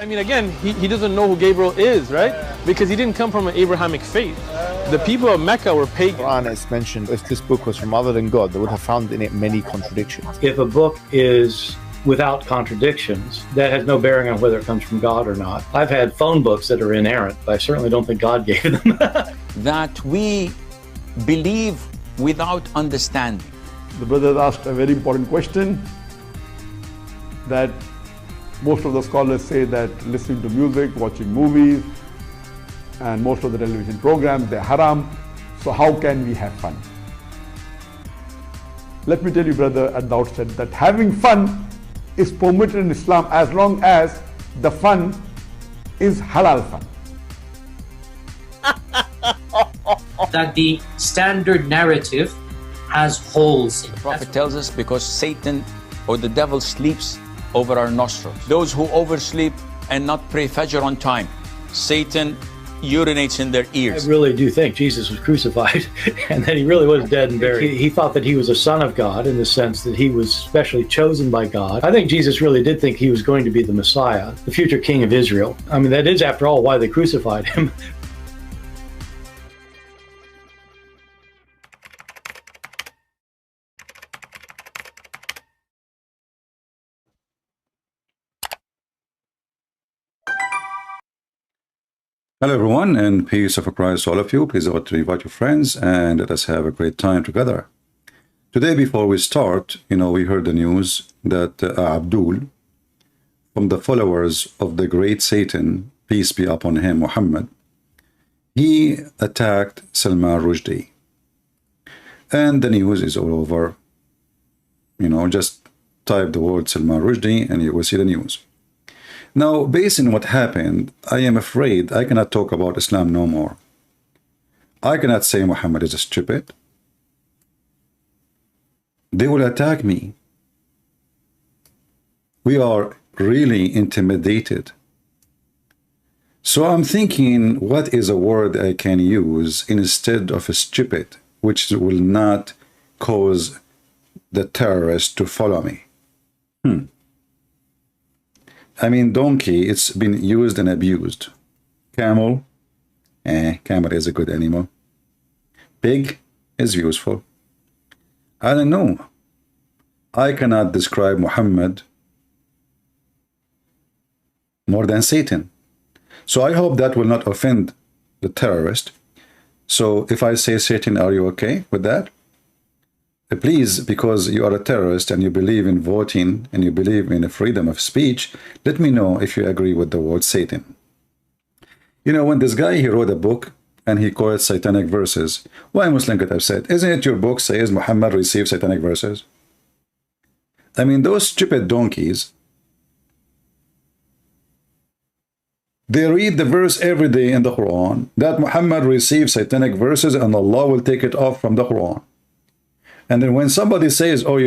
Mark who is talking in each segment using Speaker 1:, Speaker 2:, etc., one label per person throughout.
Speaker 1: I mean, again, he doesn't know who Gabriel is, right? Because he didn't come from an Abrahamic faith. The people of Mecca were pagan.
Speaker 2: Quran is mentioned, if this book was from other than God, they would have found in it many contradictions.
Speaker 3: If a book is without contradictions, that has no bearing on whether it comes from God or not. I've had phone books that are inerrant, but I certainly don't think God gave them.
Speaker 4: That we believe without understanding.
Speaker 5: The brother asked a very important question, that most of the scholars say that listening to music, watching movies, and most of the television programs, they're haram. So how can we have fun? Let me tell you, brother, at the outset, that having fun is permitted in Islam as long as the fun is halal fun.
Speaker 6: That the standard narrative has holes in it.
Speaker 4: The Prophet tells us because Satan or the devil sleeps over our nostrils. Those who oversleep and not pray Fajr on time, Satan urinates in their ears.
Speaker 3: I really do think Jesus was crucified and that he really was dead and buried. He thought that he was a son of God in the sense that he was specially chosen by God. I think Jesus really did think he was going to be the Messiah, the future king of Israel. I mean, that is, after all, why they crucified him.
Speaker 7: Hello everyone, and peace of Christ to all of you. Please to invite your friends and let us have a great time together. Today, before we start, we heard the news that Abdul, from the followers of the great Satan, peace be upon him, Muhammad, he attacked Salman Rushdie. And the news is all over. Just type the word Salman Rushdie and you will see the news. Now, based on what happened, I am afraid I cannot talk about Islam no more. I cannot say Muhammad is stupid. They will attack me. We are really intimidated. So I'm thinking, what is a word I can use instead of stupid, which will not cause the terrorists to follow me? I mean, donkey, it's been used and abused. Camel, camel is a good animal. Pig is useful. I don't know. I cannot describe Muhammad more than Satan. So I hope that will not offend the terrorist. So if I say Satan, are you okay with that? Please, because you are a terrorist and you believe in voting and you believe in freedom of speech, let me know if you agree with the word Satan. When this guy, he wrote a book and he quoted satanic verses, why Muslim could have said, isn't it your book says Muhammad received satanic verses? I mean, those stupid donkeys, they read the verse every day in the Quran that Muhammad received satanic verses and Allah will take it off from the Quran. And then when somebody says, oh,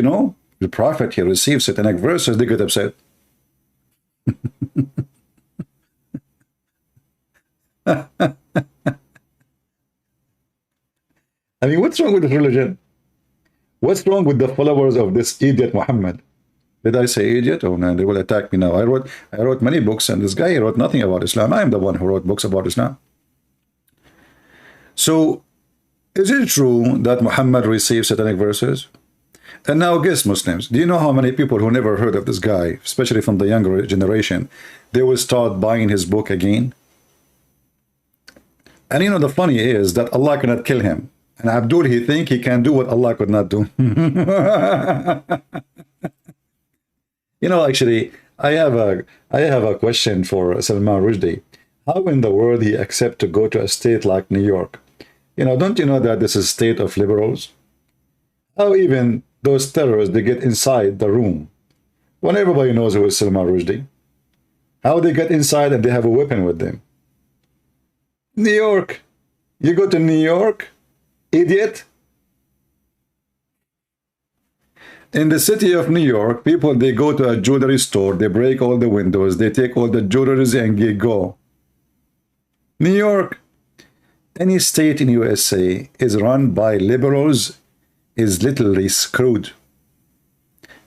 Speaker 7: the Prophet, he received satanic verses, they get upset. I mean, what's wrong with this religion? What's wrong with the followers of this idiot Muhammad? Did I say idiot? Oh no, they will attack me now. I wrote many books, and this guy wrote nothing about Islam. I am the one who wrote books about Islam. So, is it true that Muhammad received satanic verses? And now guess, Muslims, do you know how many people who never heard of this guy, especially from the younger generation, they will start buying his book again? And the funny is that Allah cannot kill him. And Abdul, he think he can do what Allah could not do. Actually, I have a question for Salman Rushdie. How in the world he accept to go to a state like New York? Don't you know that this is a state of liberals? How even those terrorists, they get inside the room when everybody knows who is Salman Rushdie? How they get inside and they have a weapon with them? New York. You go to New York, idiot. In the city of New York, people, they go to a jewelry store, they break all the windows, they take all the jewelries and they go. New York. Any state in USA is run by liberals is literally screwed.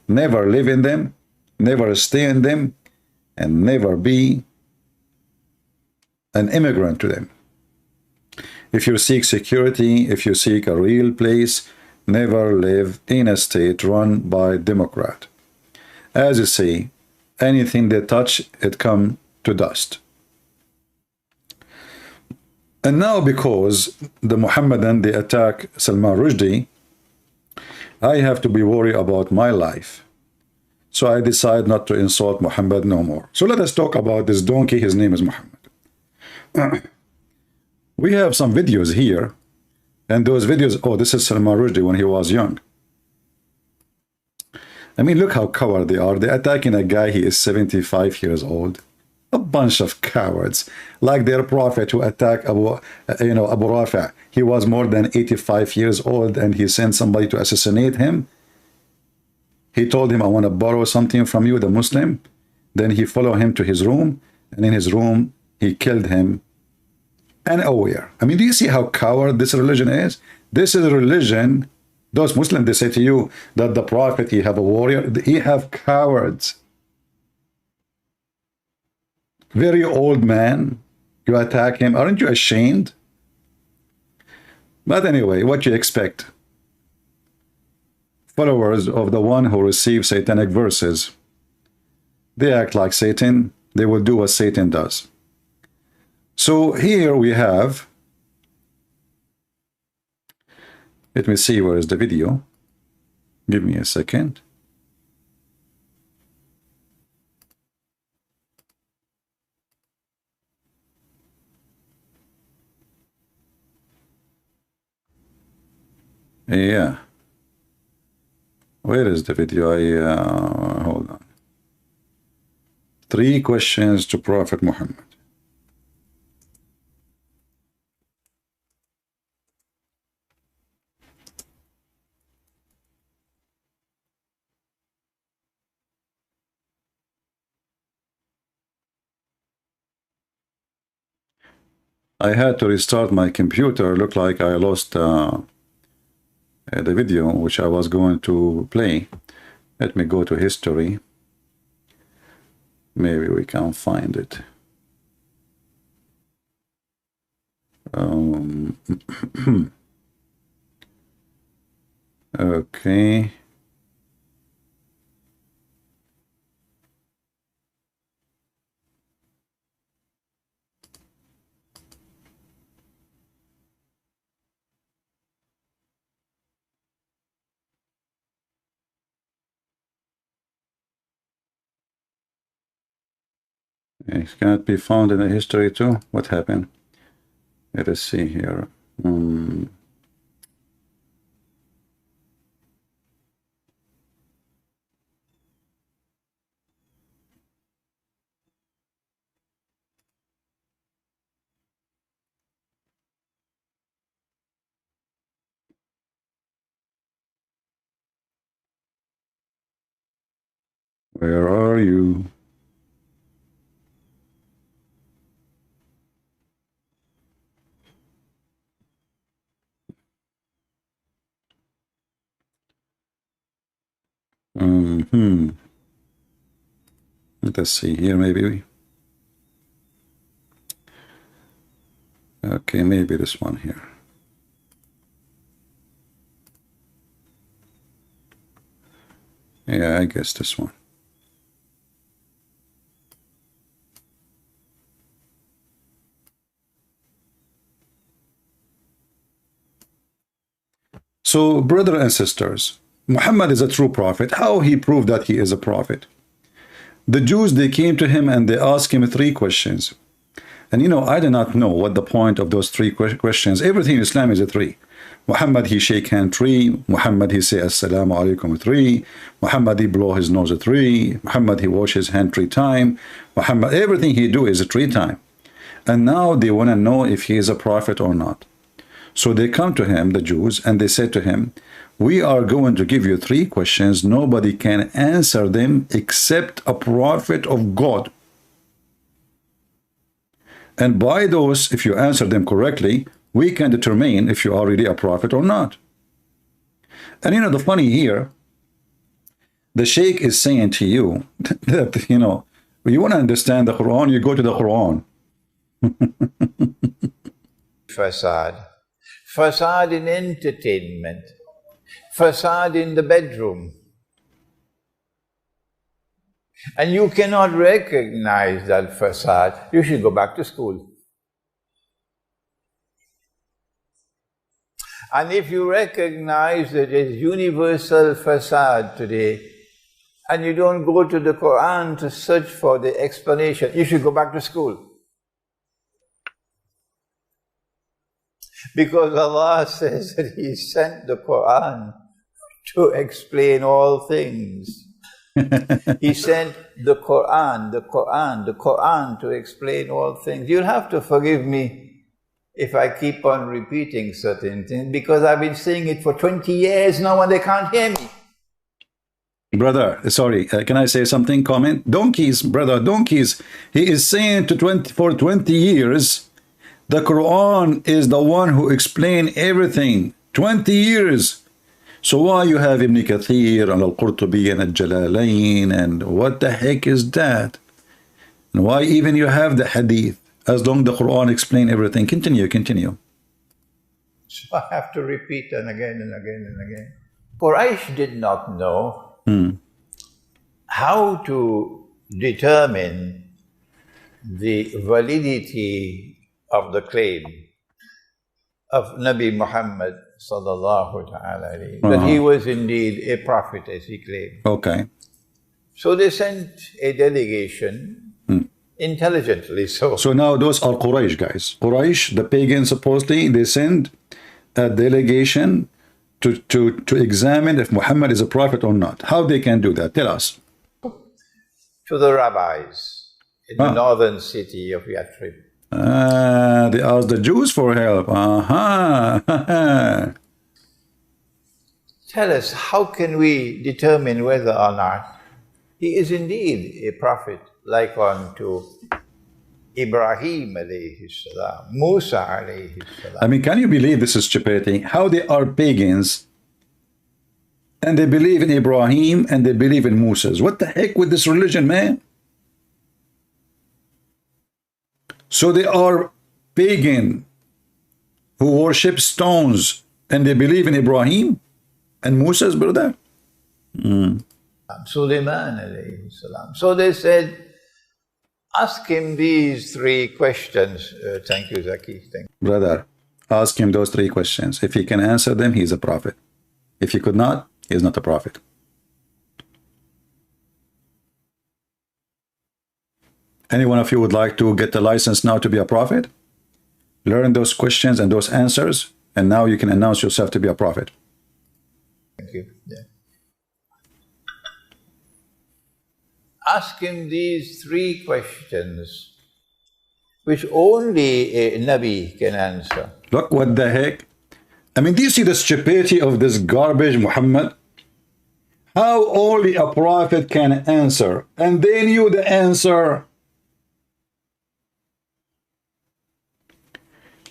Speaker 7: Never live in them, never stay in them, and never be an immigrant to them. If you seek security, if you seek a real place, never live in a state run by Democrat. As you see, anything they touch, it come to dust. And now because the Mohammedan, they attack Salman Rushdie, I have to be worried about my life. So I decide not to insult Muhammad no more. So let us talk about this donkey. His name is Muhammad. We have some videos here. And those videos, oh, this is Salman Rushdie when he was young. I mean, look how coward they are. They're attacking a guy, he is 75 years old. A bunch of cowards, like their prophet who attacked Abu Rafi'. He was more than 85 years old and he sent somebody to assassinate him. He told him, I want to borrow something from you, the Muslim. Then he followed him to his room, and in his room, he killed him unaware. I mean, do you see how coward this religion is? This is a religion, those Muslims, they say to you that the prophet, he have a warrior, he have cowards. Very old man, you attack him. Aren't you ashamed? But anyway, what you expect? Followers of the one who receives satanic verses, they act like Satan. They will do what Satan does. So here we have, let me see where is the video. Give me a second. Yeah. Where is the video? Hold on. 3 questions to Prophet Muhammad. I had to restart my computer. Looked like I lost the video which I was going to play. Let me go to history. Maybe we can find it. Okay. It cannot be found in the history too. What happened? Let us see here. Where are you? Let us see here, maybe. Okay, maybe this one here. Yeah, I guess this one. So, brothers and sisters, Muhammad is a true prophet. How he proved that he is a prophet? The Jews, they came to him and they asked him 3 questions. And you know, I do not know what the point of those 3 questions. Everything in Islam is a 3. Muhammad, he shake hand 3. Muhammad, he say assalamu alaikum 3. Muhammad, he blow his nose 3. Muhammad, he wash his hand 3 times. Muhammad, everything he do is 3 times. And now they want to know if he is a prophet or not. So they come to him, the Jews, and they say to him, we are going to give you 3 questions. Nobody can answer them except a prophet of God. And by those, if you answer them correctly, we can determine if you are really a prophet or not. And you know, the funny here, the Sheikh is saying to you that, you know, you want to understand the Quran, you go to the Quran.
Speaker 8: Facade. Facade in entertainment. Facade in the bedroom. And you cannot recognize that facade. You should go back to school. And if you recognize that there's universal facade today, and you don't go to the Quran to search for the explanation, you should go back to school. Because Allah says that He sent the Quran to explain all things. He sent the Quran to explain all things. You'll have to forgive me if I keep on repeating certain things, because I've been saying it for 20 years now and they can't hear me.
Speaker 7: Brother, sorry, can I say something? Comment? Donkeys, brother, donkeys. He is saying for 20 years, the Quran is the one who explained everything. 20 years. So why you have Ibn Kathir and Al-Qurtubi and Al-Jalalain, and what the heck is that? And why even you have the Hadith, as long the Quran explain everything? Continue.
Speaker 8: So I have to repeat and again and again and again. Quraysh did not know how to determine the validity of the claim of Nabi Muhammad sallallahu ta'ala alayhi, that he was indeed a prophet as he claimed.
Speaker 7: Okay.
Speaker 8: So they sent a delegation, intelligently so.
Speaker 7: So now those are Quraysh guys. Quraysh, the pagans, supposedly, they send a delegation to examine if Muhammad is a prophet or not. How they can do that? Tell us.
Speaker 8: To the rabbis in the northern city of Yathrib.
Speaker 7: They asked the Jews for help.
Speaker 8: Tell us, how can we determine whether or not he is indeed a prophet, like unto Ibrahim alayhi salam, Musa alayhi salam?
Speaker 7: I mean, can you believe this is stupidity? How they are pagans and they believe in Ibrahim and they believe in Moses. What the heck with this religion, man? So they are pagan who worship stones and they believe in Ibrahim and Moses, brother.
Speaker 8: Sulaiman alayhi salam. So they said, ask him these three questions. Thank you, Zaki. Thank you.
Speaker 7: Brother, ask him those three questions. If he can answer them, he is a prophet. If he could not, he is not a prophet. Any one of you would like to get the license now to be a prophet? Learn those questions and those answers, and now you can announce yourself to be a prophet.
Speaker 8: Thank you. Yeah. Ask him these three questions, which only a Nabi can answer.
Speaker 7: Look, what the heck? I mean, do you see the stupidity of this garbage, Muhammad? How only a prophet can answer, and they knew the answer.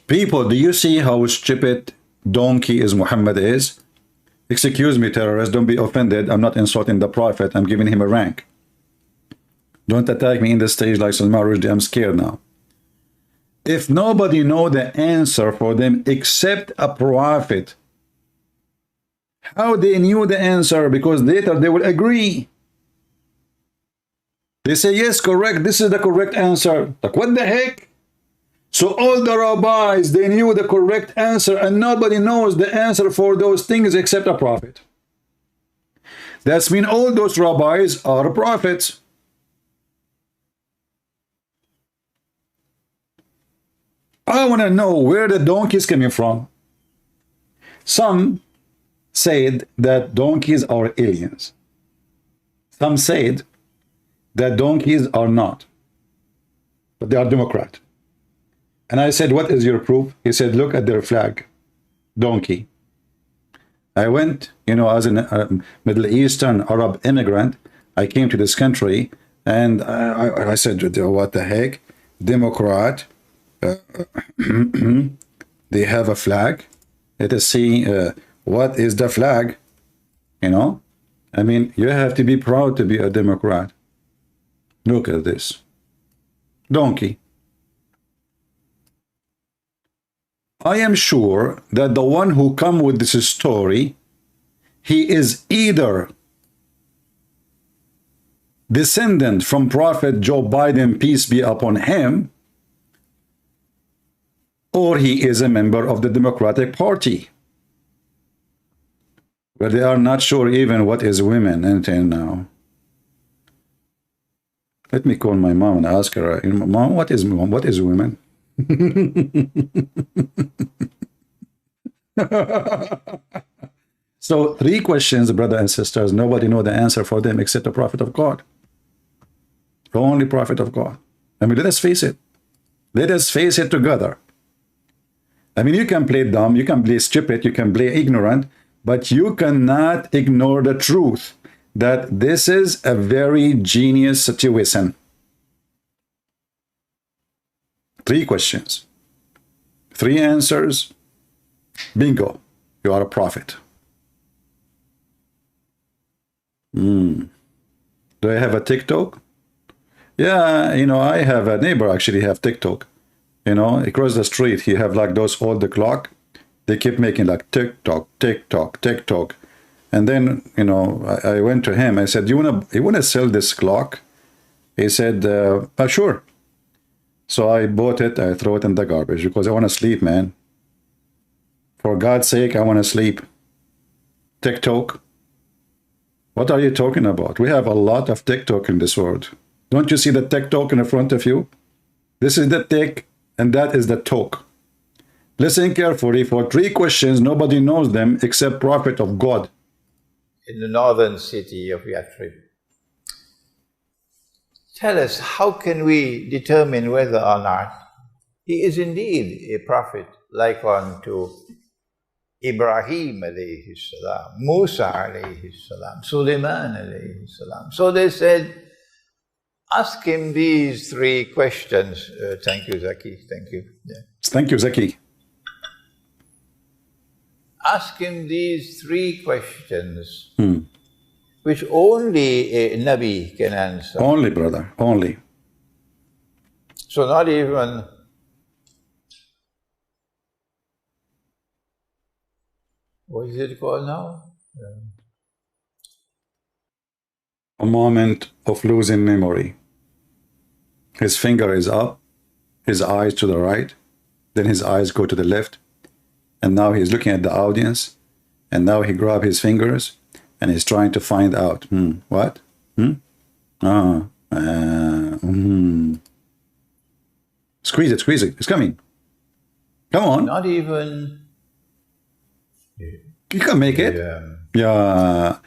Speaker 7: People, do you see how stupid donkey is Muhammad is? Excuse me, terrorists, don't be offended. I'm not insulting the prophet. I'm giving him a rank. Don't attack me in the stage like Salman Rushdie. I'm scared now. If nobody know the answer for them except a prophet, how they knew the answer? Because later they will agree. They say, yes, correct. This is the correct answer. Like, what the heck? So all the rabbis, they knew the correct answer, and nobody knows the answer for those things except a prophet. That's mean all those rabbis are prophets. I want to know where the donkey is coming from. Some said that donkeys are aliens. Some said that donkeys are not, but they are Democrat. And I said, what is your proof? He said, look at their flag, donkey. I went, as a Middle Eastern Arab immigrant, I came to this country, and I said, what the heck? Democrat, they have a flag. Let us see, what is the flag? I mean, you have to be proud to be a Democrat. Look at this. Donkey. I am sure that the one who come with this story, he is either descendant from Prophet Joe Biden, peace be upon him, or he is a member of the Democratic Party. But they are not sure even what is women until now. Let me call my mom and ask her, Mom, what is women? So 3 questions, brothers and sisters, nobody know the answer for them except the prophet of God. The only prophet of God. I mean, let us face it. Let us face it together. I mean, you can play dumb, you can play stupid, you can play ignorant, but you cannot ignore the truth that this is a very genius situation. 3 questions, 3 answers, bingo, you are a prophet. Do I have a TikTok? Yeah, you know, I have a neighbor actually have TikTok. You know, across the street, he have like those old clock. They keep making like TikTok, TikTok, TikTok. And then, you know, I went to him. I said, you wanna sell this clock? He said, sure. So I bought it. I throw it in the garbage because I want to sleep, man. For God's sake, I want to sleep. TikTok. What are you talking about? We have a lot of TikTok in this world. Don't you see the TikTok in front of you? This is the tick, and that is the talk. Listen carefully. For 3 questions, nobody knows them except prophet of God.
Speaker 8: In the northern city of Yathrib. Tell us, how can we determine whether or not he is indeed a prophet, like unto Ibrahim alayhi salam, Musa alayhi salam, Sulaiman alayhi salam. So they said, ask him these 3 questions. Thank you, Zaki. Thank you. Yeah.
Speaker 7: Thank you, Zaki.
Speaker 8: Ask him these 3 questions, which only a Nabi can answer.
Speaker 7: Only, brother, only.
Speaker 8: So not even what is it called now?
Speaker 7: A moment of losing memory. His finger is up, his eyes to the right, then his eyes go to the left, and now he's looking at the audience, and now he grabs his fingers, and he's trying to find out, what? Squeeze it, it's coming. Come on.
Speaker 8: Not even...
Speaker 7: You can make it. Yeah.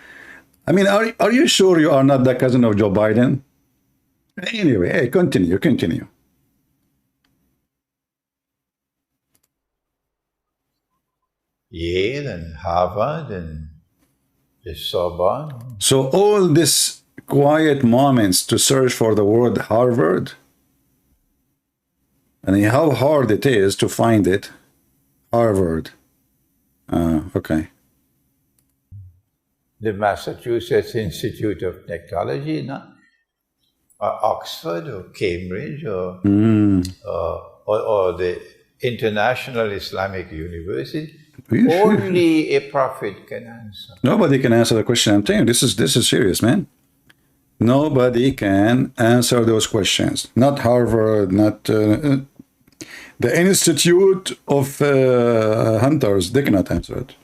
Speaker 7: I mean, are you sure you are not the cousin of Joe Biden? Anyway, hey, continue.
Speaker 8: Yale and Harvard and the Sorbonne.
Speaker 7: So all these quiet moments to search for the word Harvard, and how hard it is to find it. Harvard. Okay.
Speaker 8: The Massachusetts Institute of Technology, no? Or Oxford or Cambridge or the International Islamic University. Only a prophet can answer.
Speaker 7: Nobody can answer the question. I'm telling you, this is serious, man. Nobody can answer those questions. Not Harvard, not the Institute of Hunters. They cannot answer it.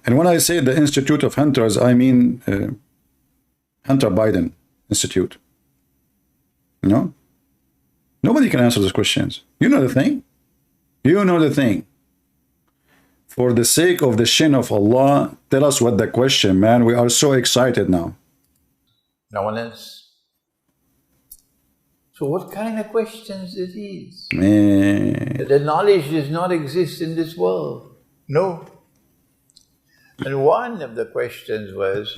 Speaker 7: And when I say the Institute of Hunters, I mean Hunter Biden Institute. You know? Nobody can answer those questions. You know the thing? You know the thing. For the sake of the shin of Allah, tell us what the question, man. We are so excited now.
Speaker 8: No one else. So what kind of questions are these?
Speaker 7: Man.
Speaker 8: The knowledge does not exist in this world. No. And one of the questions was,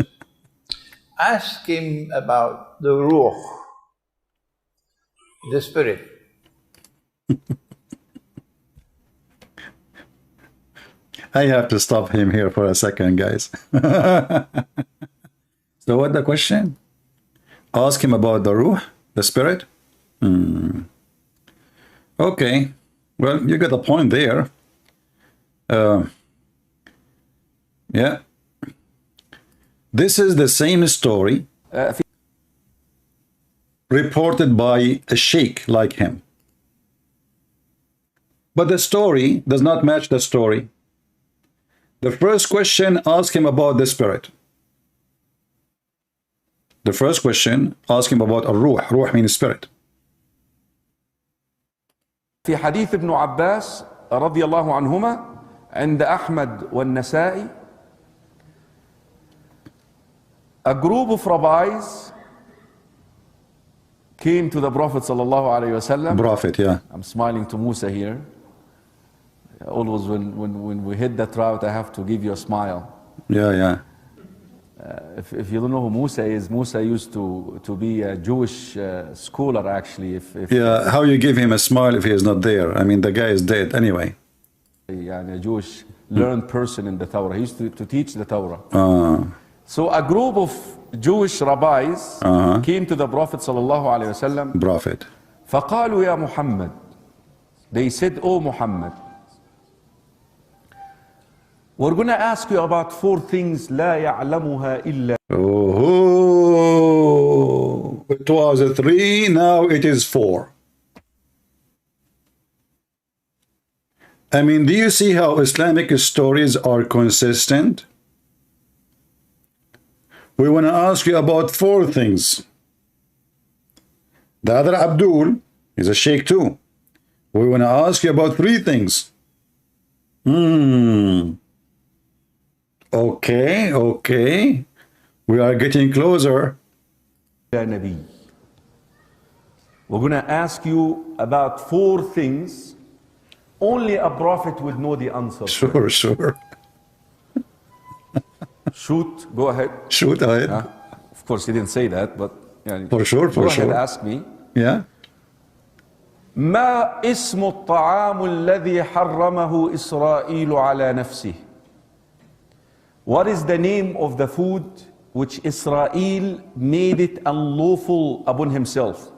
Speaker 8: ask him about the ruh, the spirit.
Speaker 7: I have to stop him here for a second, guys. So what the question? Ask him about the ruh, the spirit? Okay. Well, you got a point there. Yeah. This is the same story reported by a sheikh like him. But the story does not match the story. The first question asked him about the spirit. The first question asked him about الروح. روح means spirit.
Speaker 9: في حديث ابن عباس رضي الله عنهما عند أحمد والنسائي, a group of rabbis came to the Prophet sallallahu alaihi wasallam.
Speaker 7: Prophet, yeah.
Speaker 9: I'm smiling to Musa here. Always when we hit that route, I have to give you a smile.
Speaker 7: Yeah, yeah.
Speaker 9: If you don't know who Musa is, Musa used to be a Jewish scholar, actually.
Speaker 7: Yeah, how you give him a smile if he is not there? I mean, the guy is dead anyway.
Speaker 9: A Jewish learned person in the Torah. He used to teach the Torah. So a group of Jewish rabbis came to the Prophet sallallahu alaihi wasallam.
Speaker 7: Prophet.
Speaker 9: فقالوا يا محمد. They said, "Oh Muhammad, we're going to ask you about 4 things لا يعلمها إلا."
Speaker 7: Oh, it was 3, now it is 4. I mean, do you see how Islamic stories are consistent? We want to ask you about 4 things. The other Abdul is a sheikh too. We want to ask you about 3 things. Okay, okay. We are getting closer.
Speaker 9: We're going to ask you about 4 things. Only a prophet would know the answer.
Speaker 7: Sure, sure.
Speaker 9: Shoot, go ahead.
Speaker 7: Shoot ahead.
Speaker 9: Of course, he didn't say that, but yeah,
Speaker 7: for sure, for
Speaker 9: go
Speaker 7: sure.
Speaker 9: ahead, ask me.
Speaker 7: Yeah.
Speaker 9: ما اسم الطعام الذي حرمه إسرائيل على نفسه? What is the name of the food which Israel made it unlawful upon himself?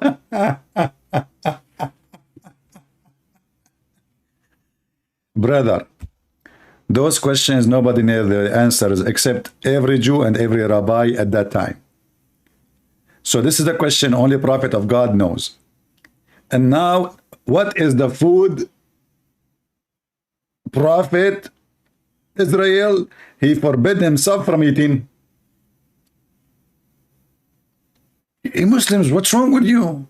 Speaker 7: Brother, those questions nobody knows the answers except every Jew and every rabbi at that time. So this is the question only Prophet of God knows. And now, what is the food Prophet Israel he forbid himself from eating? Hey Muslims, what's wrong with you?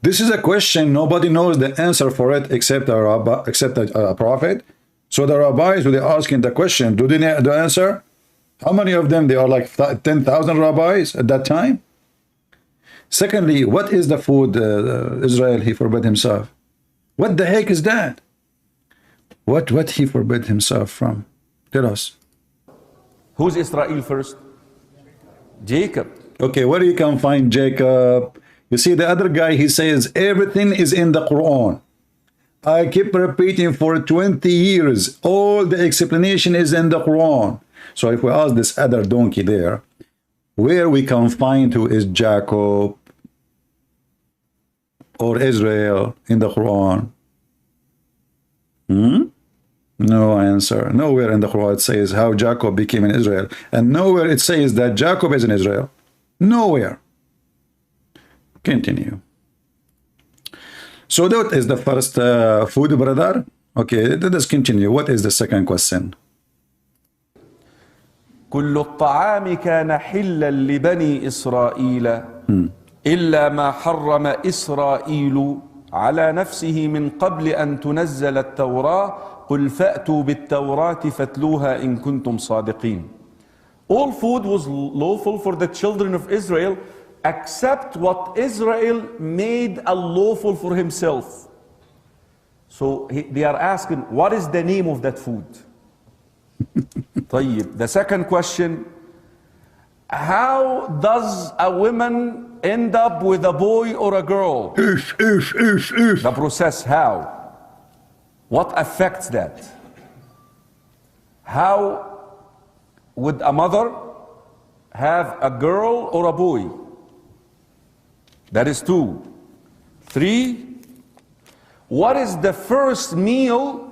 Speaker 7: This is a question nobody knows the answer for it except a rabbi, except a prophet. So the rabbis, when they're asking the question, do they know the answer? How many of them? They are like 10,000 rabbis at that time. Secondly, what is the food Israel he forbid himself? What the heck is that? What he forbid himself from? Tell us.
Speaker 9: Who's Israel first? Jacob.
Speaker 7: Okay, where you can find Jacob? You see, the other guy, he says everything is in the Quran. I keep repeating for 20 years, all the explanation is in the Quran. So if we ask this other donkey there, where we can find who is Jacob or Israel in the Quran? No answer. Nowhere in the Quran it says how Jacob became in Israel. And nowhere it says that Jacob is in Israel. Nowhere. Continue. So that is the first food, brother. Okay, let us continue. What is the second question?
Speaker 9: كل الطعام كان حلا لبني إسرائيل إلا ما حرم إسرائيل على نفسه من قبل أن تنزل التوراة قل فأتوا بالتوراة فاتلوها إن كنتم صادقين. All food was lawful for the children of Israel except what Israel made unlawful for himself. So they are asking, what is the name of that food? طيب. The second question, how does a woman end up with a boy or a girl? The process, how? What affects that? How would a mother have a girl or a boy? That is 2. 3, what is the first meal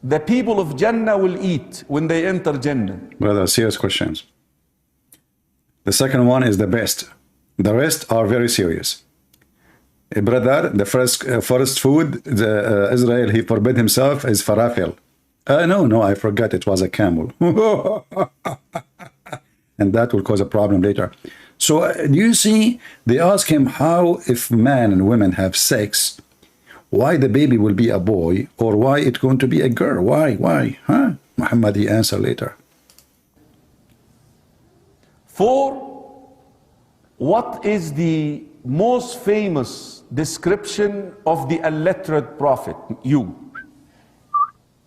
Speaker 9: the people of Jannah will eat when they enter Jannah?
Speaker 7: Brother, serious questions. The second one is the best. The rest are very serious. Brother, the first food, Israel, he forbid himself is falafel. No, I forgot it was a camel. And that will cause a problem later. So you see, they ask him how, if man and women have sex, why the baby will be a boy, or why it's going to be a girl? Why? Huh? Muhammad, he answer later.
Speaker 9: 4, what is the most famous description of the illiterate prophet, you,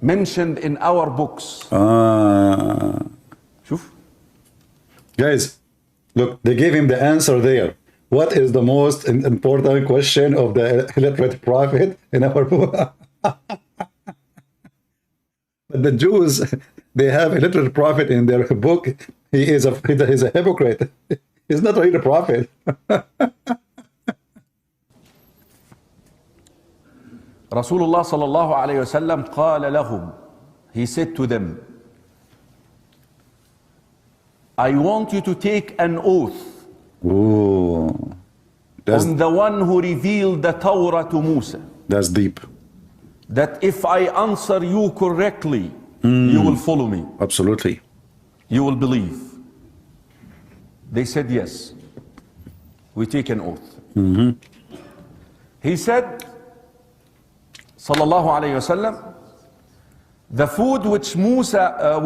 Speaker 9: mentioned in our books?
Speaker 7: Guys, look, they gave him the answer there. What is the most important question of the illiterate prophet in our book? But the Jews, they have illiterate prophet in their book. He's a hypocrite. He's not really a prophet.
Speaker 9: Rasulullah sallallahu alayhi wasallam qala lahum, he said to them, I want you to take an oath
Speaker 7: on
Speaker 9: the one who revealed the Torah to Musa.
Speaker 7: That's deep.
Speaker 9: That if I answer you correctly, you will follow me.
Speaker 7: Absolutely.
Speaker 9: You will believe. They said yes. We take an oath. He said, sallallahu alayhi wasallam, the food which Israel,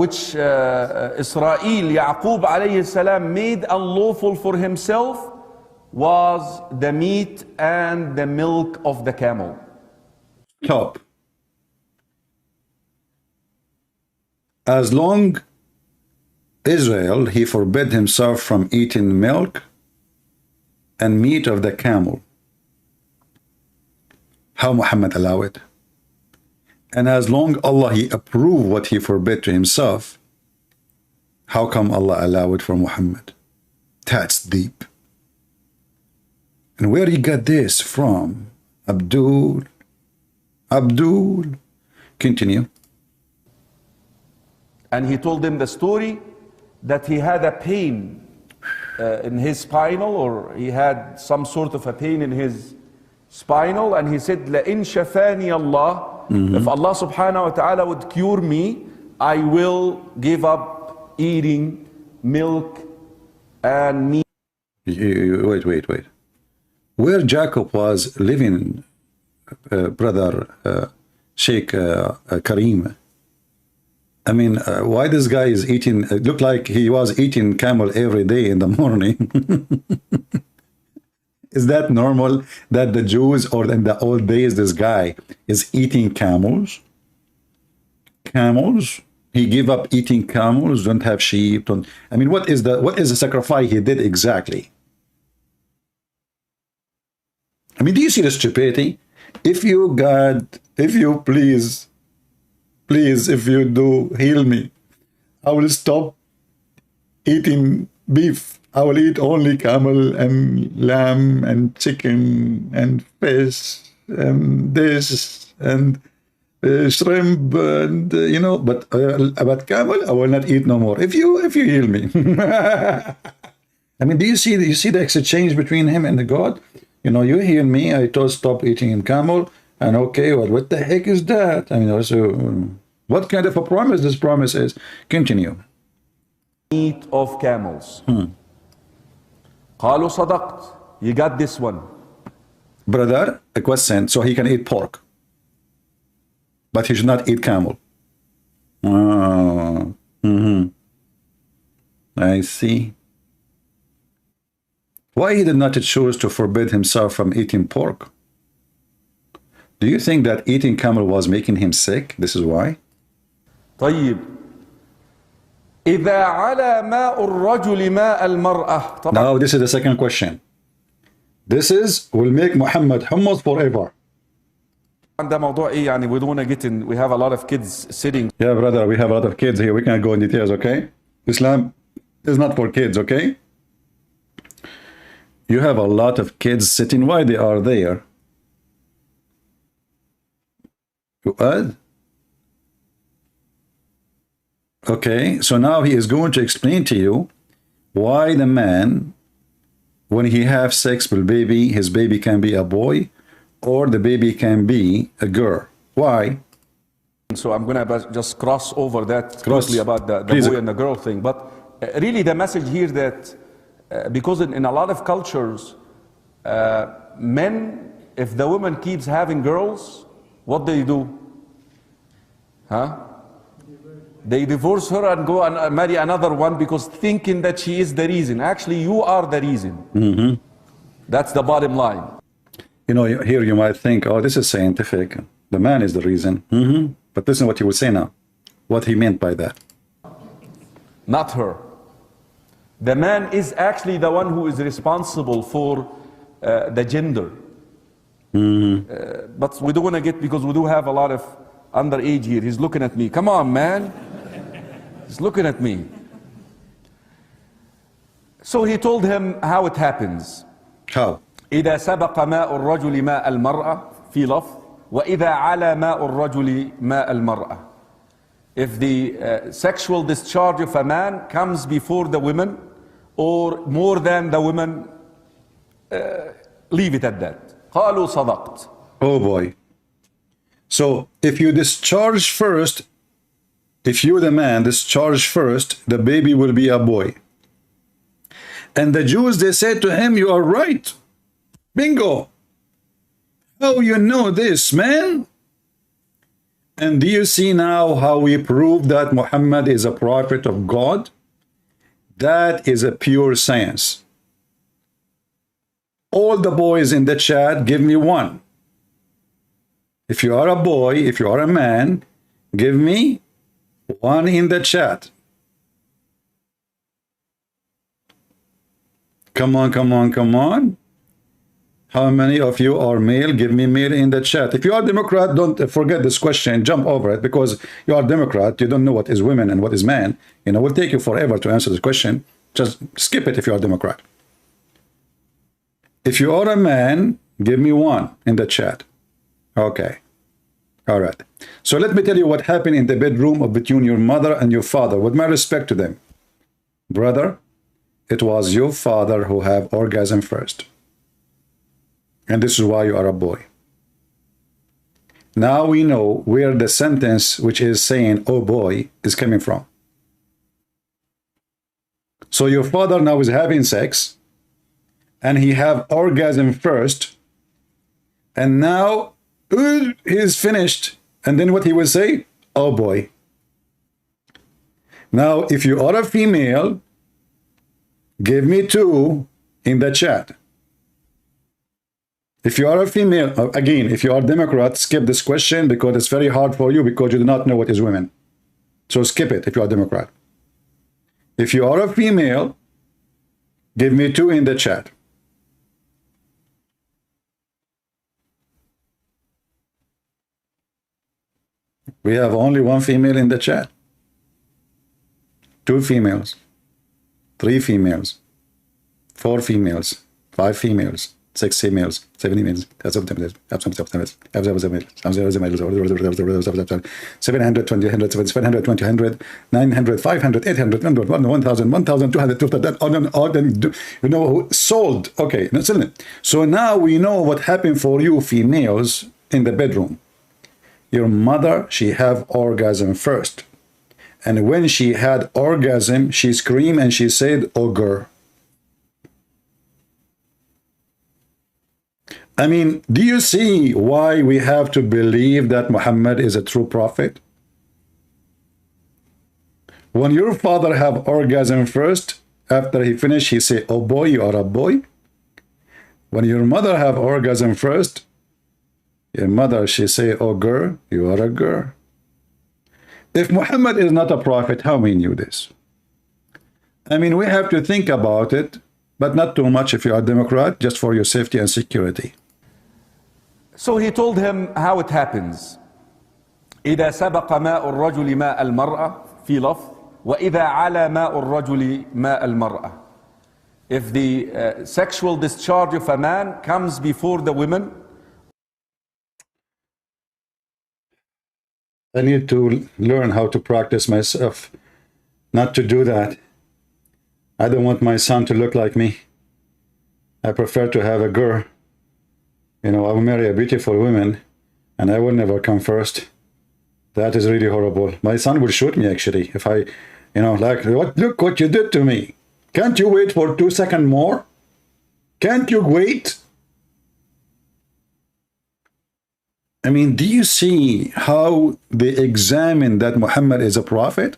Speaker 9: Yaqub alayhi salam, made unlawful for himself was the meat and the milk of the camel.
Speaker 7: Stop. As long Israel, he forbid himself from eating milk and meat of the camel. How Muhammad allow it? And as long Allah, he approved what he forbid to himself, how come Allah allow it for Muhammad? That's deep. And where he got this from? Abdul. Continue.
Speaker 9: And he told them the story that he had a pain in his spinal, or he had some sort of a pain in his spinal, and he said, لَإِن شَفَانِي اللَّهِ, if Allah subhanahu wa ta'ala would cure me, I will give up eating milk and meat.
Speaker 7: Wait. Where Jacob was living, brother Sheikh Kareem, I mean, why this guy is eating, it looked like he was eating camel every day in the morning. Is that normal that the Jews, or in the old days, this guy is eating camels? Camels? He gave up eating camels, don't have sheep. I mean, what is the sacrifice he did exactly? I mean, do you see the stupidity? If you, God, if you please, if you do heal me, I will stop eating beef. I will eat only camel and lamb and chicken and fish and this and shrimp and but camel I will not eat no more. If you heal me. I mean, do you see the exchange between him and the God? You heal me, I told stop eating camel, and okay, what the heck is that? I mean, also, what kind of a promise this promise is? Continue.
Speaker 9: Meat of camels. قالوا صدقت. You got this one.
Speaker 7: Brother, a question. So he can eat pork, but he should not eat camel. I see. Why he did not choose to forbid himself from eating pork? Do you think that eating camel was making him sick? This is why?
Speaker 9: طيب. إذا على ماء الرجل ماء المرأة.
Speaker 7: Now this is the second question. This will make Muhammad hummus forever.
Speaker 9: ده موضوع ايه يعني? We don't want to get in. We have a lot of kids sitting.
Speaker 7: Yeah, brother, we have a lot of kids here. We can't go in details, okay? Islam is not for kids, okay? You have a lot of kids sitting. Why they are there? What? Okay, so now he is going to explain to you why the man, when he have sex with baby, his baby can be a boy or the baby can be a girl. Why?
Speaker 9: So I'm going to just cross over that quickly about the boy and the girl thing. But really the message here that because in a lot of cultures, men, if the woman keeps having girls, what do? Huh? They divorce her and go and marry another one because thinking that she is the reason. Actually, you are the reason.
Speaker 7: Mm-hmm.
Speaker 9: That's the bottom line.
Speaker 7: You know, here you might think, oh, this is scientific. The man is the reason. Mm-hmm. But listen what he would say now. What he meant by that.
Speaker 9: Not her. The man is actually the one who is responsible for the gender.
Speaker 7: Mm-hmm.
Speaker 9: But we don't want to get, because we do have a lot of underage here. He's looking at me. Come on, man. He's looking at me. So he told him how it happens.
Speaker 7: How?
Speaker 9: إذا سبق ماء الرجل ماء المرأة في لفظ وإذا على ماء الرجل ماء المرأة. If the sexual discharge of a man comes before the women or more than the women, leave it at that. قالوا صدقت.
Speaker 7: Oh boy. So if you discharge first, if you the man discharge first, the baby will be a boy. And the Jews, they said to him, you are right. Bingo. How you know this, man? And do you see now how we prove that Muhammad is a prophet of God? That is a pure science. All the boys in the chat, give me one. If you are a boy, if you are a man, give me one in the chat. Come on, come on, come on. How many of you are male? Give me male in the chat. If you are Democrat, don't forget this question, jump over it, because you are Democrat, you don't know what is women and what is man. You know, it will take you forever to answer this question. Just skip it if you are Democrat. If you are a man, give me one in the chat. Okay. All right. So let me tell you what happened in the bedroom between your mother and your father, with my respect to them. Brother, it was your father who had orgasm first. And this is why you are a boy. Now we know where the sentence which is saying, oh boy, is coming from. So your father now is having sex, and he have orgasm first, and now he's finished, and then what he will say? Oh boy. Now, if you are a female, give me 2 in the chat. If you are a female, again, if you are Democrat, skip this question because it's very hard for you because you do not know what is women. So skip it if you are Democrat. If you are a female, give me 2 in the chat. We have only 1 female in the chat. 2 females. 3 females. 4 females. 5 females. 6 females, 7 females, 720, 900, 500, 800, 1,000, 1,200, you know, sold. Okay, so now we know what happened for you females in the bedroom. Your mother, she have orgasm first. And when she had orgasm, she screamed and she said, ogre. I mean, do you see why we have to believe that Muhammad is a true prophet? When your father have orgasm first, after he finish, he say, oh boy, you are a boy. When your mother have orgasm first, your mother, she say, oh girl, you are a girl. If Muhammad is not a prophet, how we knew this? I mean, we have to think about it, but not too much if you are a Democrat, just for your safety and security.
Speaker 9: So he told him how it happens. إذا سبق ماء الرجل ماء المرأة في لفظ وإذا على ماء الرجل ماء المرأة. If the sexual discharge of a man comes before the women,
Speaker 7: I need to learn how to practice myself not to do that. I don't want my son to look like me. I prefer to have a girl. You know, I will marry a beautiful woman and I will never come first. That is really horrible. My son will shoot me actually if I, you know, like, look what you did to me. Can't you wait for 2 seconds more? Can't you wait? I mean, do you see how they examine that Muhammad is a prophet?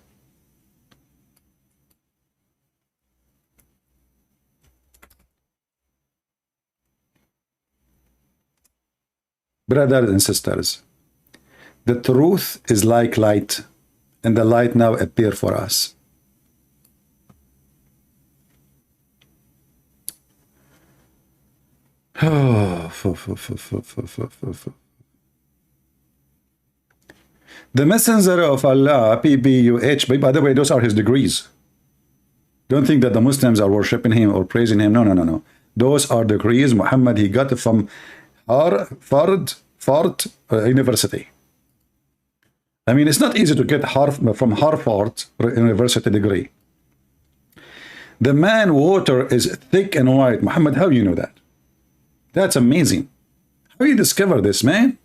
Speaker 7: Brothers and sisters, the truth is like light, and the light now appear for us. The messenger of Allah, PBUH, by the way, those are his degrees. Don't think that the Muslims are worshipping him or praising him. No. Those are degrees Muhammad, he got from Harvard University. I mean, it's not easy to get from Harvard University degree. The man water is thick and white. Muhammad, how you know that? That's amazing. How you discover this, man?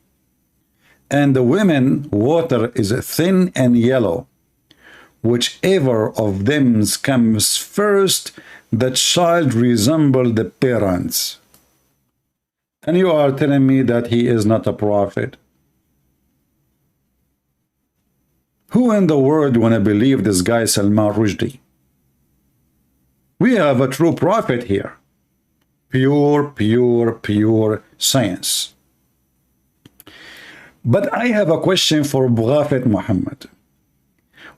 Speaker 7: And the women water is thin and yellow. Whichever of them comes first, the child resembles the parents. And you are telling me that he is not a prophet? Who in the world want to believe this guy Salman Rushdie? We have a true prophet here. Pure science. But I have a question for Prophet Muhammad.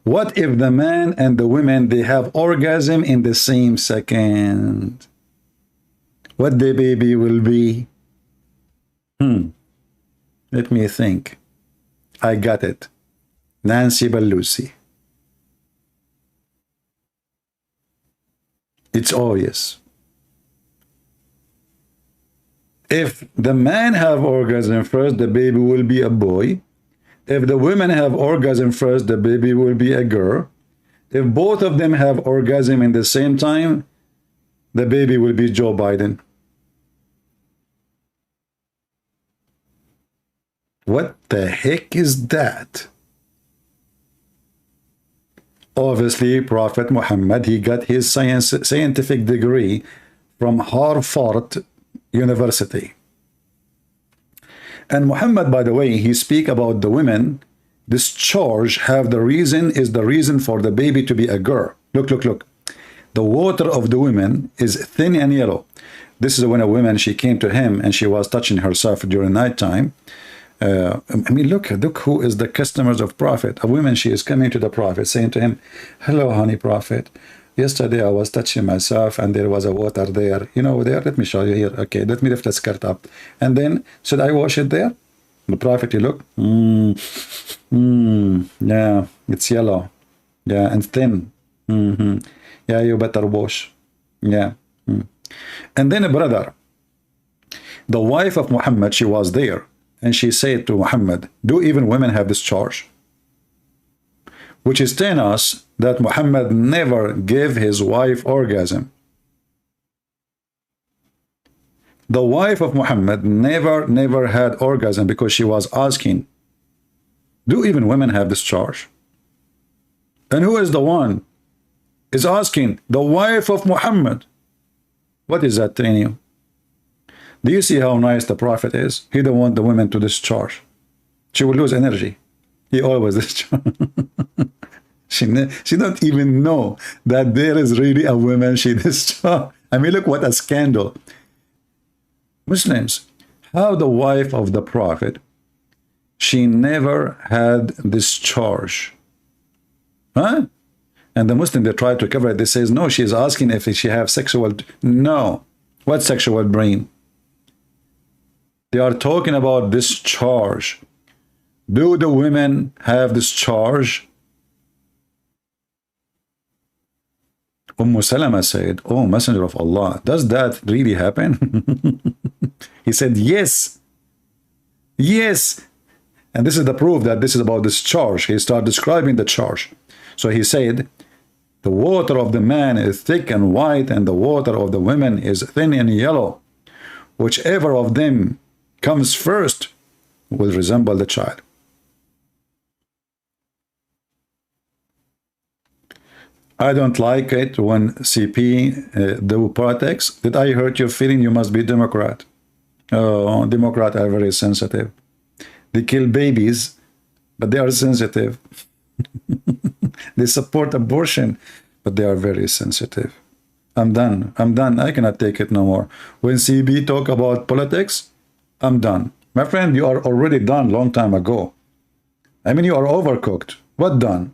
Speaker 7: What if the man and the women, they have orgasm in the same second? What the baby will be? Let me think. I got it. Nancy Pelosi. It's obvious. If the man have orgasm first, the baby will be a boy. If the women have orgasm first, the baby will be a girl. If both of them have orgasm in the same time, the baby will be Joe Biden. What the heck is that? Obviously, Prophet Muhammad, he got his scientific degree from Harvard University. And Muhammad, by the way, he speak about the women discharge have the reason for the baby to be a girl. Look. The water of the women is thin and yellow. This is when a woman, she came to him and she was touching herself during nighttime. I mean, look who is the customers of Prophet. A woman, she is coming to the Prophet saying to him, hello, honey Prophet. Yesterday I was touching myself and there was a water there. You know, there, let me show you here. Okay, let me lift the skirt up. And then, should I wash it there? The Prophet, you look. Yeah, it's yellow. Yeah, and thin. Yeah, you better wash. Yeah. And then a brother, the wife of Muhammad, she was there. And she said to Muhammad, do even women have this charge? Which is telling us that Muhammad never gave his wife orgasm. The wife of Muhammad never had orgasm because she was asking, do even women have this charge? And who is the one is asking? The wife of Muhammad. What is that telling you? Do you see how nice the Prophet is? He don't want the women to discharge. She will lose energy. He always discharge. She don't even know that there is really a woman she discharged. I mean, look what a scandal. Muslims, how the wife of the Prophet, she never had discharge. Huh? And the Muslim, they try to cover it. They says, no, she's asking if she have sexual. No. What sexual brain? They are talking about discharge. Do the women have discharge? Salama said, oh, Messenger of Allah, does that really happen? He said, yes. Yes. And this is the proof that this is about this charge. He started describing the charge. So he said, the water of the man is thick and white, and the water of the women is thin and yellow. Whichever of them comes first will resemble the child. I don't like it when CP do politics. Did I hurt your feeling? You must be Democrat. Oh, Democrats are very sensitive. They kill babies, but they are sensitive. They support abortion, but they are very sensitive. I'm done. I'm done. I cannot take it no more. When CB talk about politics, I'm done. My friend, you are already done long time ago. I mean, you are overcooked. What done?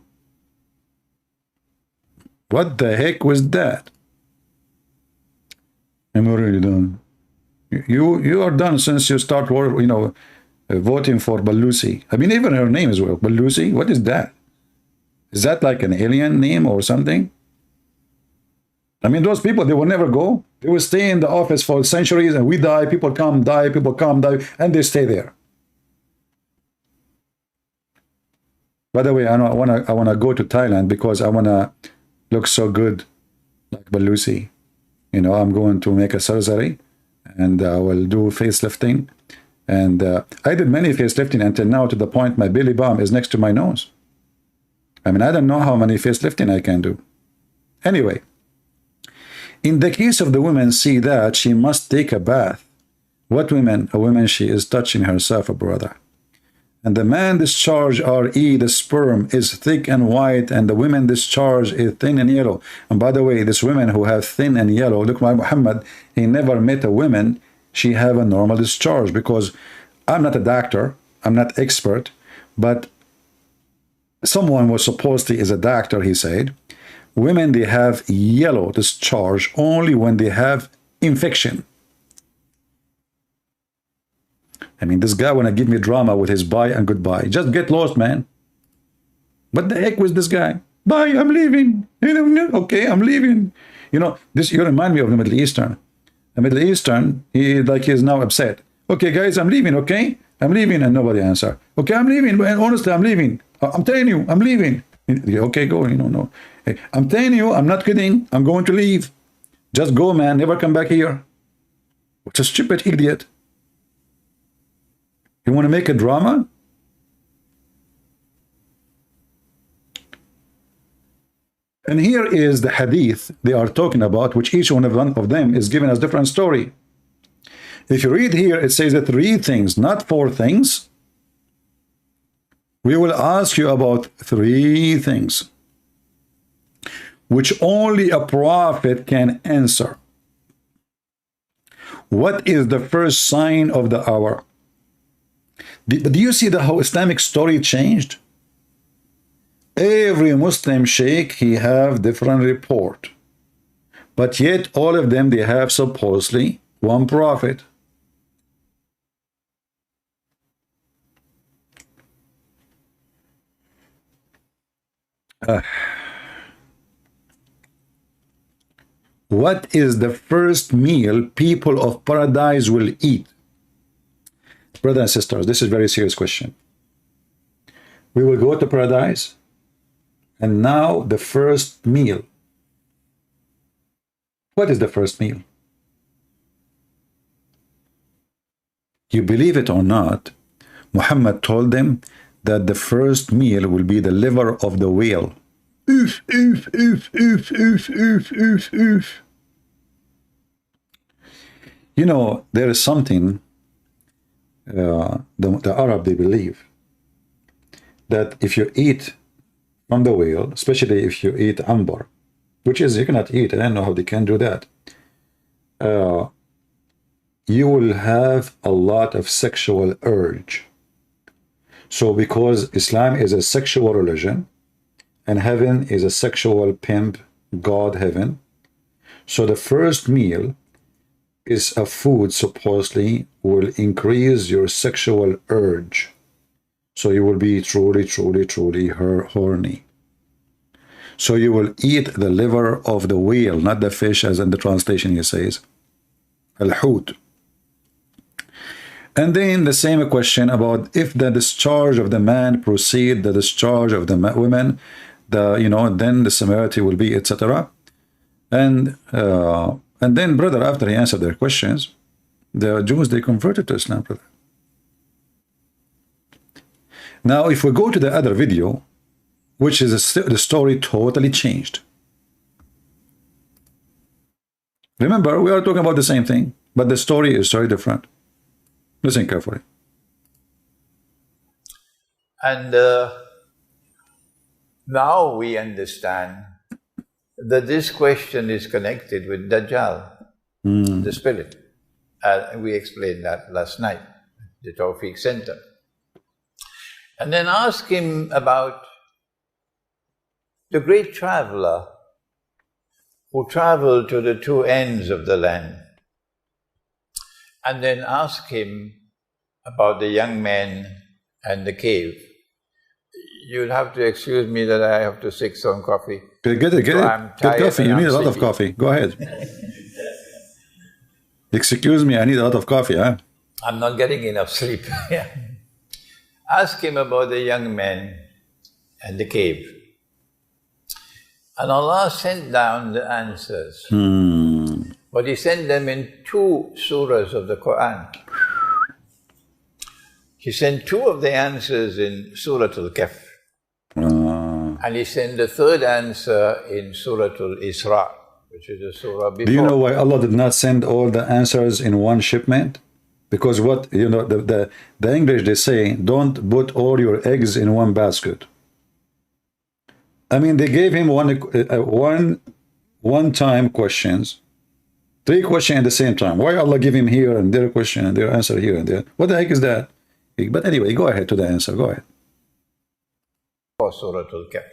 Speaker 7: What the heck was that? I'm already done. You are done since you start, voting for Balusi. I mean, even her name is Balusi. What is that? Is that like an alien name or something? I mean, those people, they will never go. They will stay in the office for centuries, and we die, people come, die, people come, die, and they stay there. By the way, I wanna go to Thailand because I wanna look so good like Balusi. I'm going to make a surgery, and I will do facelifting. And I did many facelifting until now, to the point my belly bump is next to my nose. I mean, I don't know how many facelifting I can do. Anyway, in the case of the woman, see that she must take a bath. What women? A woman, she is touching herself, a brother. And the man discharge, RE, the sperm, is thick and white, and the women discharge is thin and yellow. And by the way, this women who have thin and yellow, look, my Muhammad, he never met a woman, she have a normal discharge, because I'm not a doctor, I'm not expert, but someone was supposedly is a doctor, he said, women, they have yellow discharge only when they have infection. I mean, this guy wanna give me drama with his bye and goodbye. Just get lost, man. What the heck was this guy? Bye, I'm leaving. Okay, I'm leaving. You remind me of the Middle Eastern. The Middle Eastern, he is now upset. Okay, guys, I'm leaving, okay? I'm leaving, and nobody answer. Okay, I'm leaving, and honestly, I'm leaving. I'm telling you, I'm leaving. Okay, go, no. Hey, I'm telling you, I'm not kidding. I'm going to leave. Just go, man. Never come back here. What a stupid idiot. You want to make a drama? And here is the hadith they are talking about, which each one of them is giving us different story. If you read here, it says that 3 things, not 4 things. We will ask you about 3 things, which only a prophet can answer. What is the first sign of the hour? Do you see how Islamic story changed? Every Muslim sheikh, he have different report. But yet all of them, they have supposedly one prophet. What is the first meal people of paradise will eat? Brothers and sisters, this is a very serious question. We will go to paradise, and now the first meal. What is the first meal? You believe it or not, Muhammad told them that the first meal will be the liver of the whale. Oof, oof, oof, oof, oof, oof, oof, oof. There is something, the Arab, they believe that if you eat from the whale, especially if you eat ambar, which is, you cannot eat, I don't know how they can do that, you will have a lot of sexual urge. So because Islam is a sexual religion, and heaven is a sexual pimp, God heaven, so the first meal is a food supposedly will increase your sexual urge. So you will be truly, truly, truly horny. So you will eat the liver of the whale, not the fish, as in the translation he says. Al-Hut. And then the same question about if the discharge of the man proceed the discharge of the women, then the similarity will be, etc. And then, brother, after he answered their questions, the Jews, they converted to Islam, brother. Now, if we go to the other video, which is the story totally changed. Remember, we are talking about the same thing, but the story is very different. Listen carefully.
Speaker 8: And now we understand that this question is connected with Dajjal, the spirit. We explained that last night, the Tawfiq Center. And then ask him about the great traveler who traveled to the two ends of the land. And then ask him about the young man and the cave. You'll have to excuse me that I have to seek some coffee.
Speaker 7: Get it. Get coffee. You need a lot of coffee. Go ahead. Excuse me, I need a lot of coffee, huh?
Speaker 8: I'm not getting enough sleep. Ask him about the young man and the cave. And Allah sent down the answers. But He sent them in 2 surahs of the Quran. He sent 2 of the answers in Surah Al-Kahf. And He sent the 3rd answer in Surah Al-Isra, which is the surah before.
Speaker 7: Do you know why Allah did not send all the answers in one shipment? Because what, the English, they say, don't put all your eggs in one basket. I mean, they gave him one-time questions, 3 questions at the same time. Why Allah give him here and their question and their answer here and there? What the heck is that? But anyway, go ahead to the answer. Go ahead.
Speaker 8: Surah Al-Kahf,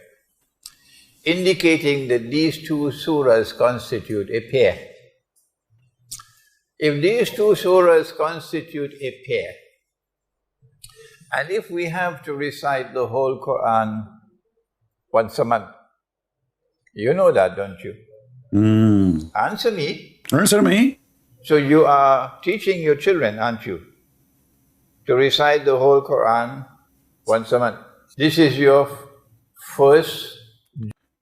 Speaker 8: indicating that these 2 surahs constitute a pair. If these 2 surahs constitute a pair, and if we have to recite the whole Quran once a month, you know that, don't you? Answer me.
Speaker 7: Answer me.
Speaker 8: So you are teaching your children, aren't you, to recite the whole Quran once a month? This is your first.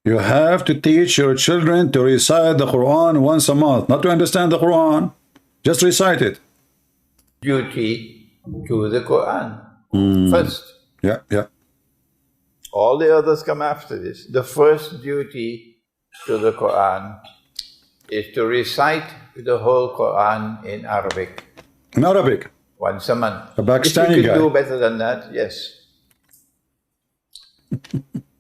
Speaker 7: You have to teach your children to recite the Quran once a month, not to understand the Quran. Just recite it.
Speaker 8: Duty to the Quran first.
Speaker 7: Yeah.
Speaker 8: All the others come after this. The first duty to the Quran is to recite the whole Quran in Arabic.
Speaker 7: In Arabic?
Speaker 8: Once a month.
Speaker 7: A Pakistani
Speaker 8: if you
Speaker 7: guy.
Speaker 8: can do better than that, yes.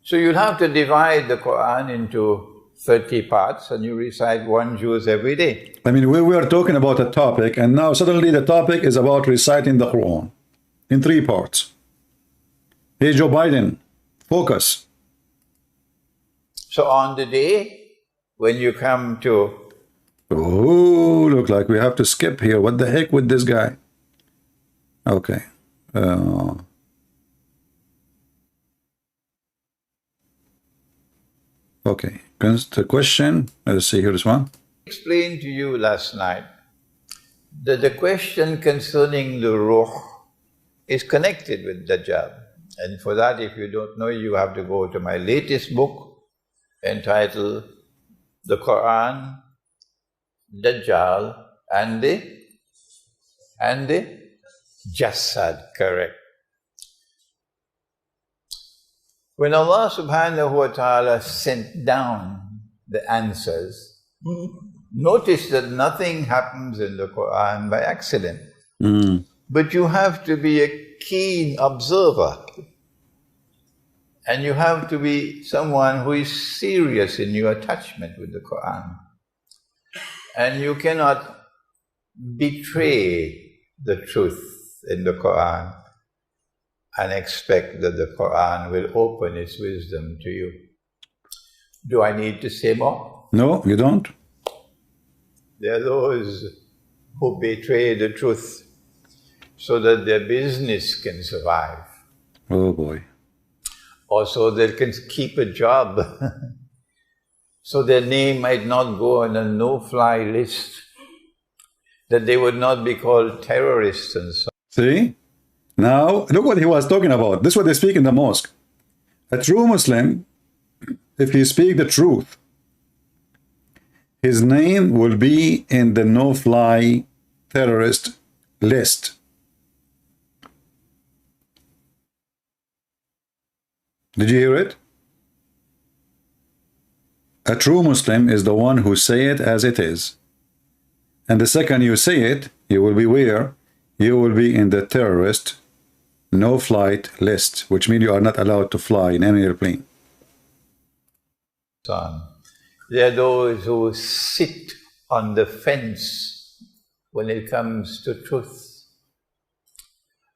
Speaker 8: So you'll have to divide the Quran into 30 parts and you recite 1 juz every day.
Speaker 7: I mean, we were talking about a topic and now suddenly the topic is about reciting the Quran in 3 parts. Hey, Joe Biden, focus.
Speaker 8: So on the day when you come to...
Speaker 7: Oh, look like we have to skip here. What the heck with this guy? Okay. Okay. The question, let's see, here's one.
Speaker 8: I explained to you last night that the question concerning the Ruh is connected with Dajjal. And for that, if you don't know, you have to go to my latest book entitled The Quran, Dajjal, and the Jassad, correct. When Allah subhanahu wa ta'ala sent down the answers, notice that nothing happens in the Quran by accident. But you have to be a keen observer. And you have to be someone who is serious in your attachment with the Quran. And you cannot betray the truth in the Quran and expect that the Quran will open its wisdom to you. Do I need to say more?
Speaker 7: No, you don't.
Speaker 8: There are those who betray the truth so that their business can survive.
Speaker 7: Oh boy.
Speaker 8: Or so they can keep a job. So their name might not go on a no-fly list, that they would not be called terrorists and so on.
Speaker 7: See? Now, look what he was talking about. This is what they speak in the mosque. A true Muslim, if he speak the truth, his name will be in the no-fly terrorist list. Did you hear it? A true Muslim is the one who say it as it is. And the second you say it, you will be where? You will be in the terrorist no-flight list, which means you are not allowed to fly in any airplane.
Speaker 8: There are those who sit on the fence when it comes to truth.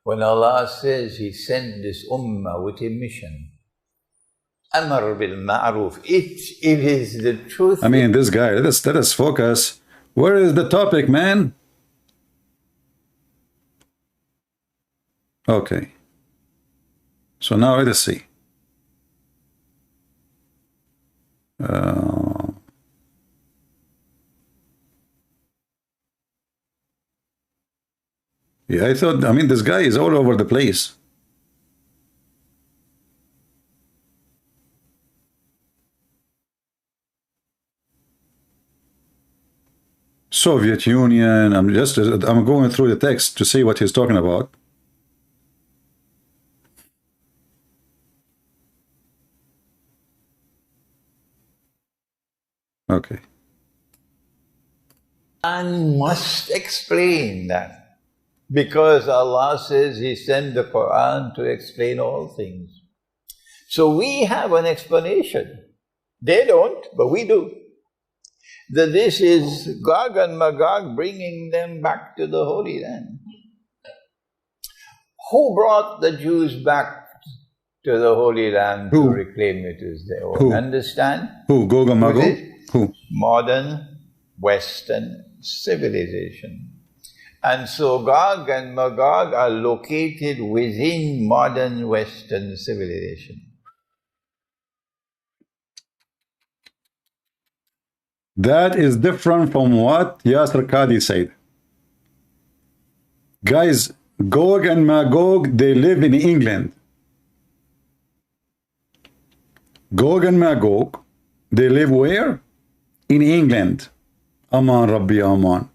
Speaker 8: When Allah says He sent this ummah with a mission, Amar bil Ma'ruf, it is the truth.
Speaker 7: I mean, this guy, let us focus. Where is the topic, man? Okay. So now let us see. Yeah, I mean, this guy is all over the place. Soviet Union. I'm going through the text to see what he's talking about. Okay.
Speaker 8: And must explain that, because Allah says He sent the Quran to explain all things. So we have an explanation. They don't, but we do. That this is Gog and Magog bringing them back to the Holy Land. Who brought the Jews back to the Holy Land to reclaim it as their own?
Speaker 7: Who?
Speaker 8: Understand?
Speaker 7: Who? Gog and Magog? Who?
Speaker 8: Modern Western civilization. And so Gog and Magog are located within modern Western civilization.
Speaker 7: That is different from what Yasser Qadi said. Guys, Gog and Magog, they live in England. Gog and Magog, they live where? In England. Aman Rabbi Aman.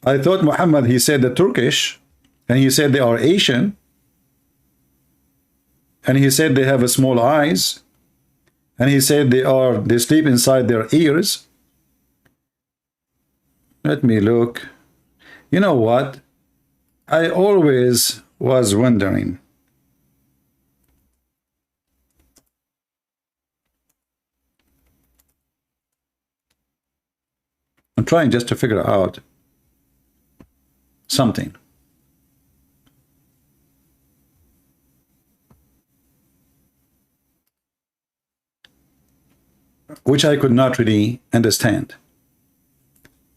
Speaker 7: I thought Muhammad, he said the Turkish, and he said they are Asian, and he said they have small eyes, and he said they sleep inside their ears. Let me look. You know what? I always was wondering. I'm trying just to figure out something. Which I could not really understand.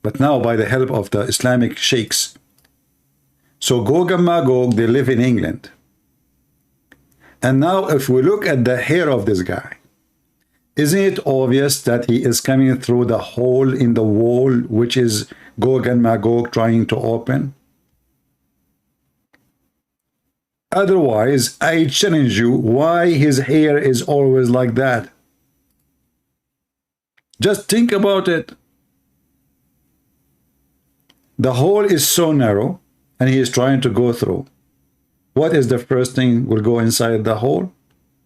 Speaker 7: But now, by the help of the Islamic sheikhs. So Gog and Magog, they live in England. And now if we look at the hair of this guy, isn't it obvious that he is coming through the hole in the wall, which is Gog and Magog trying to open? Otherwise, I challenge you, why his hair is always like that? Just think about it. The hole is so narrow, and he is trying to go through. What is the first thing will go inside the hole?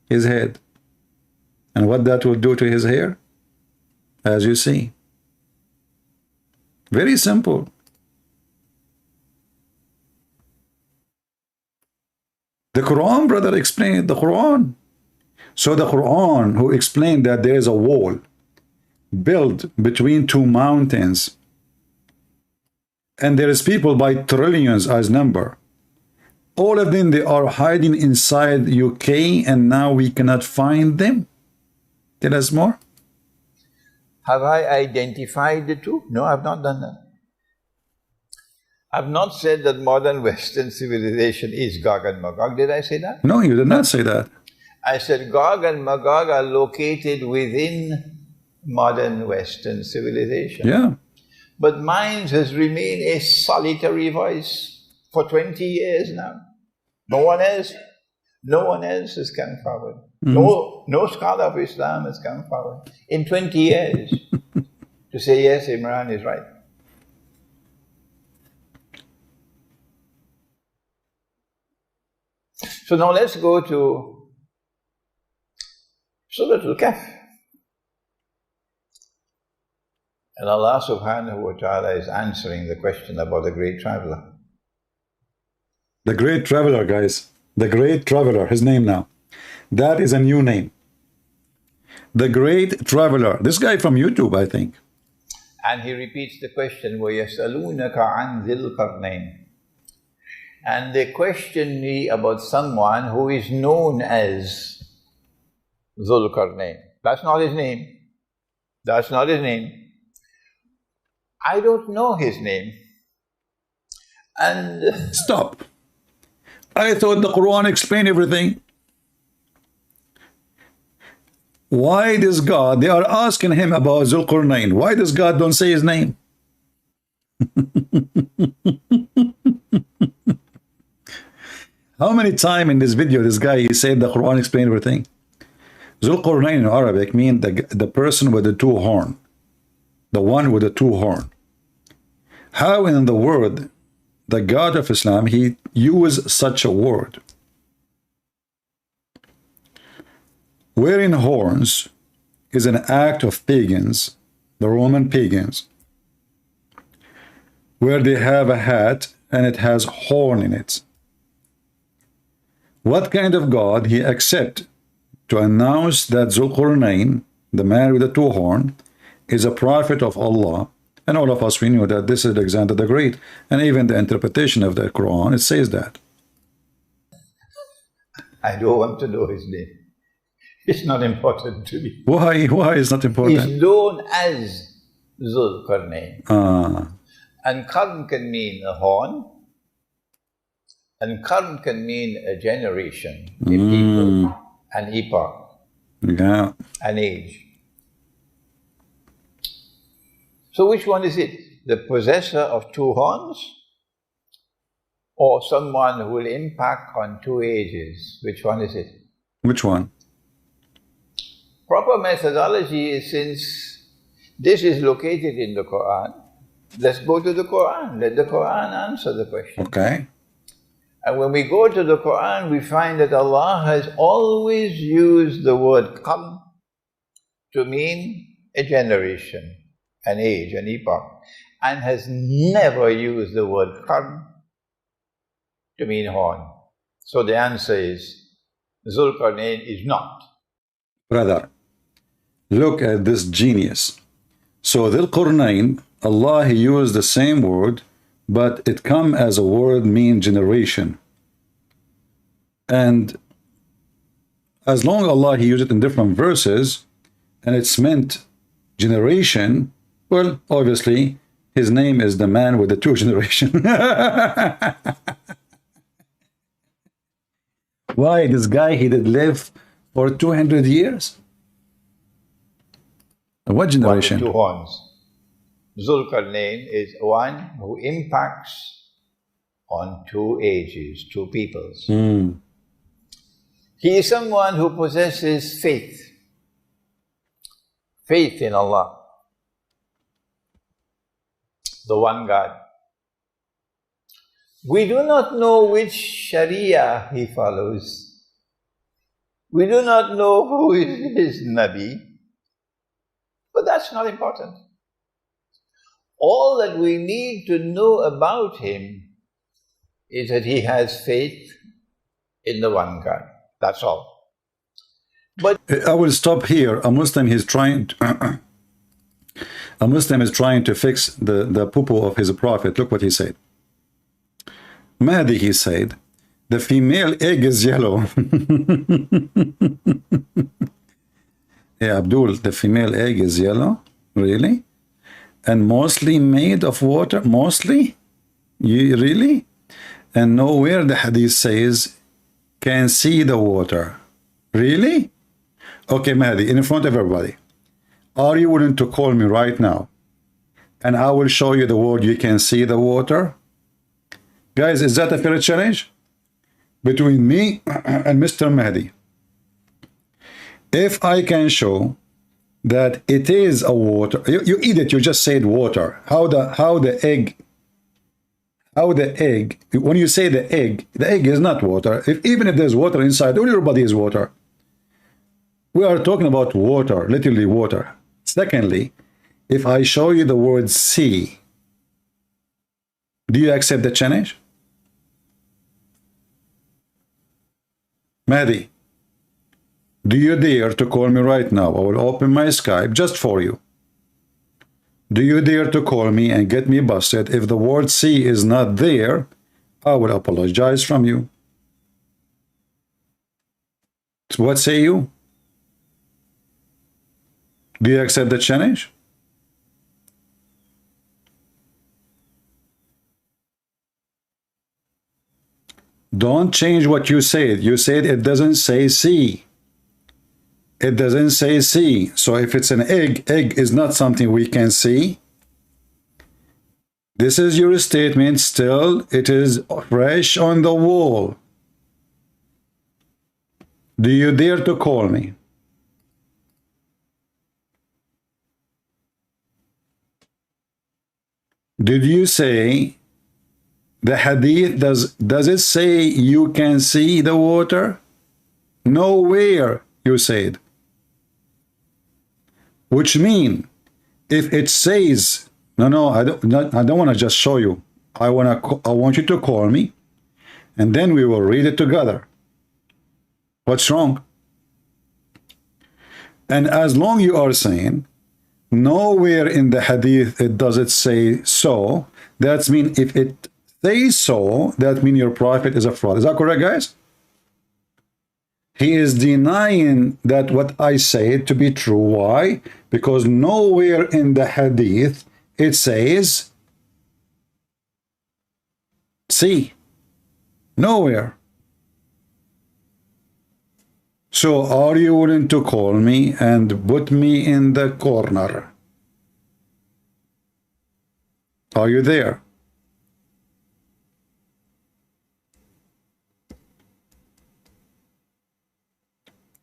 Speaker 7: His head. And what that will do to his hair? As you see. Very simple. The Quran, brother, explained the Quran. So the Quran, who explained that there is a wall built between two mountains, and there is people by trillions as number. All of them, they are hiding inside UK, and now we cannot find them. Tell us more.
Speaker 8: Have I identified the two? No, I've not done that. I've not said that modern Western civilization is Gog and Magog. Did I say that?
Speaker 7: No, you did not say that.
Speaker 8: I said Gog and Magog are located within modern Western civilization.
Speaker 7: Yeah.
Speaker 8: But mine has remained a solitary voice. for 20 years now. No one else has come forward. No scholar of Islam has come forward in 20 years to say, yes, Imran is right. So now let's go to Surah Al-Kahf. And Allah subhanahu wa ta'ala is answering the question about the great traveler.
Speaker 7: The great traveler, guys. The great traveler, his name now. That is a new name. The great traveler. This guy from YouTube, I think.
Speaker 8: And he repeats the question, وَيَسْأَلُونَكَ عَنْ ذِي الْقَرْنَيْنِ. And they question me about someone who is known as Dhul Qarnayn. That's not his name. That's not his name. I don't know his name. And
Speaker 7: stop. I thought the Quran explained everything. Why does God, they are asking him about Dhul Qarnayn. Why does God don't say his name? How many times in this video this guy he said the Quran explained everything? Dhul Qarnayn in Arabic means the person with the two horn. The one with the two horn. How in the world the God of Islam he used such a word? Wearing horns is an act of pagans, the Roman pagans, where they have a hat and it has horn in it. What kind of God he accept to announce that Dhul Qarnayn, the man with the two horn, is a prophet of Allah? And all of us, we knew that this is Alexander the Great. And even the interpretation of the Quran, it says that.
Speaker 8: I don't want to know his name. It's not important to me.
Speaker 7: Why? Why is not important?
Speaker 8: He's known as Dhul Qarnayn. And Qarn can mean a horn. And Qarn can mean a generation, a people, an epoch, an age. So which one is it? The possessor of two horns? Or someone who will impact on two ages? Which one is it?
Speaker 7: Which one?
Speaker 8: Proper methodology is, since this is located in the Quran, let's go to the Quran. Let the Quran answer the question.
Speaker 7: Okay.
Speaker 8: And when we go to the Quran, we find that Allah has always used the word qarn to mean a generation, an age, an epoch, and has never used the word qarn to mean horn. So the answer is, Dhul Qarnayn is not.
Speaker 7: Brother, look at this genius. So Dhul Qarnayn, Allah he used the same word, but it come as a word mean generation. And as long as Allah he used it in different verses, and it's meant generation, well, obviously, his name is the man with the two generation. Why? This guy, he did live for 200 years? What generation?
Speaker 8: Two horns. Dhul Qarnayn is one who impacts on two ages, two peoples. He is someone who possesses faith. Faith in Allah, the one God. We do not know which Sharia he follows. We do not know who is his Nabi. But that's not important. All that we need to know about him is that he has faith in the one God. That's all. But
Speaker 7: I will stop here. A Muslim is trying to, a Muslim is trying to fix the poo-poo of his prophet. Look what he said. Mahdi, he said, the female egg is yellow. Yeah, Abdul, the female egg is yellow? Really? And mostly made of water? Mostly? You really? And nowhere the hadith says can see the water. Really? Okay, Mahdi, in front of everybody, are you willing to call me right now and I will show you the word you can see the water? Guys, is that a fair challenge between me and Mr. Mahdi? If I can show that it is a water, you eat it, you just said water. How the egg, when you say the egg is not water. Even if there's water inside, everybody is water. We are talking about water, literally water. Secondly, if I show you the word sea, do you accept the challenge? Mahdi, do you dare to call me right now? I will open my Skype just for you. Do you dare to call me and get me busted? If the word sea is not there, I will apologize from you. So what say you? Do you accept the challenge? Don't change what you said. You said it doesn't say sea. It doesn't say sea. So if it's an egg is not something we can see. This is your statement. Still, it is fresh on the wall. Do you dare to call me? Did you say the hadith, does it say you can see the water? Nowhere, you said. Which mean, if it says, no, I don't want to just show you. I want you to call me, and then we will read it together. What's wrong? And as long you are saying, nowhere in the hadith it does it say so, that means if it says so, that means your prophet is a fraud. Is that correct, guys? He is denying that what I say to be true. Why? Because nowhere in the hadith it says see. Nowhere. So are you willing to call me and put me in the corner? Are you there?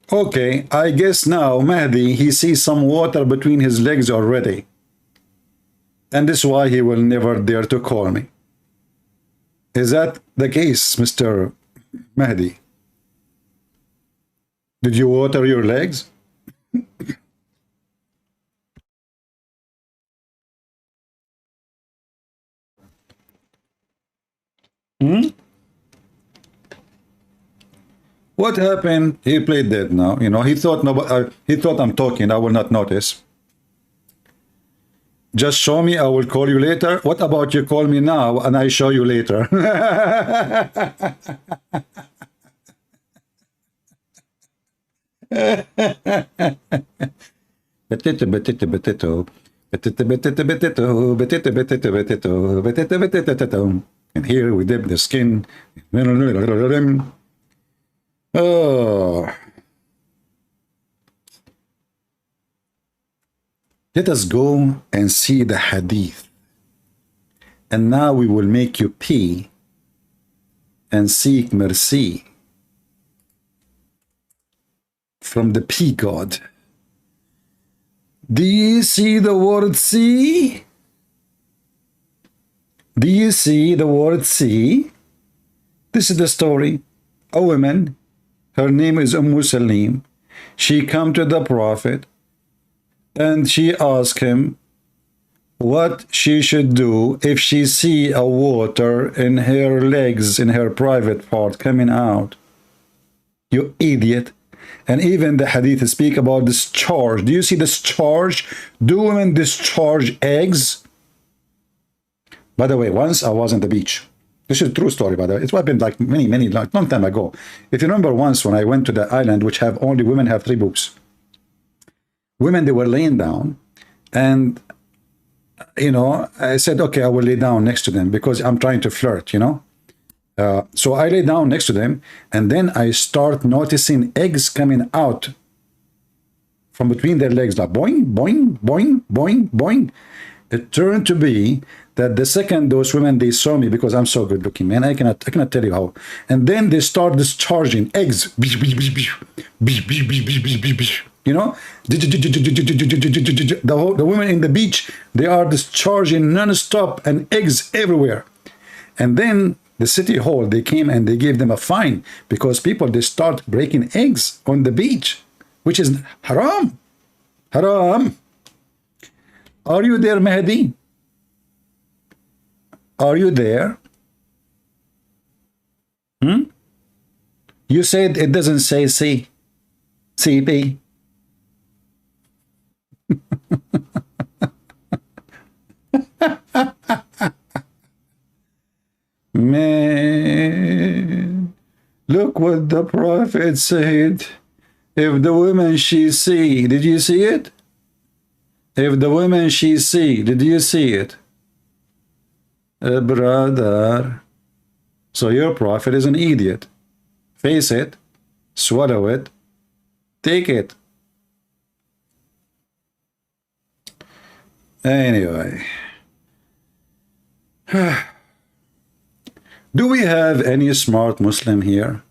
Speaker 7: Okay, I guess now Mahdi, he sees some water between his legs already. And this is why he will never dare to call me. Is that the case, Mr. Mahdi? Did you water your legs? What happened? He played dead now. You know, he thought I'm talking. I will not notice. Just show me. I will call you later. What about you call me now and I show you later? And here we dip the skin. Oh. Let us go and see the hadith. And now we will make you pee and seek mercy from the pea god. Do you see the word see? Do you see the word see? This is the story. A woman, her name is Salim. She come to the Prophet and she asked him what she should do if she see a water in her legs, in her private part coming out. You idiot. And even the hadith speak about discharge. Do you see discharge? Do women discharge eggs? By the way, once I was on the beach. This is a true story, by the way. It's happened like long time ago. If you remember once when I went to the island, which have only women have 3 books. Women, they were laying down, and, you know, I said, okay, I will lay down next to them because I'm trying to flirt, you know. So I lay down next to them, and then I start noticing eggs coming out from between their legs, like boing, boing, boing, boing, boing. It turned to be that the second those women, they saw me because I'm so good looking, man. I cannot tell you how. And then they start discharging eggs. You know, the women in the beach, they are discharging non-stop and eggs everywhere. And then the city hall, they came and they gave them a fine because people, they start breaking eggs on the beach, which is haram. Haram. Are you there, Mahdi? Are you there? You said it doesn't say C. CP. Man, look what the Prophet said. If the woman she see, did you see it? If the woman she see, did you see it? Brother. So your Prophet is an idiot. Face it, swallow it, take it. Anyway. Do we have any smart Muslim here?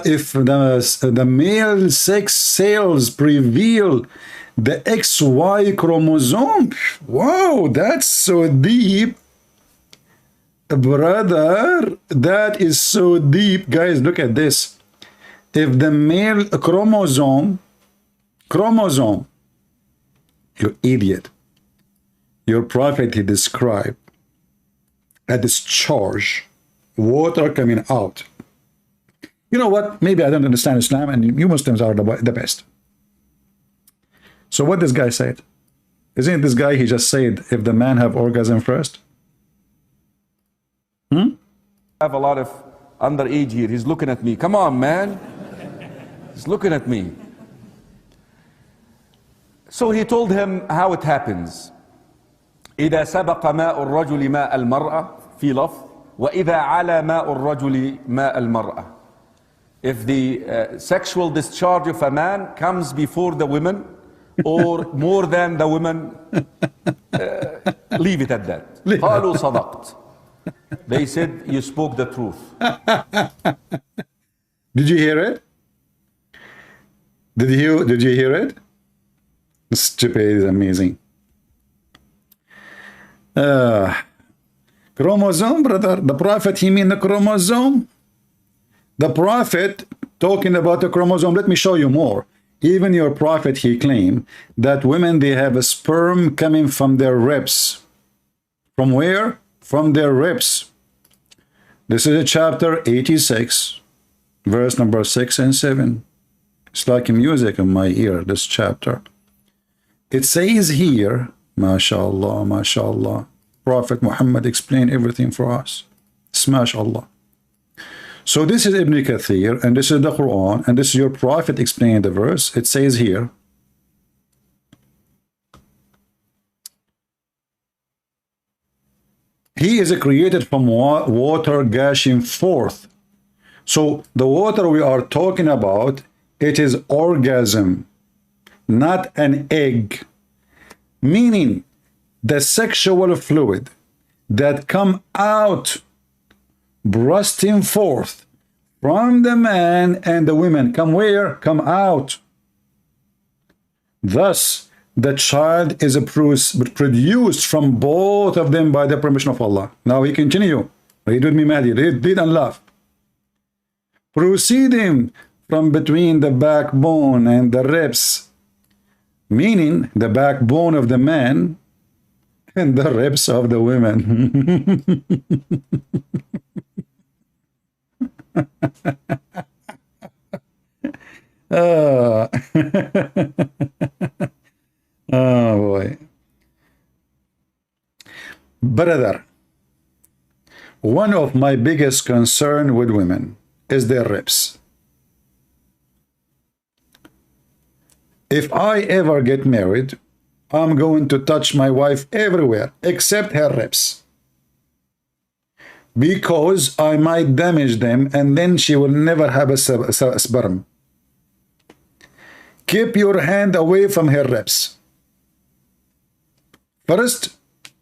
Speaker 7: If the male sex cells reveal the XY chromosome. Wow, that's so deep. Brother, that is so deep. Guys, look at this. If the male chromosome, you idiot. Your Prophet, he described a discharge, water coming out. You know what? Maybe I don't understand Islam, and you Muslims are the best. So what this guy said? Isn't it this guy, he just said, if the man have orgasm first?
Speaker 9: I have a lot of underage here. He's looking at me. Come on, man. He's looking at me. So he told him how it happens. إذا سبق ماء الرجل ماء المرأة في لفظ وإذا على ماء الرجل ماء المرأة. If the sexual discharge of a man comes before the women or more than the women, leave it at that. قالوا صدقت. They said, you spoke the truth.
Speaker 7: Did you hear it? Did you hear it? Stupid is amazing. Chromosome, brother. The Prophet, he mean the chromosome. The Prophet talking about the chromosome. Let me show you more. Even your Prophet, he claimed that women, they have a sperm coming from their ribs. From where? From their ribs. This is chapter 86, verse number 6 and 7. It's like music in my ear, this chapter. It says here, MashaAllah, MashaAllah. Prophet Muhammad explained everything for us. Smash Allah. So this is Ibn Kathir, and this is the Quran, and this is your Prophet explaining the verse. It says here, he is created from water gushing forth. So the water we are talking about, it is orgasm, not an egg. Meaning the sexual fluid that come out, bursting forth from the man and the women. Come where? Come out. Thus, the child is produced from both of them by the permission of Allah. Now we continue. Read with me, Mahdi. Read and laugh. Proceeding from between the backbone and the ribs, meaning the backbone of the man and the ribs of the women. Oh boy. Brother, one of my biggest concern with women is their ribs. If I ever get married, I'm going to touch my wife everywhere except her ribs, because I might damage them and then she will never have a sperm. Keep your hand away from her ribs. First,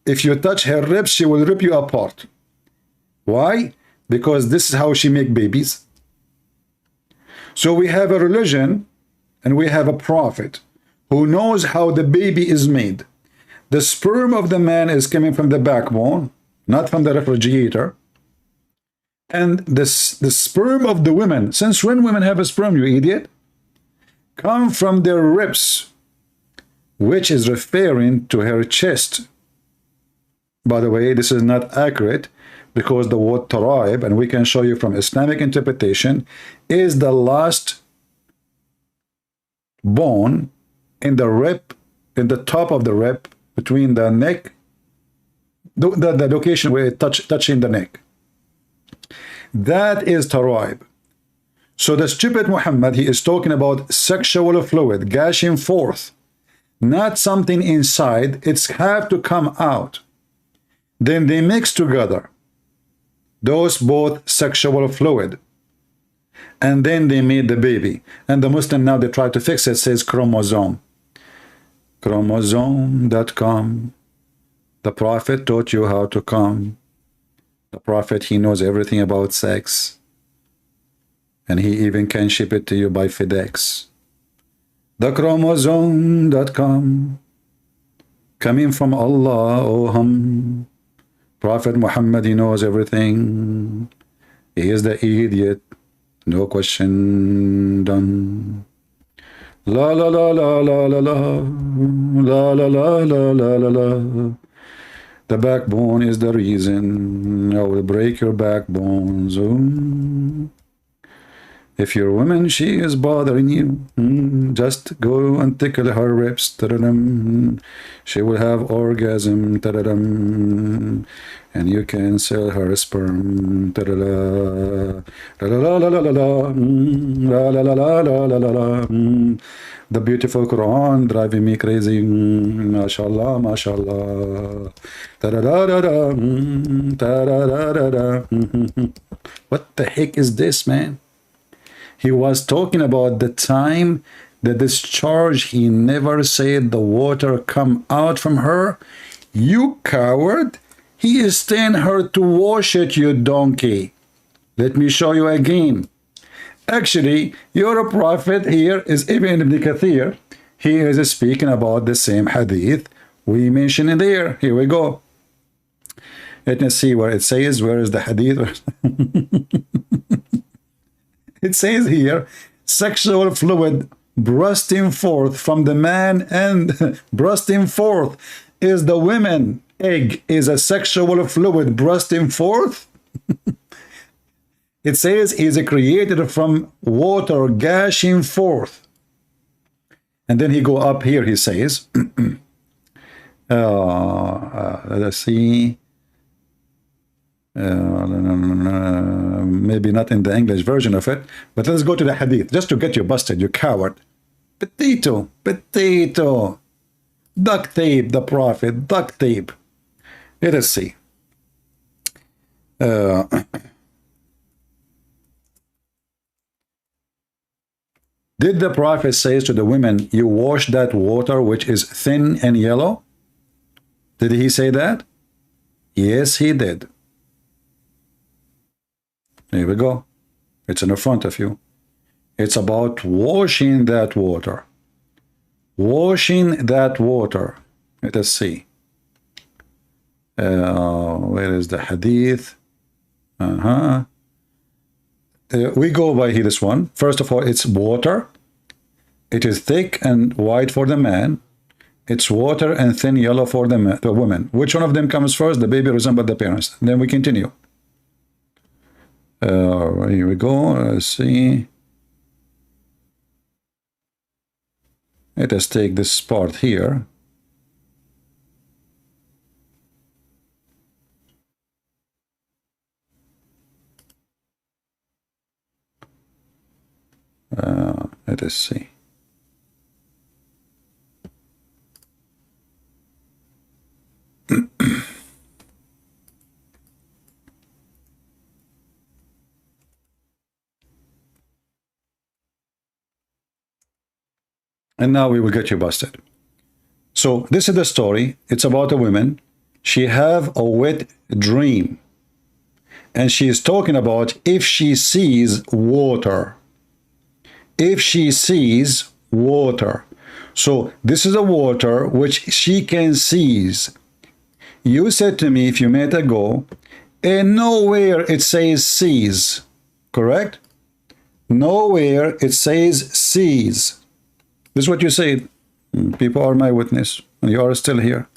Speaker 7: if you touch her ribs, she will rip you apart. Why? Because this is how she make babies. So we have a religion and we have a prophet who knows how the baby is made. The sperm of the man is coming from the backbone, not from the refrigerator. And the sperm of the women, since when women have a sperm, you idiot? Come from their ribs, which is referring to her chest. By the way, this is not accurate because the word taraib, and we can show you from Islamic interpretation, is the last bone in the rib, in the top of the rib, between the neck, the location where it touching the neck. That is taraib. So the stupid Muhammad, he is talking about sexual fluid gushing forth, not something inside. It's have to come out. Then they mix together those both sexual fluid, and then they made the baby. And the Muslim now, they try to fix it, says chromosome. Chromosome.com. The prophet taught you how to come. The prophet, he knows everything about sex, and he even can ship it to you by FedEx. The chromosome.com, coming from Allah, oh hum. Prophet Muhammad, he knows everything. He is the idiot, no question done. La la la la la la la la la la la la la la. The backbone is the reason. I will break your backbones. Oh. If your woman, she is bothering you, just go and tickle her ribs. She will have orgasm. And you can sell her sperm. The beautiful Quran driving me crazy. MashaAllah, MashaAllah. What the heck is this, man? He was talking about the time, the discharge. He never said the water come out from her. You coward. He is telling her to wash it, you donkey. Let me show you again. Actually, your prophet here is Ibn Kathir. He is speaking about the same hadith we mentioned in there. Here we go. Let me see where it says. Where is the hadith? It says here, sexual fluid bursting forth from the man, and bursting forth is the woman. Egg is a sexual fluid bursting forth. It says is created from water gushing forth. And then he go up here, he says, let's see. Maybe not in the English version of it, but let's go to the hadith just to get you busted, you coward. Potato, potato. Duct tape, the prophet, duct tape. Let us see. Did the prophet say to the women, you wash that water which is thin and yellow? Did he say that? Yes, he did. Here we go. It's in the front of you. It's about washing that water. Washing that water. Let us see. Where is the hadith? We go by here, this one. First of all, it's water. It is thick and white for the man. It's water and thin yellow for the woman. Which one of them comes first? The baby resembles the parents. Then we continue. Here we go. Let's see. Let us take this part here. Let us see. And now we will get you busted. So this is the story. It's about a woman. She have a wet dream. And she is talking about if she sees water. If she sees water. So this is a water which she can seize. You said to me a few minutes ago, and nowhere it says seize. Correct? Nowhere it says seize. This is what you said. People are my witness, and you are still here.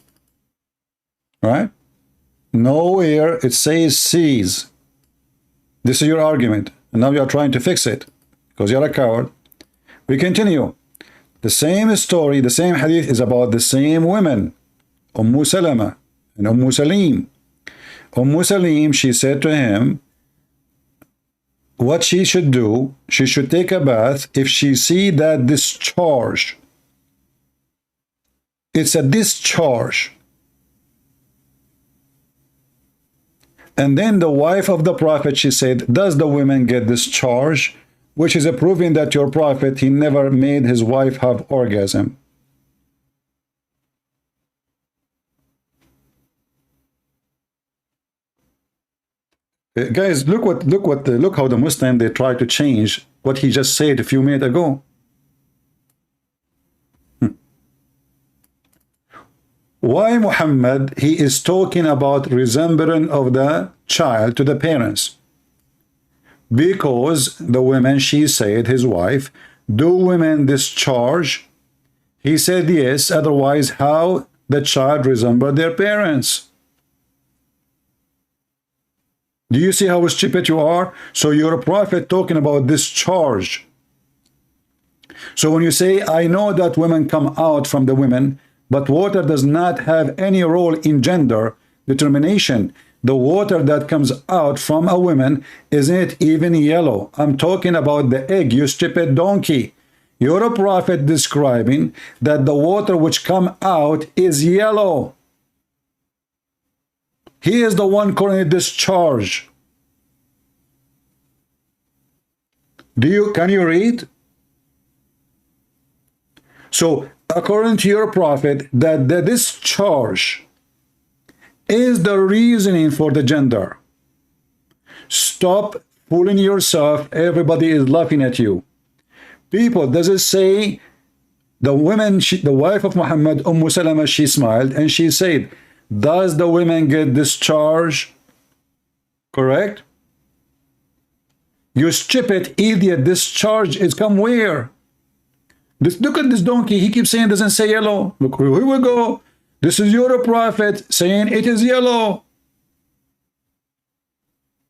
Speaker 7: Right? Nowhere it says seize. This is your argument, and now you are trying to fix it because you're a coward. We continue. The same story, the same hadith is about the same women, Salama and Salim. Salim, she said to him, what she should do, she should take a bath if she see that discharge. It's a discharge. And then the wife of the prophet, she said, does the women get discharge? Which is a proving that your prophet, he never made his wife have orgasm. Guys, look how the Muslim, they try to change what he just said a few minutes ago. Why Muhammad, he is talking about resemblance of the child to the parents? Because the women, she said, his wife, do women discharge? He said yes, otherwise how the child resemble their parents? Do you see how stupid you are? So you're a prophet talking about discharge. So when you say, I know that women come out from the women, but water does not have any role in gender determination. The water that comes out from a woman isn't even yellow. I'm talking about the egg, you stupid donkey. You're a prophet describing that the water which come out is yellow. He is the one calling it discharge. Can you read? So according to your prophet, that the discharge is the reasoning for the gender. Stop fooling yourself. Everybody is laughing at you. People, does it say the women, the wife of Muhammad, Salama, she smiled and she said, does the women get discharged? Correct? You stupid idiot, discharge is come where? Look at this donkey. He keeps saying it doesn't say yellow. Look, here we go. This is your prophet saying it is yellow.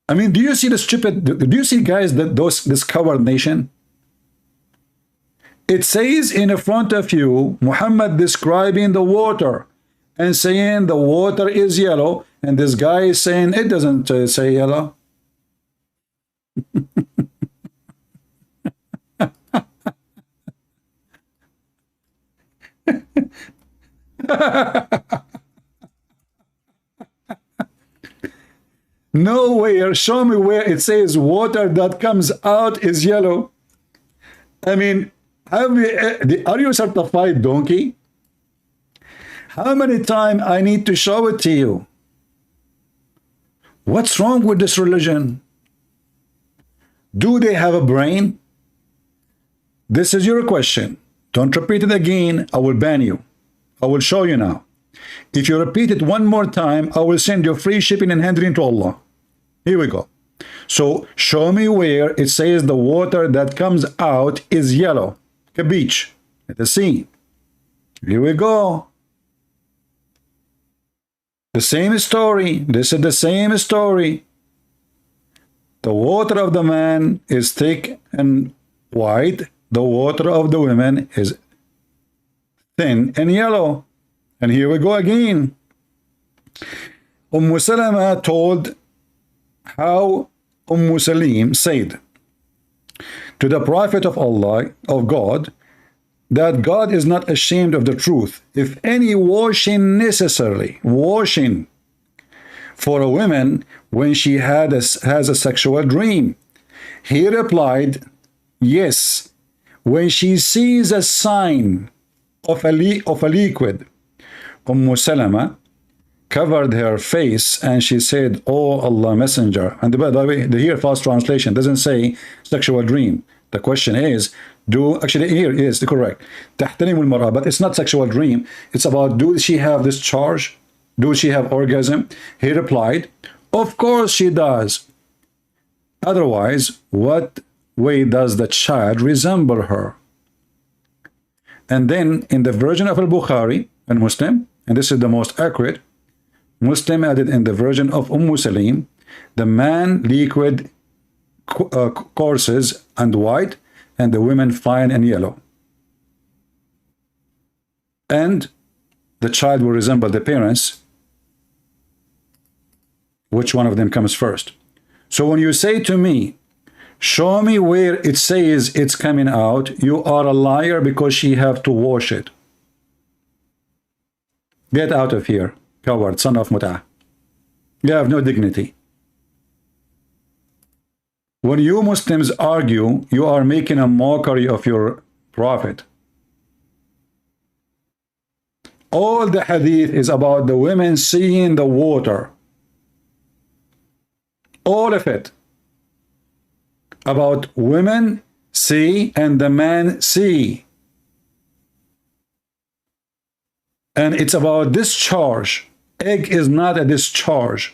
Speaker 7: I mean, do you see the stupid? Do you see, guys, that this coward nation? It says in front of you, Muhammad describing the water and saying the water is yellow, and this guy is saying it doesn't say yellow. Nowhere, show me where it says water that comes out is yellow. I mean, are you a certified donkey? How many times I need to show it to you? What's wrong with this religion? Do they have a brain? This is your question. Don't repeat it again. I will ban you. I will show you now. If you repeat it one more time, I will send you free shipping and handling to Allah. Here we go. So show me where it says the water that comes out is yellow. A beach at the sea. Here we go. The same story. This is the same story. The water of the man is thick and white. The water of the women is thin and yellow. And here we go again. Salama told how Salim said to the prophet of Allah, of God, that God is not ashamed of the truth. If any washing necessarily, washing for a woman when she has a sexual dream. He replied, yes, when she sees a sign of a liquid Salama covered her face and she said, "Oh Allah Messenger." And by the way, the here false translation doesn't say sexual dream. The question is, actually here is the correct تحترم المرأة, but it's not sexual dream. It's about, do she have this charge? Do she have orgasm? He replied, of course she does. Otherwise, what way does the child resemble her? And then in the version of Al-Bukhari and Muslim, and this is the most accurate, Muslim added in the version of Salim, the man liquid courses and white, and the women fine and yellow. And the child will resemble the parents. Which one of them comes first? So when you say to me, show me where it says it's coming out, you are a liar because she have to wash it. Get out of here, coward, son of Mut'ah. You have no dignity. When you Muslims argue, you are making a mockery of your prophet. All the hadith is about the women seeing the water. All of it. About women see and the man see. And it's about discharge. Egg is not a discharge.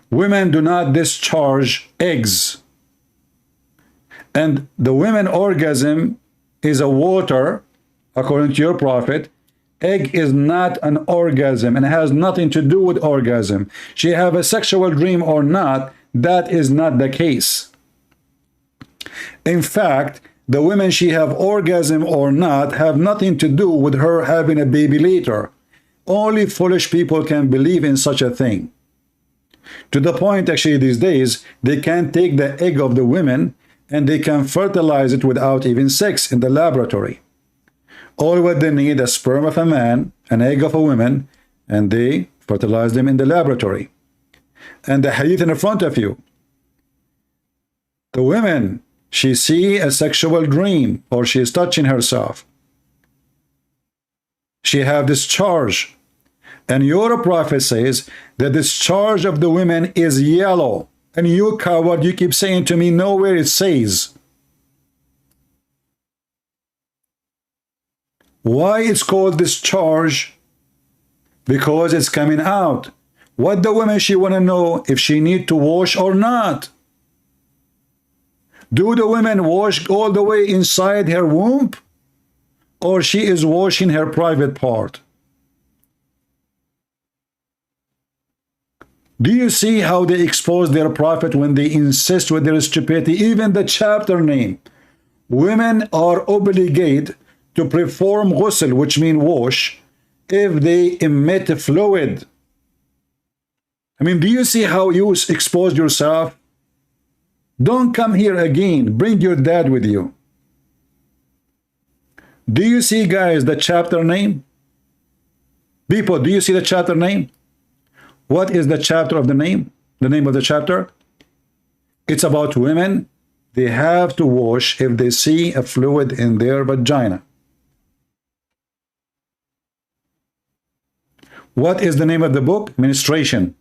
Speaker 7: Women do not discharge eggs. And the women orgasm is a water, according to your prophet. Egg is not an orgasm and has nothing to do with orgasm. She have a sexual dream or not, that is not the case. In fact, the women she have orgasm or not have nothing to do with her having a baby later. Only foolish people can believe in such a thing. To the point, actually, these days, they can't take the egg of the women and they can fertilize it without even sex in the laboratory. All what they need, a sperm of a man, an egg of a woman, and they fertilize them in the laboratory. And the hadith in front of you. The women, she see a sexual dream or she is touching herself. She have discharge. And your prophet says the discharge of the women is yellow. And you coward, you keep saying to me, nowhere it says. Why it's called discharge? Because it's coming out. What the women, she want to know if she need to wash or not. Do the women wash all the way inside her womb? Or she is washing her private part? Do you see how they expose their prophet when they insist with their stupidity? Even the chapter name. Women are obligated to perform ghusl, which means wash, if they emit fluid. I mean, do you see how you expose yourself? Don't come here again. Bring your dad with you. Do you see, guys, the chapter name? People, do you see the chapter name? What is the chapter of the name? The name of the chapter? It's about women. They have to wash if they see a fluid in their vagina. What is the name of the book? Menstruation.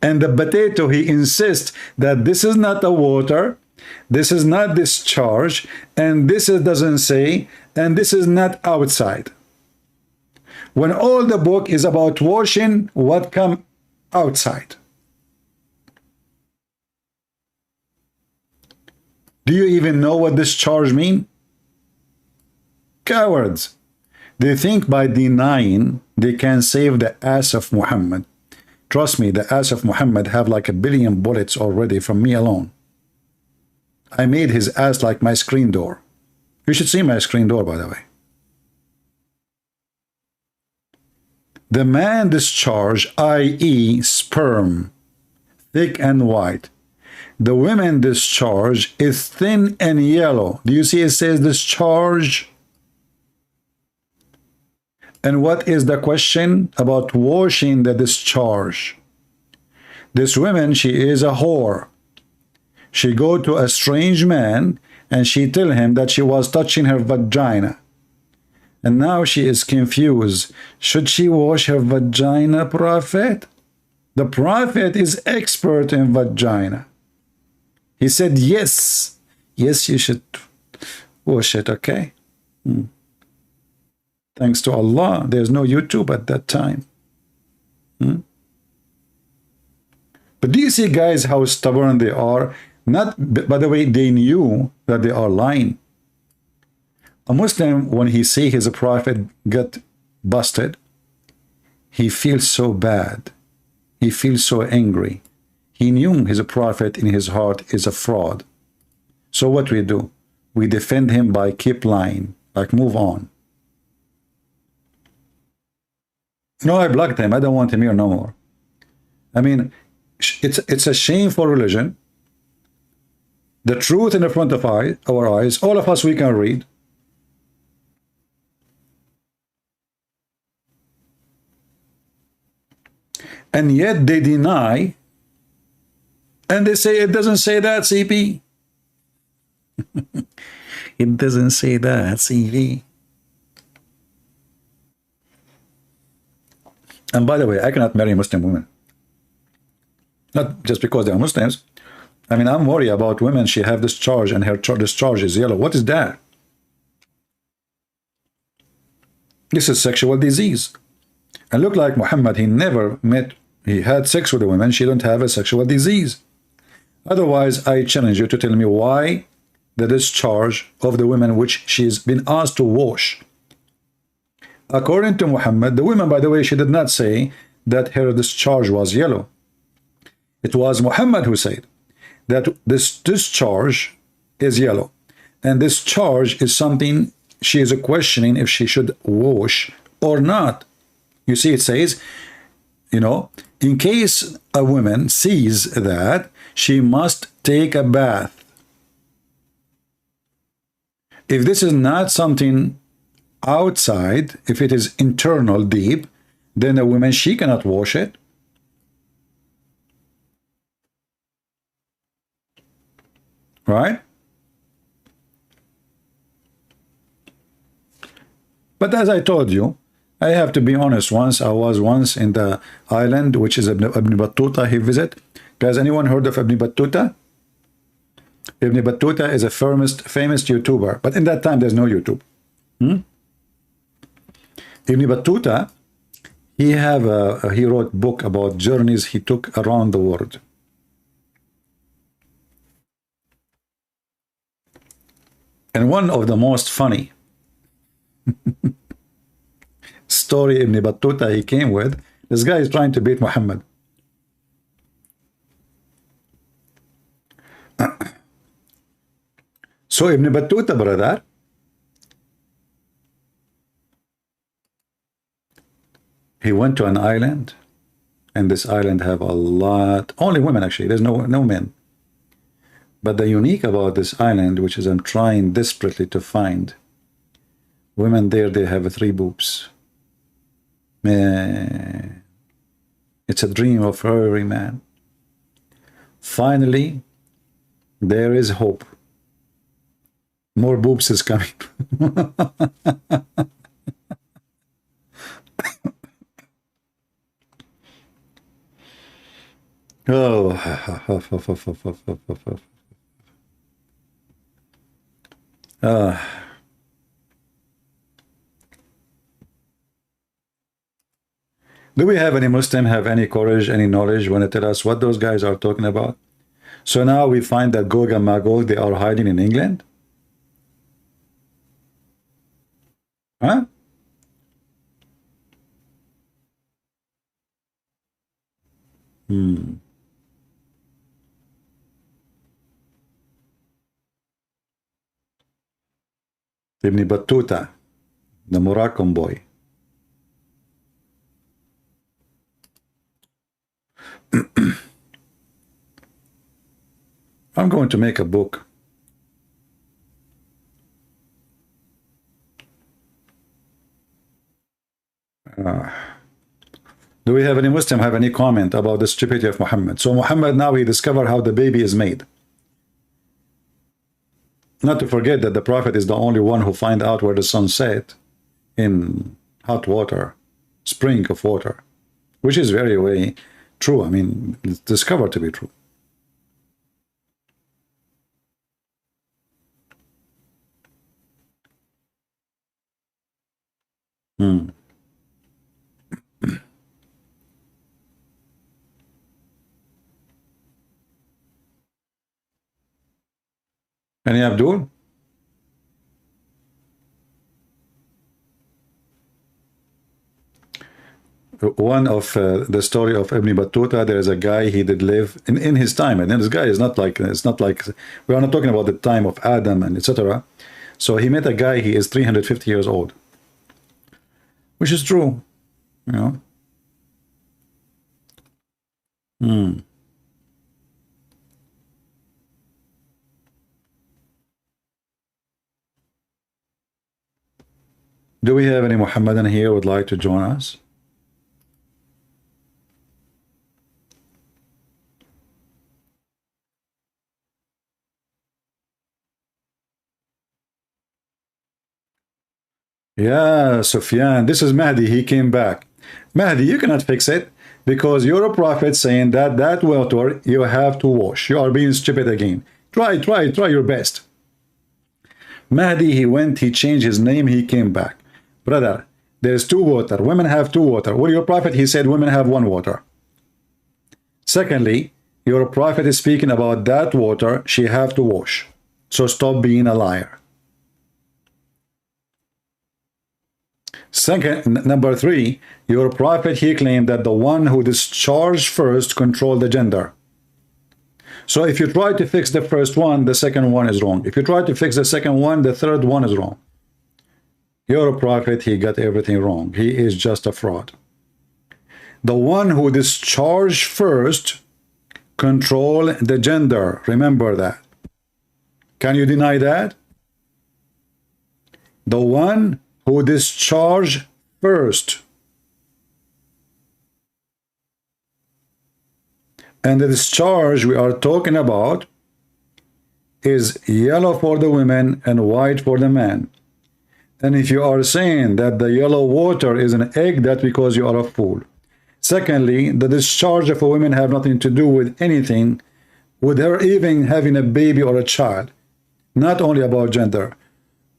Speaker 7: And the potato, he insists that this is not the water, this is not discharge, and this doesn't say, and this is not outside. When all the book is about washing what come outside. Do you even know what discharge mean? Cowards. They think by denying they can save the ass of Muhammad. Trust me, the ass of Muhammad have like 1 billion bullets already from me alone. I made his ass like my screen door. You should see my screen door, by the way. The man discharge, i.e. sperm, thick and white. The women discharge is thin and yellow. Do you see it says discharge? And what is the question about washing the discharge? This woman, she is a whore. She go to a strange man and she tell him that she was touching her vagina. And now she is confused. Should she wash her vagina, Prophet? The Prophet is expert in vagina. He said, yes. Yes, you should wash it, okay? Thanks to Allah, there's no YouTube at that time. But do you see, guys, how stubborn they are? Not, by the way, they knew that they are lying. A Muslim, when he see his prophet get busted, he feels so bad. He feels so angry. He knew his prophet in his heart is a fraud. So what we do? We defend him by keep lying, like move on. No, I blocked him. I don't want him here no more. I mean, it's a shameful religion. The truth in the front of our eyes, all of us, we can read. And yet they deny, and they say it doesn't say that, CP. It doesn't say that, CP. And by the way, I cannot marry Muslim women. Not just because they are Muslims. I mean, I'm worried about women. She have discharge and her discharge is yellow. What is that? This is sexual disease. And look like Muhammad, he had sex with a woman. She don't have a sexual disease. Otherwise, I challenge you to tell me why the discharge of the woman which she's been asked to wash. According to Muhammad, the woman, by the way, she did not say that her discharge was yellow. It was Muhammad who said that this discharge is yellow. And this charge is something she is questioning if she should wash or not. You see, it says, you know, in case a woman sees that, she must take a bath. If this is not something outside, if it is internal, deep, then a woman, she cannot wash it. Right? But as I told you, I have to be honest. I was once in the island, which is Ibn Battuta, he visit. Has anyone heard of Ibn Battuta? Ibn Battuta is a famous YouTuber, but in that time there's no YouTube. Ibn Battuta, he wrote a book about journeys he took around the world. And one of the most funny story Ibn Battuta he came with, this guy is trying to beat Muhammad. So Ibn Battuta, brother, he went to an island, and this island have a lot, only women actually, there's no men. But the unique about this island, which is I'm trying desperately to find, women there, they have 3 boobs. Man, it's a dream of every man. Finally, there is hope. More boobs is coming. Oh. Do we have any Muslim have any courage, any knowledge when they tell us what those guys are talking about? So now we find that Gog and Magog, they are hiding in England? Huh? Ibn Battuta, the Moroccan boy. I'm going to make a book. Do we have any Muslim have any comment about the stupidity of Muhammad? So Muhammad now he discovered how the baby is made. Not to forget that the Prophet is the only one who find out where the sun set. in hot water, spring of water, which is very, very true. I mean, it's discovered to be true. Any Abdul? One of the story of Ibn Battuta, there is a guy, he did live in his time, and this guy is not like, it's not like, we are not talking about the time of Adam and etc. So he met a guy, he is 350 years old, which is true, you know. Do we have any Muhammadan here who would like to join us? Yeah, Sufyan, this is Mahdi, he came back. Mahdi, you cannot fix it because you're a prophet saying that that water you have to wash. You are being stupid again. Try your best. Mahdi, he went, he changed his name, he came back. Brother, there's two water. Women have two water. Well, your prophet, he said women have one water. Secondly, your prophet is speaking about that water she have to wash. So stop being a liar. Second, number three, your prophet, he claimed that the one who discharged first controlled the gender. So if you try to fix the first one, the second one is wrong. If you try to fix the second one, the third one is wrong. Your prophet, he got everything wrong. He is just a fraud. The one who discharged first control the gender. Remember that. Can you deny that? The one who discharged first. And the discharge we are talking about is yellow for the women and white for the man. And if you are saying that the yellow water is an egg, that's because you are a fool. Secondly, the discharge of a woman have nothing to do with anything, with her even having a baby or a child. Not only about gender.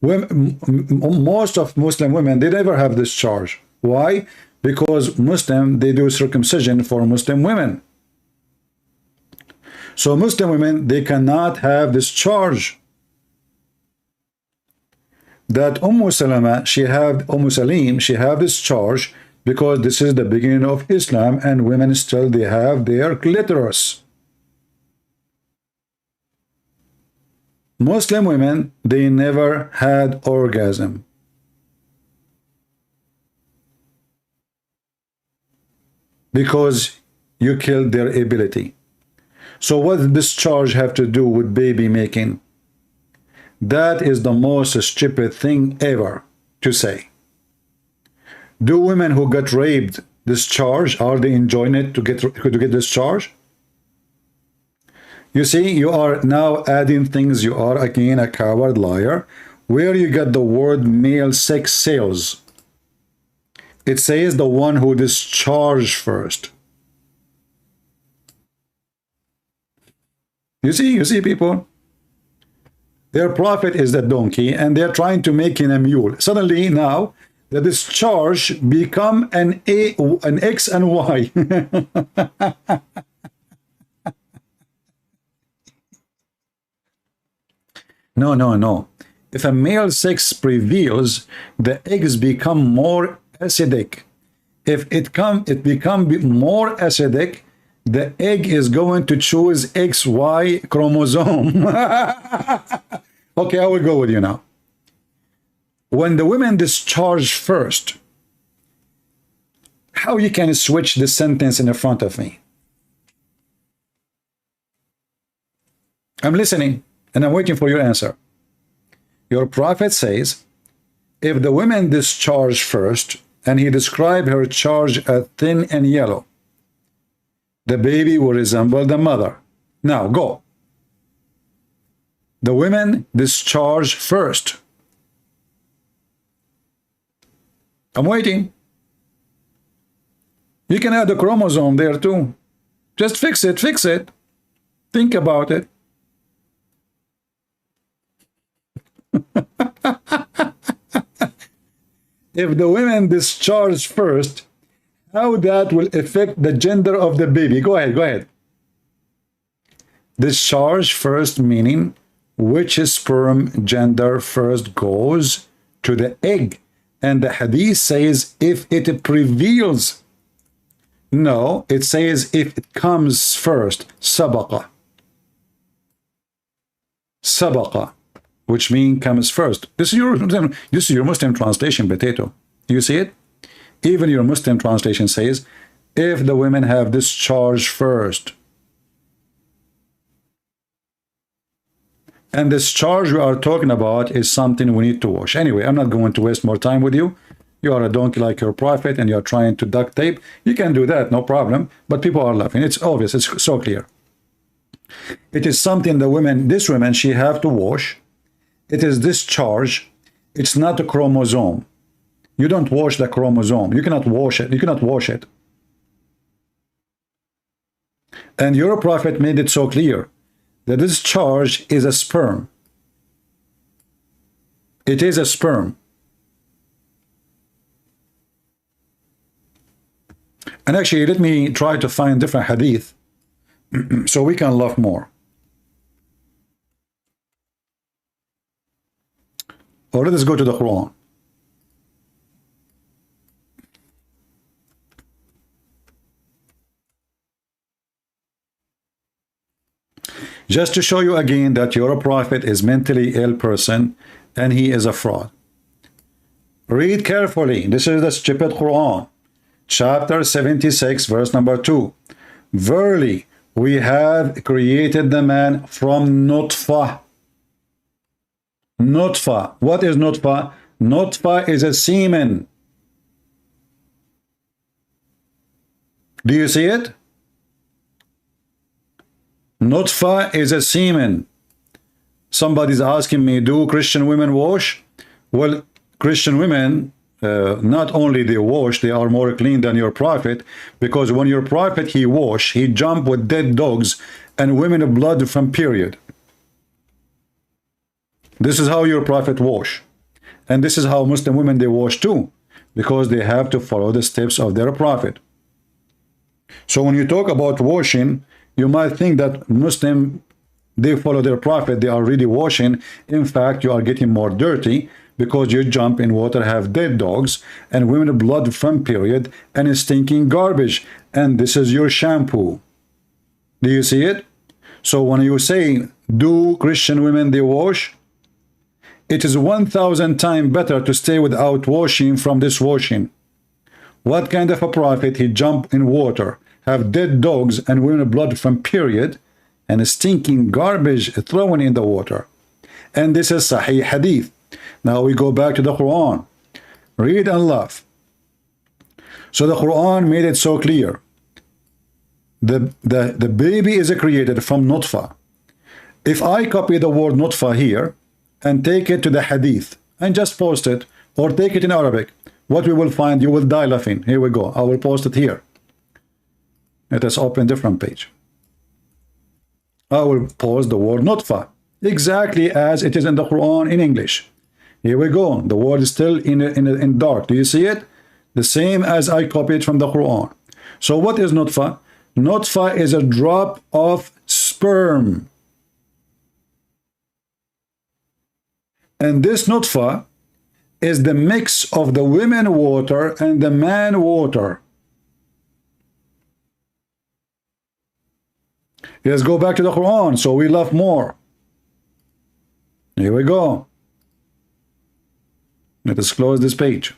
Speaker 7: Most of Muslim women, they never have discharge. Why? Because Muslim, they do circumcision for Muslim women. So Muslim women, they cannot have discharge. That Salima, she have Salim, she have discharge because this is the beginning of Islam, and women still they have their clitoris. Muslim women, they never had orgasm. Because you killed their ability. So what does discharge have to do with baby making? That is the most stupid thing ever to say. Do women who got raped discharge? Are they enjoying it to get discharge? You see, you are now adding things. You are again a coward liar. Where you get the word male sex sales? It says the one who discharged first. You see people? Their prophet is the donkey, and they're trying to make him a mule. Suddenly now, the discharge become an X and Y. No. If a male sex prevails, the eggs become more acidic. If it become more acidic, the egg is going to choose XY chromosome. Okay, I will go with you now. When the women discharge first, how you can switch the sentence in the front of me? I'm listening, and I'm waiting for your answer. Your prophet says, if the women discharge first, and he described her charge as thin and yellow, the baby will resemble the mother. Now, go. The women discharge first. I'm waiting. You can add a chromosome there too. Just fix it, fix it. Think about it. If the women discharge first, how that will affect the gender of the baby? Go ahead, go ahead. Discharge first meaning which sperm gender first goes to the egg. And the hadith says if it prevails. No, it says if it comes first. Sabaqa. Sabaqa, which means comes first. This is your Muslim translation, potato. You see it? Even your Muslim translation says if the women have discharged first. And this charge we are talking about is something we need to wash. Anyway, I'm not going to waste more time with you. You are a donkey like your prophet and you're trying to duct tape. You can do that, no problem. But people are laughing. It's obvious. It's so clear. It is something the women, this woman, she have to wash. It is discharge. It's not a chromosome. You don't wash the chromosome. You cannot wash it. You cannot wash it. And your prophet made it so clear. The discharge is a sperm. It is a sperm. And actually, let me try to find different hadith so we can laugh more. Or let us go to the Quran. Just to show you again that your prophet is mentally ill person and he is a fraud. Read carefully. This is the stupid Quran. Chapter 76, verse number 2. Verily, we have created the man from nutfah. Nutfah. What is nutfah? Nutfah is a semen. Do you see it? Nutfah is a semen. Somebody's asking me, do Christian women wash? Well, Christian women, not only they wash, they are more clean than your prophet, because when your prophet, he wash, he jump with dead dogs and women blood from period. This is how your prophet wash. And this is how Muslim women, they wash too, because they have to follow the steps of their prophet. So when you talk about washing, you might think that Muslim, they follow their prophet, they are really washing. In fact, you are getting more dirty because you jump in water, have dead dogs, and women blood from period, and stinking garbage. And this is your shampoo. Do you see it? So when you say, do Christian women, they wash? It is 1,000 times better to stay without washing from this washing. What kind of a prophet? He jump in water, have dead dogs and women blood from period, and stinking garbage thrown in the water. And this is Sahih Hadith. Now we go back to the Quran. Read and laugh. So the Quran made it so clear. The baby is created from nutfah. If I copy the word nutfah here and take it to the Hadith and just post it, or take it in Arabic, what we will find, you will die laughing. Here we go. I will post it here. Let us open different page. I will post the word nutfah exactly as it is in the Quran in English. Here we go. The word is still in dark. Do you see it? The same as I copied from the Quran. So what is nutfah? Nutfah is a drop of sperm. And this nutfah is the mix of the women water and the man water. Let's go back to the Quran so we laugh more. Here we go. Let us close this page.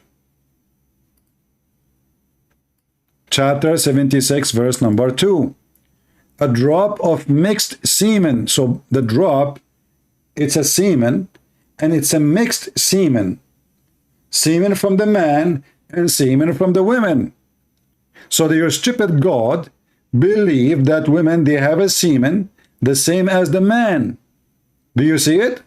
Speaker 7: Chapter 76, verse number 2. A drop of mixed semen. So the drop, it's a semen, and it's a mixed semen. Semen from the man and semen from the women. So your stupid God believe that women, they have a semen the same as the man. Do you see it?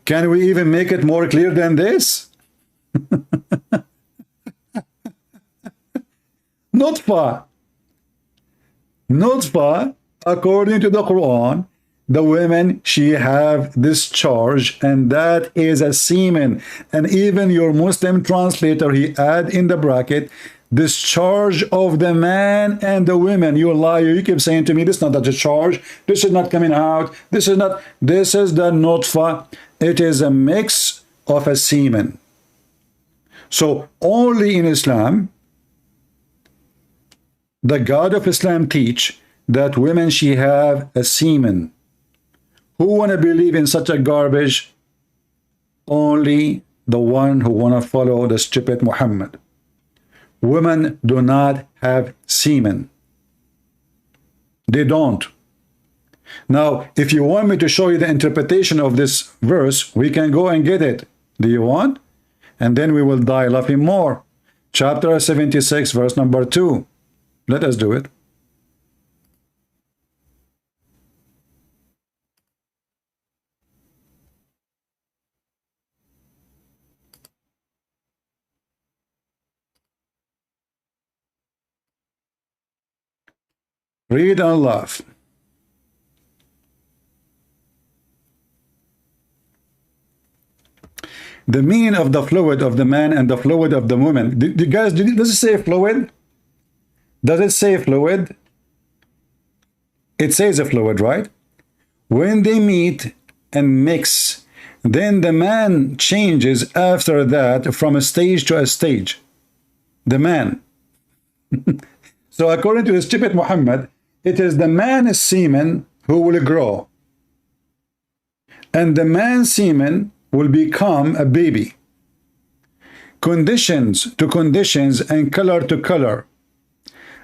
Speaker 7: Can we even make it more clear than this? Nutfa. Nutfa, according to the Quran, the women, she have discharge, and that is a semen. And even your Muslim translator, he add in the bracket, discharge of the man and the women. You liar. You keep saying to me, this is not the discharge. This is not coming out. This is not. This is the nutfa. It is a mix of a semen. So only in Islam, the God of Islam teach that women, she have a semen. Who want to believe in such a garbage? Only the one who want to follow the stupid Muhammad. Women do not have semen. They don't. Now, if you want me to show you the interpretation of this verse, we can go and get it. Do you want? And then we will die laughing more. Chapter 76, verse number 2. Let us do it. Read and laugh. The meaning of the fluid of the man and the fluid of the woman. Guys, does it say fluid? Does it say fluid? It says a fluid, right? When they meet and mix, then the man changes after that from a stage to a stage. The man. So according to the stupid Muhammad, it is the man's semen who will grow. And the man's semen will become a baby. Conditions to conditions and color to color.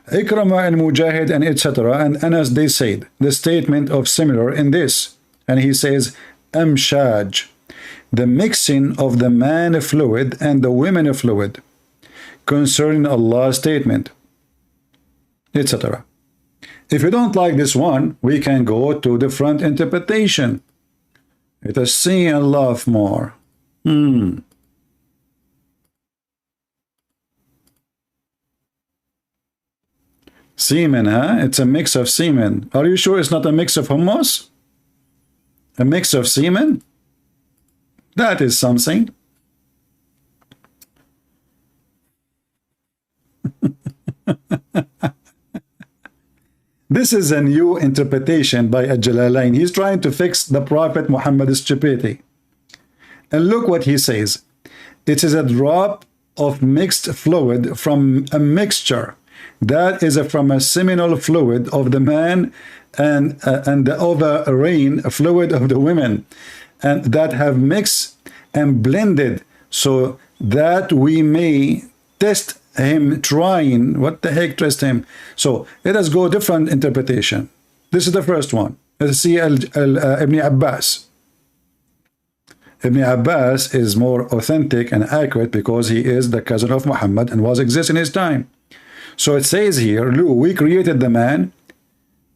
Speaker 7: Ikramah and Mujahid and etc. and Anas, they said the statement of similar in this. And he says, Amshaj, the mixing of the man fluid and the women fluid concerning Allah's statement, etc. If you don't like this one, we can go to the front interpretation. Let us see and laugh more. Semen, huh? It's a mix of semen. Are you sure it's not a mix of hummus? A mix of semen? That is something. This is a new interpretation by Al-Jalalain. He's trying to fix the Prophet Muhammad's stupidity. And look what he says. It is a drop of mixed fluid from a mixture. That is from a seminal fluid of the man and the ovarian fluid of the women. And that have mixed and blended so that we may test him trying. What the heck, trust him? So let us go different interpretation. This is the first one. Let's see Ibn Abbas. Ibn Abbas is more authentic and accurate because he is the cousin of Muhammad and was exist in his time. So it says here, we created the man,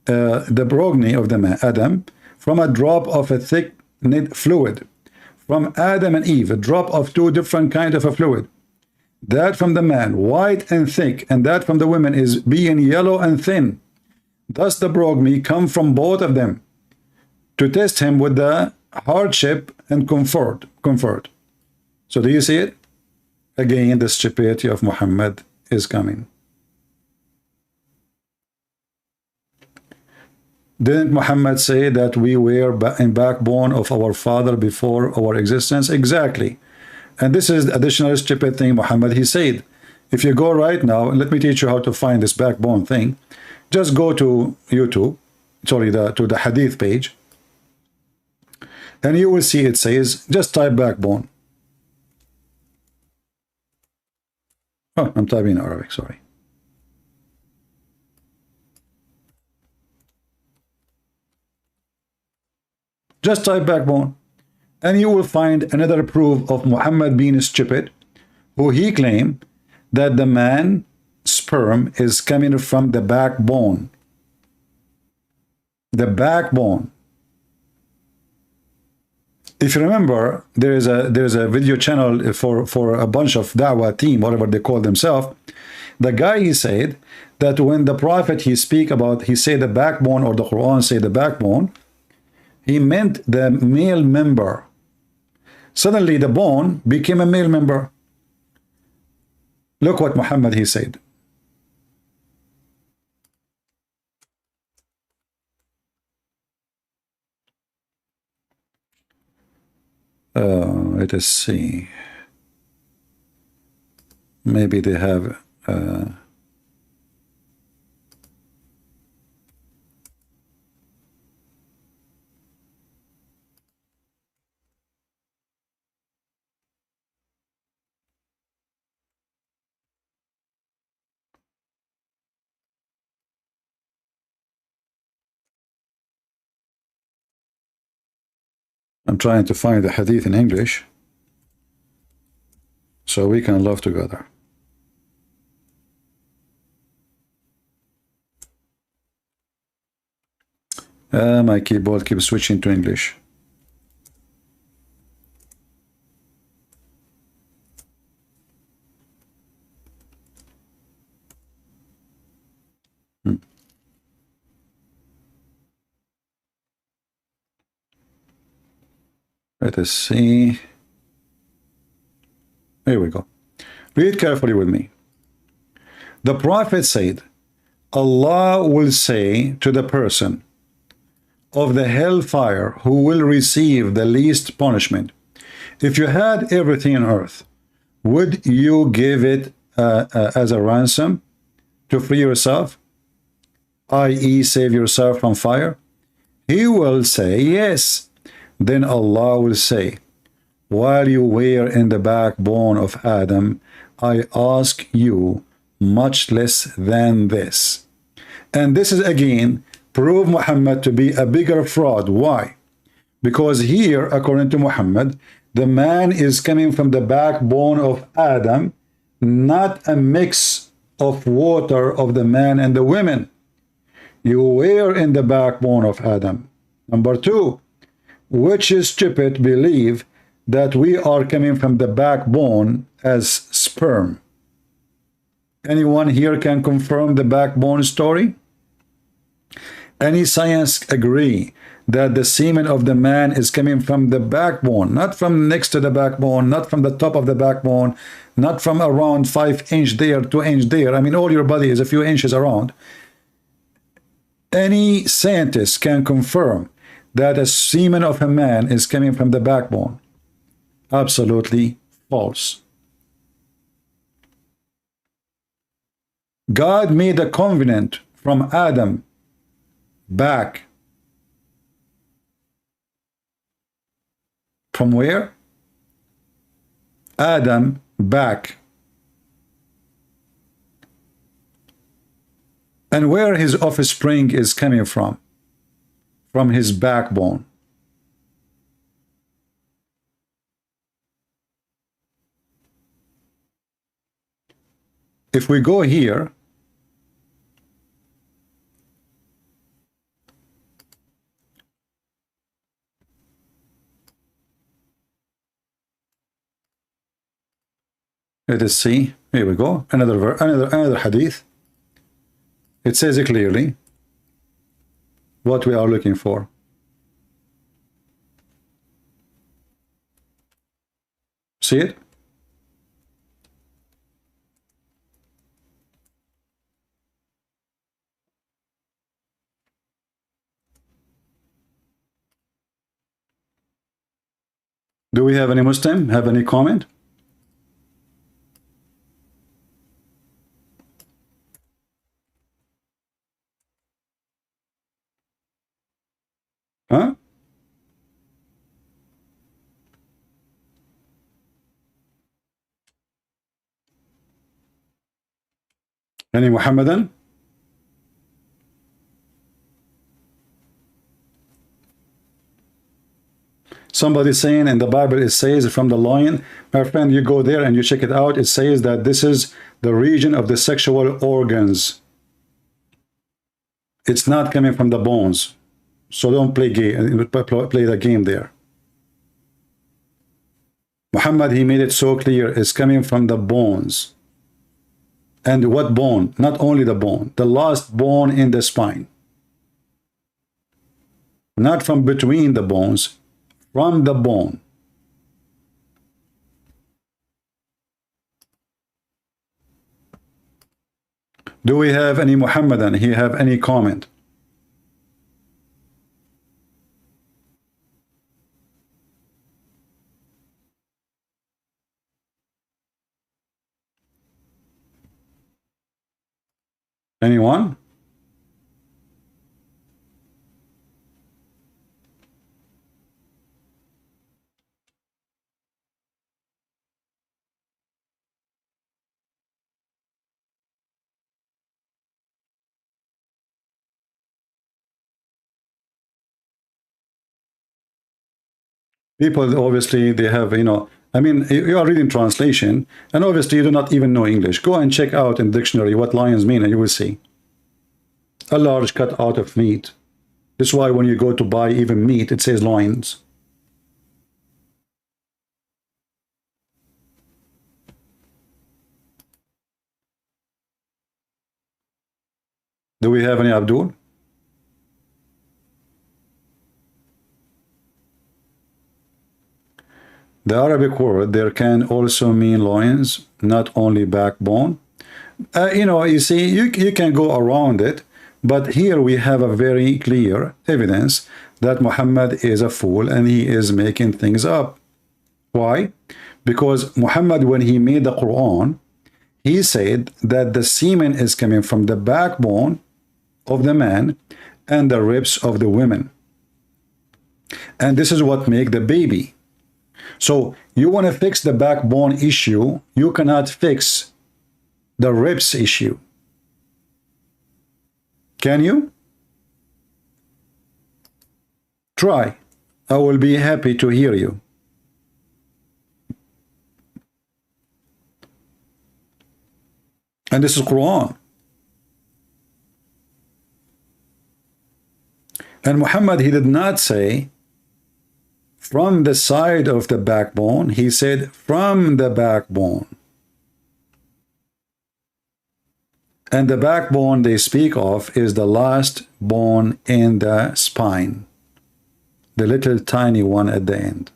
Speaker 7: the progeny of the man, Adam, from a drop of a thick knit fluid. From Adam and Eve, a drop of two different kinds of a fluid. That from the man, white and thick, and that from the women is being yellow and thin. Thus the progeny come from both of them to test him with the hardship and comfort. So do you see it? Again, the stupidity of Muhammad is coming. Didn't Muhammad say that we were in backbone of our father before our existence? Exactly. And this is the additional stupid thing Muhammad, he said. If you go right now, and let me teach you how to find this backbone thing. Just go to YouTube, sorry, to the hadith page. And you will see it says, just type backbone. Oh, I'm typing in Arabic, sorry. Just type backbone. And you will find another proof of Muhammad being stupid, who he claimed that the man's sperm is coming from the backbone. The backbone. If you remember, there's a video channel for a bunch of da'wah team, whatever they call themselves. The guy, he said that when the prophet he say the backbone, or the Quran say the backbone, he meant the male member. Suddenly the bone became a male member. Look what Muhammad he said. Let us see. Maybe they have I'm trying to find the hadith in English so we can love together. My keyboard keeps switching to English. Let us see. Here we go. Read carefully with me. The Prophet said, Allah will say to the person of the hellfire who will receive the least punishment, if you had everything on earth, would you give it as a ransom to free yourself, i.e. save yourself from fire? He will say, yes. Then Allah will say, while you were in the backbone of Adam, I ask you much less than this. And this is again prove Muhammad to be a bigger fraud. Why? Because here, according to Muhammad, the man is coming from the backbone of Adam, not a mix of water of the man and the women. You were in the backbone of Adam. Number two, which is stupid believe that we are coming from the backbone as sperm. Anyone here can confirm the backbone story? Any science agree that the semen of the man is coming from the backbone, not from next to the backbone, not from the top of the backbone, not from around 5 inch there, 2 inch there. I mean, all your body is a few inches around. Any scientist can confirm that a semen of a man is coming from the backbone. Absolutely false. God made a covenant from Adam back. From where? Adam back. And where his offspring is coming from? From his backbone. If we go here, let us see. Here we go. Another hadith. It says it clearly what we are looking for. See it? Do we have any Muslim? Have any comment? Huh? Any Muhammadan? Somebody saying in the Bible it says from the loin. My friend, you go there and you check it out. It says that this is the region of the sexual organs. It's not coming from the bones. So don't play the game there. Muhammad, he made it so clear, is coming from the bones. And what bone? Not only the bone, the last bone in the spine. Not from between the bones, from the bone. Do we have any Muhammadan? He have any comment? Anyone? People, obviously, they have, you know, I mean, you are reading translation, and obviously you do not even know English. Go and check out in dictionary what lions mean, and you will see. A large cut out of meat. This is why when you go to buy even meat, it says loins. Do we have any Abdul? The Arabic word there can also mean loins, not only backbone. You know, you see, you can go around it, but here we have a very clear evidence that Muhammad is a fool and he is making things up. Why? Because Muhammad, when he made the Quran, he said that the semen is coming from the backbone of the man and the ribs of the women. And this is what makes the baby. So you want to fix the backbone issue, you cannot fix the ribs issue. Can you? Try. I will be happy to hear you. And this is Quran. And Muhammad, he did not say from the side of the backbone. He said from the backbone. And the backbone they speak of is the last bone in the spine. The little tiny one at the end.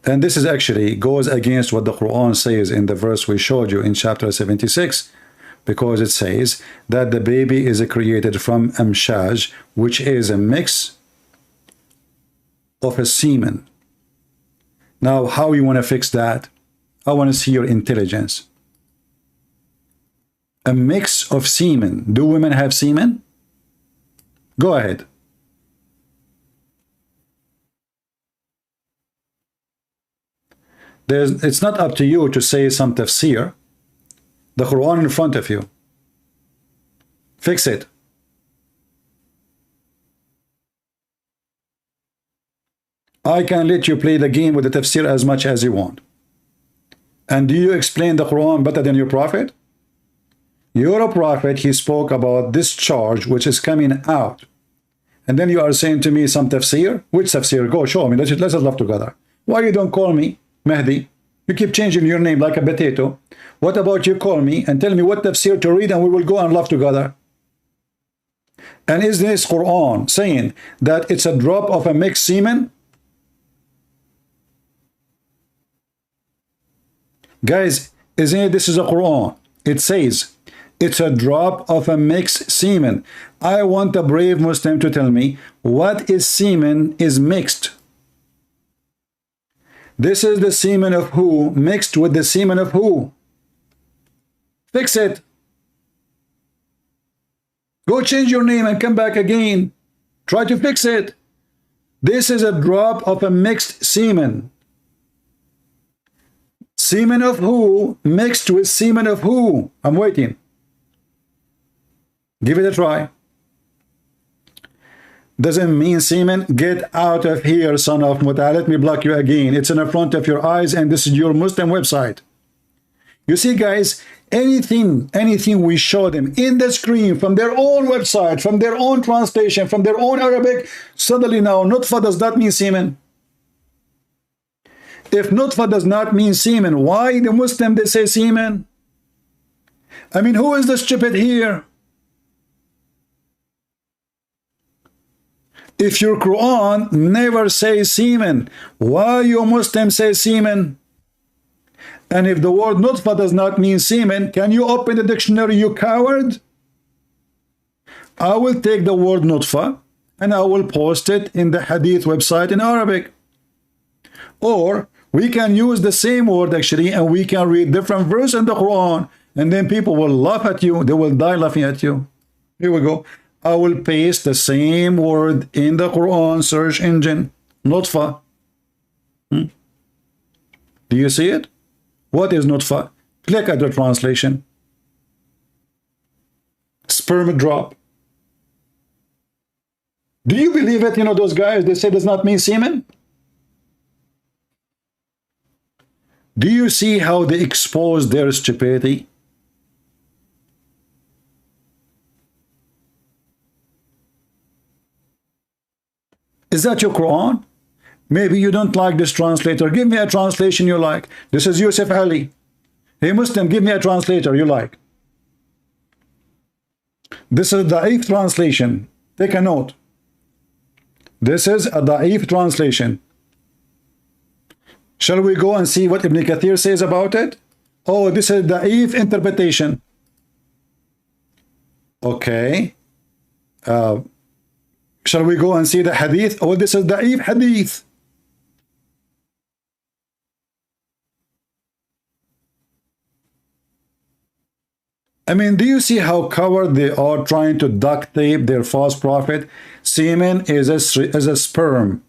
Speaker 7: And this is actually goes against what the Quran says in the verse we showed you in chapter 76. Because it says that the baby is created from amshaj, which is a mix of a semen. Now, how you want to fix that? I want to see your intelligence. A mix of semen. Do women have semen? Go ahead. It's not up to you to say some tafsir. The Quran in front of you. Fix it. I can let you play the game with the tafsir as much as you want. And do you explain the Quran better than your prophet? Your prophet, he spoke about this charge which is coming out. And then you are saying to me some tafsir? Which tafsir? Go show me. Let's just laugh together. Why you don't call me Mahdi? You keep changing your name like a potato. What about you call me and tell me what tafsir to read and we will go and laugh together? And is this Quran saying that it's a drop of a mixed semen? Guys, isn't it this is a Quran? It says it's a drop of a mixed semen. I want a brave Muslim to tell me what is semen is mixed. This is the semen of who mixed with the semen of who? Fix it. Go change your name and come back again. Try to fix it. This is a drop of a mixed semen. Semen of who mixed with semen of who? I'm waiting. Give it a try. Doesn't mean semen. Get out of here, son of Muta. Let me block you again. It's in the front of your eyes and this is your Muslim website. You see, guys, anything we show them in the screen from their own website, from their own translation, from their own Arabic, suddenly now, nutfa does that mean semen? If nutfa does not mean semen, why the Muslim they say semen? I mean, who is the stupid here? If your Quran never says semen, why you Muslims say semen? And if the word nutfa does not mean semen, can you open the dictionary, you coward? I will take the word nutfa and I will post it in the hadith website in Arabic. Or we can use the same word actually, and we can read different verse in the Quran, and then people will laugh at you. They will die laughing at you. Here we go. I will paste the same word in the Quran search engine. Nutfa. Do you see it? What is nutfa? Click at the translation. Sperm drop. Do you believe it? You know, those guys, they say does not mean semen. Do you see how they expose their stupidity? Is that your Quran? Maybe you don't like this translator. Give me a translation you like. This is Yusuf Ali. Hey Muslim, give me a translator you like. This is a Da'if translation. Take a note. This is a Da'if translation. Shall we go and see what Ibn Kathir says about it? Oh, this is Da'if interpretation. Okay. Shall we go and see the hadith? Oh, this is Da'if hadith. I mean, do you see how coward they are trying to duct tape their false prophet? Semen is a sperm.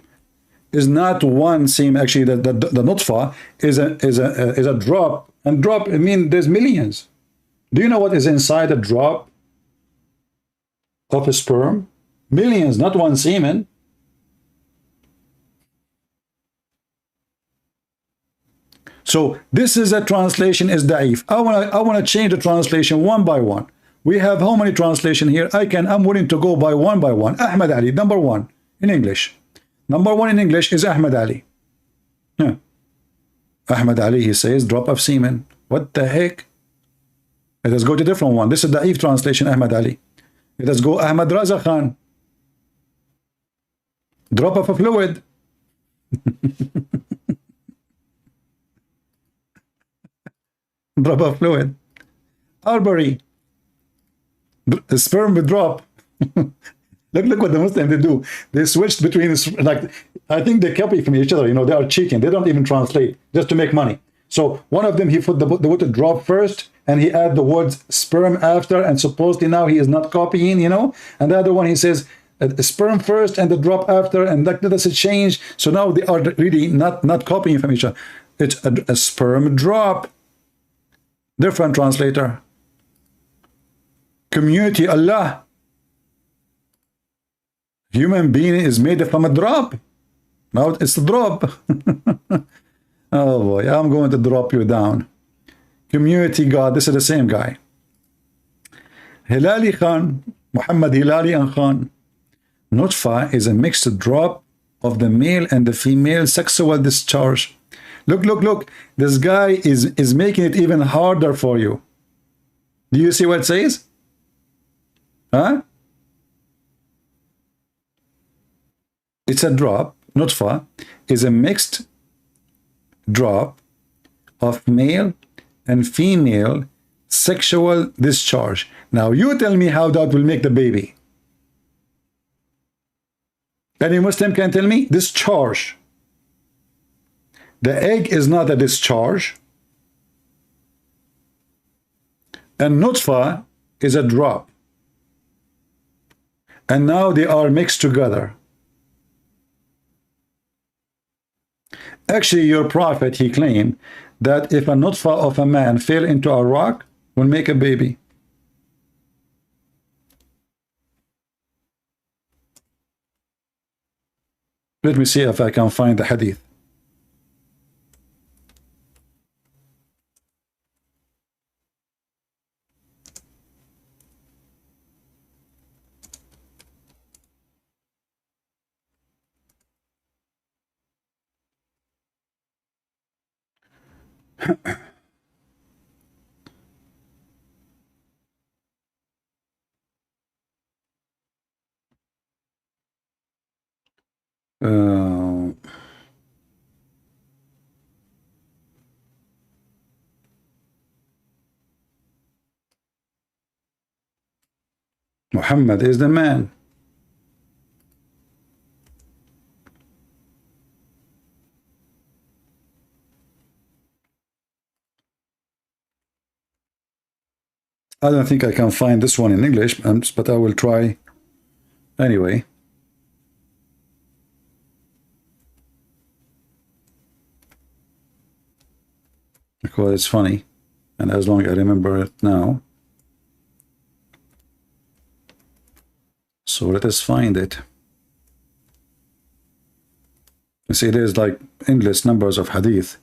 Speaker 7: Is not one semen. Actually, the nutfa is a drop. And drop, I mean, there's millions. Do you know what is inside a drop of a sperm? Millions, not one semen. So this is a translation is da'if. I want to change the translation one by one. We have how many translation here? I'm willing to go by one. Ahmad Ali, number one in English. Number one in English is Ahmad Ali. Yeah. Ahmad Ali, he says drop of semen. What the heck? Let us go to a different one. This is da'if translation, Ahmad Ali. Let us go Ahmad Raza Khan. Drop of a fluid. Drop of fluid. Arbery. Sperm with drop. Look what the Muslims they do. They switched between, like, I think they copy from each other. You know, they are cheating. They don't even translate just to make money. So one of them, he put the word drop first, and he add the words sperm after, and supposedly now he is not copying, you know. And the other one, he says sperm first and the drop after, and that does a change. So now they are really not copying from each other. It's a sperm drop. Different translator. Community Allah. Human being is made from a drop. Now it's a drop. Oh boy, I'm going to drop you down. Community God, this is the same guy. Hilali Khan, Muhammad Hilali and Khan. Nutfa is a mixed drop of the male and the female sexual discharge. Look. This guy is making it even harder for you. Do you see what it says? Huh? It's a drop. Nutfa is a mixed drop of male and female sexual discharge. Now you tell me how that will make the baby. Any Muslim can tell me? Discharge. The egg is not a discharge. And nutfa is a drop. And now they are mixed together. Actually, your prophet, he claimed that if a nutfa of a man fell into a rock, will make a baby. Let me see if I can find the hadith. Muhammad is the man. I don't think I can find this one in English, but I will try anyway. Because it's funny, and as long as I remember it now. So let us find it. You see, there's like endless numbers of hadith.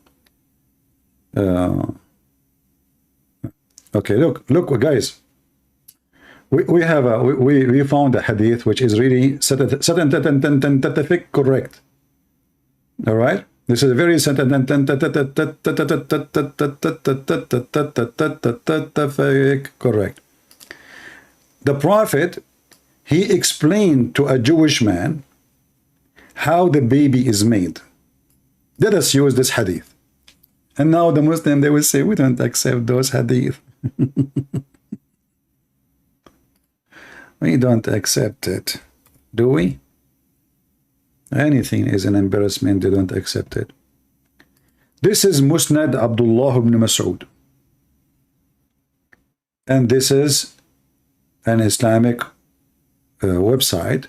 Speaker 7: Okay, look, guys. We have we found a hadith which is really scientific correct. All right, this is a very correct. The Prophet, he explained to a Jewish man how the baby is made. Let us use this hadith. And now the Muslim, they will say, we don't accept those hadith. We don't accept it. Do we? Anything is an embarrassment, they don't accept it. This is Musnad Abdullah ibn Mas'ud. And this is an Islamic website,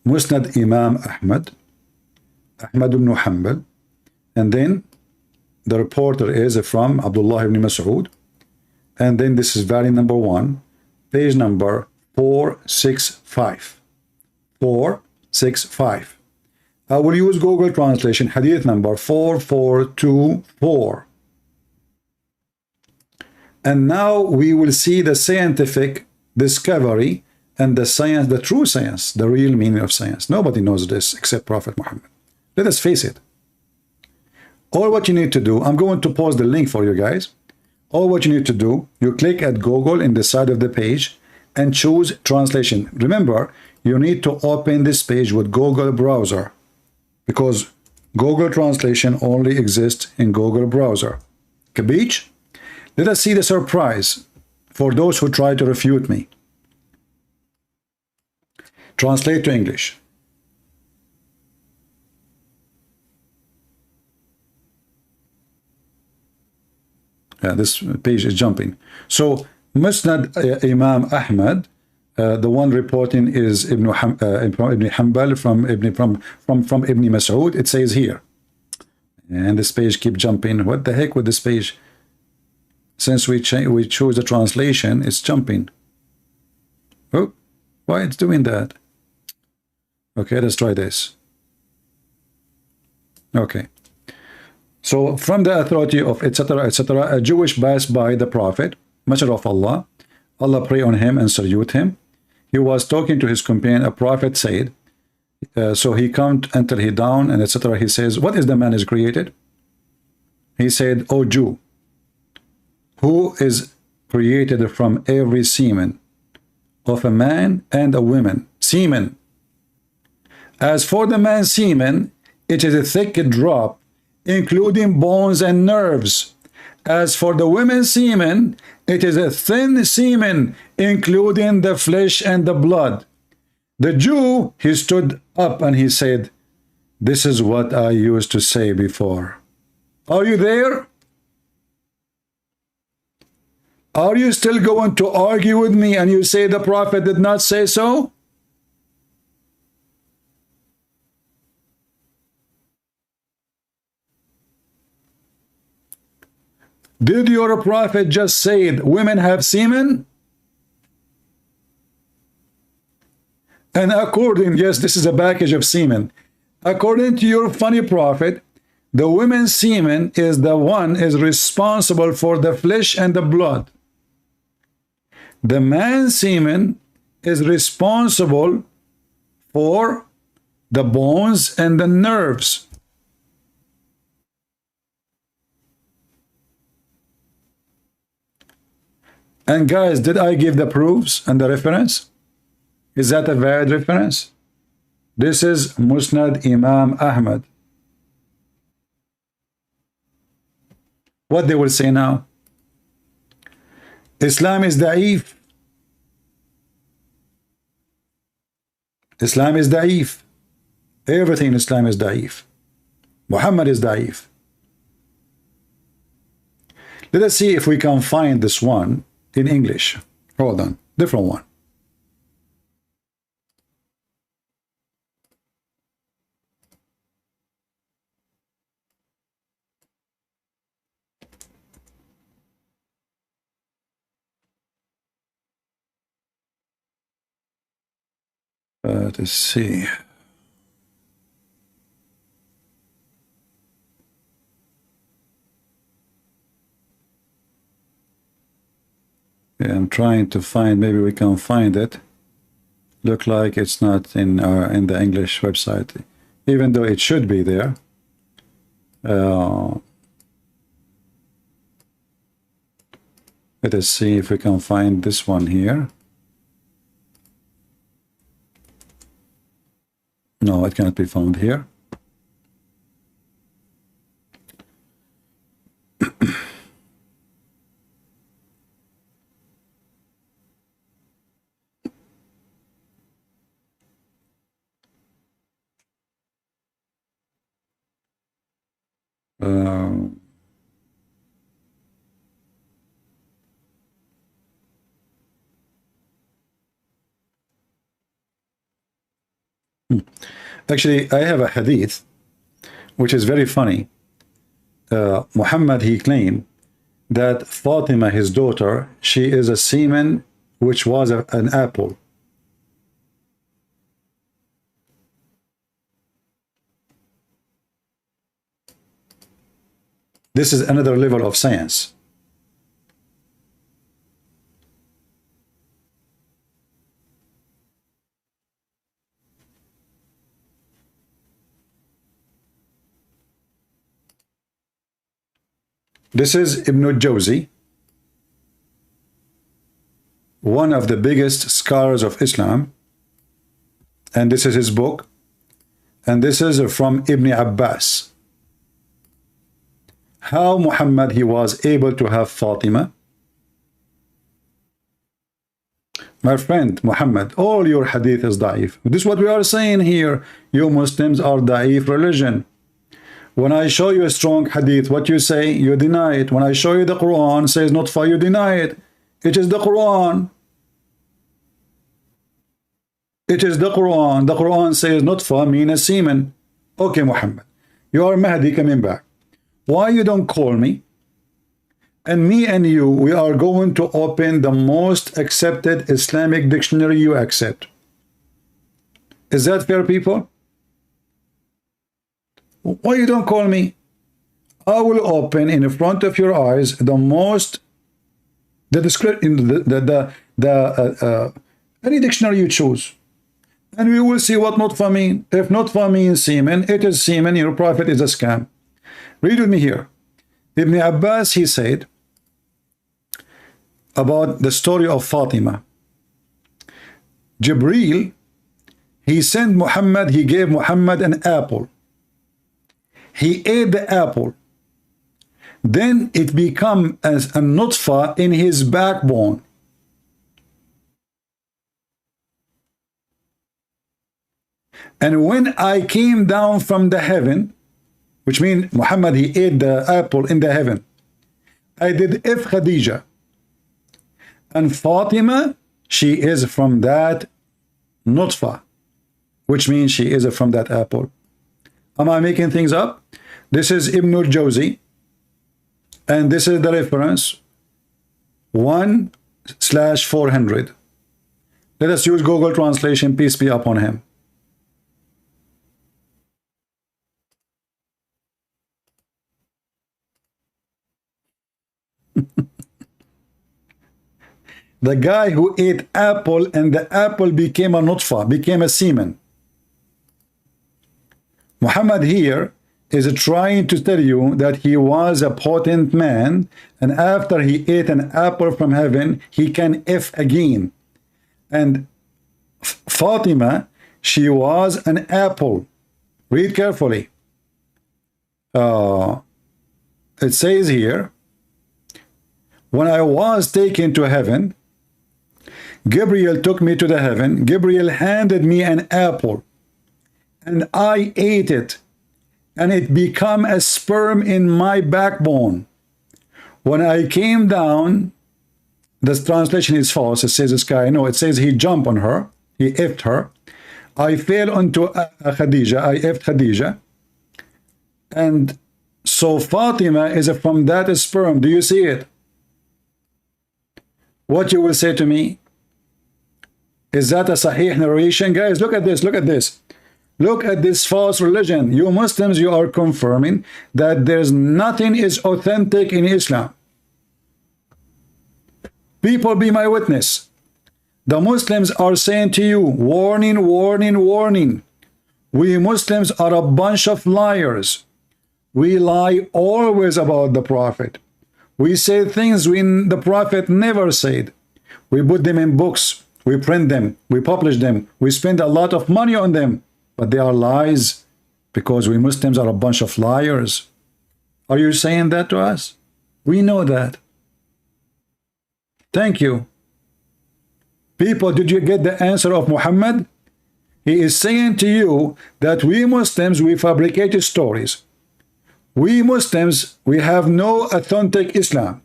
Speaker 7: Musnad Imam Ahmad ibn Hanbal, and then the reporter is from Abdullah ibn Mas'ud, and then this is volume number 1, page number 465. 465. I will use Google Translation, hadith number 4424. And now we will see the scientific discovery and the science, the true science, the real meaning of science. Nobody knows this except Prophet Muhammad. Let us face it. All what you need to do, I'm going to post the link for you guys. All what you need to do, you click at Google in the side of the page and choose translation. Remember, you need to open this page with Google browser, because Google Translation only exists in Google browser. Capiche? Let us see the surprise for those who try to refute me. Translate to English. This page is jumping. So Musnad Imam Ahmad, the one reporting is Ibn Hanbal from Ibn Mas'ud. It says here, and this page keep jumping. What the heck with this page? Since we chose the translation, it's jumping. Oh, why it's doing that? Okay, let's try this. Okay. So from the authority of etc., etc., a Jewish passed by the Prophet, Messenger of Allah, Allah pray on him and salute him. He was talking to his companion. A prophet said, so he come until he down and etc. He says, what is the man is created? He said, O Jew, who is created from every semen of a man and a woman. Semen. As for the man's semen, it is a thick drop, including bones and nerves. As for the women's semen, it is a thin semen, including the flesh and the blood. The Jew, he stood up and he said, this is what I used to say before. Are you there? Are you still going to argue with me and you say the Prophet did not say so? Did your Prophet just say women have semen? And according, yes, this is a package of semen. According to your funny Prophet, the women's semen is the one is responsible for the flesh and the blood. The man's semen is responsible for the bones and the nerves. And guys, did I give the proofs and the reference? Is that a valid reference? This is Musnad Imam Ahmad. What they will say now? Islam is da'if. Islam is da'if. Everything in Islam is da'if. Muhammad is da'if. Let us see if we can find this one in English. Hold on, different one. Let's see. Yeah, I'm trying to find, maybe we can find it. Look like it's not in the English website, even though it should be there. Let us see if we can find this one here. No, it cannot be found here. Actually, I have a hadith which is very funny. Muhammad, he claimed that Fatima, his daughter, she is a semen which was an apple. This is another level of science. This is Ibn al-Jawzi, one of the biggest scholars of Islam, and this is his book, and this is from Ibn Abbas. How Muhammad, he was able to have Fatima. My friend Muhammad, all your hadith is da'if. This is what we are saying here. You Muslims are da'if religion. When I show you a strong hadith, what you say? You deny it. When I show you the Quran, says not for you deny it. It is the Quran. It is the Quran. The Quran says not for mean a semen. Okay, Muhammad, you are Mahdi coming back. Why you don't call me? And me and you, we are going to open the most accepted Islamic dictionary you accept. Is that fair, people? Why you don't call me? I will open in front of your eyes the most, the description, any dictionary you choose, and we will see what nutfa mean. If nutfa means semen, it is semen. Your prophet is a scam. Read with me here. Ibn Abbas, he said about the story of Fatima. Jibreel, he sent Muhammad, he gave Muhammad an apple. He ate the apple. Then it became as a nutfa in his backbone. And when I came down from the heaven, which means Muhammad, he ate the apple in the heaven, I did if Khadija. And Fatima, she is from that nutfa, which means she is from that apple. Am I making things up? This is Ibn al-Jawzi, and this is the reference 1/400. Let us use Google Translation, peace be upon him. The guy who ate apple and the apple became a nutfa, became a semen. Muhammad here, is trying to tell you that he was a potent man, and after he ate an apple from heaven, he can F again. And Fatima, she was an apple. Read carefully. It says here, when I was taken to heaven, Gabriel took me to the heaven. Gabriel handed me an apple, and I ate it, and it became a sperm in my backbone. When I came down, this translation is false. It says this guy. No, it says he jumped on her. He effed her. I fell onto Khadija. I effed Khadija. And so Fatima is from that sperm. Do you see it? What you will say to me? Is that a Sahih narration? Guys, look at this. Look at this. Look at this false religion. You Muslims, you are confirming that there's nothing is authentic in Islam. People, be my witness. The Muslims are saying to you, warning, warning, warning. We Muslims are a bunch of liars. We lie always about the Prophet. We say things when the Prophet never said. We put them in books. We print them. We publish them. We spend a lot of money on them. But they are lies, because we Muslims are a bunch of liars. Are you saying that to us? We know that. Thank you. People, did you get the answer of Muhammad? He is saying to you that we Muslims, we fabricated stories. We Muslims, we have no authentic Islam.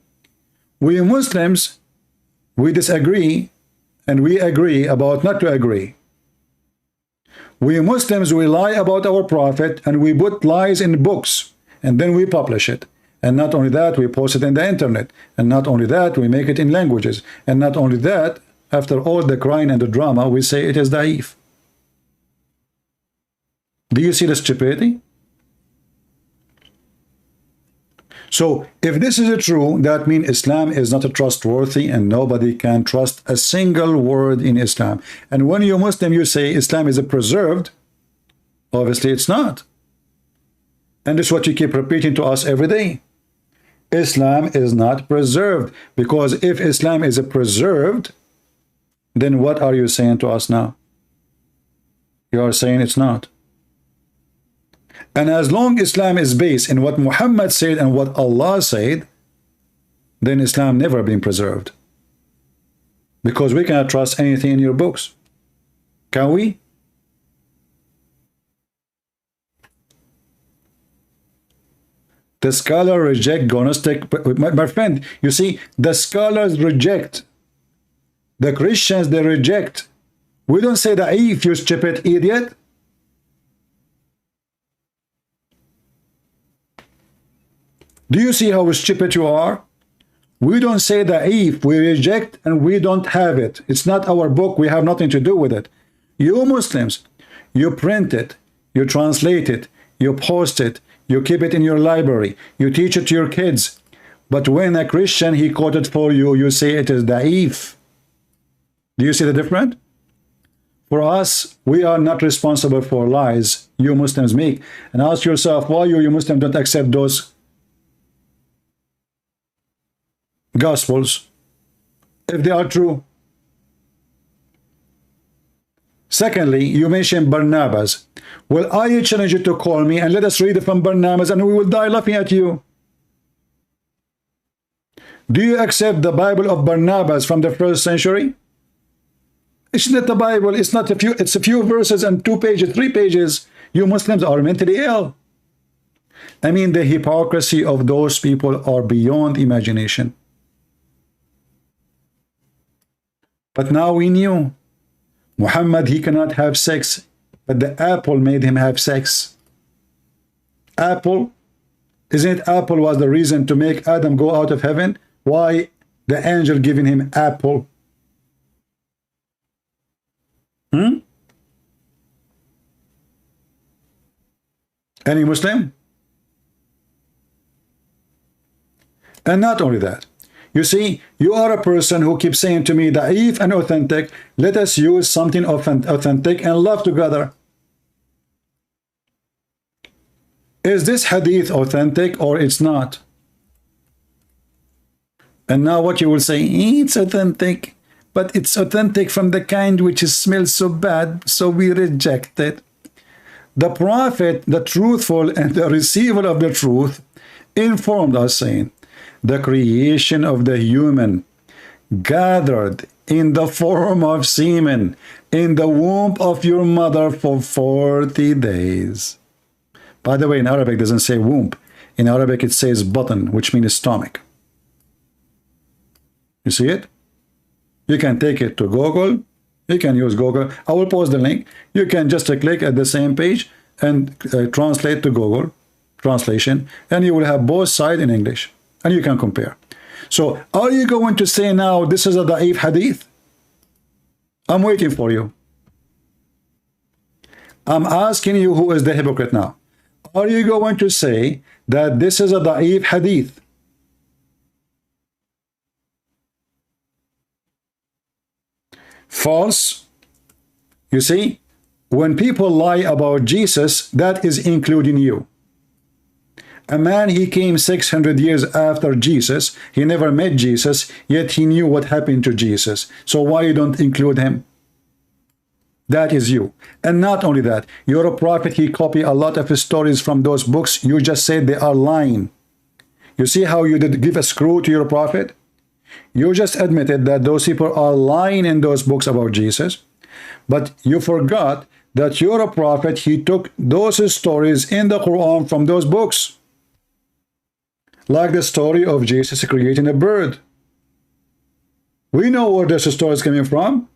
Speaker 7: We Muslims, we disagree, and we agree about not to agree. We Muslims, we lie about our Prophet, and we put lies in books, and then we publish it. And not only that, we post it in the internet. And not only that, we make it in languages. And not only that, after all the crying and the drama, we say it is da'if. Do you see the stupidity? So, if this is true, that means Islam is not trustworthy, and nobody can trust a single word in Islam. And when you're Muslim, you say Islam is preserved. Obviously, it's not. And this is what you keep repeating to us every day. Islam is not preserved, because if Islam is preserved, then what are you saying to us now? You are saying it's not. And as long as Islam is based in what Muhammad said and what Allah said, then Islam never been preserved. Because we cannot trust anything in your books. Can we? The scholar reject Gnostic. My friend, you see, the scholars reject. The Christians, they reject. We don't say da'if, you stupid idiot. Do you see how stupid you are? We don't say da'if, we reject, and we don't have it. It's not our book, we have nothing to do with it. You Muslims, you print it, you translate it, you post it, you keep it in your library, you teach it to your kids. But when a Christian, he quoted for you, you say it is da'if. Do you see the difference? For us, we are not responsible for lies you Muslims make. And ask yourself, why you Muslims don't accept those Gospels, if they are true. Secondly, you mentioned Barnabas. Well, I challenge you to call me and let us read from Barnabas, and we will die laughing at you. Do you accept the Bible of Barnabas from the 1st century? It's not the Bible. It's not a few. It's a few verses and 2 pages, 3 pages. You Muslims are mentally ill. I mean, the hypocrisy of those people are beyond imagination. But now we knew Muhammad, he cannot have sex, but the apple made him have sex. Apple, isn't it apple was the reason to make Adam go out of heaven? Why the angel giving him apple? Any Muslim? And not only that, you see, you are a person who keeps saying to me, da'if and authentic, let us use something authentic and love together. Is this hadith authentic or it's not? And now what you will say, it's authentic, but it's authentic from the kind which smells so bad, so we reject it. The prophet, the truthful and the receiver of the truth, informed us saying, the creation of the human gathered in the form of semen in the womb of your mother for 40 days. By the way, in Arabic it doesn't say womb. In Arabic it says button, which means stomach. You see it? You can take it to Google. You can use Google. I will post the link. You can just click at the same page and translate to Google translation, and you will have both sides in English, and you can compare. So are you going to say now this is a da'if hadith? I'm waiting for you. I'm asking you, who is the hypocrite now? Are you going to say that this is a da'if hadith? False. You see, when people lie about Jesus, that is including you. A man, he came 600 years after Jesus. He never met Jesus, yet he knew what happened to Jesus. So why you don't include him? That is you. And not only that, you're a prophet. He copied a lot of stories from those books. You just said they are lying. You see how you did give a screw to your prophet? You just admitted that those people are lying in those books about Jesus. But you forgot that you're a prophet. He took those stories in the Quran from those books. Like the story of Jesus creating a bird. We know where this story is coming from.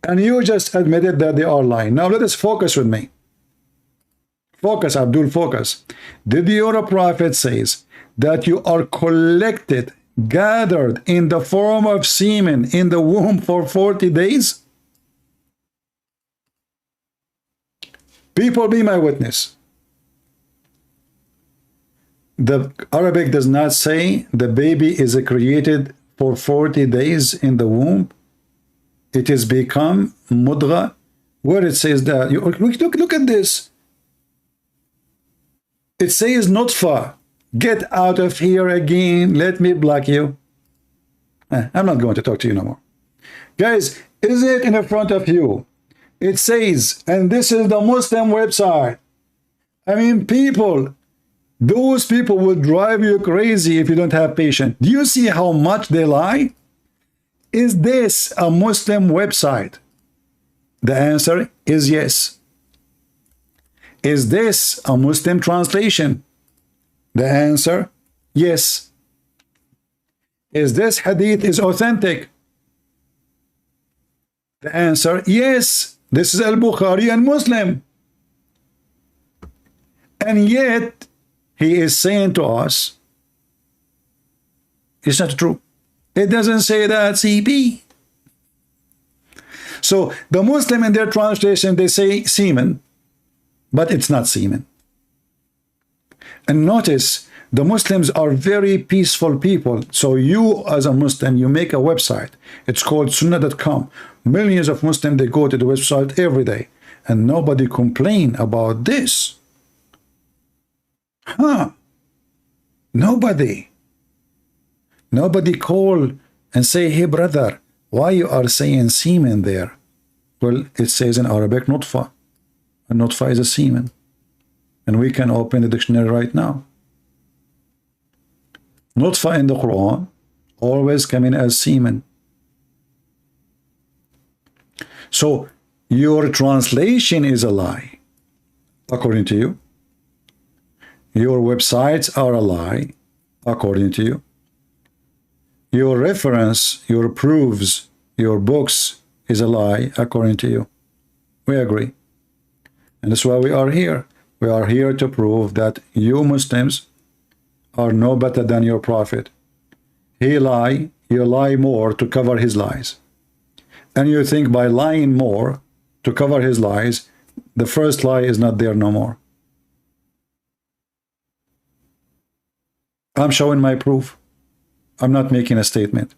Speaker 7: And you just admitted that they are lying. Now let us focus with me. Focus, Abdul, focus. Did your prophet says that you are collected, gathered in the form of semen in the womb for 40 days? People, be my witness. The Arabic does not say the baby is created for 40 days in the womb. It is become mudgha, where it says that. Look at this. It says nutfa. Get out of here again. Let me block you. I'm not going to talk to you no more. Guys, is it in front of you? It says, and this is the Muslim website. I mean, people, those people will drive you crazy if you don't have patience. Do you see how much they lie? Is this a Muslim website? The answer is yes. Is this a Muslim translation? The answer, yes. Is this hadith is authentic? The answer, yes. This is Al-Bukhari and Muslim. And yet, he is saying to us, it's not true. It doesn't say that, CP. So the Muslim in their translation, they say semen, but it's not semen. And notice, the Muslims are very peaceful people. So you, as a Muslim, you make a website. It's called Sunnah.com. Millions of Muslims, they go to the website every day. And nobody complain about this. Huh? Nobody. Nobody call and say, hey brother, why you are saying semen there? Well, it says in Arabic, nutfa. And nutfa is a semen. And we can open the dictionary right now. Nutfa in the Quran always coming as semen. So your translation is a lie, according to you. Your websites are a lie, according to you. Your reference, your proofs, your books is a lie, according to you. We agree. And that's why we are here. We are here to prove that you Muslims are no better than your prophet. He lie, you lie more to cover his lies. And you think by lying more to cover his lies, the first lie is not there no more. I'm showing my proof. I'm not making a statement.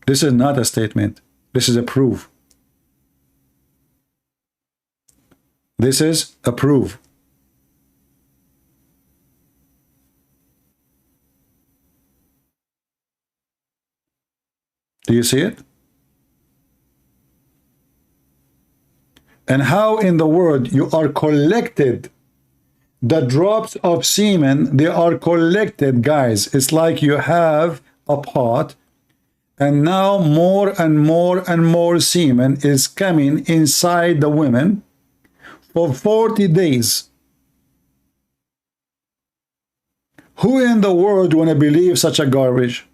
Speaker 7: This is not a statement. This is a proof. This is a proof. Do you see it? And how in the world you are collected, the drops of semen, they are collected, guys. It's like you have a pot, and now more and more and more semen is coming inside the women for 40 days. Who in the world want to believe such a garbage?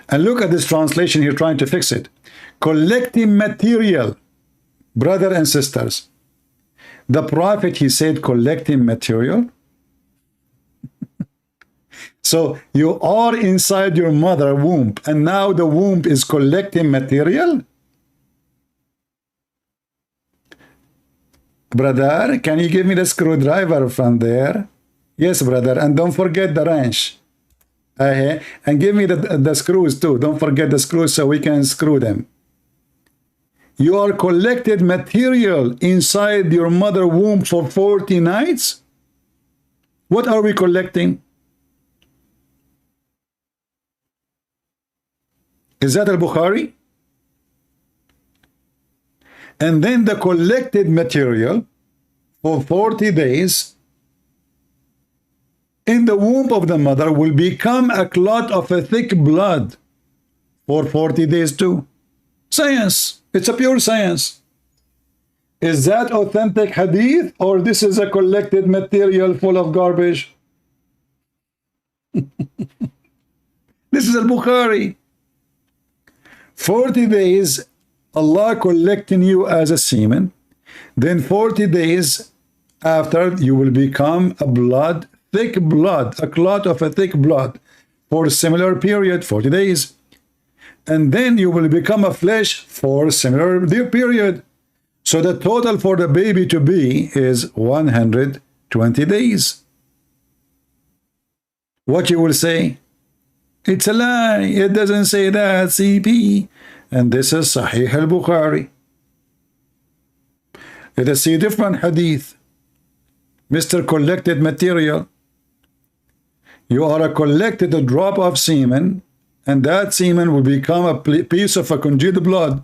Speaker 7: And look at this translation here trying to fix it. Collecting material, brother and sisters. The prophet, he said collecting material. So you are inside your mother womb, and now the womb is collecting material? Brother, can you give me the screwdriver from there? Yes, brother, and don't forget the wrench. And give me the screws too. Don't forget the screws so we can screw them. You are collected material inside your mother womb for 40 nights? What are we collecting? Is that al-Bukhari? And then the collected material for 40 days in the womb of the mother will become a clot of a thick blood for 40 days too. Science. It's a pure science. Is that authentic hadith, or this is a collected material full of garbage? This is al-Bukhari. 40 days, Allah collecting you as a semen. Then 40 days after, you will become a blood, thick blood, a clot of a thick blood for a similar period, 40 days. And then you will become a flesh for a similar period. So the total for the baby to be is 120 days. What you will say? It's a lie. It doesn't say that, CP. And this is Sahih al-Bukhari. Let us see different hadith. Mr. Collected material. You are a collected drop of semen, and that semen will become a piece of a congealed blood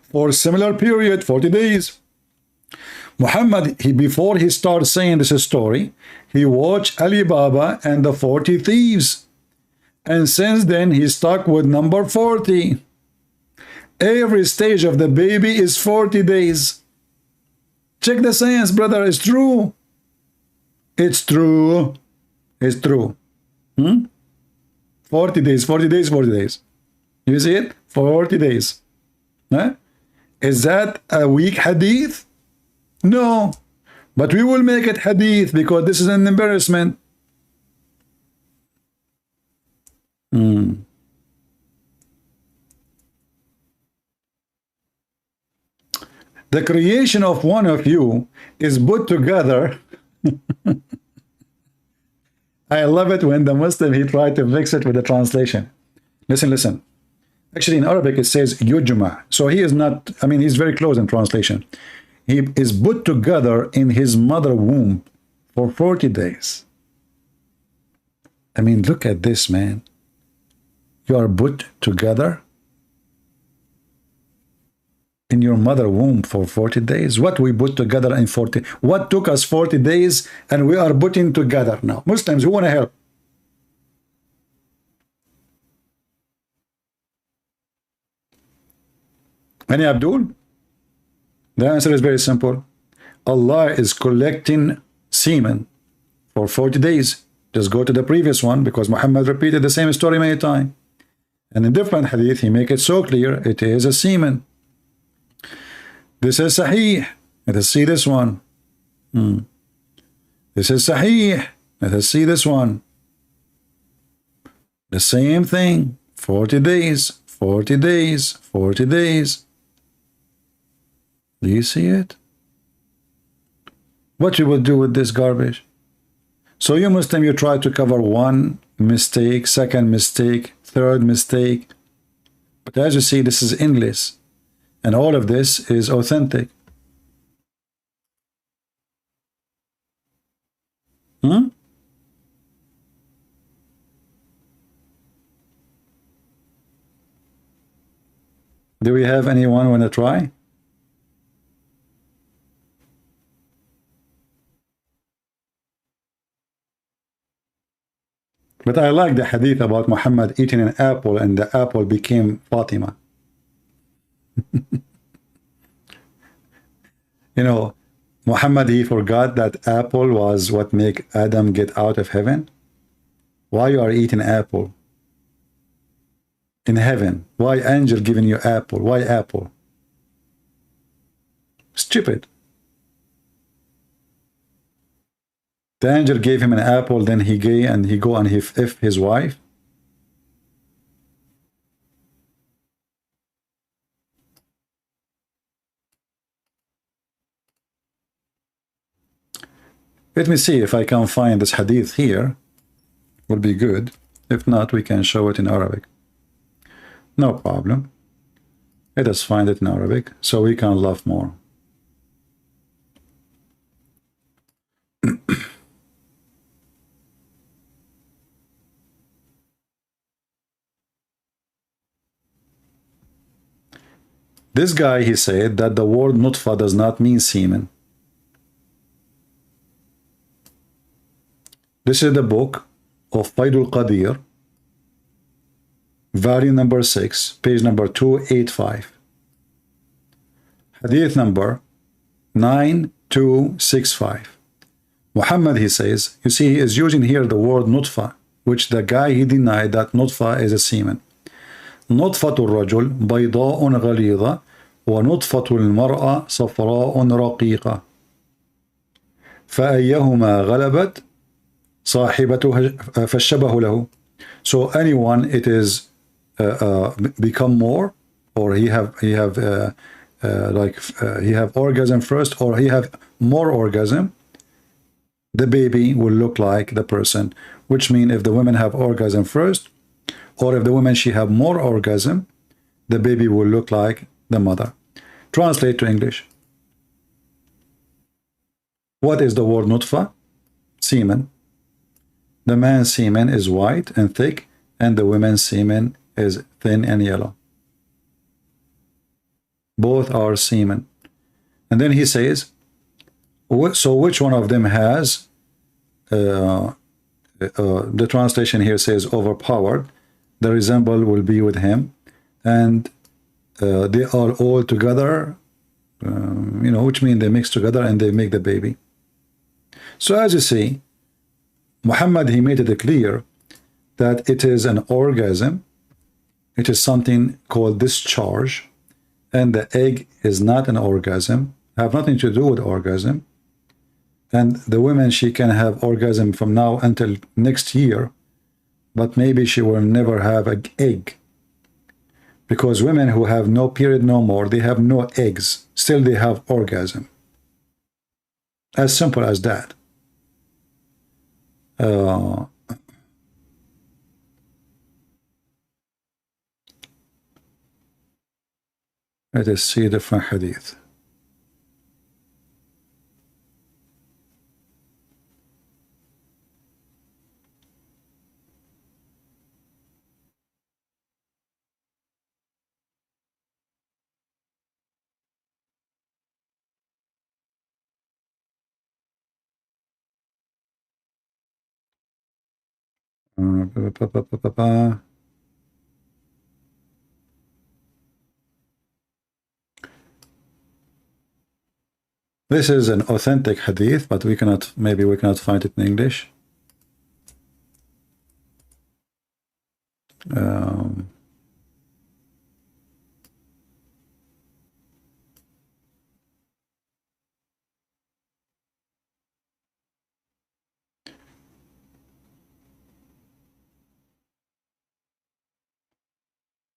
Speaker 7: for a similar period, 40 days. Muhammad, before he starts saying this story, he watched Ali Baba and the 40 thieves. And since then, he's stuck with number 40. Every stage of the baby is 40 days. Check the science, brother. It's true. It's true. It's true. 40 days, 40 days, 40 days. You see it? 40 days. Huh? Is that a weak hadith? No. But we will make it hadith because this is an embarrassment. The creation of one of you is put together. I love it when the Muslim, he tried to mix it with the translation. Listen, listen. Actually, in Arabic, it says yujma. So he is not, I mean, he's very close in translation. He is put together in his mother womb for 40 days. I mean, look at this, man. You are put together in your mother womb for 40 days. What we put together in 40? What took us 40 days and we are putting together now? Muslims, who want to help? Any Abdul? The answer is very simple. Allah is collecting semen for 40 days. Just go to the previous one because Muhammad repeated the same story many times. And in different hadith, he make it so clear it is a semen. This is Sahih. Let us see this one. This is Sahih. Let us see this one. The same thing. 40 days, 40 days, 40 days. Do you see it? What you will do with this garbage? So you Muslim, you try to cover one mistake, second mistake, third mistake. But as you see, this is endless. And all of this is authentic. Do we have anyone want to try? But I like the hadith about Muhammad eating an apple and the apple became Fatima. You know, Muhammad, he forgot that apple was what make Adam get out of heaven. Why you are eating apple in heaven? Why angel giving you apple? Why apple? Stupid. The angel gave him an apple, then he go and he f his wife. Let me see if I can find this hadith here. Will be good. If not, we can show it in Arabic. No problem. Let us find it in Arabic so we can love more. This guy, he said that the word nutfa does not mean semen. This is the book of Faidul Qadir, volume number 6, page number 285. Hadith number 9265. Muhammad, he says, you see, he is using here the word nutfa, which the guy, he denied that nutfa is a semen. نطفة الرجل بيضاء غليظة ونطفة المرأة صفراء رقيقة فأيهما غلبت صاحبته فالشبه له. So anyone it is become more, or he have orgasm first, or he have more orgasm, the baby will look like the person. Which means if the women have orgasm first, or if the woman she have more orgasm, the baby will look like the mother. Translate to English. What is the word nutfa? Semen. The man's semen is white and thick, and the woman's semen is thin and yellow. Both are semen. And then he says, so which one of them has, the translation here says overpowered, the resemble will be with him, and they are all together, which means they mix together and they make the baby. So as you see, Muhammad, he made it clear that it is an orgasm. It is something called discharge, and the egg is not an orgasm, have nothing to do with orgasm. And the woman, she can have orgasm from now until next year, but maybe she will never have an egg. Because women who have no period no more, they have no eggs, still they have orgasm. As simple as that. Let us see different hadith. This is an authentic hadith, but maybe we cannot find it in English.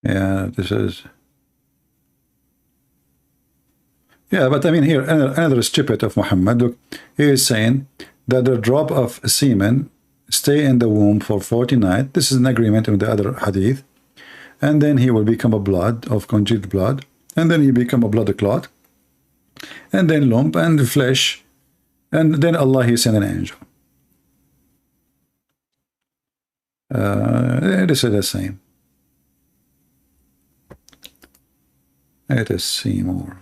Speaker 7: Yeah, this is. Yeah, but I mean here, another stupid of Muhammad. Look, he is saying that the drop of semen stay in the womb for 40 nights. This is an agreement with the other hadith. And then he will become a blood of congealed blood. And then he become a blood clot. And then lump and flesh. And then Allah, he sent an angel. This is the same. Let us see more.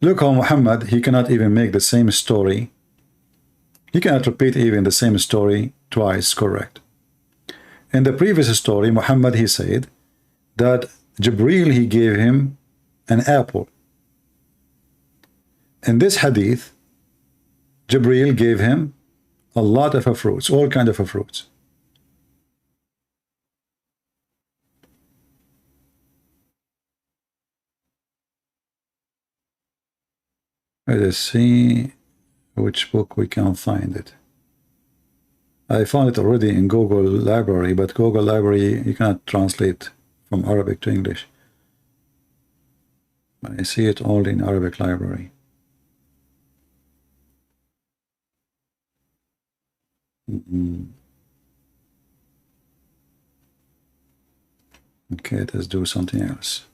Speaker 7: Look how Muhammad, he cannot even make the same story. He cannot repeat even the same story twice correct. In the previous story, Muhammad, he said that Jibreel, he gave him an apple. In this hadith, Jibreel gave him a lot of fruits, all kind of fruits. Let us see which book we can find it. I found it already in Google Library, but Google Library, you cannot translate from Arabic to English. I see it only in Arabic Library. Okay, let's do something else.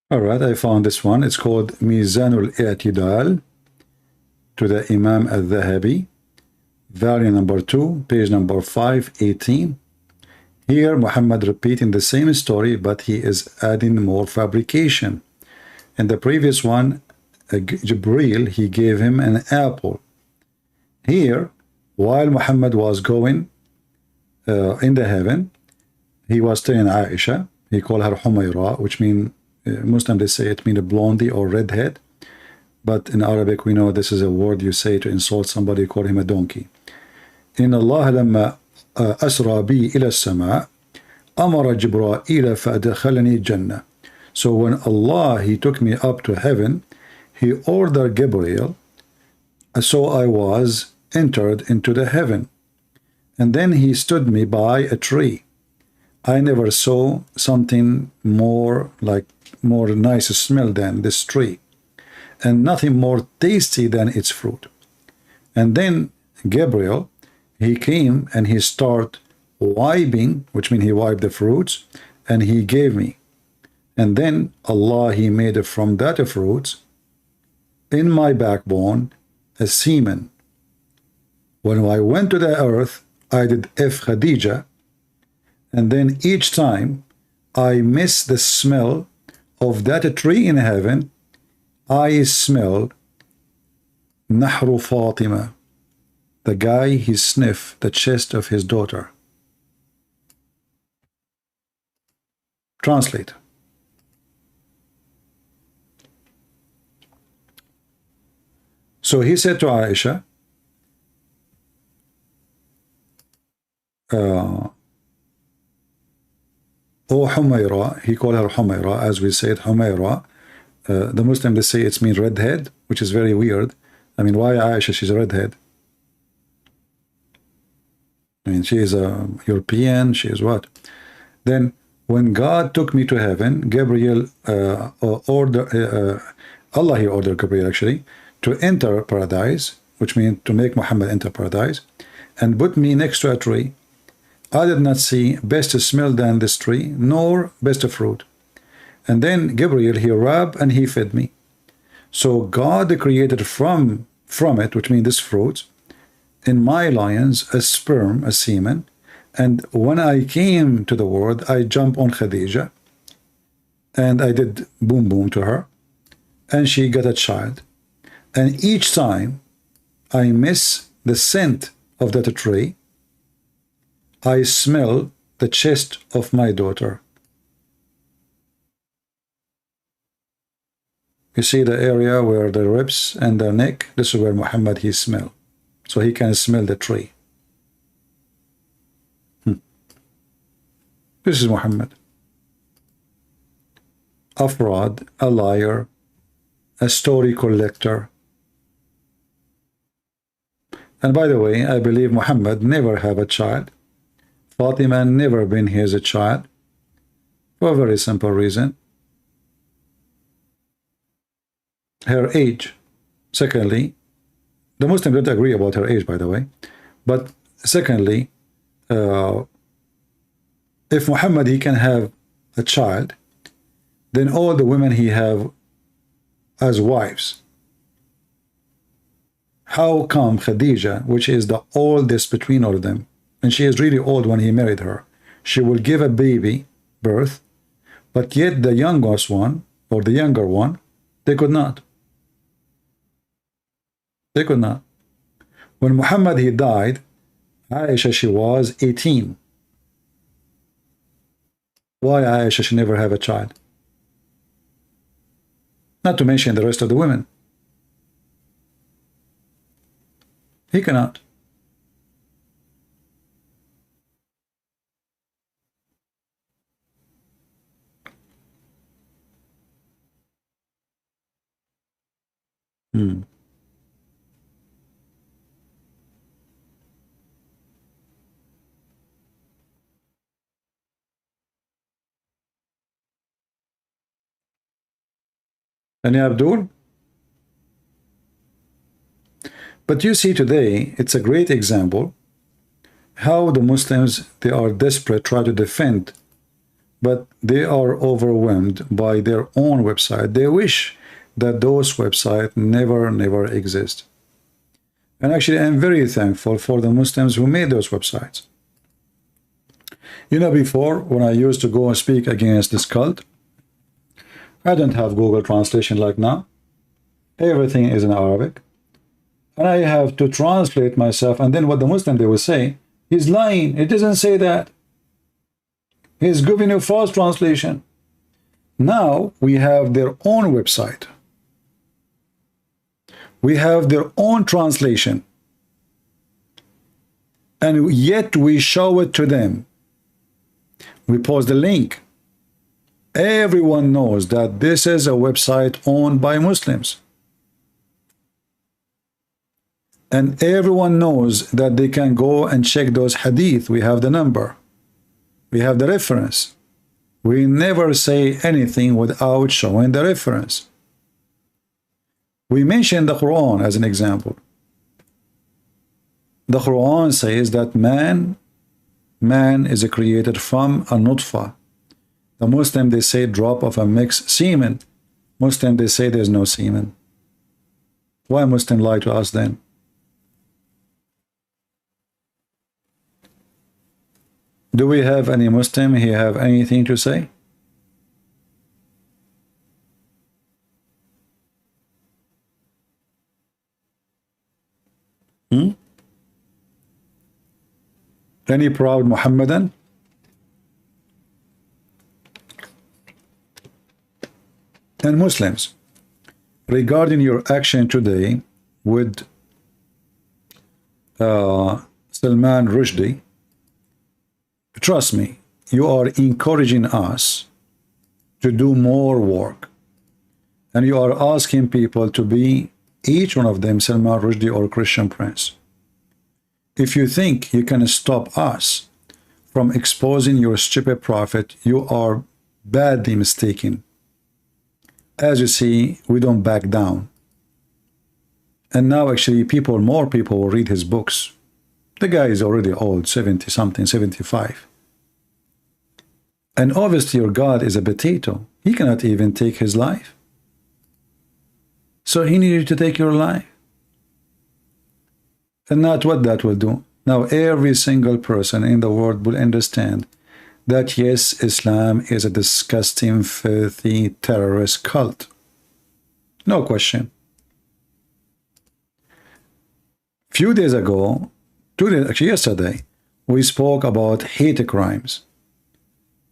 Speaker 7: All right, I found this one. It's called Mizanul I'tidal to the Imam al-Dhahabi, volume number 2, page number 518. Here, Muhammad repeating the same story, but he is adding more fabrication. In the previous one, Jibreel, he gave him an apple. Here, while Muhammad was going in the heaven, he was telling Aisha, he called her Humayra, which means Muslim, they say it means a blondie or redhead, but in Arabic we know this is a word you say to insult somebody, call him a donkey. In Allah لما أسرى بي إلى السماء أمر جبرائيل فأدخلني الجنة. So when Allah, he took me up to heaven, he ordered Gabriel, so I was entered into the heaven, and then he stood me by a tree. I never saw something more nice smell than this tree, and nothing more tasty than its fruit. And then Gabriel, he came and he started wiping, which means he wiped the fruits, and he gave me. And then Allah, he made from that fruits in my backbone a semen. When I went to the earth, I did F Khadija, and then each time I miss the smell of that tree in heaven, I smell Nahru Fatima, the guy, he sniffed the chest of his daughter. Translate. So he said to Aisha, O Humayra, he called her Humayra, as we said, Humayra. The Muslim, they say it means redhead, which is very weird. I mean, why Aisha, she's a redhead? I mean, she is a European, she is what? Then, when God took me to heaven, Gabriel Allah, he ordered Gabriel actually, to enter paradise, which means to make Muhammad enter paradise, and put me next to a tree. I did not see best smell than this tree, nor best fruit. And then Gabriel, he rubbed and he fed me. So God created from it, which means this fruit, in my loins a sperm, a semen. And when I came to the world, I jumped on Khadija, and I did boom boom to her, and she got a child. And each time I miss the scent of that tree, I smell the chest of my daughter. You see the area where the ribs and the neck, this is where Muhammad, he smell. So he can smell the tree. This is Muhammad. A fraud, a liar, a story collector. And by the way, I believe Muhammad never have a child. Fatima never been his a child. For a very simple reason. Her age. Secondly, the Muslims don't agree about her age, by the way. But secondly, if Muhammad, he can have a child, then all the women he have as wives. How come Khadija, which is the oldest between all of them, and she is really old when he married her, she will give a baby birth, but yet the youngest one, or the younger one, they could not. They could not. When Muhammad, he died, Aisha, she was 18. Why Aisha, she never have a child? Not to mention the rest of the women. He cannot. Any Abdul? But you see today, it's a great example how the Muslims, they are desperate, try to defend, but they are overwhelmed by their own website. They wish that those websites never exist. And actually, I'm very thankful for the Muslims who made those websites. You know, before, when I used to go and speak against this cult, I don't have Google Translation like now. Everything is in Arabic. And I have to translate myself. And then what the Muslim, they will say, he's lying. It doesn't say that. He's giving you false translation. Now we have their own website. We have their own translation. And yet we show it to them. We post the link. Everyone knows that this is a website owned by Muslims. And everyone knows that they can go and check those hadith. We have the number. We have the reference. We never say anything without showing the reference. We mention the Quran as an example. The Quran says that man is created from a nutfa. The Muslim, they say drop of a mixed semen. Muslim, they say there's no semen. Why Muslim lie to us then? Do we have any Muslim here have anything to say? Any proud Muhammadan? And Muslims, regarding your action today with Salman Rushdie, trust me, you are encouraging us to do more work. And you are asking people to be, each one of them, Salman Rushdie or Christian Prince. If you think you can stop us from exposing your stupid prophet, you are badly mistaken. As you see, we don't back down. And now actually more people will read his books. The guy is already old, 70 something, 75. And obviously your God is a potato. He cannot even take his life. So he needed to take your life. And not what that will do. Now every single person in the world will understand that yes, Islam is a disgusting, filthy, terrorist cult. No question. Few days ago, 2 days, actually yesterday, we spoke about hate crimes.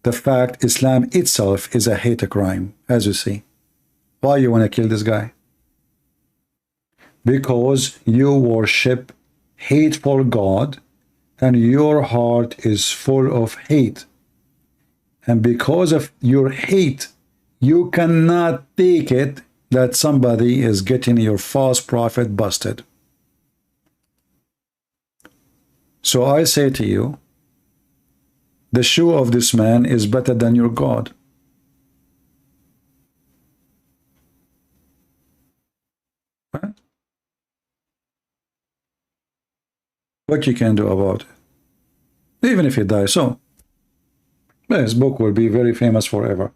Speaker 7: The fact Islam itself is a hate crime, as you see. Why you want to kill this guy? Because you worship hateful God and your heart is full of hate. And because of your hate, you cannot take it that somebody is getting your false prophet busted. So I say to you, the shoe of this man is better than your God. Right? What you can do about it, even if he dies. So his book will be very famous forever.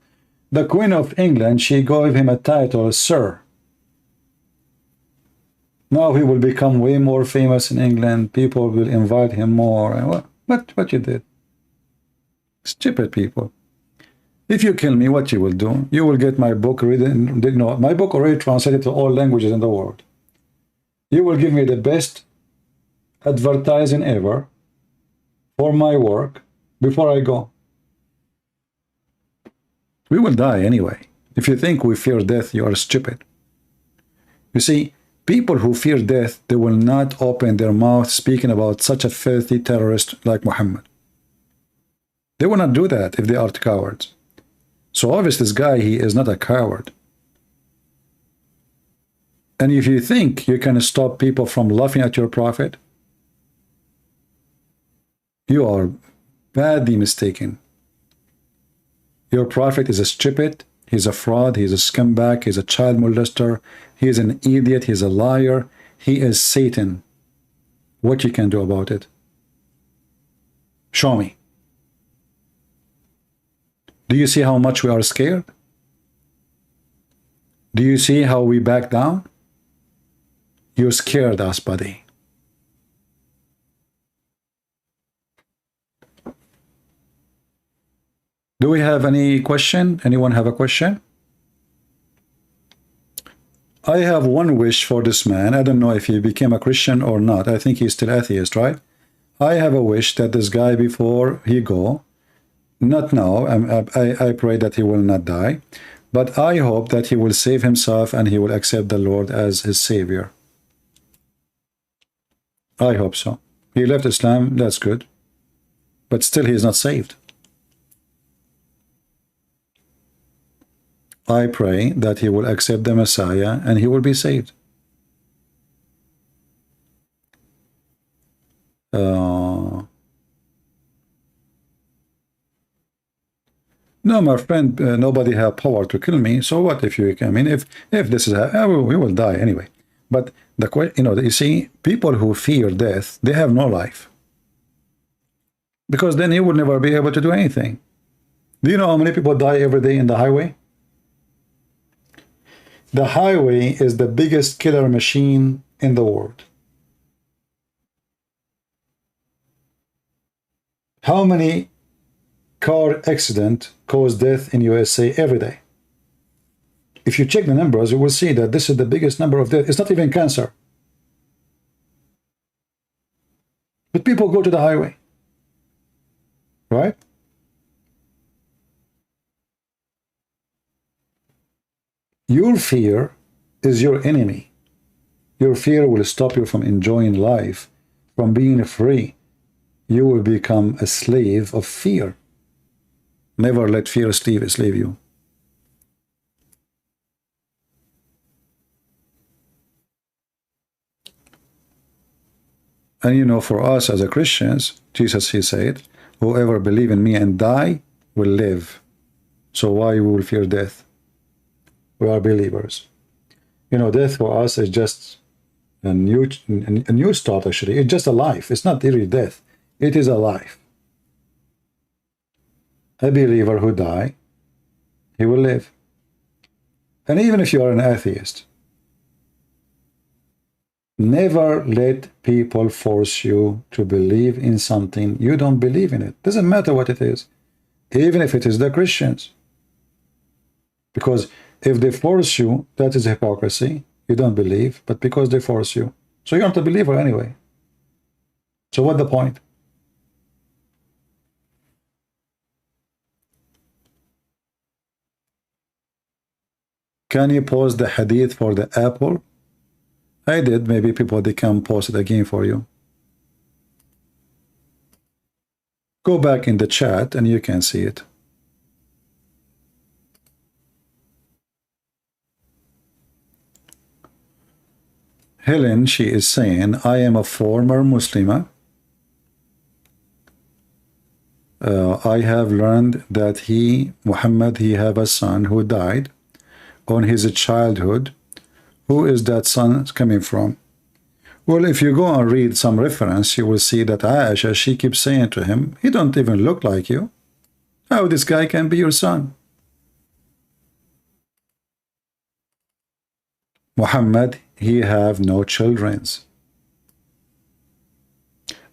Speaker 7: The Queen of England, she gave him a title, Sir. Now he will become way more famous in England. People will invite him more. And what you did? Stupid people. If you kill me, what you will do? You will get my book written. You know, my book already translated to all languages in the world. You will give me the best advertising ever for my work before I go. We will die anyway. If you think we fear death, you are stupid. You see, people who fear death, they will not open their mouth speaking about such a filthy terrorist like Muhammad. They will not do that if they are cowards. So obviously this guy, he is not a coward. And if you think you can stop people from laughing at your prophet, you are badly mistaken. Your prophet is a stupid, he's a fraud, he's a scumbag, he's a child molester, he is an idiot, he's a liar, he is Satan. What you can do about it? Show me. Do you see how much we are scared? Do you see how we back down? You scared us, buddy. Do we have any question? Anyone have a question? I have one wish for this man. I don't know if he became a Christian or not. I think he's still atheist, right? I have a wish that this guy, before he go, not now, I pray that he will not die, but I hope that he will save himself and he will accept the Lord as his savior. I hope so. He left Islam, that's good, but still he is not saved. I pray that he will accept the Messiah and he will be saved. No, my friend, nobody have power to kill me. So what if you? I mean, if this is, we will die anyway. But you see, people who fear death, they have no life, because then you will never be able to do anything. Do you know how many people die every day in the highway? The highway is the biggest killer machine in the world. How many car accidents cause death in USA every day? If you check the numbers, you will see that this is the biggest number of deaths. It's not even cancer. But people go to the highway, right? Your fear is your enemy. Your fear will stop you from enjoying life, from being free. You will become a slave of fear. Never let fear slave you. And you know, for us as a Christians, Jesus, he said, whoever believe in me and die will live. So why we will fear death? We are believers. You know, death for us is just a new start, actually. It's just a life. It's not really death. It is a life. A believer who die, he will live. And even if you are an atheist, never let people force you to believe in something you don't believe in. It doesn't matter what it is, even if it is the Christians. Because if they force you, that is hypocrisy. You don't believe, but because they force you. So you're not a believer anyway. So what's the point? Can you post the hadith for the apple? I did. Maybe people, they can post it again for you. Go back in the chat and you can see it. Helen, she is saying, I am a former Muslimah. I have learned that Muhammad, he have a son who died on his childhood. Who is that son coming from? Well, if you go and read some reference, you will see that Aisha, she keeps saying to him, he don't even look like you. How this guy can be your son? Muhammad, he have no children.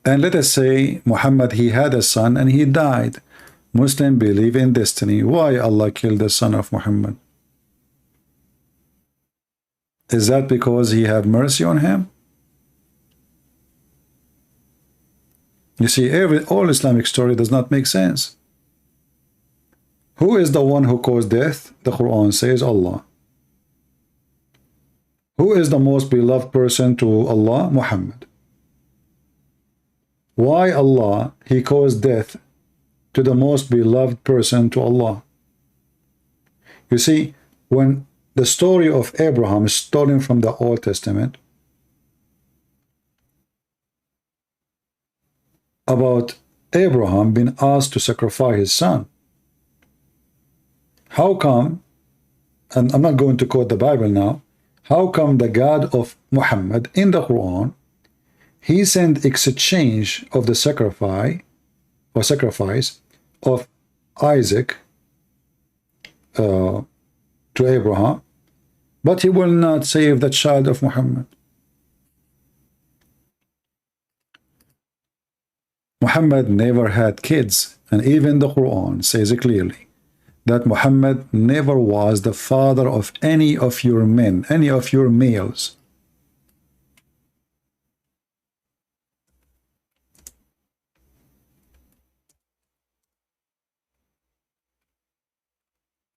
Speaker 7: And let us say Muhammad, he had a son and he died. Muslims believe in destiny. Why Allah killed the son of Muhammad? Is that because he had mercy on him? You see, all Islamic story does not make sense. Who is the one who caused death? The Quran says Allah. Who is the most beloved person to Allah? Muhammad. Why Allah, he caused death to the most beloved person to Allah? You see, when the story of Abraham is stolen from the Old Testament about Abraham being asked to sacrifice his son, how come, and I'm not going to quote the Bible now, how come the God of Muhammad in the Quran, he sent exchange of the sacrifice of Isaac to Abraham, but he will not save the child of Muhammad? Muhammad never had kids, and even the Quran says clearly that Muhammad never was the father of any of your men, any of your males.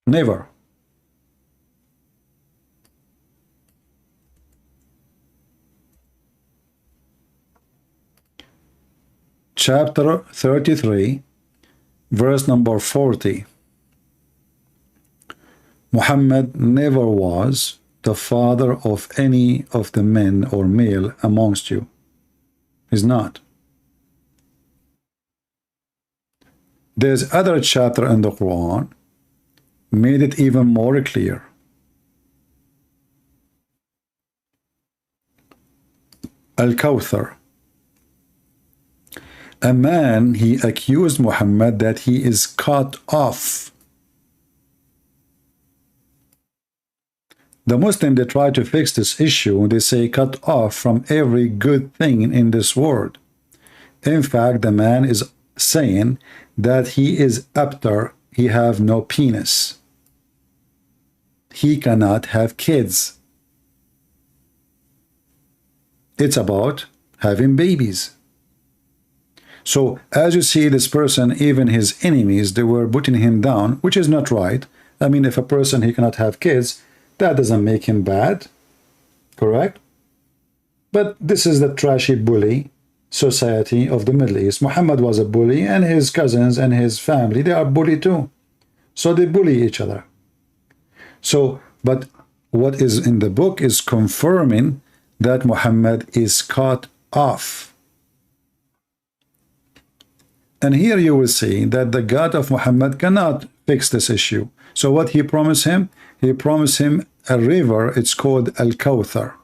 Speaker 7: Never. Chapter 33, verse number 40. Muhammad never was the father of any of the men or male amongst you. He's not. There's other chapter in the Quran made it even more clear. Al-Kawthar. A man, he accused Muhammad that he is cut off. The Muslims, they try to fix this issue. They say cut off from every good thing in this world. In fact, the man is saying that he is abtar, he have no penis. He cannot have kids. It's about having babies. So as you see, this person, even his enemies, they were putting him down, which is not right. I mean, if a person, he cannot have kids, that doesn't make him bad, correct? But this is the trashy bully society of the Middle East. Muhammad was a bully, and his cousins and his family, they are bully too. So they bully each other. So, but what is in the book is confirming that Muhammad is cut off. And here you will see that the God of Muhammad cannot fix this issue. So what he promised him? He promised him a river. It's called Al-Kawthar.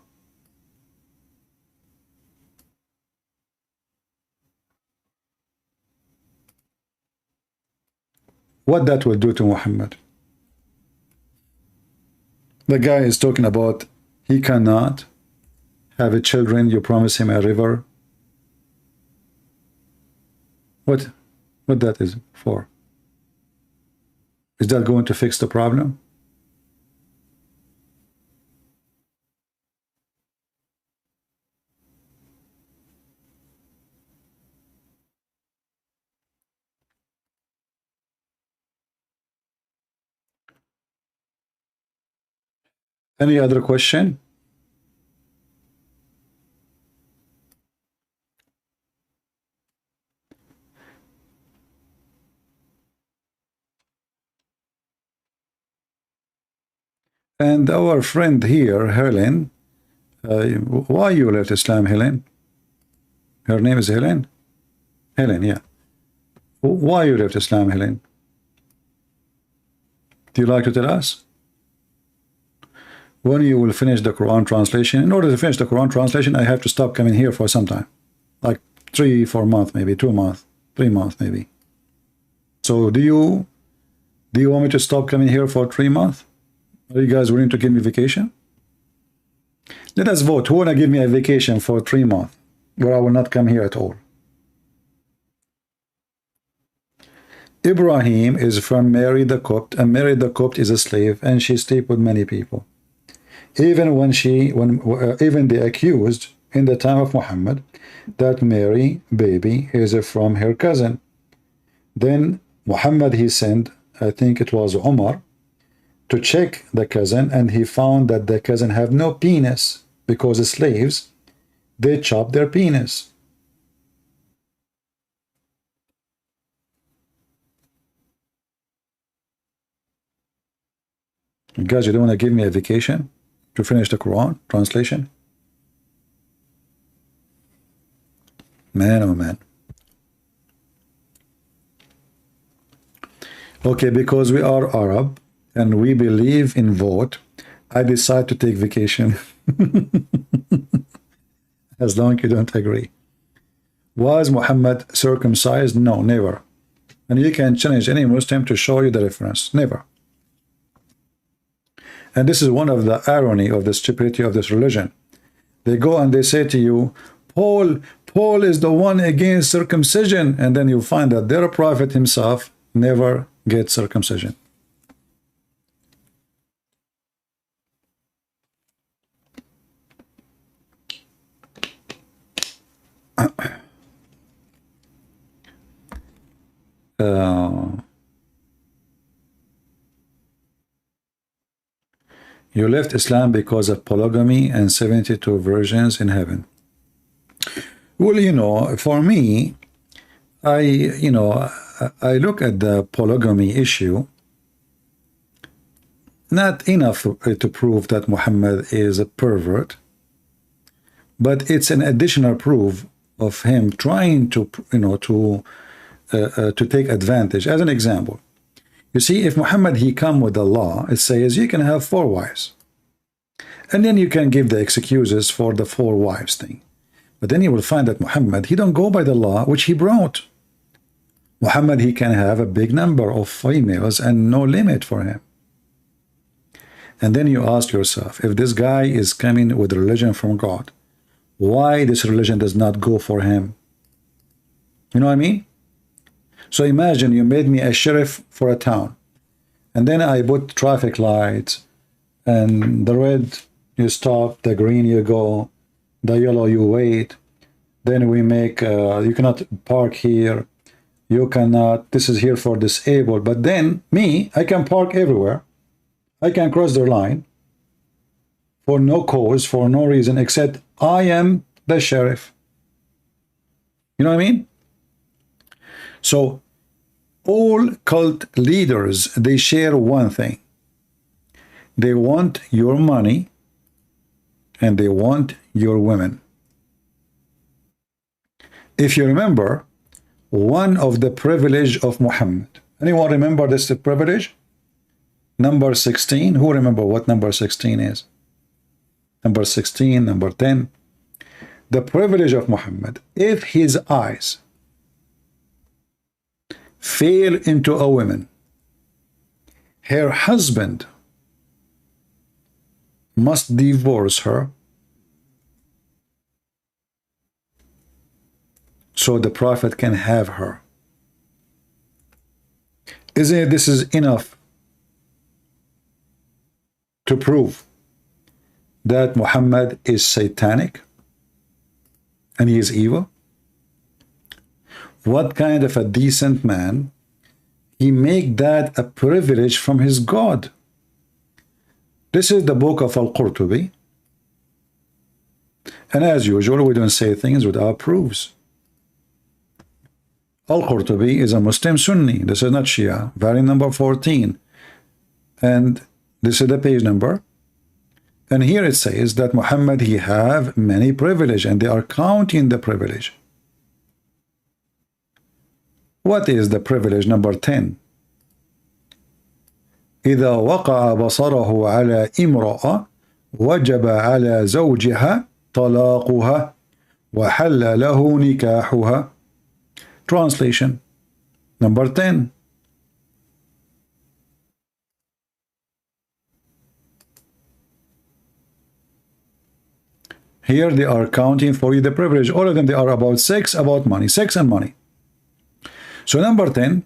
Speaker 7: What that will do to Muhammad? The guy is talking about he cannot have a children. You promise him a river. What that is for? Is that going to fix the problem? Any other question? And our friend here, Helen, Why you left Islam, Helen? Her name is Helen? Helen, yeah. Why you left Islam, Helen? Do you like to tell us? When you will finish the Quran translation? In order to finish the Quran translation, I have to stop coming here for some time. Like 3-4 months, maybe 2 months, 3 months, maybe. So do you want me to stop coming here for 3 months? Are you guys willing to give me vacation? Let us vote. Who wanna give me a vacation for 3 months where I will not come here at all? Ibrahim is from Mary the Copt, and Mary the Copt is a slave, and she slept with many people. Even even they accused in the time of Muhammad that Mary baby is from her cousin. Then Muhammad, he sent, I think it was Umar, to check the cousin, and he found that the cousin have no penis, because the slaves, they chop their penis. You guys, you don't want to give me a vacation to finish the Quran translation? Man, oh man. Okay, because we are Arab and we believe in vote, I decide to take vacation. As long as you don't agree. Was Muhammad circumcised? No, never. And you can challenge any Muslim to show you the reference. Never. And this is one of the irony of the stupidity of this religion. They go and they say to you, Paul is the one against circumcision, and then you find that their prophet himself never gets circumcision. You left Islam because of polygamy and 72 virgins in heaven. Well, you know, for me, I look at the polygamy issue, not enough to prove that Muhammad is a pervert, but it's an additional proof of him trying to, to take advantage. As an example, you see, if Muhammad, he come with the law, it says you can have 4 wives. And then you can give the excuses for the 4 wives thing. But then you will find that Muhammad, he don't go by the law which he brought. Muhammad, he can have a big number of females and no limit for him. And then you ask yourself, if this guy is coming with religion from God, why this religion does not go for him? You know what I mean? So imagine you made me a sheriff for a town, and then I put traffic lights, and the red you stop, the green you go, the yellow you wait. Then we make you cannot park here, you cannot, this is here for disabled. But then me, I can park everywhere, I can cross the line for no cause, for no reason, except I am the sheriff. You know what I mean? So all cult leaders, they share one thing. They want your money and they want your women. If you remember, one of the privilege of Muhammad, anyone remember this privilege? Number 16. Who remember what number 16 is? Number 16, number 10. The privilege of Muhammad, if his eyes fail into a woman, her husband must divorce her, so the prophet can have her. Isn't it this is enough to prove that Muhammad is satanic and he is evil? What kind of a decent man, he make that a privilege from his God? This is the book of Al-Qurtubi, and as usual we don't say things without proofs. Al-Qurtubi is a Muslim Sunni. This is not Shia. Volume number 14, and this is the page number, And here it says that Muhammad, he have many privilege, and they are counting the privilege. What is the privilege number 10? إذا وقع بصره على امرأة وجب على زوجها طلاقها وحل له نكاحها. Translation number 10. Here they are counting for you the privilege. All of them, they are about sex, about money, sex and money. So number 10,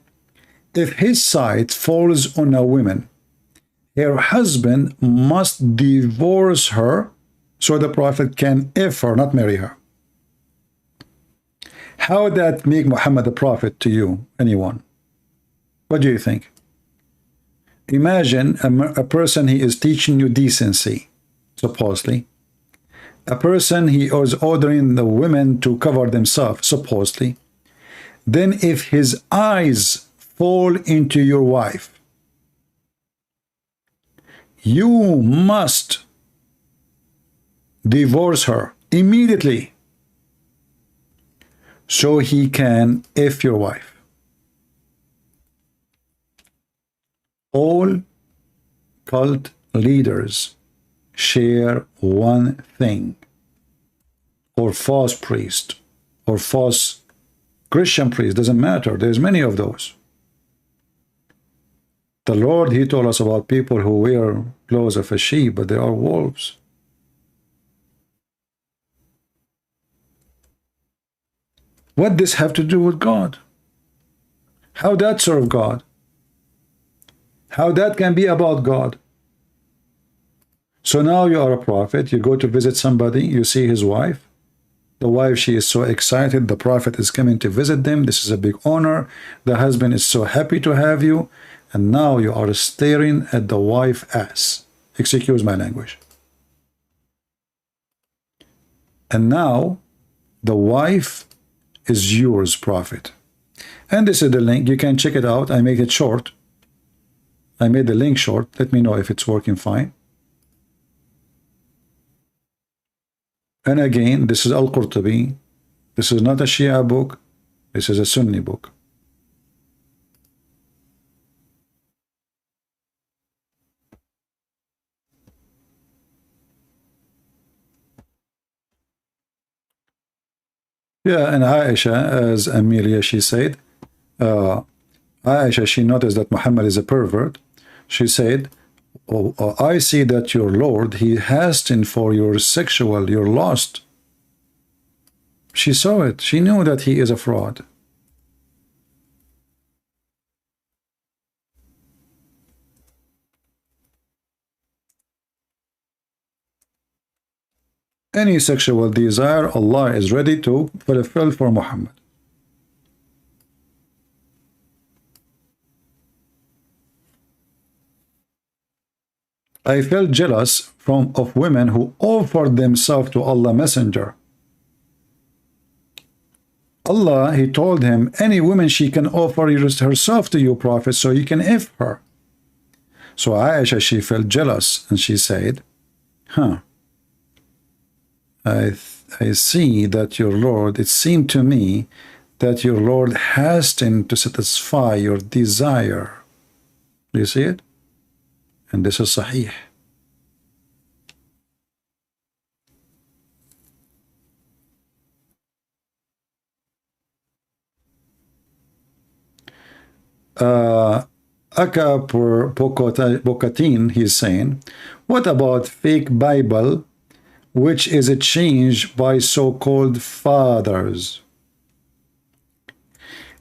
Speaker 7: if his sight falls on a woman, her husband must divorce her so the Prophet can if her, not marry her. How would that make Muhammad a prophet to you, anyone? What do you think? Imagine a person, he is teaching you decency, supposedly. A person, he is ordering the women to cover themselves, supposedly. Then if his eyes fall into your wife, you must divorce her immediately so he can F your wife. All cult leaders share one thing, or false priest, or false Christian priest, doesn't matter. There's many of those. The Lord, he told us about people who wear clothes of a sheep, but they are wolves. What does this have to do with God? How that serve God? How that can be about God? So now you are a prophet, you go to visit somebody, you see his wife. The wife, she is so excited, the Prophet is coming to visit them. This is a big honor. The husband is so happy to have you. And now you are staring at the wife's ass. Excuse my language. And now the wife is yours, Prophet. And this is the link. You can check it out. I made it short. I made the link short. Let me know if it's working fine. And again, this is Al-Qurtubi. This is not a Shia book. This is a Sunni book. Yeah, and Aisha, as Amelia, she said, Aisha, she noticed that Muhammad is a pervert. She said, oh, I see that your Lord, he hastened for your sexual, your lust. She saw it. She knew that he is a fraud. Any sexual desire, Allah is ready to fulfill for Muhammad. I felt jealous of women who offered themselves to Allah Messenger. Allah, he told him, any woman, she can offer herself to you, Prophet, so you can F her. So Aisha, she felt jealous, and she said, I see that your Lord, it seemed to me that your Lord hastened to satisfy your desire. Do you see it? And this is Sahih. Aka Bokatin, he's saying, what about fake Bible, which is a change by so-called fathers?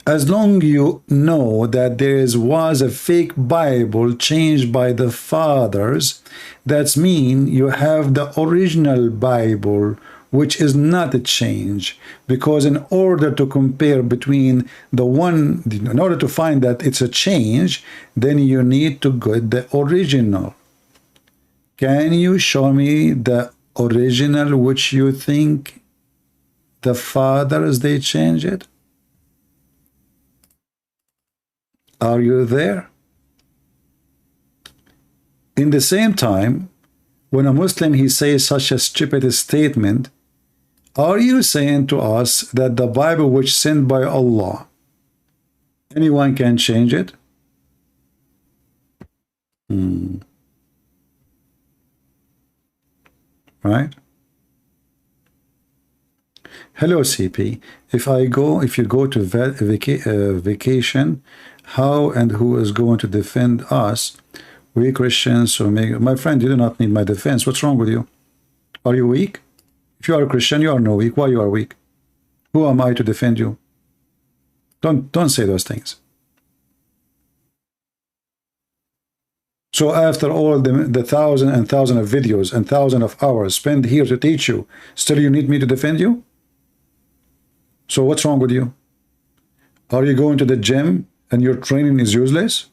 Speaker 7: As long you know that there was a fake Bible changed by the fathers, that means you have the original Bible, which is not a change. Because in order to compare between the one, in order to find that it's a change, then you need to get the original. Can you show me the original which you think the fathers, they change it? Are you there? In the same time, when a Muslim he says such a stupid statement, are you saying to us that the Bible which sent by Allah, anyone can change it? Right? Hello CP. If you go to vacation, how and who is going to defend us? We Christians, so my friend, you do not need my defense. What's wrong with you? Are you weak? If you are a Christian, you are no weak. Why you are weak? Who am I to defend you? Don't say those things. So after all the thousand and thousand of videos and thousand of hours spent here to teach you, still you need me to defend you? So what's wrong with you? Are you going to the gym and your training is useless?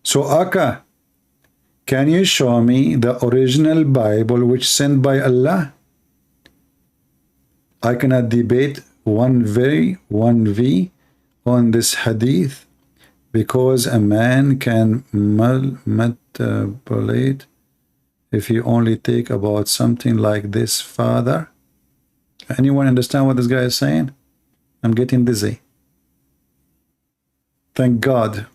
Speaker 7: So Aka, can you show me the original Bible which sent by Allah? I cannot debate 1v on this hadith because a man can manipulate if you only take about something like this, Father. Anyone understand what this guy is saying? I'm getting dizzy. Thank God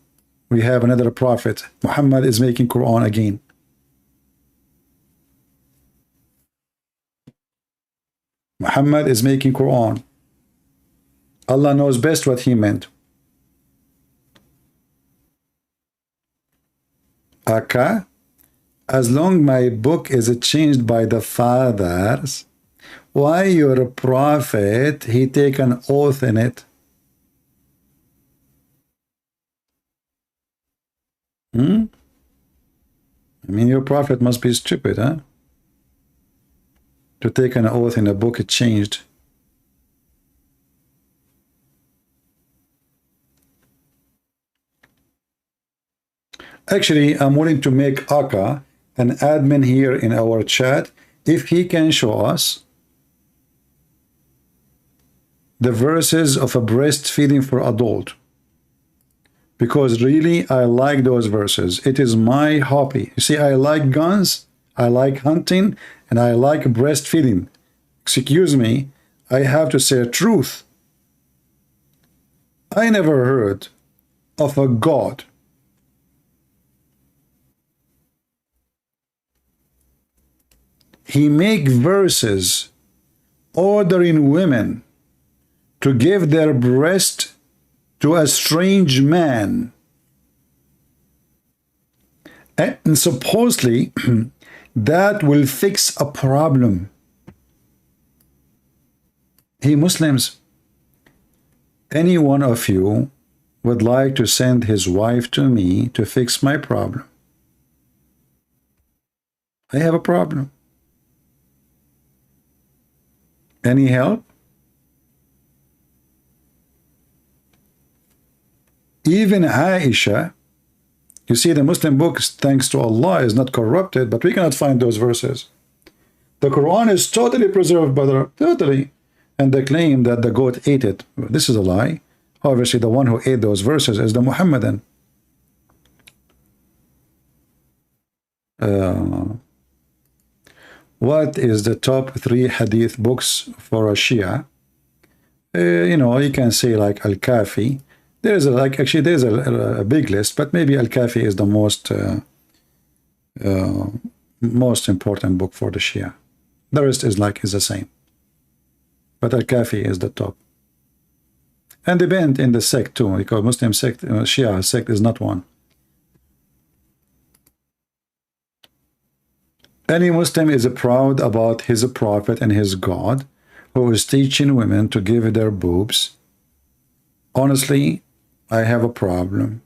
Speaker 7: we have another prophet. Muhammad is making Quran again. Muhammad is making Quran. Allah knows best what he meant. Aka, as long my book is changed by the fathers, why your prophet, he take an oath in it? I mean, your prophet must be stupid, huh? To take an oath in a book it changed. Actually, I'm willing to make Aka an admin here in our chat if he can show us the verses of a breastfeeding for adult. Because really, I like those verses. It is my hobby. You see, I like guns, I like hunting, and I like breastfeeding. Excuse me, I have to say truth. I never heard of a God he make verses ordering women to give their breast to a strange man, and supposedly that will fix a problem. Hey Muslims, any one of you would like to send his wife to me to fix my problem? I have a problem. Any help? Even Aisha, you see, the Muslim books, thanks to Allah, is not corrupted, but we cannot find those verses. The Quran is totally preserved, brother, totally. And they claim that the goat ate it. This is a lie. Obviously, the one who ate those verses is the Muhammadan. What is the top 3 hadith books for a Shia? You know, you can say like Al-Kafi. There's there's a big list, but maybe Al-Kafi is the most important book for the Shia. The rest is the same. But Al-Kafi is the top. And depend in the sect too, because Muslim sect, Shia sect is not one. Any Muslim is proud about his prophet and his God, who is teaching women to give their boobs. Honestly, I have a problem.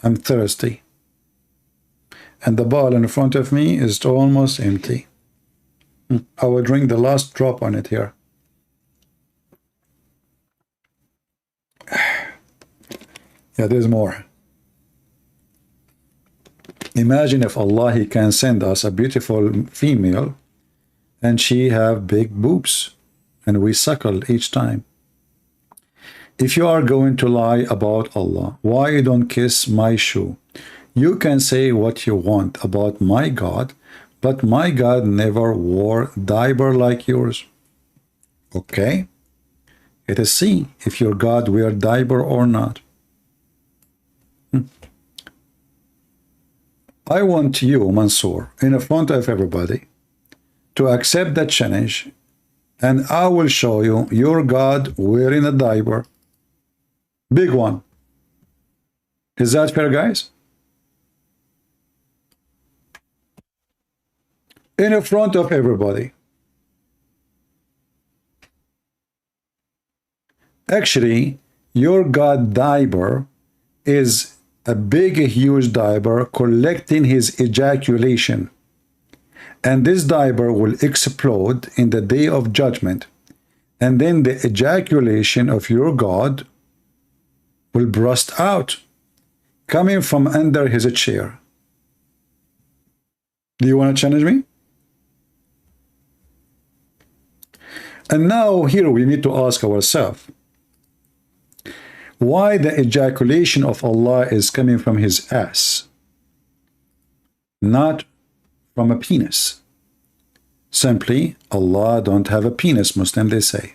Speaker 7: I'm thirsty. And the bottle in front of me is almost empty. I will drink the last drop on it here. Yeah, there's more. Imagine if Allah, he can send us a beautiful female and she have big boobs and we suckle each time. If you are going to lie about Allah, why you don't kiss my shoe? You can say what you want about my God, but my God never wore diaper like yours. Okay? Let us see if your God wear diaper or not. I want you, Mansoor, in front of everybody, to accept that challenge, and I will show you your God wearing a diaper. Big one. Is that fair, guys? In front of everybody. Actually, your God diaper is a big, huge diaper collecting his ejaculation. And this diaper will explode in the day of judgment. And then the ejaculation of your God will burst out, coming from under his chair. Do you want to challenge me? And now here we need to ask ourselves, why the ejaculation of Allah is coming from his ass, not from a penis? Simply, Allah don't have a penis, Muslim they say.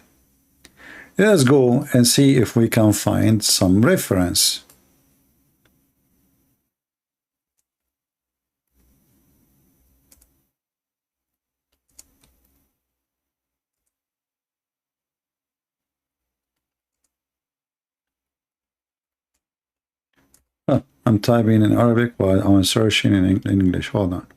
Speaker 7: Let's go and see if we can find some reference. I'm typing in Arabic while I'm searching in English. Hold on.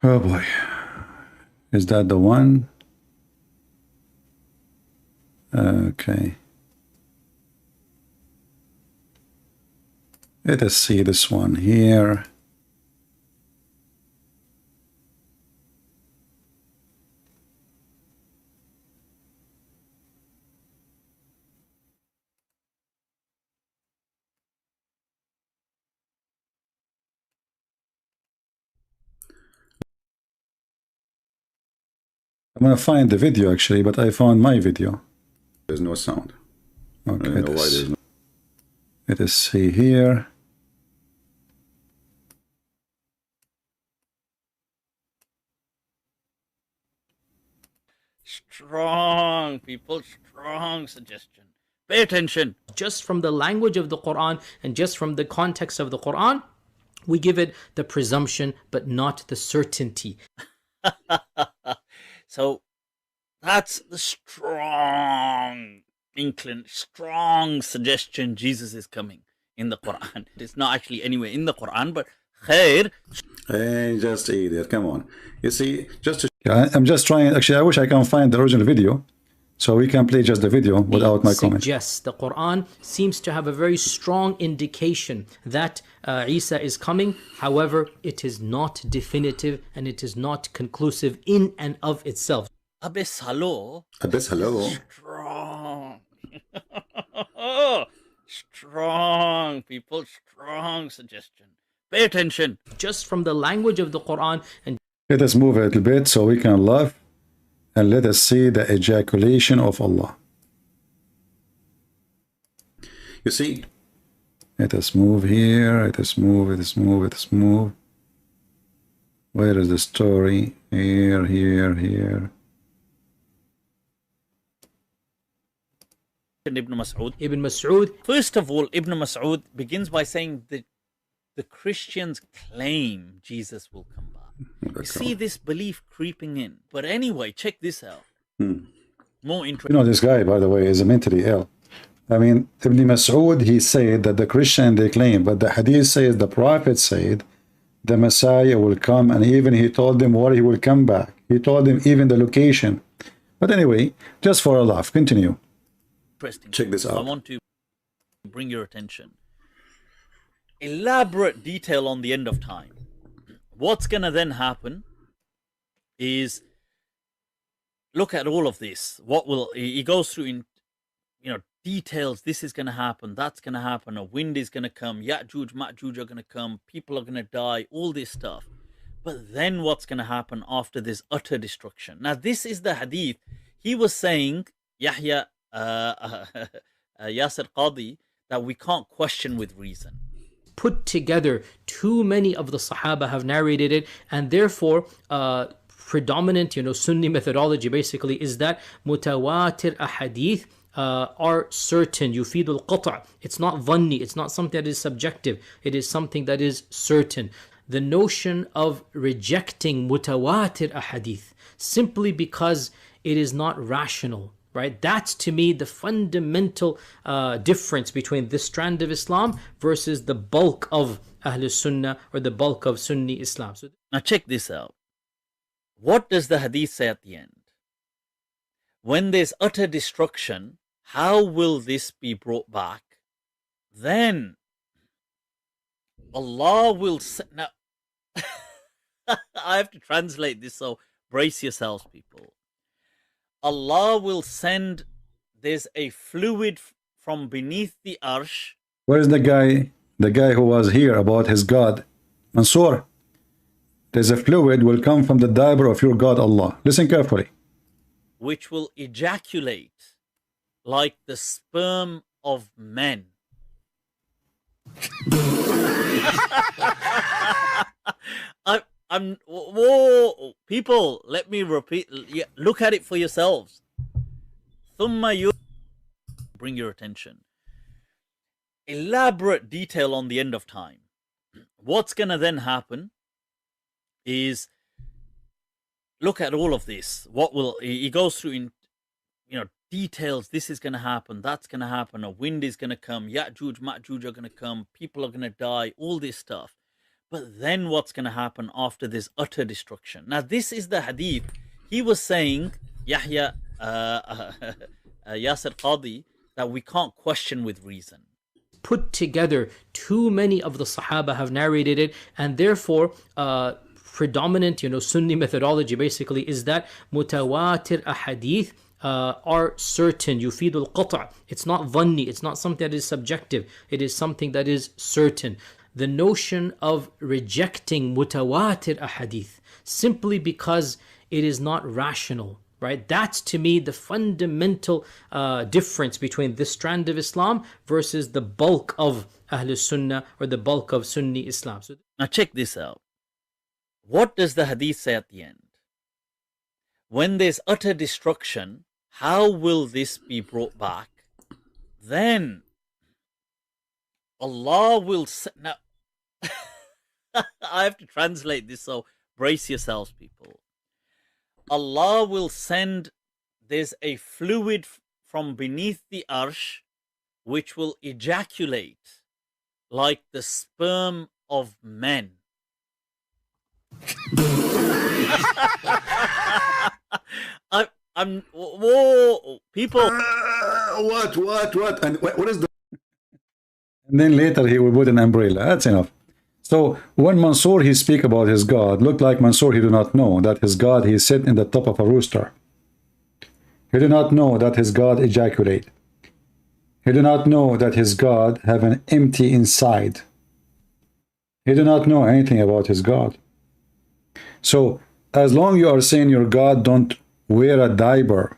Speaker 7: Oh boy. Is that the one? Okay. Let us see this one here. I'm going to find the video actually, but I found my video.
Speaker 10: There's no sound.
Speaker 7: Okay, let us see here.
Speaker 11: Strong, people, strong suggestion. Pay attention.
Speaker 12: Just from the language of the Quran and just from the context of the Quran, we give it the presumption, but not the certainty.
Speaker 11: So that's the strong strong suggestion Jesus is coming in the Quran. It's not actually anywhere in the Quran, but khair.
Speaker 7: Hey, just idiot, come on. You see, just to... Yeah, I'm just trying, actually I wish I can find the original video so we can play just the video without my comment.
Speaker 12: Yes, the Quran seems to have a very strong indication that Isa is coming. However, it is not definitive and it is not conclusive in and of itself.
Speaker 11: Abyss hello.
Speaker 7: Abyss hello.
Speaker 11: Strong. Strong, people, strong suggestion. Pay attention.
Speaker 12: Just from the language of the Quran. And
Speaker 7: let us move a little bit so we can laugh and let us see the ejaculation of Allah. You see, let us move here, let us move, let us move, let us move. Where is the story? Here, here, here.
Speaker 11: Ibn Mas'ud.
Speaker 12: Ibn Mas'ud.
Speaker 11: First of all, Ibn Mas'ud begins by saying that the Christians claim Jesus will come back. You see this belief creeping in. But anyway, check this out. More interesting.
Speaker 7: You know, this guy, by the way, is mentally ill. I mean, Ibn Mas'ud, he said that the Christian, they claim, but the hadith says, the prophet said, the Messiah will come, and even he told them where he will come back. He told them even the location. But anyway, just for a laugh, continue.
Speaker 11: Check
Speaker 7: this out.
Speaker 11: I want to bring your attention. Elaborate detail on the end of time. What's going to then happen is, look at all of this. What will, he goes through in, details, this is going to happen, that's going to happen, a wind is going to come, Ya'juj, Ma'juj are going to come, people are going to die, all this stuff. But then what's going to happen after this utter destruction? Now, this is the hadith. He was saying, Yahya Yasir Qadi, that we can't question with reason.
Speaker 12: Put together, too many of the Sahaba have narrated it, and therefore predominant, Sunni methodology basically is that mutawatir ahadith are certain. Yufidul qata'. It's not dhanni. It's not something that is subjective. It is something that is certain. The notion of rejecting mutawatir ahadith simply because it is not rational, right? That's to me the fundamental difference between this strand of Islam versus the bulk of Ahlul Sunnah or the bulk of Sunni Islam. So,
Speaker 11: now check this out. What does the hadith say at the end? When there's utter destruction, how will this be brought back? Then Allah will say, now I have to translate this, so brace yourselves, people. Allah will send, there's a fluid from beneath the arsh.
Speaker 7: Where is the guy who was here about his God? Mansoor, there's a fluid will come from the diaper of your God Allah. Listen carefully.
Speaker 11: Which will ejaculate like the sperm of men. Whoa, people, let me repeat. Look at it for yourselves. Bring your attention. Elaborate detail on the end of time. What's going to then happen is, look at all of this. What will he goes through in details. This is going to happen, that's going to happen, a wind is going to come, Ya'juj, Ma'juj are going to come, people are going to die, all this stuff. But then what's going to happen after this utter destruction? Now, this is the hadith. He was saying, Yahya Yasir Qadi, that we can't question with reason.
Speaker 12: Put together, too many of the Sahaba have narrated it, and therefore predominant, Sunni methodology basically is that mutawatir ahadith are certain. Yufidul qata'. It's not dhanni. It's not something that is subjective. It is something that is certain. The notion of rejecting mutawatir ahadith simply because it is not rational, right? That's to me the fundamental difference between this strand of Islam versus the bulk of Ahlul Sunnah or the bulk of Sunni Islam. So,
Speaker 11: now check this out. What does the hadith say at the end? When there's utter destruction, how will this be brought back? Then Allah will say, now I have to translate this, so brace yourselves, people. Allah will send, there's a fluid from beneath the arsh which will ejaculate like the sperm of men. Whoa, people.
Speaker 7: What? And what is the? And then later he will put an umbrella. That's enough. So when Mansoor he speak about his God, look like Mansoor he do not know that his God he sit in the top of a rooster. He do not know that his God ejaculate. He do not know that his God have an empty inside. He do not know anything about his God. So as long you are saying your God don't wear a diaper,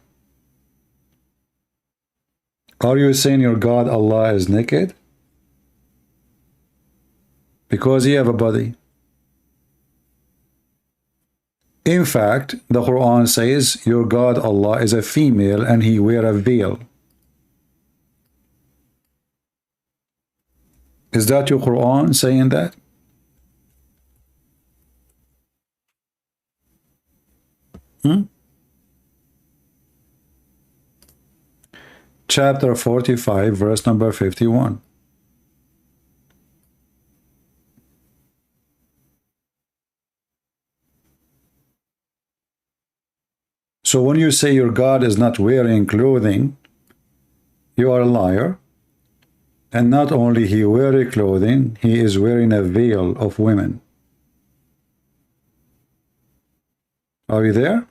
Speaker 7: are you saying your God Allah is naked? Because he have a body. In fact, the Quran says your God Allah is a female and he wear a veil. Is that your Quran saying that? Chapter 45, verse number 51. So when you say your God is not wearing clothing, you are a liar. And not only he wearing clothing, he is wearing a veil of women. Are you there?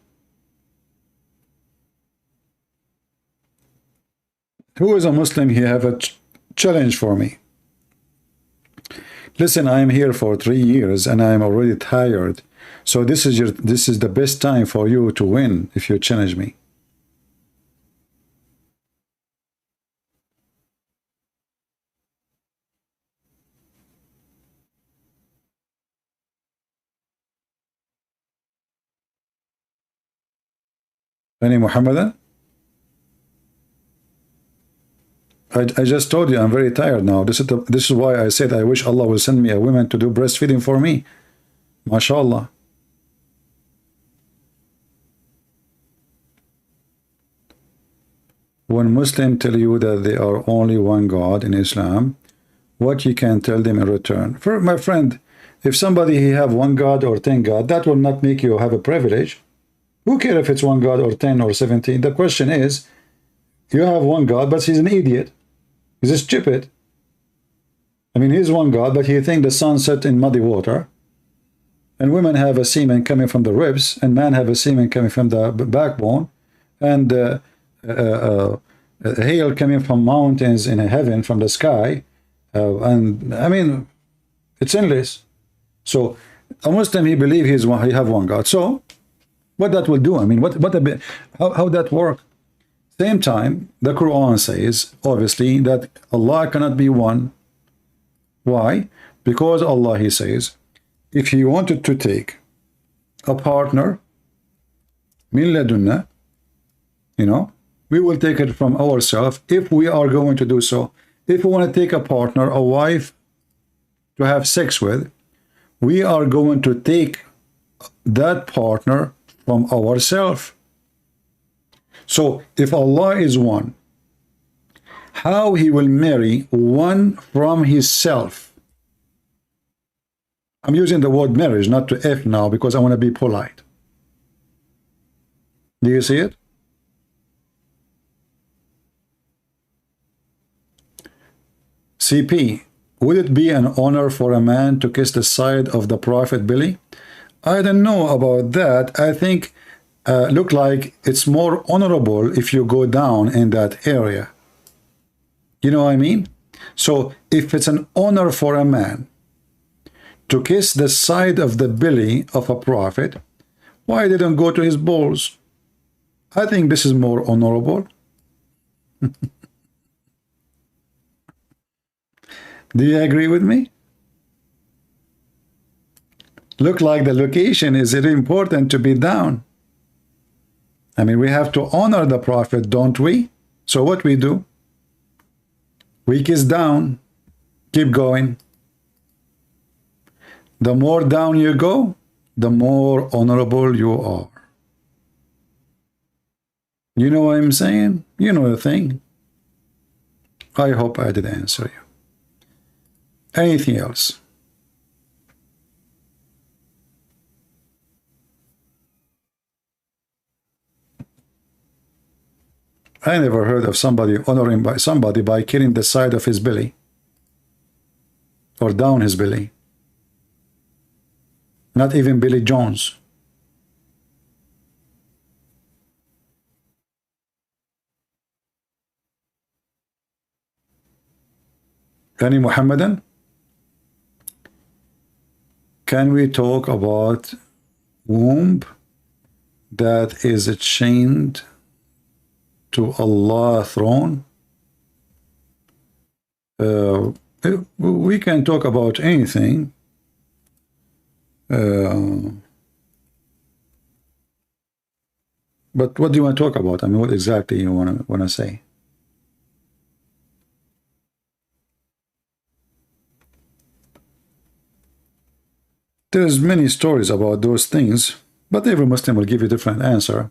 Speaker 7: Who is a Muslim? He have a challenge for me. Listen, I am here for 3 years and I am already tired. So this is the best time for you to win if you challenge me. Any Muhammadan? I just told you I'm very tired now. This is why I said I wish Allah will send me a woman to do breastfeeding for me. MashaAllah. When Muslims tell you that they are only one God in Islam, what you can tell them in return? For my friend, if somebody he have one God or 10 God, that will not make you have a privilege. Who cares if it's one God or 10 or 17? The question is, you have one God, but he's an idiot. He's stupid. I mean, he's one God, but he thinks the sun set in muddy water, and women have a semen coming from the ribs, and men have a semen coming from the backbone, and hail coming from mountains in heaven from the sky, and I mean, it's endless. So a Muslim, he believes he have one God. So what that will do? I mean, how that work? Same time, the Quran says, obviously, that Allah cannot be one. Why? Because Allah, he says, if he wanted to take a partner, min ladunna, you know, we will take it from ourselves if we are going to do so. If we want to take a partner, a wife to have sex with, we are going to take that partner from ourselves. So if Allah is one, how he will marry one from his self? I'm using the word marriage, not to F now, because I want to be polite. Do you see it? CP, would it be an honor for a man to kiss the side of the Prophet belly? I don't know about that. I think look like it's more honorable if you go down in that area. You know what I mean? So if it's an honor for a man to kiss the side of the belly of a prophet, why didn't go to his balls? I think this is more honorable. Do you agree with me? Look like the location is very important to be down. I mean, we have to honor the Prophet, don't we? So what we do? We kiss down, keep going. The more down you go, the more honorable you are. You know what I'm saying? You know the thing. I hope I did answer you. Anything else? I never heard of somebody honoring by somebody by killing the side of his belly or down his belly. Not even Billy Jones. Any Muhammadan? Can we talk about womb that is chained to Allah's throne? We can talk about anything. But what do you want to talk about? I mean, what exactly you want to say? There's many stories about those things, but every Muslim will give you a different answer.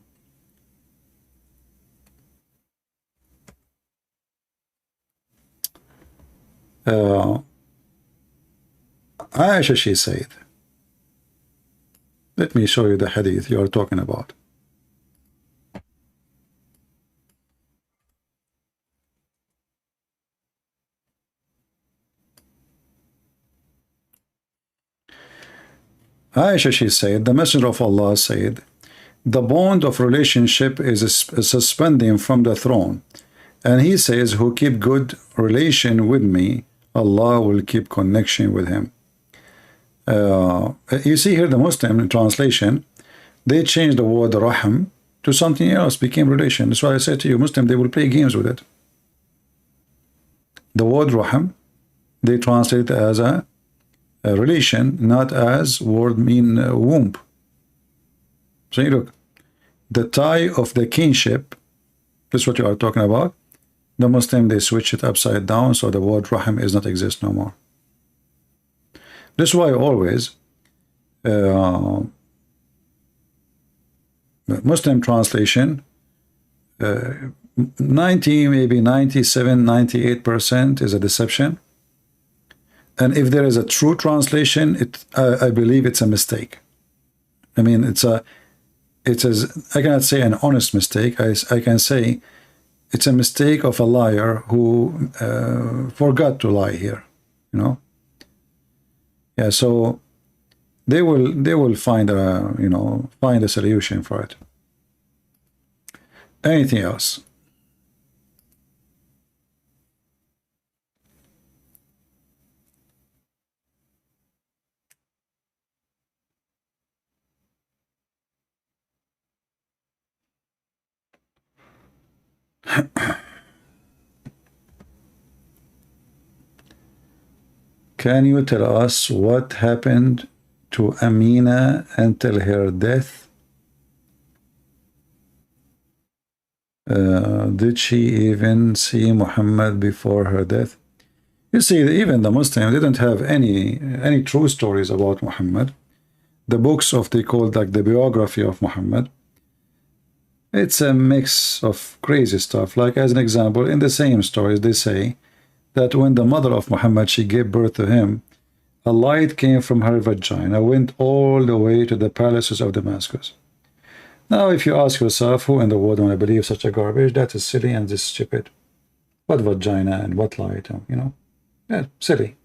Speaker 7: Aisha, she said, let me show you the hadith you are talking about. Aisha, she said, the Messenger of Allah said, the bond of relationship is suspending from the throne, And he says, who keep good relation with me, Allah will keep connection with him. You see here the Muslim translation, they changed the word rahim to something else, became relation. That's why I said to you, Muslim, they will play games with it. The word rahim, they translate it as a relation, not as word mean womb. So you look, the tie of the kinship, this is what you are talking about. The Muslim, they switch it upside down, so the word rahim is not exist no more. This is why always Muslim translation 90, maybe 97, 98% is a deception. And if there is a true translation, I believe it's a mistake. I mean, I cannot say an honest mistake. I can say it's a mistake of a liar who forgot to lie here, you know. Yeah, so they will find a solution for it. Anything else? Can you tell us what happened to Amina until her death? Did she even see Muhammad before her death? You see, even the Muslims didn't have any true stories about Muhammad. The books they called like the biography of Muhammad, it's a mix of crazy stuff. Like as an example, in the same stories they say that when the mother of Muhammad, she gave birth to him, a light came from her vagina, went all the way to the palaces of Damascus. Now, if you ask yourself, who in the world want to believe such a garbage? That is silly and just stupid. What vagina and what light, you know? Yeah, silly.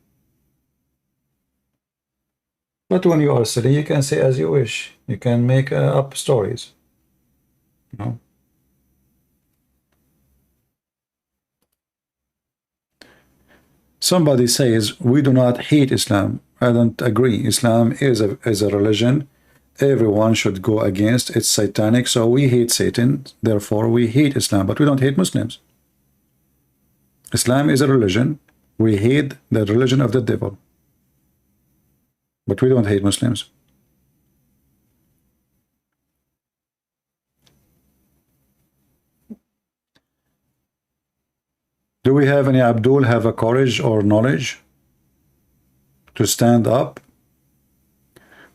Speaker 7: But when you are silly, you can say as you wish. You can make up stories. You know? Somebody says, we do not hate Islam. I don't agree. Islam is a religion. Everyone should go against. It's satanic, so we hate Satan. Therefore, we hate Islam, but we don't hate Muslims. Islam is a religion. We hate the religion of the devil. But we don't hate Muslims. Do we have any Abdul have a courage or knowledge to stand up?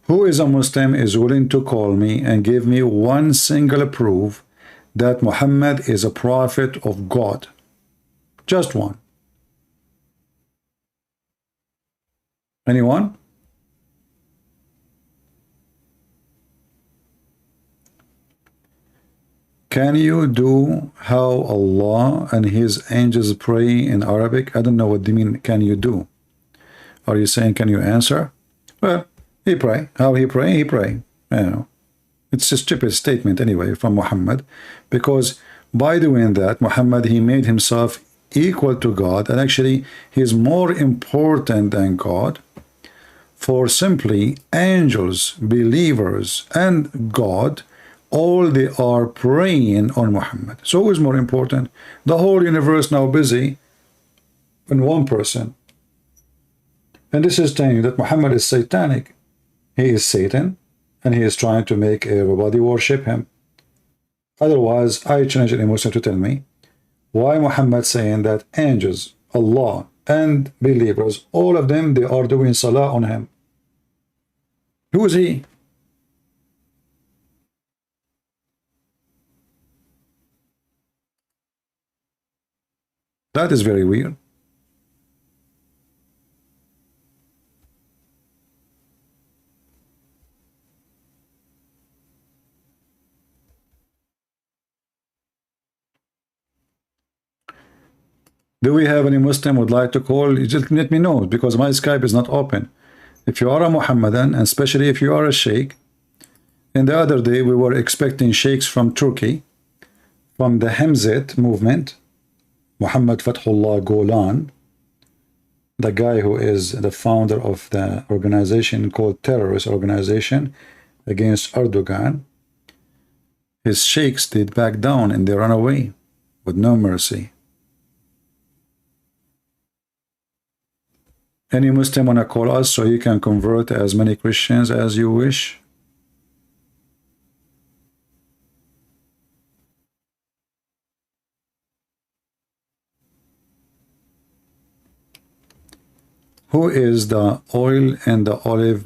Speaker 7: Who is a Muslim is willing to call me and give me one single proof that Muhammad is a prophet of God? Just one. Anyone? Can you do how Allah and his angels pray in Arabic? I don't know what they mean, can you do? Are you saying, can you answer? Well, he pray. How he pray? He pray. You know, it's a stupid statement anyway from Muhammad, because by doing that, Muhammad, he made himself equal to God, and actually he is more important than God. For simply angels, believers, and God, all they are praying on Muhammad. So who is more important? The whole universe now busy in one person. And this is telling you that Muhammad is satanic. He is Satan, and he is trying to make everybody worship him. Otherwise, I challenge any Muslim to tell me why Muhammad saying that angels, Allah, and believers, all of them, they are doing salah on him. Who is he? That is very weird. Do we have any Muslim would like to call? Just let me know, because my Skype is not open. If you are a Muhammadan, and especially if you are a Sheikh, and the other day we were expecting sheikhs from Turkey, from the Hemzat movement, Muhammad Fathullah Golan, the guy who is the founder of the organization called terrorist organization against Erdogan, his sheikhs did back down and they run away with no mercy. Any Muslim wanna call us so you can convert as many Christians as you wish? Who is the oil and the olive?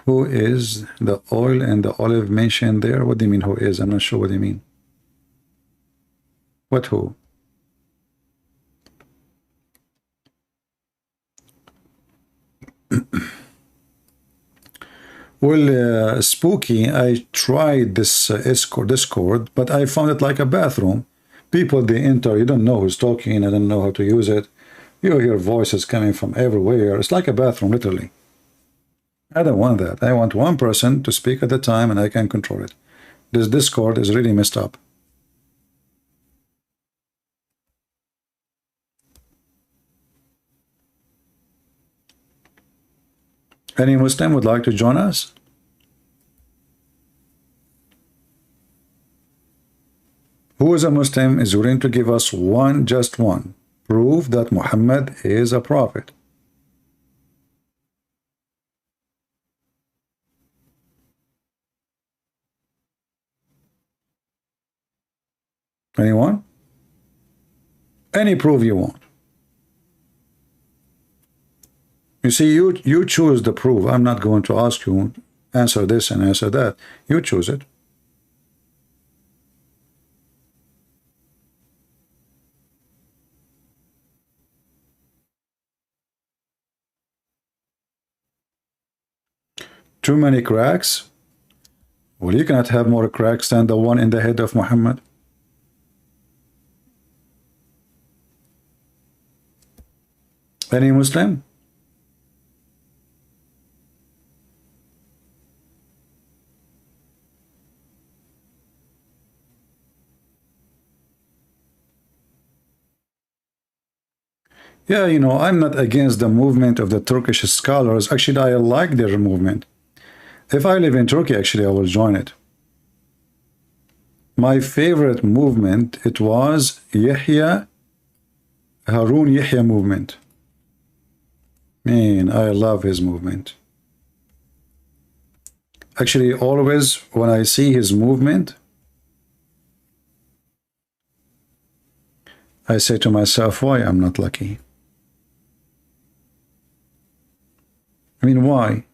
Speaker 7: Who is the oil and the olive mentioned there? What do you mean who is? I'm not sure what you mean. What who? Well, Spooky, I tried this Discord, but I found it like a bathroom. People, they enter, you don't know who's talking, I don't know how to use it. You hear voices coming from everywhere. It's like a bathroom, literally. I don't want that. I want one person to speak at a time and I can control it. This Discord is really messed up. Any Muslim would like to join us? Who is a Muslim is willing to give us one, just one, proof that Muhammad is a prophet? Anyone? Any proof you want. You see, you choose the proof. I'm not going to ask you, answer this and answer that. You choose it. Too many cracks? Well, you cannot have more cracks than the one in the head of Muhammad. Any Muslim? Yeah, you know, I'm not against the movement of the Turkish scholars. Actually, I like their movement. If I live in Turkey, actually, I will join it. My favorite movement, it was Harun Yahya movement. Man, I love his movement. Actually, always when I see his movement, I say to myself, why I'm not lucky? I mean, why?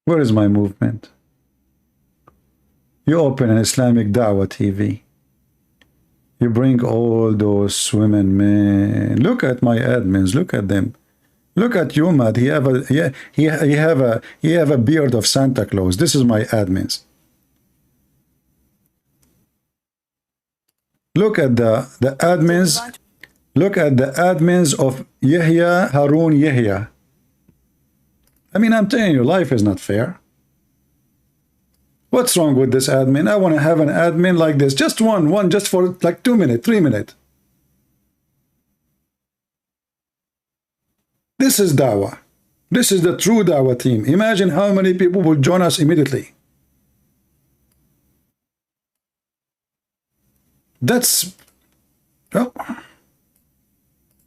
Speaker 7: Where is my movement? You open an Islamic Dawah TV. You bring all those women, man. Look at my admins. Look at them. Look at Yumad. He have a beard of Santa Claus. This is my admins. Look at the admins. Look at the admins of Harun Yahya. I mean, I'm telling you, life is not fair. What's wrong with this admin? I want to have an admin like this. Just one, just for like 2 minutes, 3 minutes. This is Dawah. This is the true Dawah team. Imagine how many people will join us immediately. That's... Oh.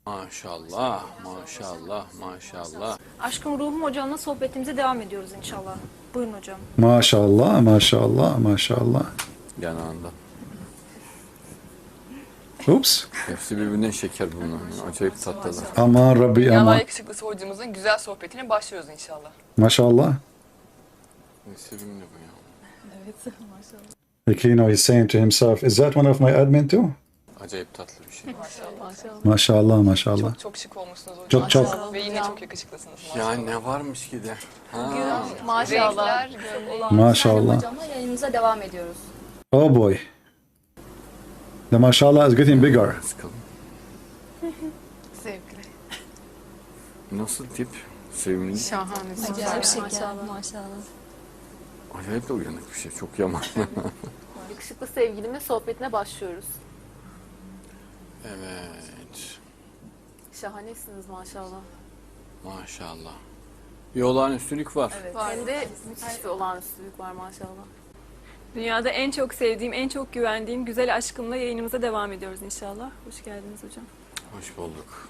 Speaker 10: Maşallah, maşallah, maşallah.
Speaker 13: Aşkım Ruhum Hocam'la sohbetimize devam ediyoruz inşallah. Buyurun hocam.
Speaker 7: Maşallah, maşallah, maşallah.
Speaker 10: Yanağında.
Speaker 7: Ups.
Speaker 10: Hepsi birbirinden şeker bunlar. Acayip tatlılar.
Speaker 7: Aman Rabbi
Speaker 14: Dünyalar
Speaker 7: aman.
Speaker 14: yakışıklısı hocamızın güzel sohbetine başlıyoruz inşallah.
Speaker 7: Maşallah.
Speaker 10: Sevimli bu ya.
Speaker 14: Evet, maşallah.
Speaker 7: Like, you know, he's saying to himself, is that one of my admin too?
Speaker 10: Acayip tatlı bir şey.
Speaker 14: Maşallah.
Speaker 7: Maşallah, maşallah.
Speaker 14: Çok şık olmuşsunuz hocam.
Speaker 7: Çok.
Speaker 14: Ve yine çok yakışıklısınız.
Speaker 10: Ya ne varmış ki de.
Speaker 14: Bugün maşallah.
Speaker 7: Maşallah.
Speaker 13: Hocamla yayınımıza devam ediyoruz.
Speaker 7: Oh boy. The mashallah is getting bigger.
Speaker 14: Zevkli.
Speaker 10: Nasıl tip? Sevimli.
Speaker 14: Şahane.
Speaker 13: Acayip şeker maşallah.
Speaker 10: Acayip de uyanık bir şey. Çok yaman.
Speaker 14: Yakışıklı sevgilimin sohbetine başlıyoruz.
Speaker 10: Evet.
Speaker 14: Şahanesiniz maşallah.
Speaker 10: Maşallah. Bir olağanüstülük var.
Speaker 14: Evet. Hem de müthiş bir olağanüstülük var maşallah.
Speaker 13: Dünyada en çok sevdiğim, en çok güvendiğim güzel aşkımla yayınımıza devam ediyoruz inşallah. Hoş geldiniz hocam.
Speaker 10: Hoş bulduk.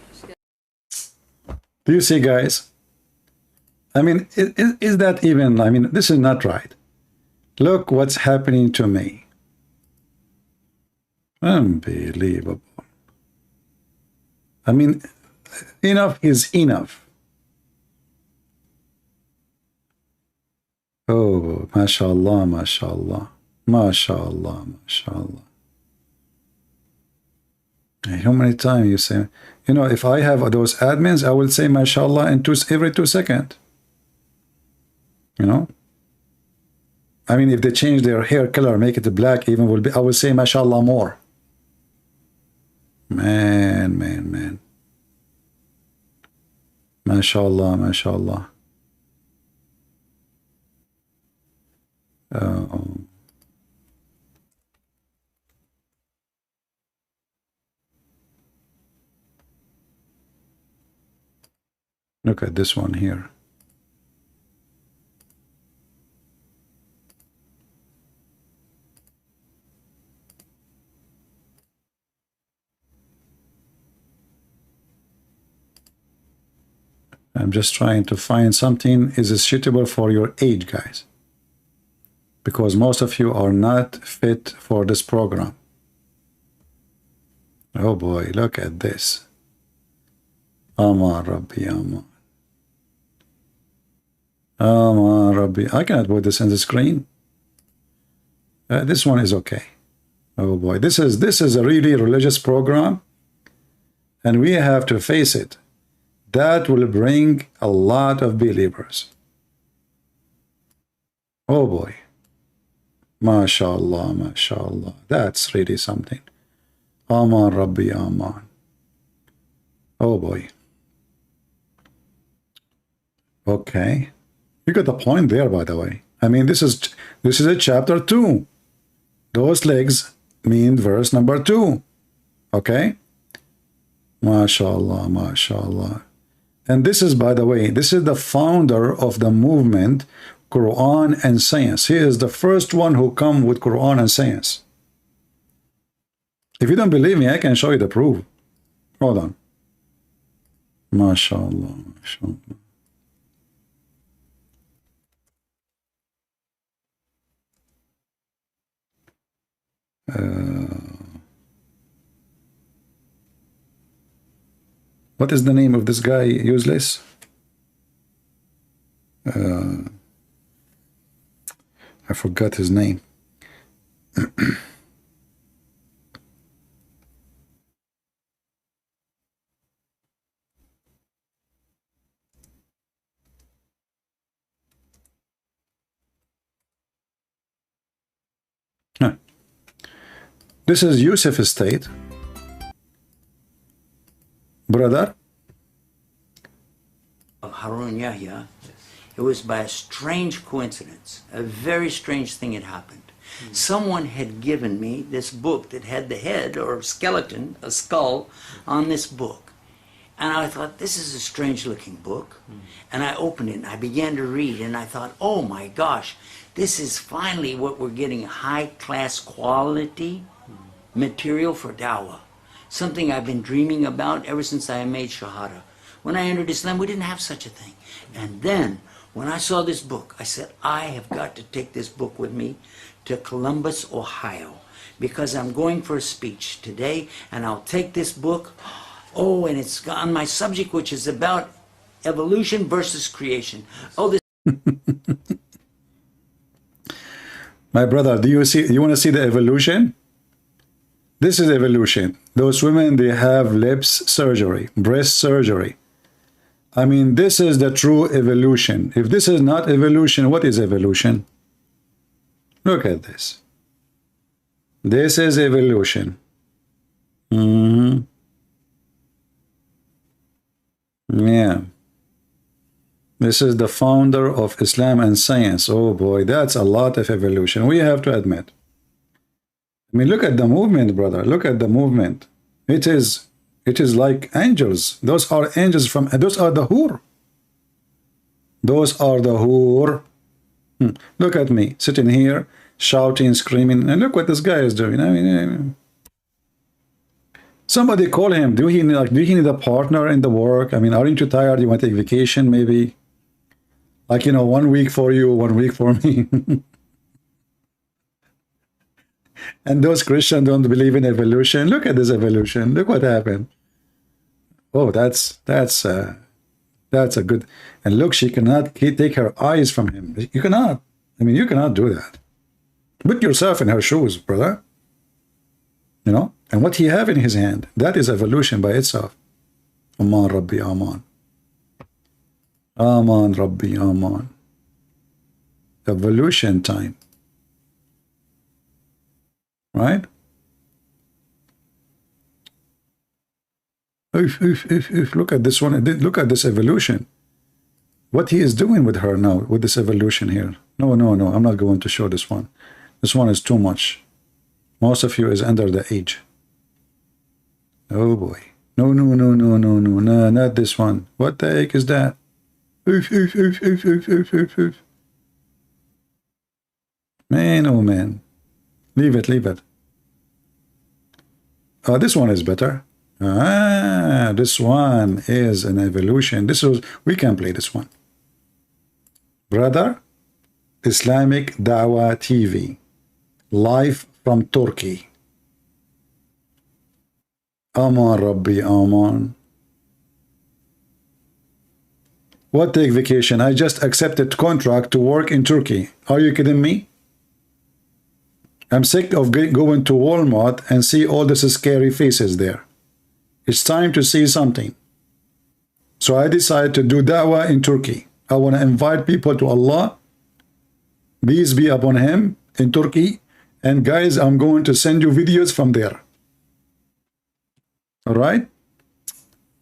Speaker 7: Do you see, guys? I mean, is that even, I mean, this is not right. Look what's happening to me. Unbelievable. I mean, enough is enough. Oh, mashallah, mashallah. Mashallah, mashallah. How many times you say, you know, if I have those admins, I will say mashallah in every 2 seconds. You know? I mean, if they change their hair color, make it black, even I will say mashallah more. Man, man, man. Mashallah, mashallah. Look at this one here. I'm just trying to find something is suitable for your age, guys, because most of you are not fit for this program. Oh boy, look at this. Aman Rabbi, Aman. Aman Rabbi. I cannot put this on the screen. This one is okay. Oh boy, this is a really religious program, and we have to face it. That will bring a lot of believers. Oh boy. MashaAllah, MashaAllah. That's really something. Aman Rabbi, Aman. Oh boy. Okay. You got the point there, by the way. I mean, this is a chapter 2. Those legs mean verse number 2. Okay? MashaAllah, MashaAllah. And this is, by the way, this is the founder of the movement, Quran and Science. He is the first one who come with Quran and Science. If you don't believe me, I can show you the proof. Hold on. MashaAllah, MashaAllah. What is the name of this guy, useless? I forgot his name. This is Yusuf Estate. Brother?
Speaker 15: Of Harun Yahya, it was by a strange coincidence. A very strange thing had happened. Someone had given me this book that had the head or skeleton, a skull, on this book. And I thought, this is a strange looking book. And I opened it and I began to read and I thought, oh my gosh, this is finally what we're getting, high class quality material for dawah. Something I've been dreaming about ever since I made Shahada. When I entered Islam, we didn't have such a thing. And then, when I saw this book, I said, I have got to take this book with me to Columbus, Ohio, because I'm going for a speech today, and I'll take this book. Oh, and it's on my subject, which is about evolution versus creation. Oh, this.
Speaker 7: My brother, do you see? You want to see the evolution? This is evolution. Those women, they have lips surgery, breast surgery. I mean, this is the true evolution. If this is not evolution, what is evolution? Look at this. This is evolution. Yeah. This is the founder of Islam and science. Oh boy, that's a lot of evolution. We have to admit. I mean, look at the movement, brother. Look at the movement. It is like angels. Those are angels from. Those are the hur. Those are the hur. Look at me sitting here, shouting, screaming, and look what this guy is doing. I mean, somebody call him. Do he need a partner in the work? I mean, aren't you tired? You want to take vacation, maybe? Like, you know, 1 week for you, 1 week for me. And those Christians don't believe in evolution. Look at this evolution. Look what happened. Oh, that's a good. And look, she cannot take her eyes from him. You cannot. I mean, you cannot do that. Put yourself in her shoes, brother. You know, and what he have in his hand, that is evolution by itself. Aman Rabbi Aman. Aman Rabbi Aman. Evolution time. Right? Look at this one. Look at this evolution. What he is doing with her now, with this evolution here. No, I'm not going to show this one. This one is too much. Most of you is under the age. Oh boy. No, not this one. What the heck is that? Man, oh man. Leave it. Oh, this one is better. This one is an evolution. We can play this one. Brother, Islamic Dawah TV, live from Turkey. Aman Rabbi Aman. What take vacation? I just accepted contract to work in Turkey. Are you kidding me? I'm sick of going to Walmart and see all these scary faces there. It's time to see something. So I decided to do da'wah in Turkey. I want to invite people to Allah. Peace be upon him in Turkey. And guys, I'm going to send you videos from there. All right?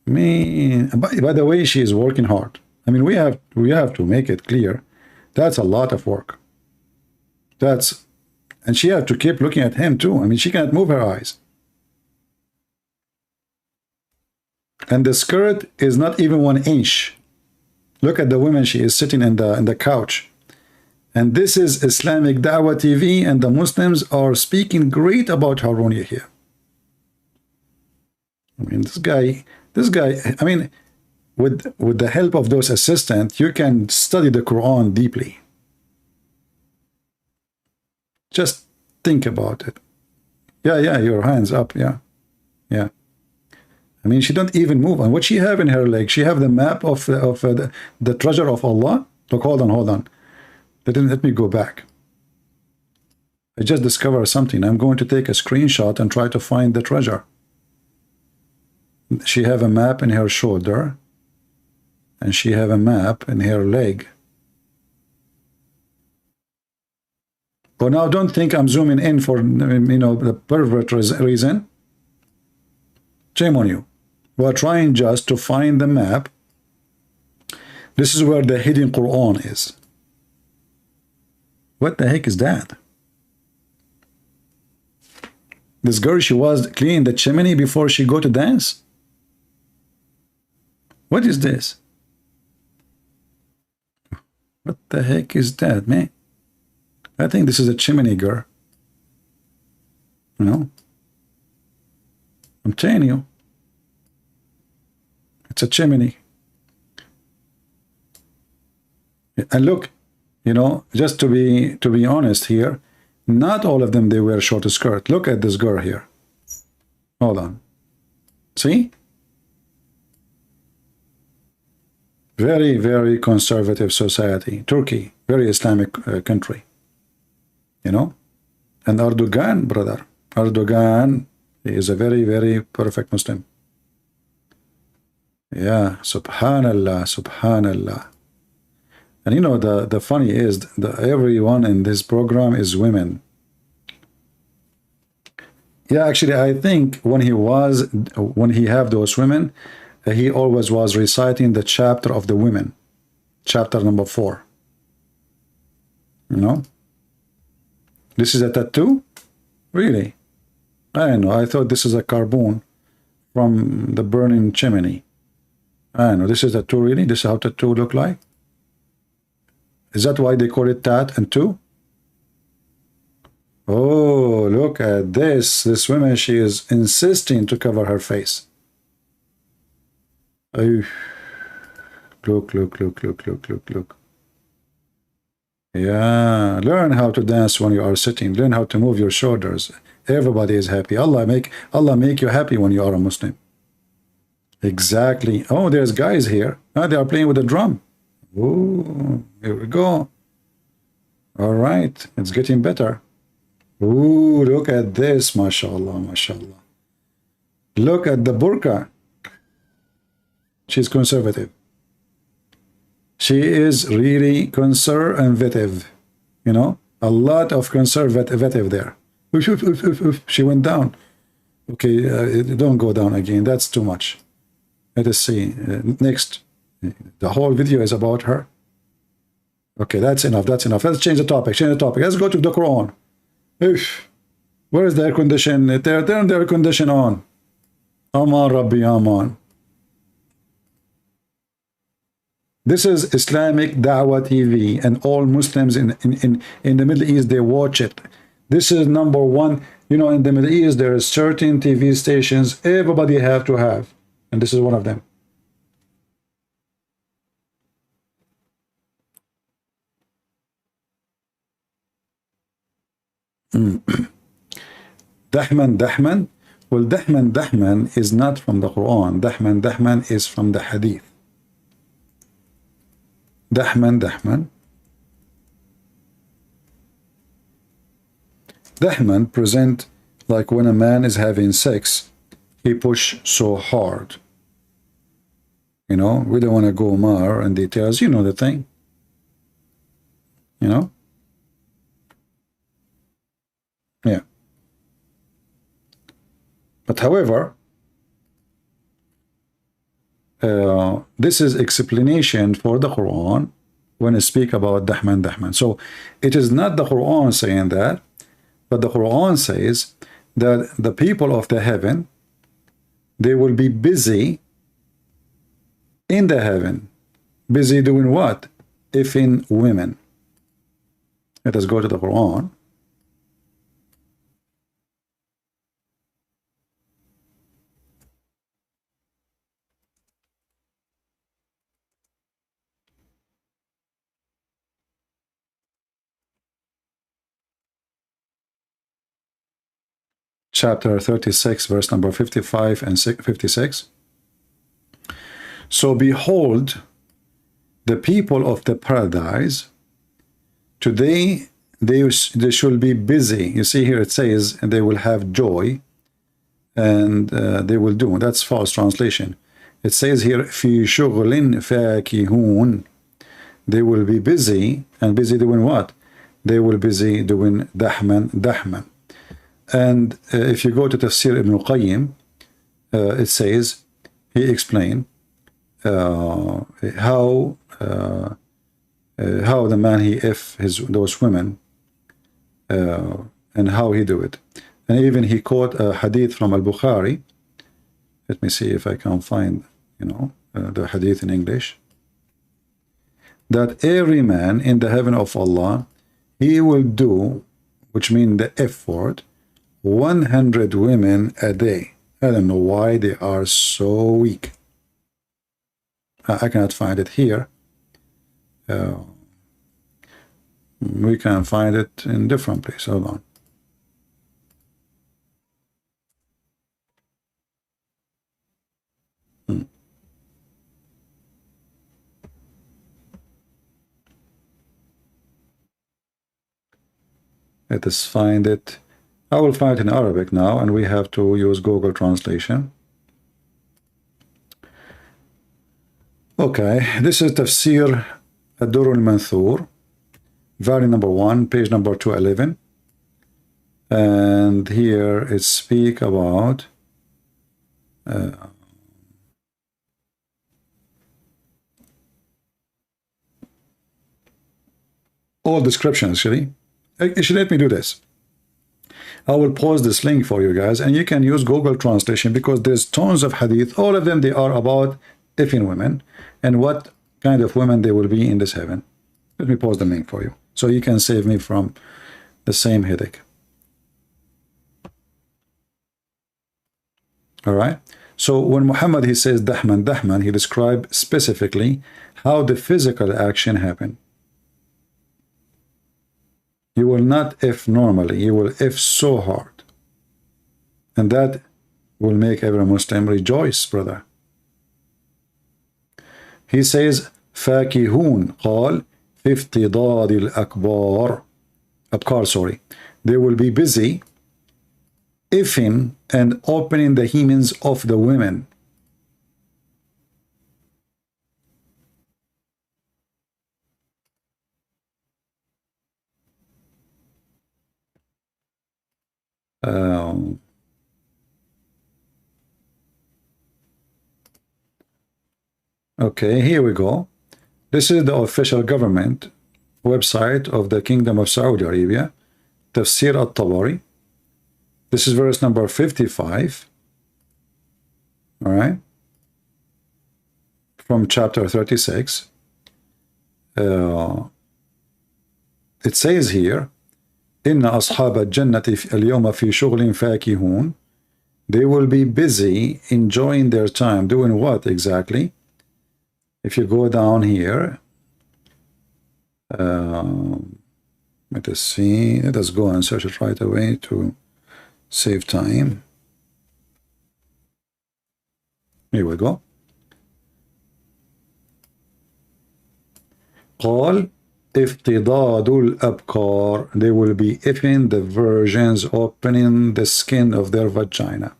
Speaker 7: Man, by the way, she is working hard. I mean, we have to make it clear. That's a lot of work. And she had to keep looking at him too. I mean, she can't move her eyes. And the skirt is not even 1 inch. Look at the woman. She is sitting in the couch. And this is Islamic Dawah TV, and the Muslims are speaking great about Harunya here. I mean, this guy, I mean, with the help of those assistants, you can study the Quran deeply. Just think about it. Yeah, your hands up, yeah. I mean, she don't even move. And what she have in her leg, she have the map of the treasure of Allah. Look, hold on. Let me go back. I just discovered something. I'm going to take a screenshot and try to find the treasure. She have a map in her shoulder, and she have a map in her leg. But now don't think I'm zooming in for, you know, the pervert reason. Shame on you. We're trying just to find the map. This is where the hidden Quran is. What the heck is that? This girl, she was cleaning the chimney before she go to dance? What is this? What the heck is that, man? I think this is a chimney girl. You know? I'm telling you. It's a chimney. And look, you know, just to be honest here, not all of them, they wear short skirt. Look at this girl here. Hold on. See? Very, very conservative society. Turkey, very Islamic country. You know? And Erdogan, brother. Erdogan is a very, very perfect Muslim. Yeah, subhanallah, subhanallah. And you know, the funny is that everyone in this program is women. Yeah, actually, I think when he have those women, he always was reciting the chapter of the women. chapter number 4. You know, this is a tattoo? Really? I know, I thought this is a carbon from the burning chimney. I know, this is a tattoo, really? This is how tattoo look like? Is that why they call it tat and two? Oh, look at this. This woman, she is insisting to cover her face. Oh, look, look, look, look, look, look, look. Yeah, learn how to dance when you are sitting. Learn how to move your shoulders. Everybody is happy. Allah make you happy when you are a Muslim. Exactly. Oh, there's guys here. Oh, they are playing with the drum. Oh, here we go. All right, it's getting better. Ooh, look at this, mashallah, mashallah. Look at the burqa. She's conservative. She is really conservative. You know, a lot of conservative there. She went down. Okay, don't go down again. That's too much. Let us see. Next. The whole video is about her. Okay, that's enough. That's enough. Let's change the topic. Change the topic. Let's go to the Quran. Where is the air condition? Turn the air condition on. Aman Rabbi Aman. This is Islamic Dawah TV, and all Muslims in the Middle East, they watch it. This is number one. You know, in the Middle East, there are certain TV stations everybody have to have, and this is one of them. Dahman. Well, Dahman is not from the Quran. Dahman is from the Hadith. Dahman present like when a man is having sex, he push so hard. You know, we don't want to go more in details. You know the thing. You know? Yeah. But however, this is explanation for the Quran when it speak about Dahman. So it is not the Quran saying that, but the Quran says that the people of the heaven, they will be busy in the heaven. Busy doing what? Effing women. Let us go to the Quran. Chapter 36, verse number 55 and 56. So behold, the people of the paradise, today they should be busy. You see here it says, and they will have joy, and they will do. That's false translation. It says here, fi shughlin fakihun. They will be busy, and busy doing what? They will be busy doing Dahman. And if you go to Tafsir Ibn Qayyim, it says, he explained how the man he those women and how he do it. And even he quote a hadith from Al-Bukhari. Let me see if I can find, you know, the hadith in English. That every man in the heaven of Allah, he will do, which means the F word, 100 women a day. I don't know why they are so weak. I cannot find it here. We can find it in different places. Hold on. Let us find it. I will find it in Arabic now, and we have to use Google Translation. Okay, this is Tafsir Ad-Durr al-Manthur, volume number 1, page number 211. And here it speaks about all descriptions, actually. Actually, let me do this. I will post this link for you guys, and you can use Google Translation, because there's tons of hadith. All of them, they are about effing women and what kind of women they will be in this heaven. Let me post the link for you, so you can save me from the same headache. All right. So when Muhammad, he says dahman, he described specifically how the physical action happened. You will not F normally, you will F so hard. And that will make every Muslim rejoice, brother. He says, فاكهون قال في افتضاد الأكبار. Abkar, sorry. They will be busy effing and opening the hymens of the women. Okay, here we go. This is the official government website of the Kingdom of Saudi Arabia, Tafsir al-Tabari. This is verse number 55. All right. From chapter 36. It says here, إن أصحاب الجنة اليوم في شغل فاكهون. They will be busy enjoying their time. Doing what exactly? If you go down here, let us see. Let us go and search it right away to save time. Here we go. قال افتضاد الأبكار. They will be effing the virgins, opening the skin of their vagina.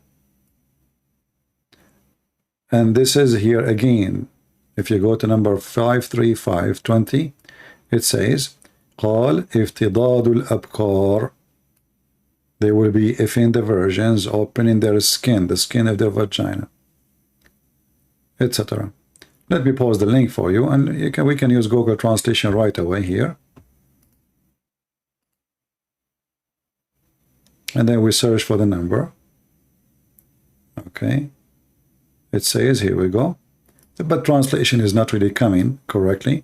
Speaker 7: And this is here again. If you go to number 53520, it says قال افتضاد الأبكار. They will be effing the virgins, opening their skin, the skin of their vagina, etc. Let me post the link for you, and we can use Google Translation right away here. And then we search for the number. Okay. It says, here we go. But translation is not really coming correctly.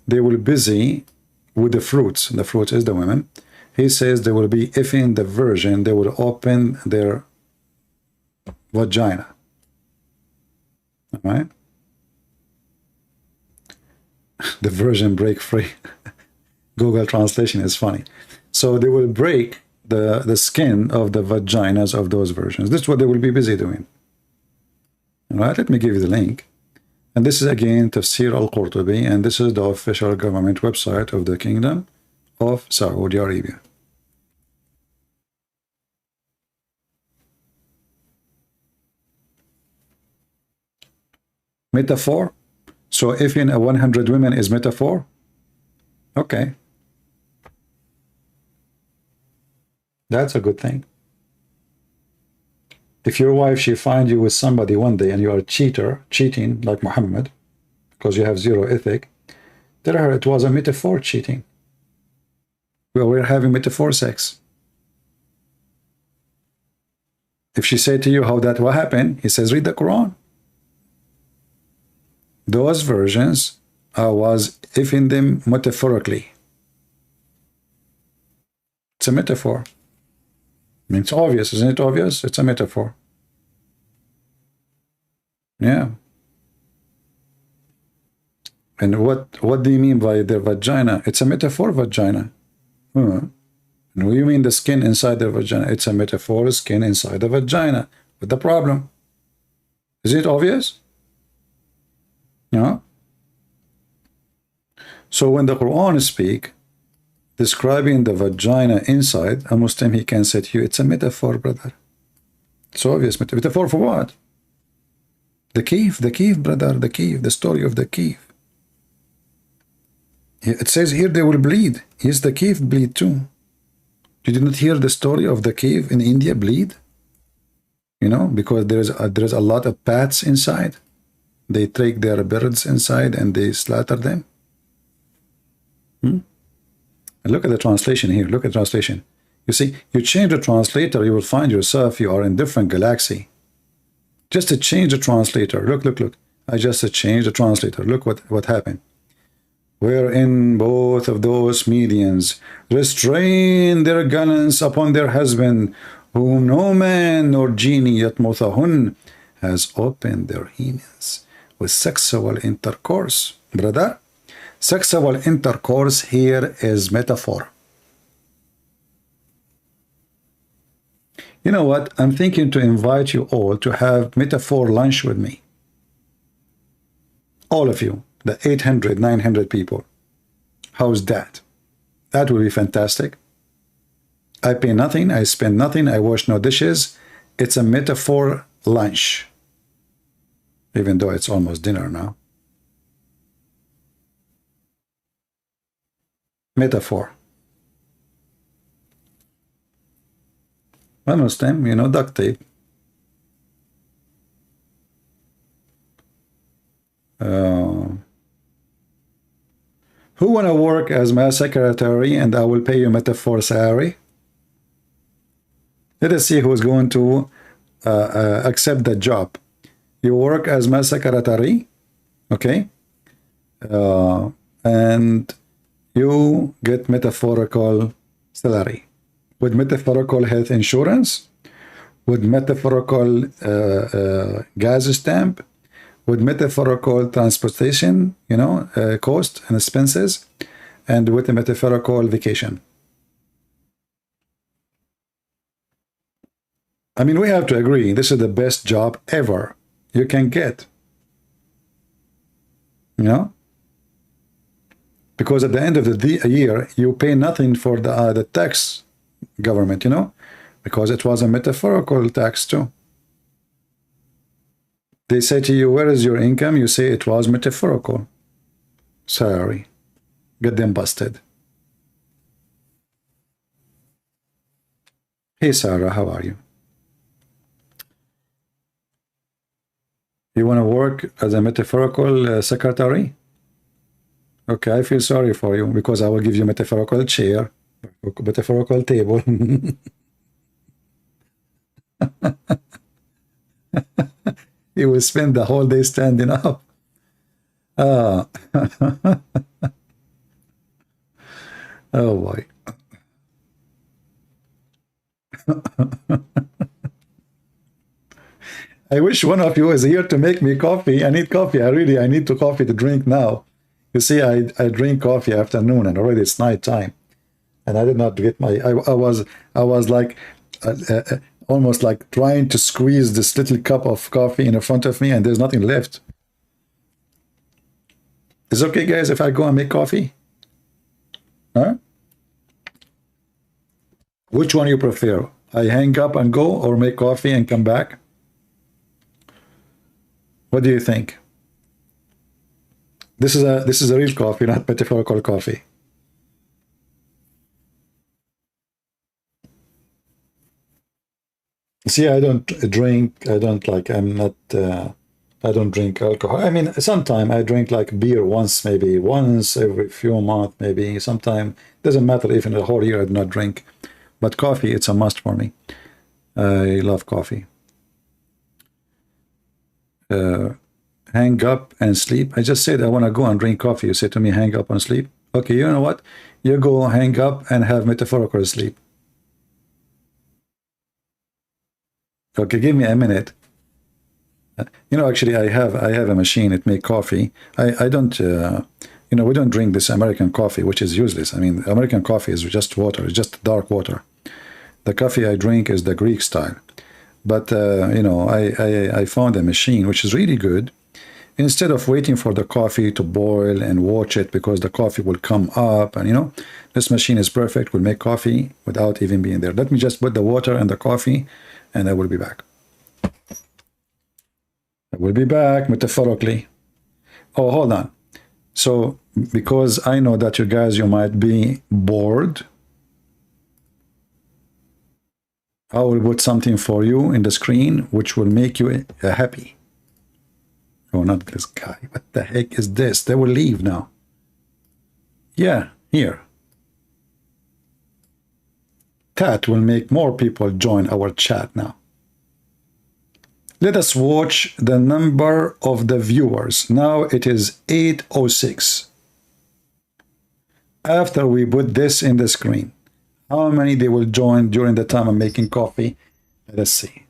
Speaker 7: They will be busy with the fruits. The fruits is the women. He says they will be effing the virgin. They will open their vagina. All right. The virgin break free. Google Translation is funny. So they will break the skin of the vaginas of those virgins. This is what they will be busy doing. All right, let me give you the link. And this is again Tafsir al-Qurtubi, and this is the official government website of the Kingdom of Saudi Arabia. Metaphor. So if in a 100 women is metaphor, okay, that's a good thing. If your wife, she finds you with somebody one day and you are a cheating like Muhammad, because you have zero ethic, tell her it was a metaphor cheating. We're having metaphor sex. If she say to you how that will happen, he says, read the Quran. Those versions, I was effing them metaphorically. It's a metaphor. I mean, it's obvious, isn't it obvious? It's a metaphor. Yeah. And what do you mean by their vagina? It's a metaphor vagina. And what do you mean the skin inside the vagina? It's a metaphor skin inside the vagina. What's the problem? Is it obvious? Yeah. So when the Quran speak, describing the vagina inside, a Muslim, he can say to you, it's a metaphor, brother. It's obvious. Metaphor for what? The cave, brother, the cave, the story of the cave. It says here they will bleed. Yes, the cave bleed too. You did not hear the story of the cave in India bleed? You know, because there's a lot of bats inside. They take their birds inside and they slaughter them. And look at the translation here. Look at the translation. You see, you change the translator, you will find yourself, you are in different galaxy. Just to change the translator. Look, look, look. I just changed the translator. Look what happened. Wherein both of those medians restrain their gallants upon their husband, whom no man nor genie yet mothahun has opened their hemens with sexual intercourse. Brother, sexual intercourse here is metaphor. You know what? I'm thinking to invite you all to have metaphor lunch with me. All of you, the 800, 900 people. How's that? That will be fantastic. I pay nothing, I spend nothing, I wash no dishes. It's a metaphor lunch. Even though it's almost dinner now. Metaphor. One Muslim, you know, duct tape. Who want to work as my secretary and I will pay you metaphor salary? Let us see who's going to accept that job. You work as my secretary, okay? And you get metaphorical salary. With metaphorical health insurance, with metaphorical gas stamp, with metaphorical transportation, you know, cost and expenses, and with a metaphorical vacation. I mean, we have to agree, this is the best job ever you can get. You know? Because at the end of the year, you pay nothing for the tax government, you know? Because it was a metaphorical tax too. They say to you, where is your income? You say it was metaphorical. Sorry. Get them busted. Hey, Sarah, how are you? You want to work as a metaphorical secretary? Okay, I feel sorry for you because I will give you metaphorical chair, metaphorical table. You will spend the whole day standing up. Oh boy. I wish one of you is here to make me coffee. I need coffee. I need coffee to drink now. You see, I drink coffee afternoon and already it's night time. And I did not get my, I was like, almost like trying to squeeze this little cup of coffee in front of me and there's nothing left. Is it okay, guys, if I go and make coffee? Huh? Which one you prefer? I hang up and go or make coffee and come back? What do you think? This is a real coffee, not metaphorical coffee. See, I don't drink, I don't drink alcohol. I mean, sometimes I drink like beer once every few months, maybe. Sometimes, doesn't matter if in the whole year I do not drink. But coffee, it's a must for me. I love coffee. Hang up and sleep. I just said I want to go and drink coffee. You say to me, hang up and sleep. Okay, you know what? You go hang up and have metaphorical sleep. Okay, give me a minute. You know, actually, I have a machine. It makes coffee. I don't, you know, we don't drink this American coffee, which is useless. I mean, American coffee is just water. It's just dark water. The coffee I drink is the Greek style. But, you know, I found a machine, which is really good. Instead of waiting for the coffee to boil and watch it because the coffee will come up, and, you know, this machine is perfect. Will make coffee without even being there. Let me just put the water and the coffee, and I will be back. I will be back, metaphorically. Oh, hold on. So, because I know that you guys, you might be bored, I will put something for you in the screen, which will make you happy. Oh, not this guy. What the heck is this? They will leave now. Yeah, here. That will make more people join our chat now. Let us watch the number of the viewers. Now it is 806. After we put this in the screen, how many they will join during the time I'm making coffee? Let us see.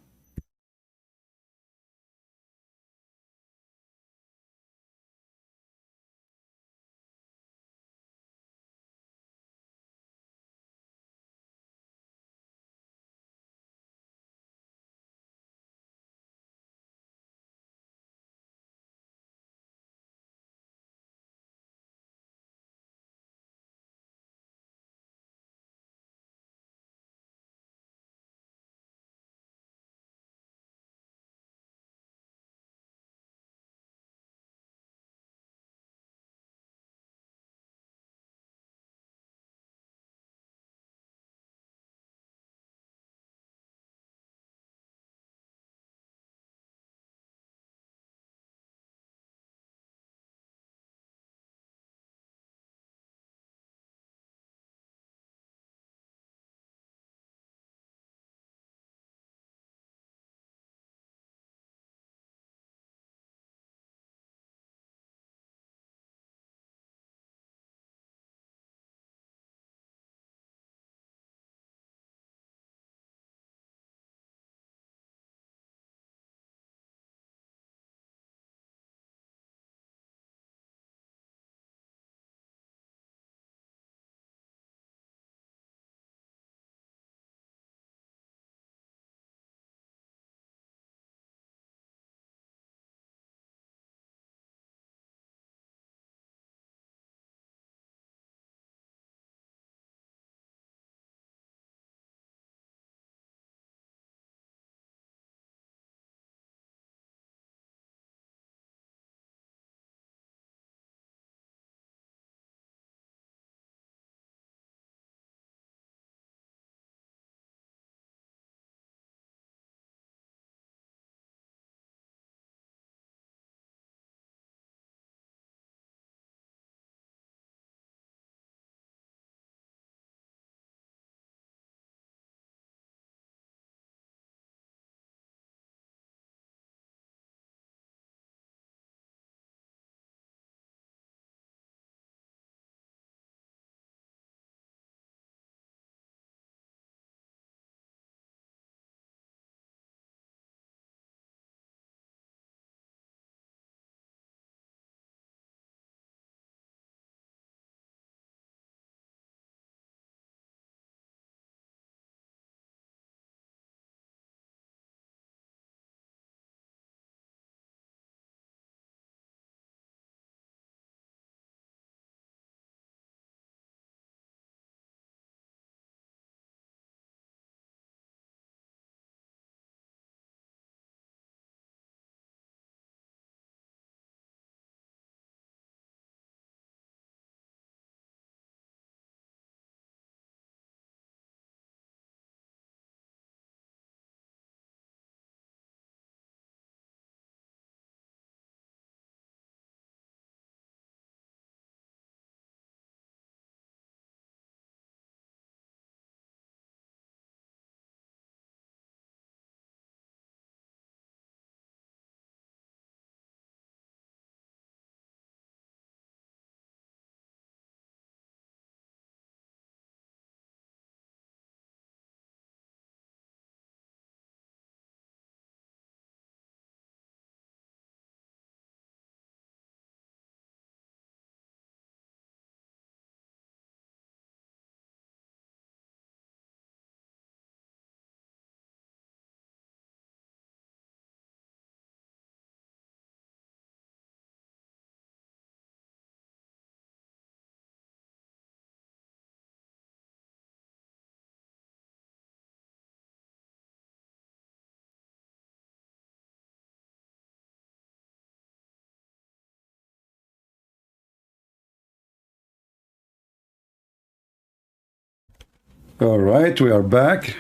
Speaker 7: All right, we are back.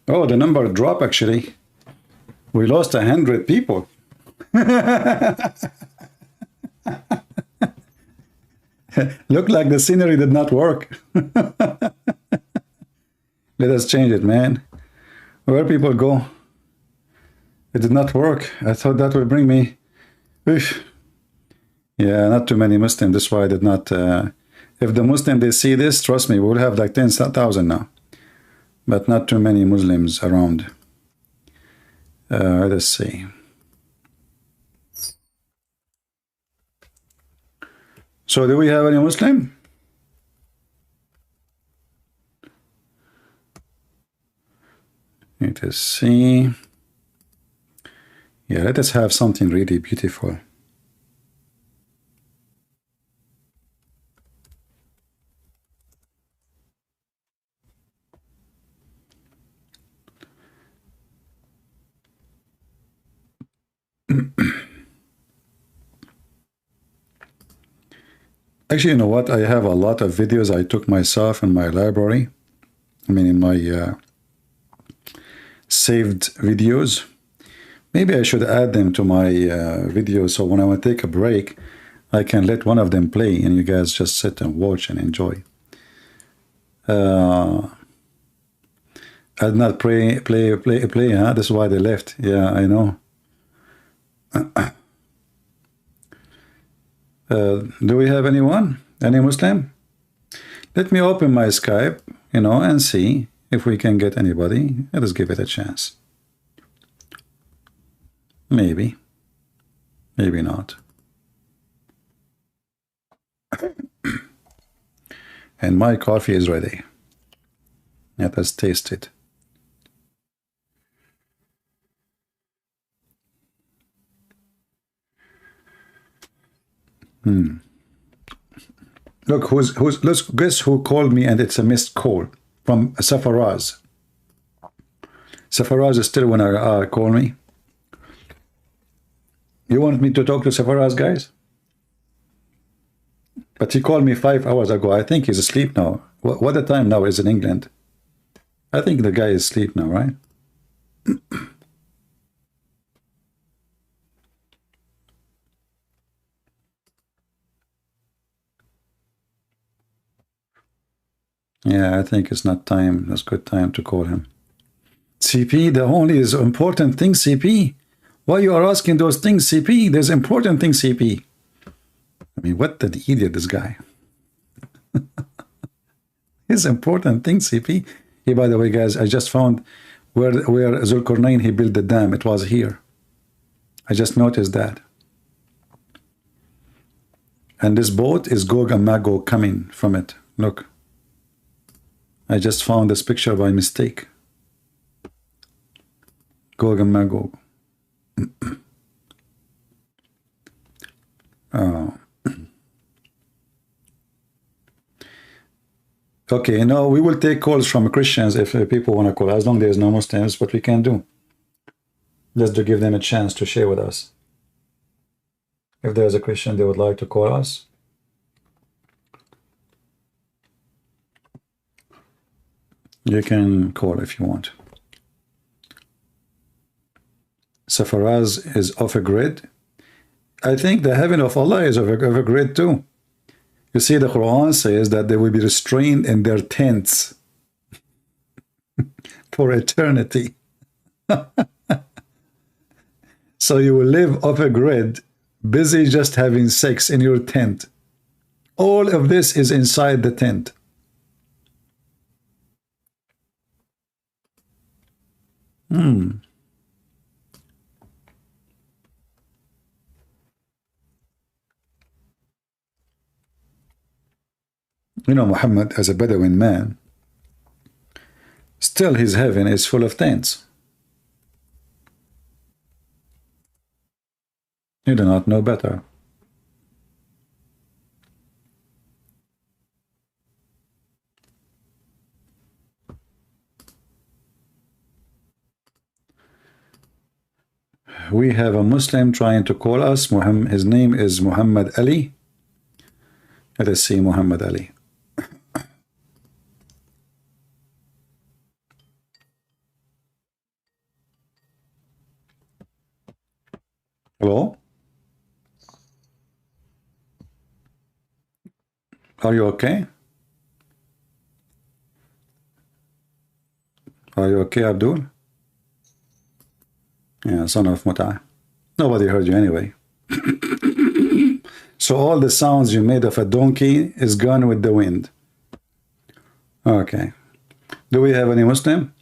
Speaker 7: Oh, the number dropped actually. We lost 100 people. Looked like the scenery did not work. Let us change it, man. Where people go? It did not work. I thought that would bring me. Oof. Yeah, not too many Muslims. That's why I did not. If the Muslim they see this, trust me, we'll have like 10,000 now. But not too many Muslims around. Let's see. So do we have any Muslim? Let us see. Yeah, let us have something really beautiful. Actually, you know what? I have a lot of videos I took myself in my library. I mean, in my saved videos. Maybe I should add them to my videos, so when I want to take a break, I can let one of them play and you guys just sit and watch and enjoy. I did not play, huh? That's why they left. Yeah, I know. Do we have anyone? Any Muslim? Let me open my Skype, you know, and see if we can get anybody. Let us give it a chance. Maybe. Maybe not. And my coffee is ready. Let us taste it. Look, let's guess who called me, and it's a missed call from Safaraz. Safaraz is still when I call me. You want me to talk to Safaraz, guys? But he called me 5 hours ago. I think he's asleep now. What the time now is in England? I think the guy is asleep now, right? Yeah, I think it's not time. It's good time to call him. CP, the only is important thing, CP. Why you are asking those things, CP? There's important things, CP. I mean, what the idiot, this guy. His important thing, CP. Hey, by the way, guys, I just found where Zulkarnain, he built the dam. It was here. I just noticed that. And this boat is Gog and Magog coming from it. Look. I just found this picture by mistake. Gog and Magog. Okay, no, we will take calls from Christians if people want to call, as long as there's no Muslims, what we can do. Just to give them a chance to share with us. If there's a Christian they would like to call us. You can call if you want. Safaraz is off a grid. I think the heaven of Allah is off a grid too. You see, the Quran says that they will be restrained in their tents for eternity. So you will live off a grid, busy just having sex in your tent. All of this is inside the tent. You know, Muhammad, as a Bedouin man, still his heaven is full of tents. You do not know better. We have a Muslim trying to call us. His name is Muhammad Ali. Let us see Muhammad Ali. Hello? Are you okay? Are you okay, Abdul? Yeah, son of Mut'ah. Nobody heard you anyway. So all the sounds you made of a donkey is gone with the wind. Okay. Do we have any Muslim?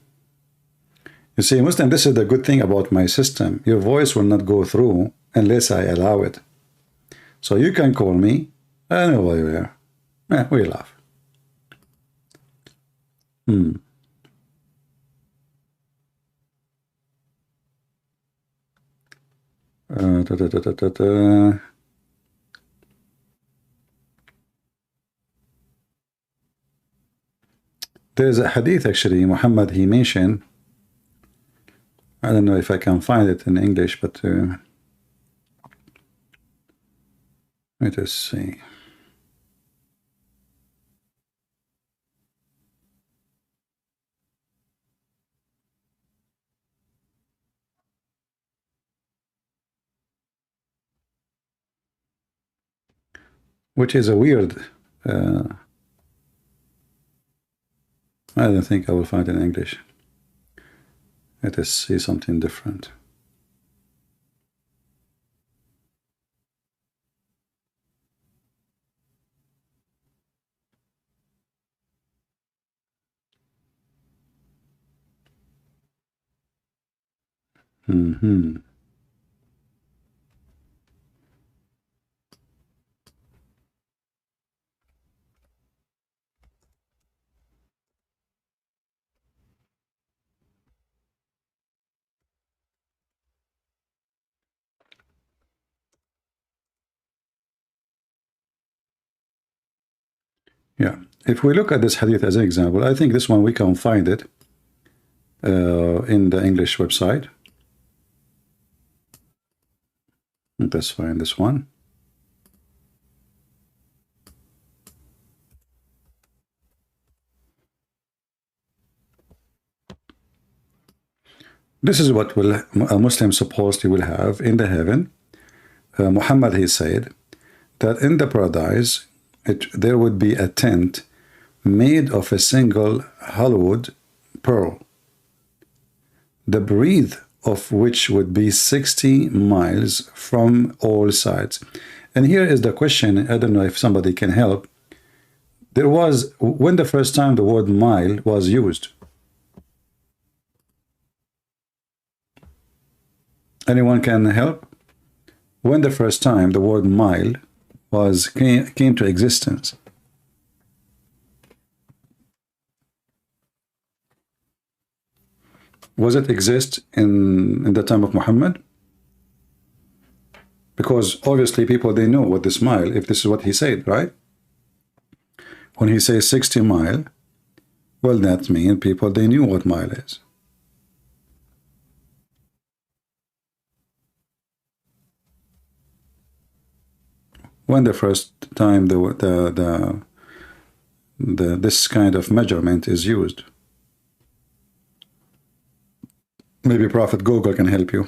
Speaker 7: You see, Muslim, this is the good thing about my system. Your voice will not go through unless I allow it. So you can call me. I know why you're here. We laugh. There's a hadith actually, Muhammad, he mentioned. I don't know if I can find it in English, but let us see. Which is a weird, I don't think I will find it in English. Let us see something different. Yeah, if we look at this hadith as an example, I think this one we can find it in the English website. Let's find this one. This is what will a Muslim supposedly will have in the heaven. Muhammad, he said that in the paradise there would be a tent made of a single hollowed pearl, the breadth of which would be 60 miles from all sides. And here is the question, I don't know if somebody can help. There was, when the first time the word mile was used? Anyone can help? When the first time the word mile came to existence? Was it exist in the time of Muhammad? Because obviously people, they know what this mile, if this is what he said, right? When he says 60 mile, well, that means people, they knew what mile is. When the first time this kind of measurement is used? Maybe Prophet Google can help you.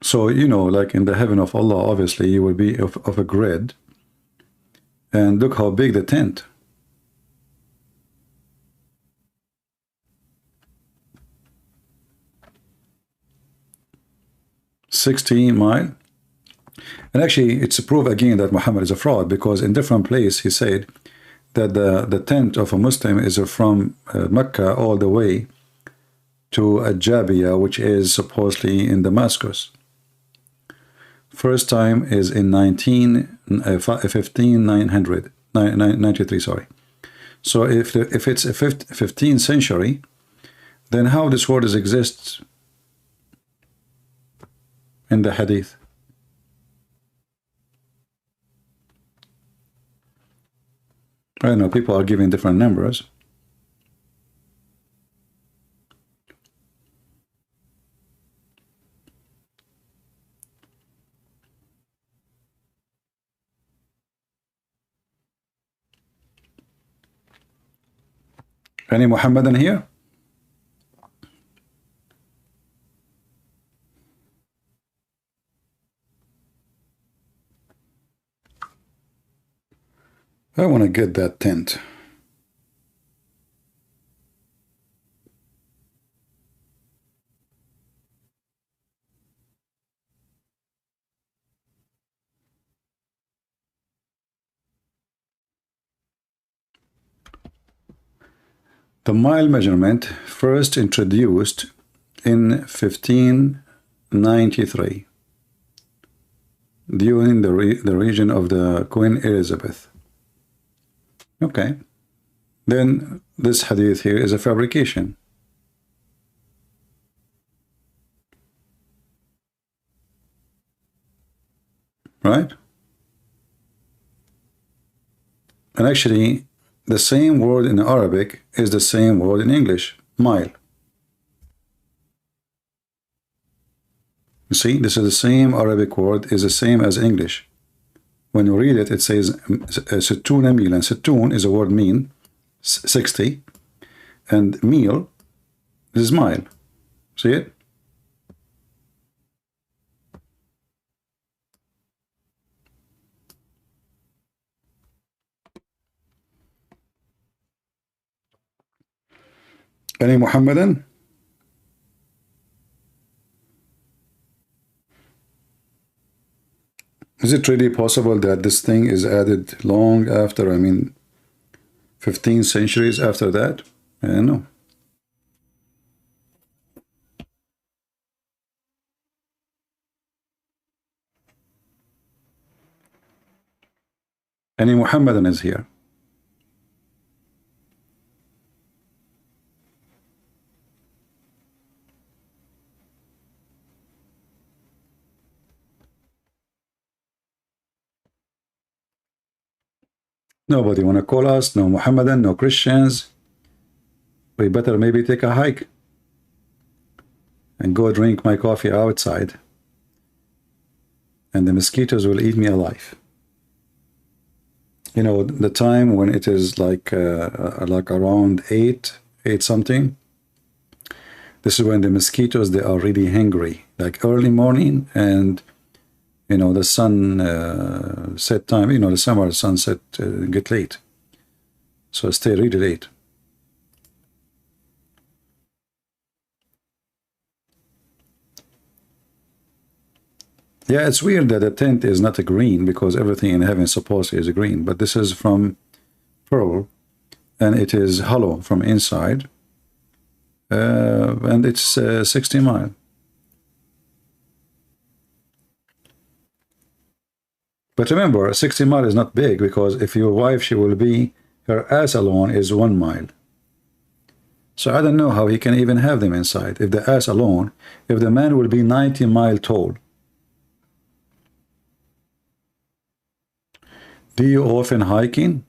Speaker 7: So, you know, like in the heaven of Allah, obviously you will be of a grid. And look how big the tent. $60 miles. And actually, it's a proof again that Muhammad is a fraud, because in different place he said that the tent of a Muslim is from Mecca all the way to Ajabiyah, which is supposedly in Damascus. First time is in 1593, sorry. So if it's a 15th century, then how this word exists in the hadith? I don't know, people are giving different numbers. Any Muhammadan here? I want to get that tent. The mile measurement first introduced in 1593 during the region of the Queen Elizabeth. Okay. Then this hadith here is a fabrication. Right? And actually, the same word in Arabic is the same word in English, mile. You see, this is the same Arabic word, is the same as English. When you read it, it says sittuna mil, and sittun is a word mean, 60, and mil is mile. See it? Any Muhammadan? Is it really possible that this thing is added long after, 15 centuries after that? I don't know. Any Muhammadan is here? Nobody want to call us, no Muhammadan, no Christians. We better maybe take a hike and go drink my coffee outside, and the mosquitoes will eat me alive. You know, the time when it is like around 8 something, this is when the mosquitoes, they are really hungry, like early morning, and you know, the sun set time, you know, the summer sunset get late. So stay really late. Yeah, it's weird that the tent is not a green, because everything in heaven supposedly is a green. But this is from pearl, and it is hollow from inside. And it's 60 miles. But remember, 60 miles is not big, because if your wife, she will be, her ass alone is 1 mile. So I don't know how he can even have them inside. If the ass alone, if the man will be 90 miles tall. Do you often hiking?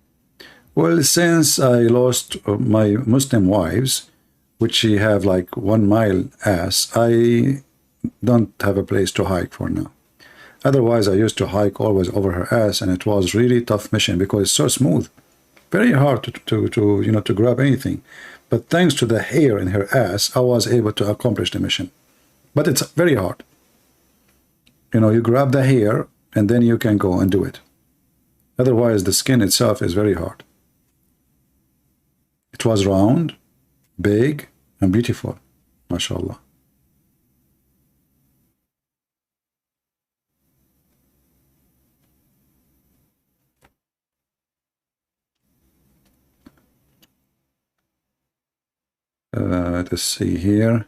Speaker 7: Well, since I lost my Muslim wives, which she have like 1 mile ass, I don't have a place to hike for now. Otherwise, I used to hike always over her ass, and it was really tough mission because it's so smooth, very hard to grab anything. But thanks to the hair in her ass, I was able to accomplish the mission. But it's very hard. You know, you grab the hair, and then you can go and do it. Otherwise, the skin itself is very hard. It was round, big, and beautiful, mashallah. Let's see here.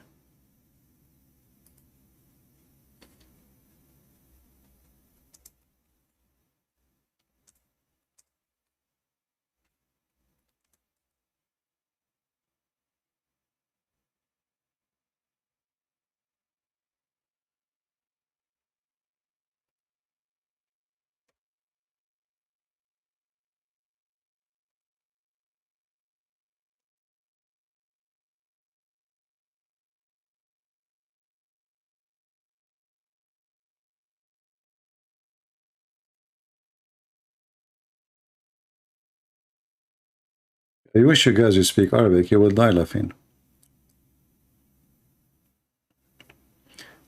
Speaker 7: I wish you guys would speak Arabic, you will die laughing.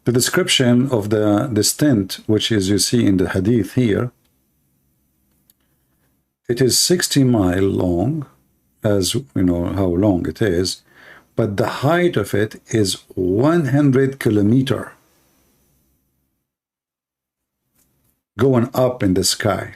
Speaker 7: The description of this tent, which is you see in the hadith here, it is 60 mile long, as you know how long it is, but the height of it is 100 kilometer going up in the sky.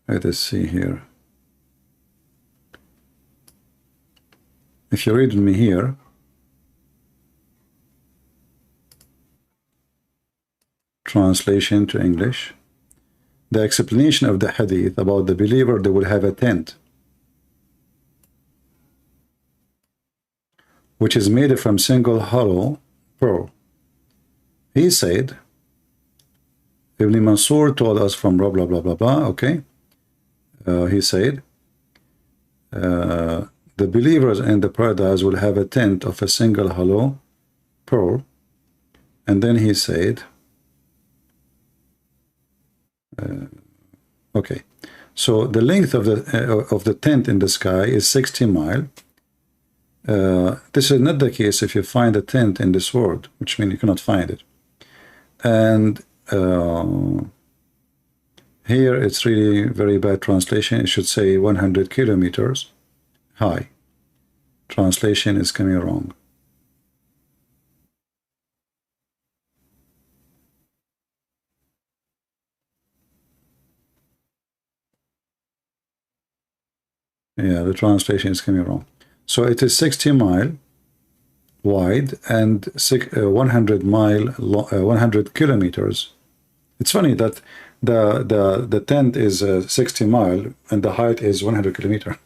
Speaker 7: Let us see here. If you read me here, translation to English, the explanation of the hadith about the believer, they will have a tent which is made from single hollow pearl. He said, Ibn Mansur told us from blah blah blah blah blah, okay? He said, the believers in the paradise will have a tent of a single hollow pearl. And then he said, okay, so the length of the tent in the sky is 60 miles. This is not the case if you find a tent in this world, which means you cannot find it. And here it's really very bad translation. It should say 100 kilometers high. Translation is coming wrong. Yeah, the translation is coming wrong. So it is 60 mile wide and 100 kilometers. It's funny that the tent is 60 mile and the height is 100 kilometer.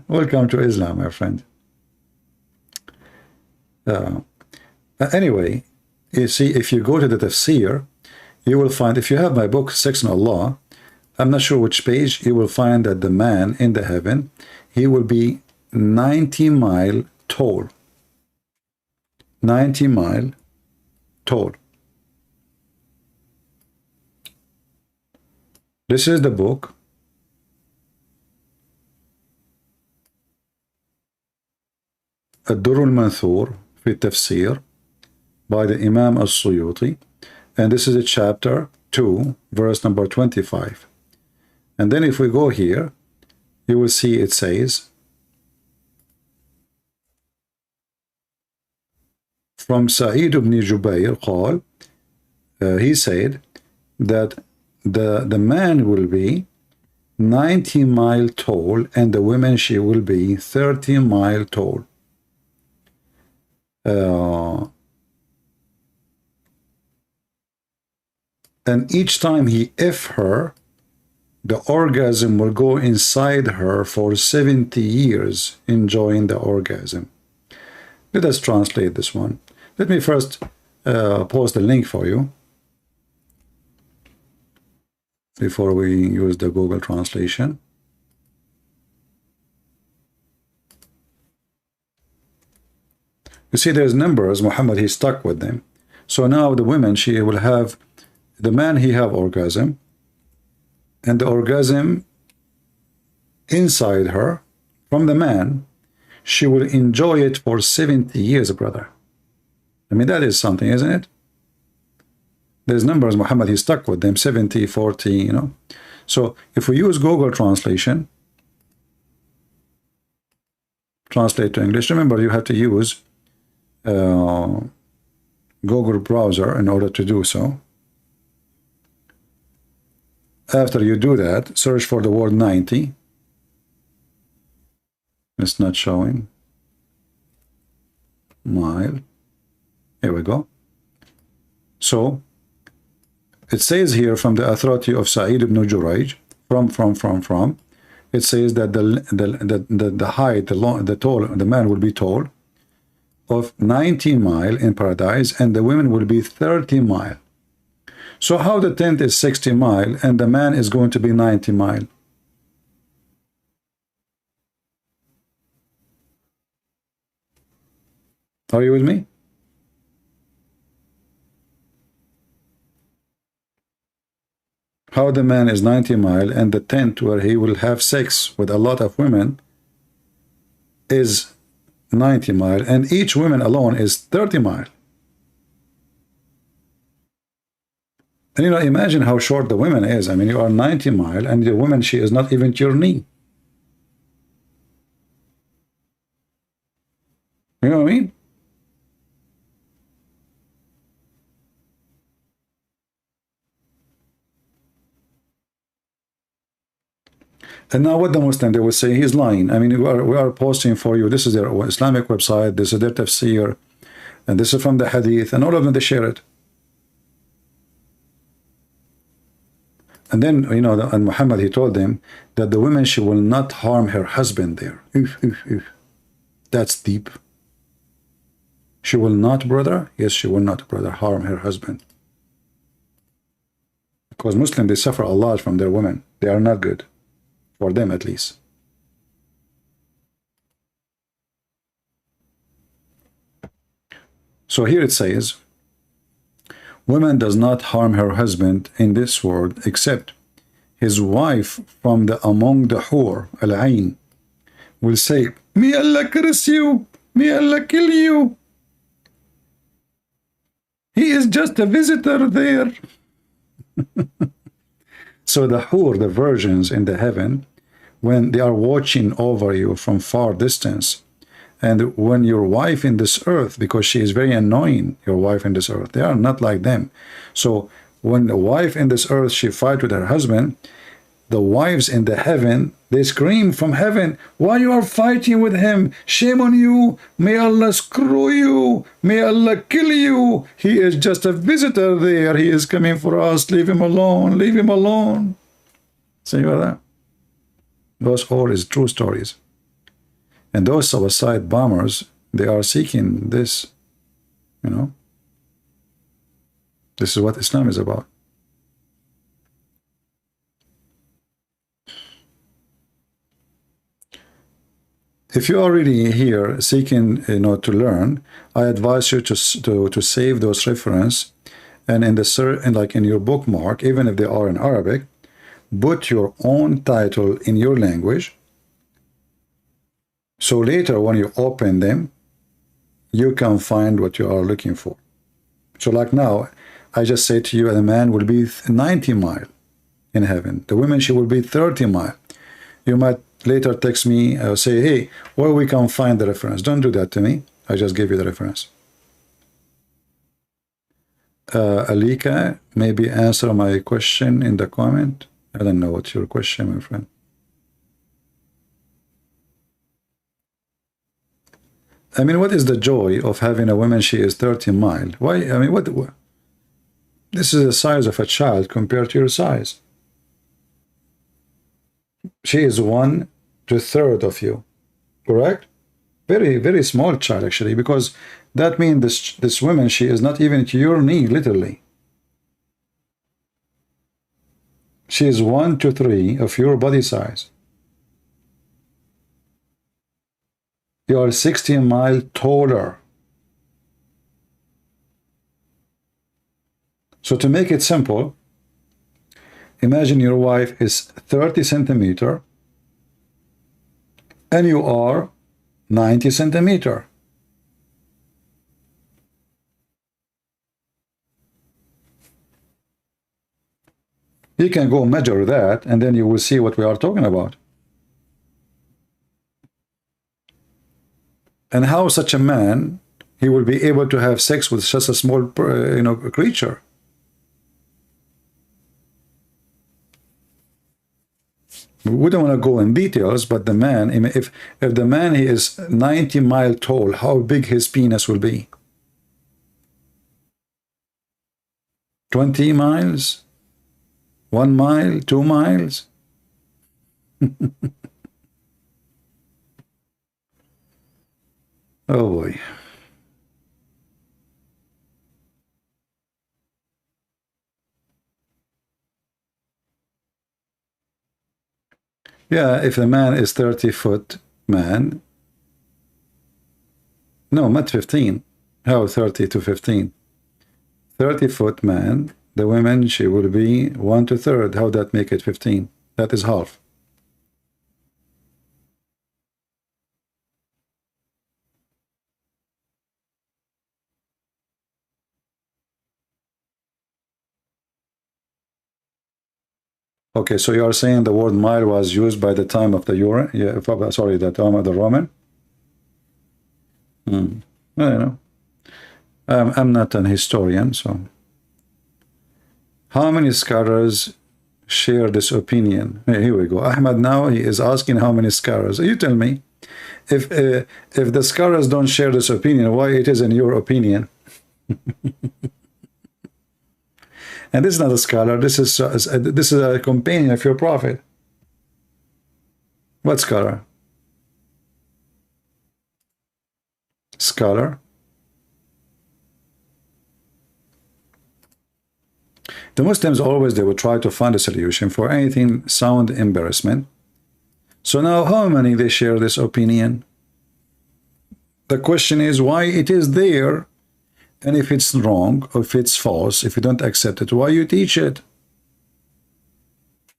Speaker 7: Welcome to Islam, my friend. Anyway, you see, if you go to the tafsir, you will find, if you have my book, Sex in Allah, I'm not sure which page, you will find that the man in the heaven, he will be 90 mile tall. 90 mile tall. This is the book. الدر المنثور في التفسير by the Imam al-Suyuti, and this is a chapter 2 verse number 25. And then if we go here, you will see it says, from Sa'id ibn Jubayr قال, he said that the man will be 90 mile tall and the woman, she will be 30 mile tall. And each time he F her, the orgasm will go inside her for 70 years, enjoying the orgasm. Let us translate this one. Let me first post the link for you before we use the Google translation. You see, there's numbers. Muhammad, he's stuck with them. So now the woman, she will have, the man, he have orgasm, and the orgasm inside her from the man, she will enjoy it for 70 years, brother. I mean, that is something, isn't it? There's numbers, Muhammad, he's stuck with them, 70, 40, you know. So if we use Google translation, translate to English, remember you have to use Google browser in order to do so. After you do that, search for the word 90. It's not showing. Mile. Here we go. So it says here from the authority of Sa'id ibn Jurayj, from, it says that the height, the man will be tall of 90 mile in paradise, and the women will be 30 mile. So how the tent is 60 mile and the man is going to be 90 mile? Are you with me? how the man is 90 mile and the tent where he will have sex with a lot of women is 90 mile and each woman alone is 30 mile. And you know, imagine how short the woman is. I mean, you are 90 mile and the woman, she is not even to your knee. You know what I mean? And now what the Muslim, they will say he's lying. I mean, we are posting for you. This is their Islamic website. This is their tafsir. And this is from the hadith. And all of them, they share it. And then, you know, and Muhammad, he told them that the woman, she will not harm her husband there. That's deep. She will not, brother? Yes, she will not, brother, harm her husband. Because Muslims, they suffer a lot from their women. They are not good. For them, at least. So here it says, woman does not harm her husband in this world, except his wife from among the hur, al-ain, will say, may Allah curse you, may Allah kill you. He is just a visitor there. So the hur, the virgins in the heaven, when they are watching over you from far distance, and when your wife in this earth, because she is very annoying, your wife in this earth, they are not like them. So when the wife in this earth, she fight with her husband, the wives in the heaven, they scream from heaven, why you are fighting with him? Shame on you. May Allah screw you. May Allah kill you. He is just a visitor there. He is coming for us. Leave him alone. Leave him alone. See what that? Those all is true stories. And those suicide bombers, they are seeking this, you know. This is what Islam is about. If you are really here seeking, you know, to learn, I advise you to save those references, and like in your bookmark, even if they are in Arabic, put your own title in your language. So later, when you open them, you can find what you are looking for. So like now, I just say to you, the man will be 90 mile in heaven. The woman, she will be 30 mile. You might later text me or say, hey, where we can find the reference. Don't do that to me. I just gave you the reference. Alika, maybe answer my question in the comment. I don't know what's your question, my friend. I mean, what is the joy of having a woman, she is 30 mile? Why? I mean, what? This is the size of a child compared to your size. She is 1/3 of you, correct? Very, very small child, actually, because that means this woman, she is not even to your knee, literally. She is 1 to 3 of your body size. You are 60 mile taller. So to make it simple, imagine your wife is 30 centimeter and you are 90 centimeter. You can go measure that and then you will see what we are talking about. And how such a man, he will be able to have sex with such a small, you know, creature. We don't want to go in details, but the man, if the man he is 90 mile tall, how big his penis will be? 20 miles? 1 mile? 2 miles? Oh boy. Yeah, if the man is 30-foot man, no, not 15. How 30 to 15? 30-foot man The women, she will be 1 to 3rd. How that make it 15? That is half. Okay, so you are saying the word mile was used by the time of the Roman? Yeah, sorry, the time of the Roman? I don't know. I'm not an historian, so. How many scholars share this opinion? Here we go. Ahmad now, he is asking how many scholars. You tell me. If the scholars don't share this opinion, why it is in your opinion? And this is not a scholar. This is a companion of your prophet. What scholar? Scholar. The Muslims always, they would try to find a solution for anything sound embarrassment. So now how many they share this opinion? The question is why it is there, and if it's wrong or if it's false, if you don't accept it, why you teach it?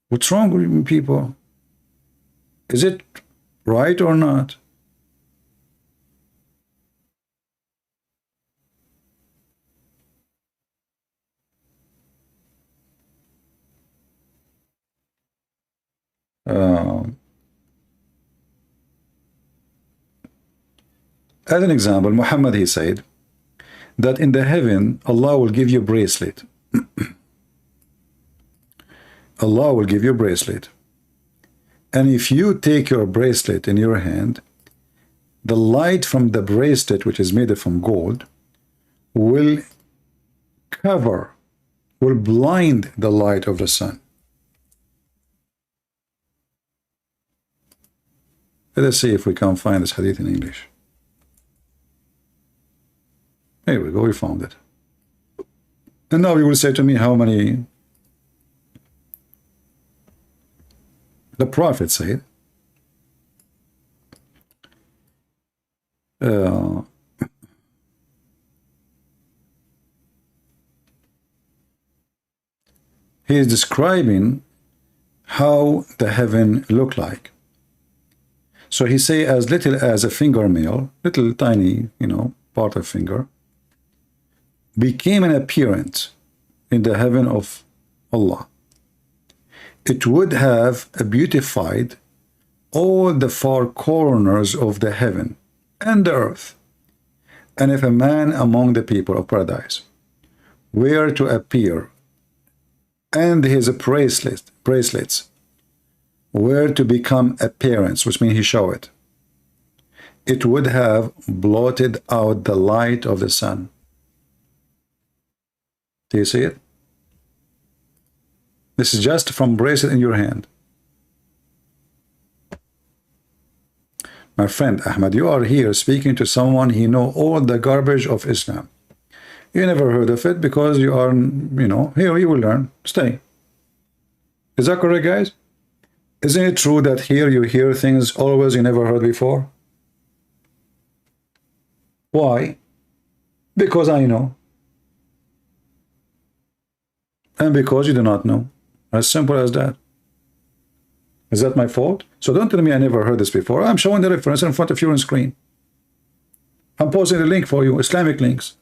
Speaker 7: What's wrong with people? Is it right or not? As an example, Muhammad, he said that in the heaven, Allah will give you a bracelet. Allah will give you a bracelet. And if you take your bracelet in your hand, the light from the bracelet, which is made from gold, will blind the light of the sun. Let us see if we can find this hadith in English. Here we go, we found it. And now you will say to me how many. The Prophet said, he is describing how the heaven looked like. So he say as little as a fingernail, little tiny, part of finger, became an appearance in the heaven of Allah. It would have beautified all the four corners of the heaven and the earth. And if a man among the people of paradise were to appear, and his bracelets were to become appearance, which means he show it, it would have blotted out the light of the sun. Do you see it? This is just from bracelet in your hand. My friend Ahmad, you are here speaking to someone he know all the garbage of Islam. You never heard of it because you are, here you will learn. Stay. Is that correct, guys? Isn't it true that here you hear things always you never heard before? Why? Because I know. And because you do not know. As simple as that. Is that my fault? So don't tell me I never heard this before. I'm showing the reference in front of you on screen. I'm posting a link for you, Islamic links.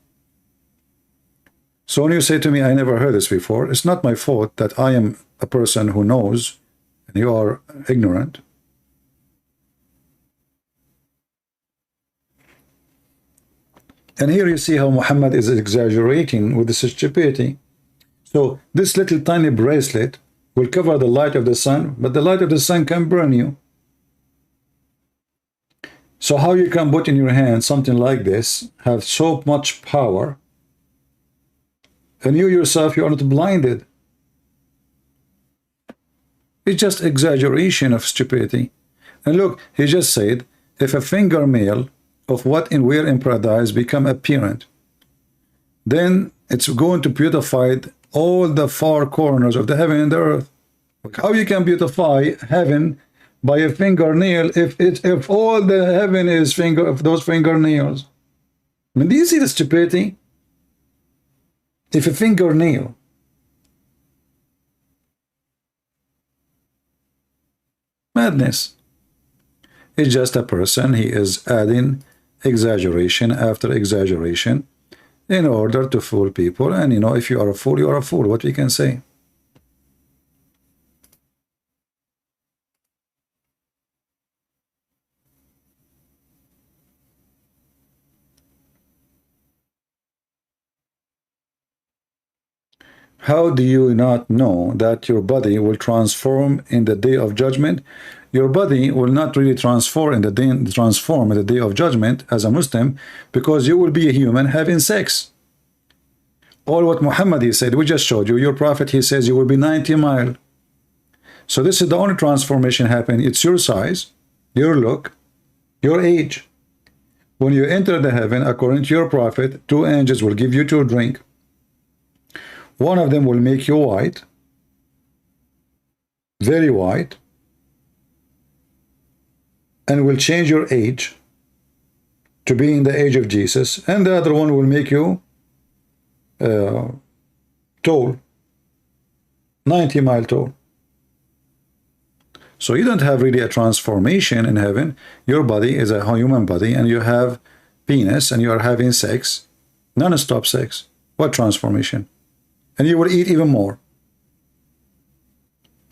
Speaker 7: So when you say to me I never heard this before, it's not my fault that I am a person who knows and you are ignorant. And here you see how Muhammad is exaggerating with this stupidity. So this little tiny bracelet will cover the light of the sun, but the light of the sun can burn you. So how you can put in your hand something like this, have so much power, and you yourself, you are not blinded. It's just exaggeration of stupidity. And look, he just said, if a fingernail of what and where in paradise become apparent, then it's going to beautify all the four corners of the heaven and the earth. How you can beautify heaven by a fingernail if all the heaven is of those fingernails? I mean, do you see the stupidity? If a fingernail madness. It's just a person, he is adding exaggeration after exaggeration in order to fool people. And you know, if you are a fool, you are a fool. What we can say? How do you not know that your body will transform in the day of judgment? Your body will not really transform in the day of judgment as a Muslim, because you will be a human having sex. All what Muhammad he said, we just showed you. Your prophet, he says you will be 90 miles. So this is the only transformation happening. It's your size, your look, your age. When you enter the heaven, according to your prophet, 2 angels will give you to drink. One of them will make you white, very white, and will change your age to be in the age of Jesus, and the other one will make you tall, 90 miles tall. So you don't have really a transformation in heaven. Your body is a human body, and you have penis, and you are having sex, non-stop sex. What transformation? And you will eat even more.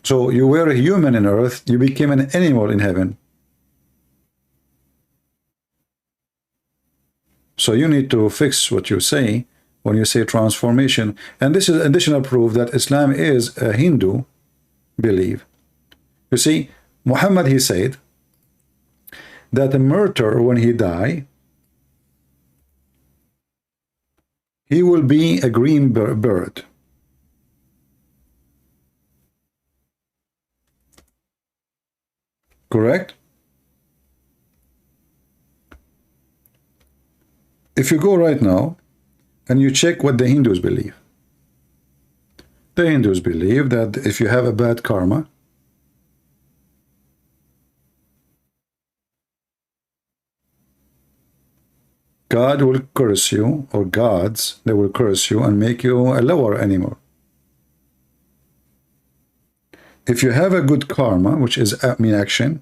Speaker 7: So you were a human in earth, you became an animal in heaven. So you need to fix what you say when you say transformation. And this is additional proof that Islam is a Hindu belief. You see, Muhammad, he said that a murderer, when he die, he will be a green bird. Correct? If you go right now and you check what the Hindus believe, the Hindus believe that if you have a bad karma, God will curse you, or gods, they will curse you and make you a lower animal. If you have a good karma, which is action,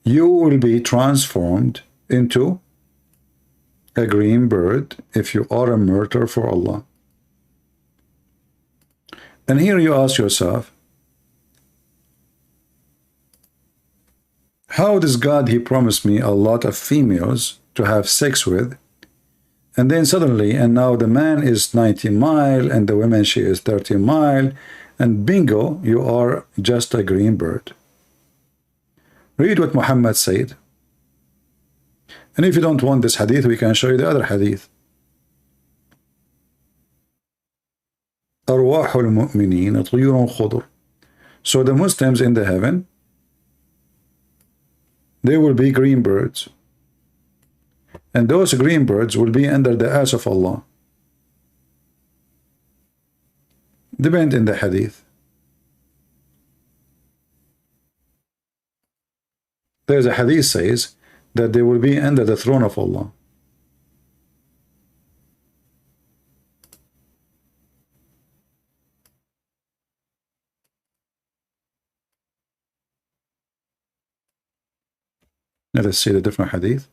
Speaker 7: you will be transformed into a green bird if you are a martyr for Allah. And here you ask yourself, how does God, he promised me a lot of females to have sex with, and then suddenly, and now the man is 90 miles and the woman, she is 30 miles, and bingo, you are just a green bird. Read what Muhammad said. And if you don't want this hadith, we can show you the other hadith. أرواح المؤمنين طيور خضر. So the Muslims in the heaven, they will be green birds. And those green birds will be under the ass of Allah. Depend in the hadith. There's a hadith says that they will be under the throne of Allah. Let us see the different hadith.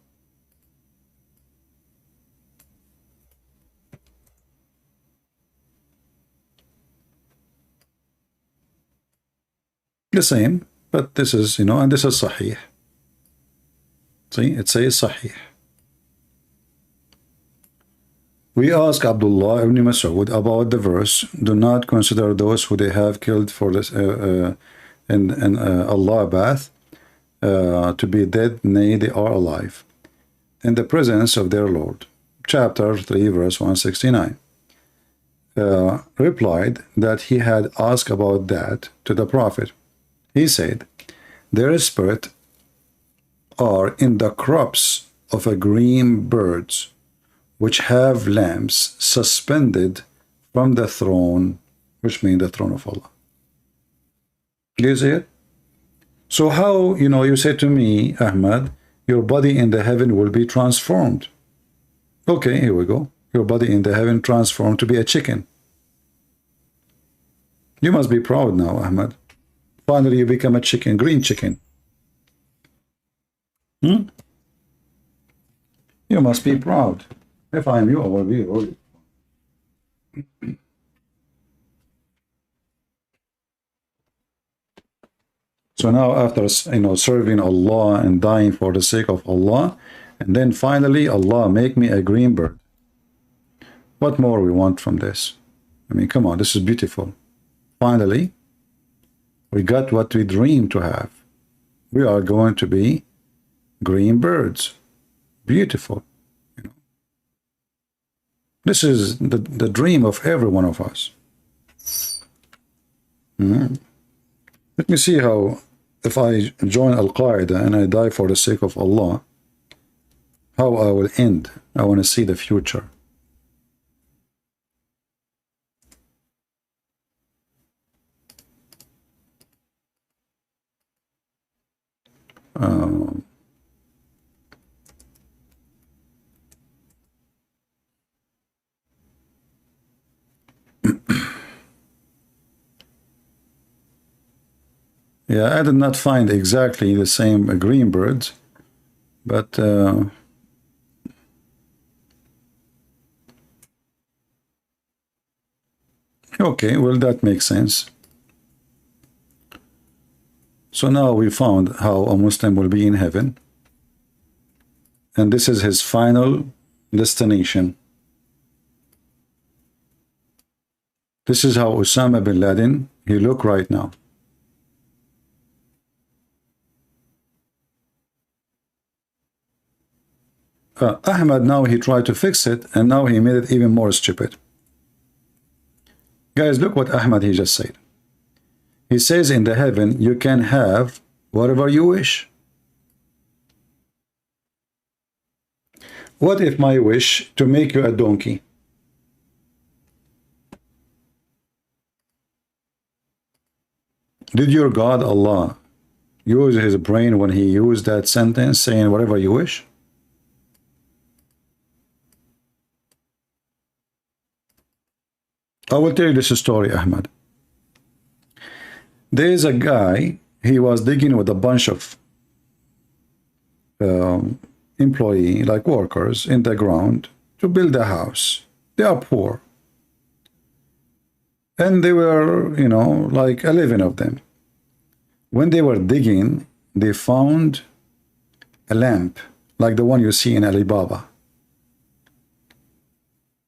Speaker 7: The same, but this is, you know, and this is Sahih. See, it says Sahih. We ask Abdullah ibn Mas'ud about the verse, do not consider those who they have killed for this in Allah bath to be dead, nay, they are alive, in the presence of their Lord. Chapter 3, verse 169. Replied that he had asked about that to the Prophet. He said, their spirit are in the crops of a green birds, which have lamps suspended from the throne, which means the throne of Allah. Do you see it? So how, you know, you say to me, Ahmad, your body in the heaven will be transformed. Okay, here we go. Your body in the heaven transformed to be a chicken. You must be proud now, Ahmad. Finally, you become a chicken, green chicken. You must be proud. If I am you, I will be really. So now, after serving Allah and dying for the sake of Allah, and then finally, Allah make me a green bird. What more we want from this? I mean, come on, this is beautiful. Finally, we got what we dreamed to have. We are going to be green birds. Beautiful. This is the dream of every one of us. Let me see how, if I join Al-Qaeda and I die for the sake of Allah, how I will end. I want to see the future. Yeah, I did not find exactly the same green birds, but okay, well, that makes sense. So now we found how a Muslim will be in heaven, and this is his final destination. This is how Osama bin Laden, he look right now. Ahmad, now he tried to fix it, and now he made it even more stupid. Guys, look what Ahmad he just said. He says in the heaven, you can have whatever you wish. What if my wish to make you a donkey? Did your God, Allah, use his brain when he used that sentence, saying whatever you wish? I will tell you this story, Ahmad. There is a guy, he was digging with a bunch of employee, like workers, in the ground to build a house. They are poor. And they were, like 11 of them. When they were digging, they found a lamp, like the one you see in Alibaba.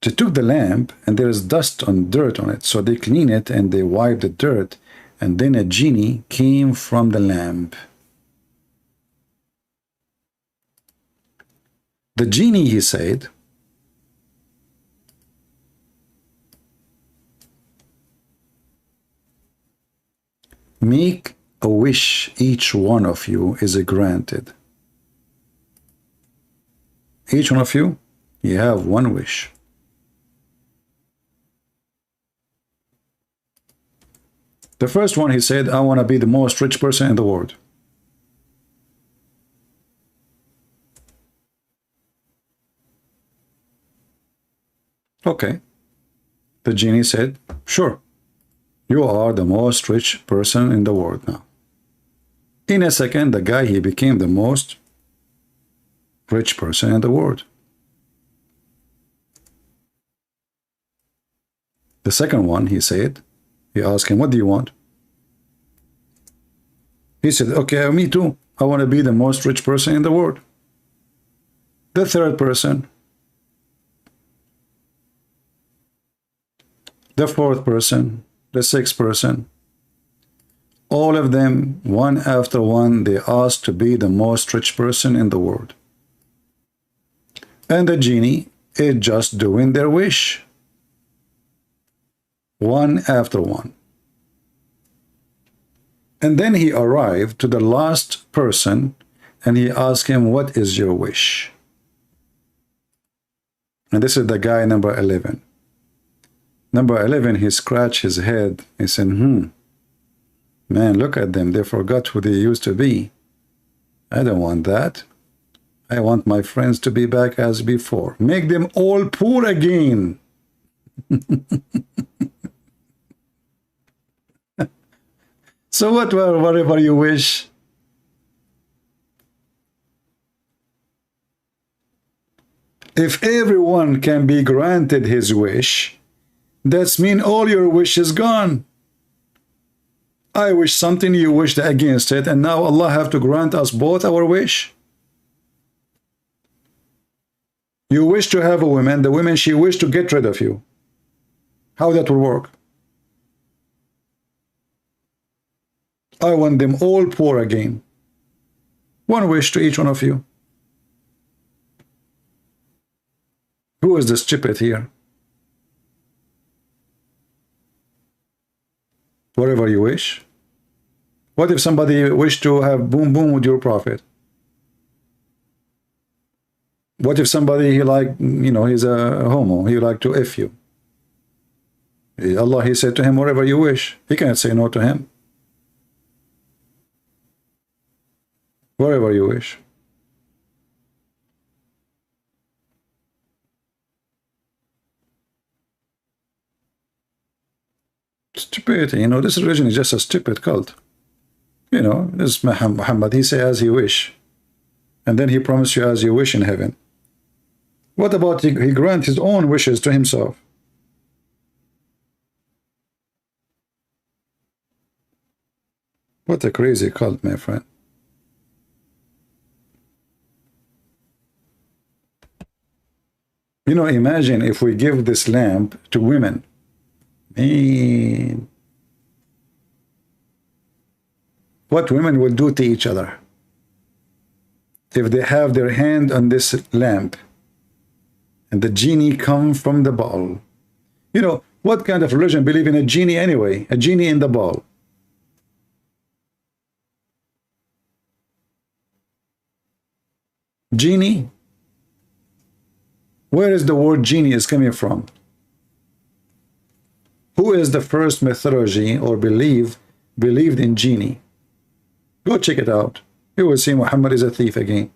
Speaker 7: They took the lamp, and there is dust and dirt on it. So they clean it, and they wipe the dirt. And then a genie came from the lamp. The genie, he said, make a wish, each one of you is granted. Each one of you, you have one wish. The first one, he said, I want to be the most rich person in the world. Okay. The genie said, sure, you are the most rich person in the world now. In a second, the guy, he became the most rich person in the world. The second one, he said, he asked him, what do you want? He said, okay, me too. I want to be the most rich person in the world. The third person, the fourth person, the sixth person, all of them, one after one, they asked to be the most rich person in the world. And the genie is just doing their wish. One after one. And then he arrived to the last person, and he asked him, what is your wish? And this is the guy number 11. Number 11, he scratched his head. He said, man, look at them. They forgot who they used to be. I don't want that. I want my friends to be back as before. Make them all poor again. So what, whatever you wish? If everyone can be granted his wish, that's mean all your wish is gone. I wish something, you wished against it, and now Allah have to grant us both our wish. You wish to have a woman, the woman, she wished to get rid of you. How that will work? I want them all poor again. One wish to each one of you. Who is the stupid here? Whatever you wish. What if somebody wished to have boom boom with your prophet? What if somebody, he like, you know, he's a homo, he like to F you? Allah, he said to him, whatever you wish. He can't say no to him. Whatever you wish. Stupidity, you know, this religion is just a stupid cult. You know, this Muhammad, he say as he wish. And then he promised you as you wish in heaven. What about he grant his own wishes to himself? What a crazy cult, my friend. You know, imagine if we give this lamp to women. Man, what women will do to each other if they have their hand on this lamp and the genie come from the ball. You know, what kind of religion believe in a genie anyway? A genie in the ball. Genie? Where is the word genie is coming from? Who is the first methodology or believed in genie? Go check it out. You will see Muhammad is a thief again.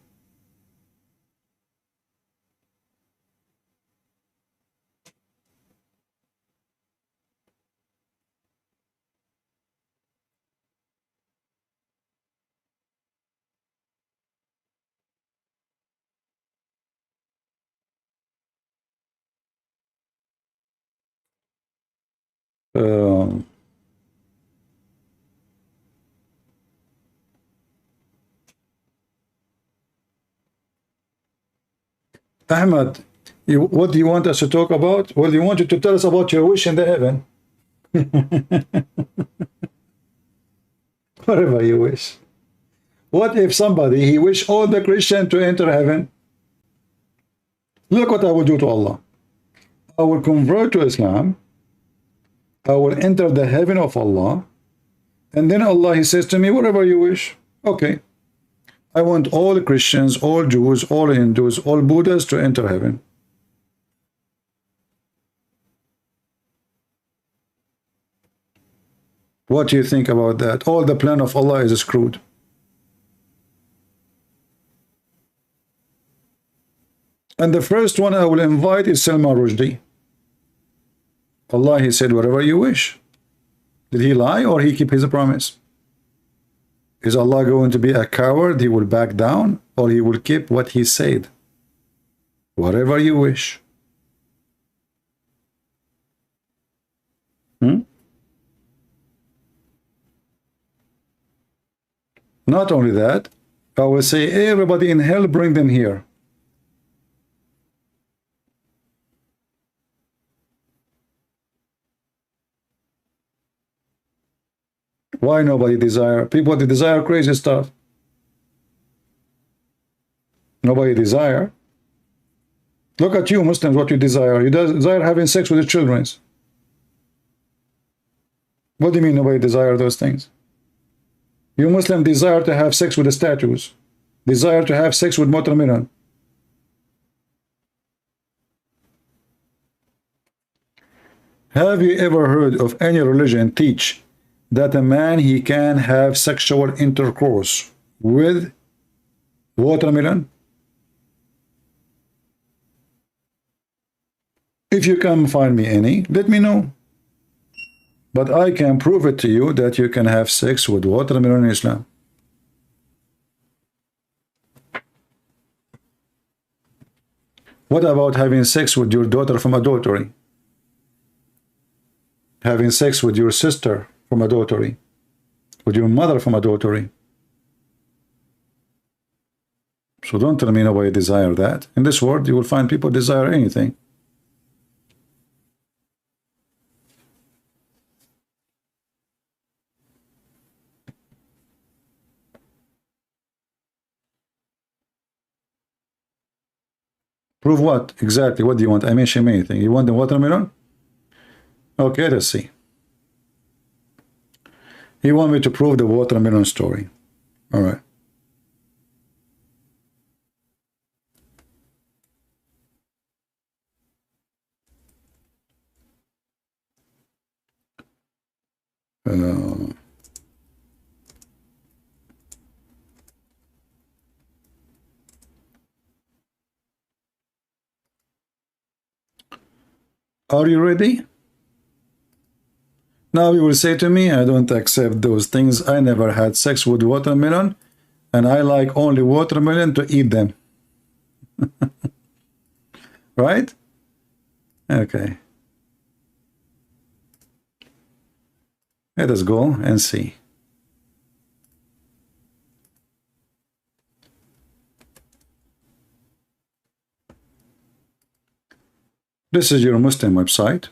Speaker 7: Ahmad, what do you want us to talk about? Well, you wanted to tell us about your wish in the heaven. Whatever you wish. What if somebody, he wish all the Christians to enter heaven? Look what I will do to Allah. I will convert to Islam. I will enter the heaven of Allah. And then Allah, he says to me, whatever you wish. Okay. I want all Christians, all Jews, all Hindus, all Buddhas to enter heaven. What do you think about that? All the plan of Allah is screwed. And the first one I will invite is Salman Rushdie. Allah, he said, whatever you wish. Did he lie or he keep his promise? Is Allah going to be a coward? He will back down or he will keep what he said? Whatever you wish. Not only that, I will say everybody in hell, bring them here. Why nobody desire? People, they desire crazy stuff. Nobody desire. Look at you Muslims, what you desire. You desire having sex with your children. What do you mean nobody desire those things? You Muslim desire to have sex with the statues. Desire to have sex with Motor Miran. Have you ever heard of any religion teach that a man, he can have sexual intercourse with watermelon? If you can find me any, let me know. But I can prove it to you that you can have sex with watermelon in Islam. What about having sex with your daughter from adultery? Having sex with your sister from adultery? With your mother from adultery? So don't tell me nobody desire that. In this world, you will find people desire anything. Prove what? Exactly. What do you want? I mentioned anything. You want the watermelon? Okay, let's see. He want me to prove the watermelon story. All right. Are you ready? Now you will say to me, I don't accept those things. I never had sex with watermelon, and I like only watermelon to eat them. Right? Okay. Let us go and see. This is your Muslim website.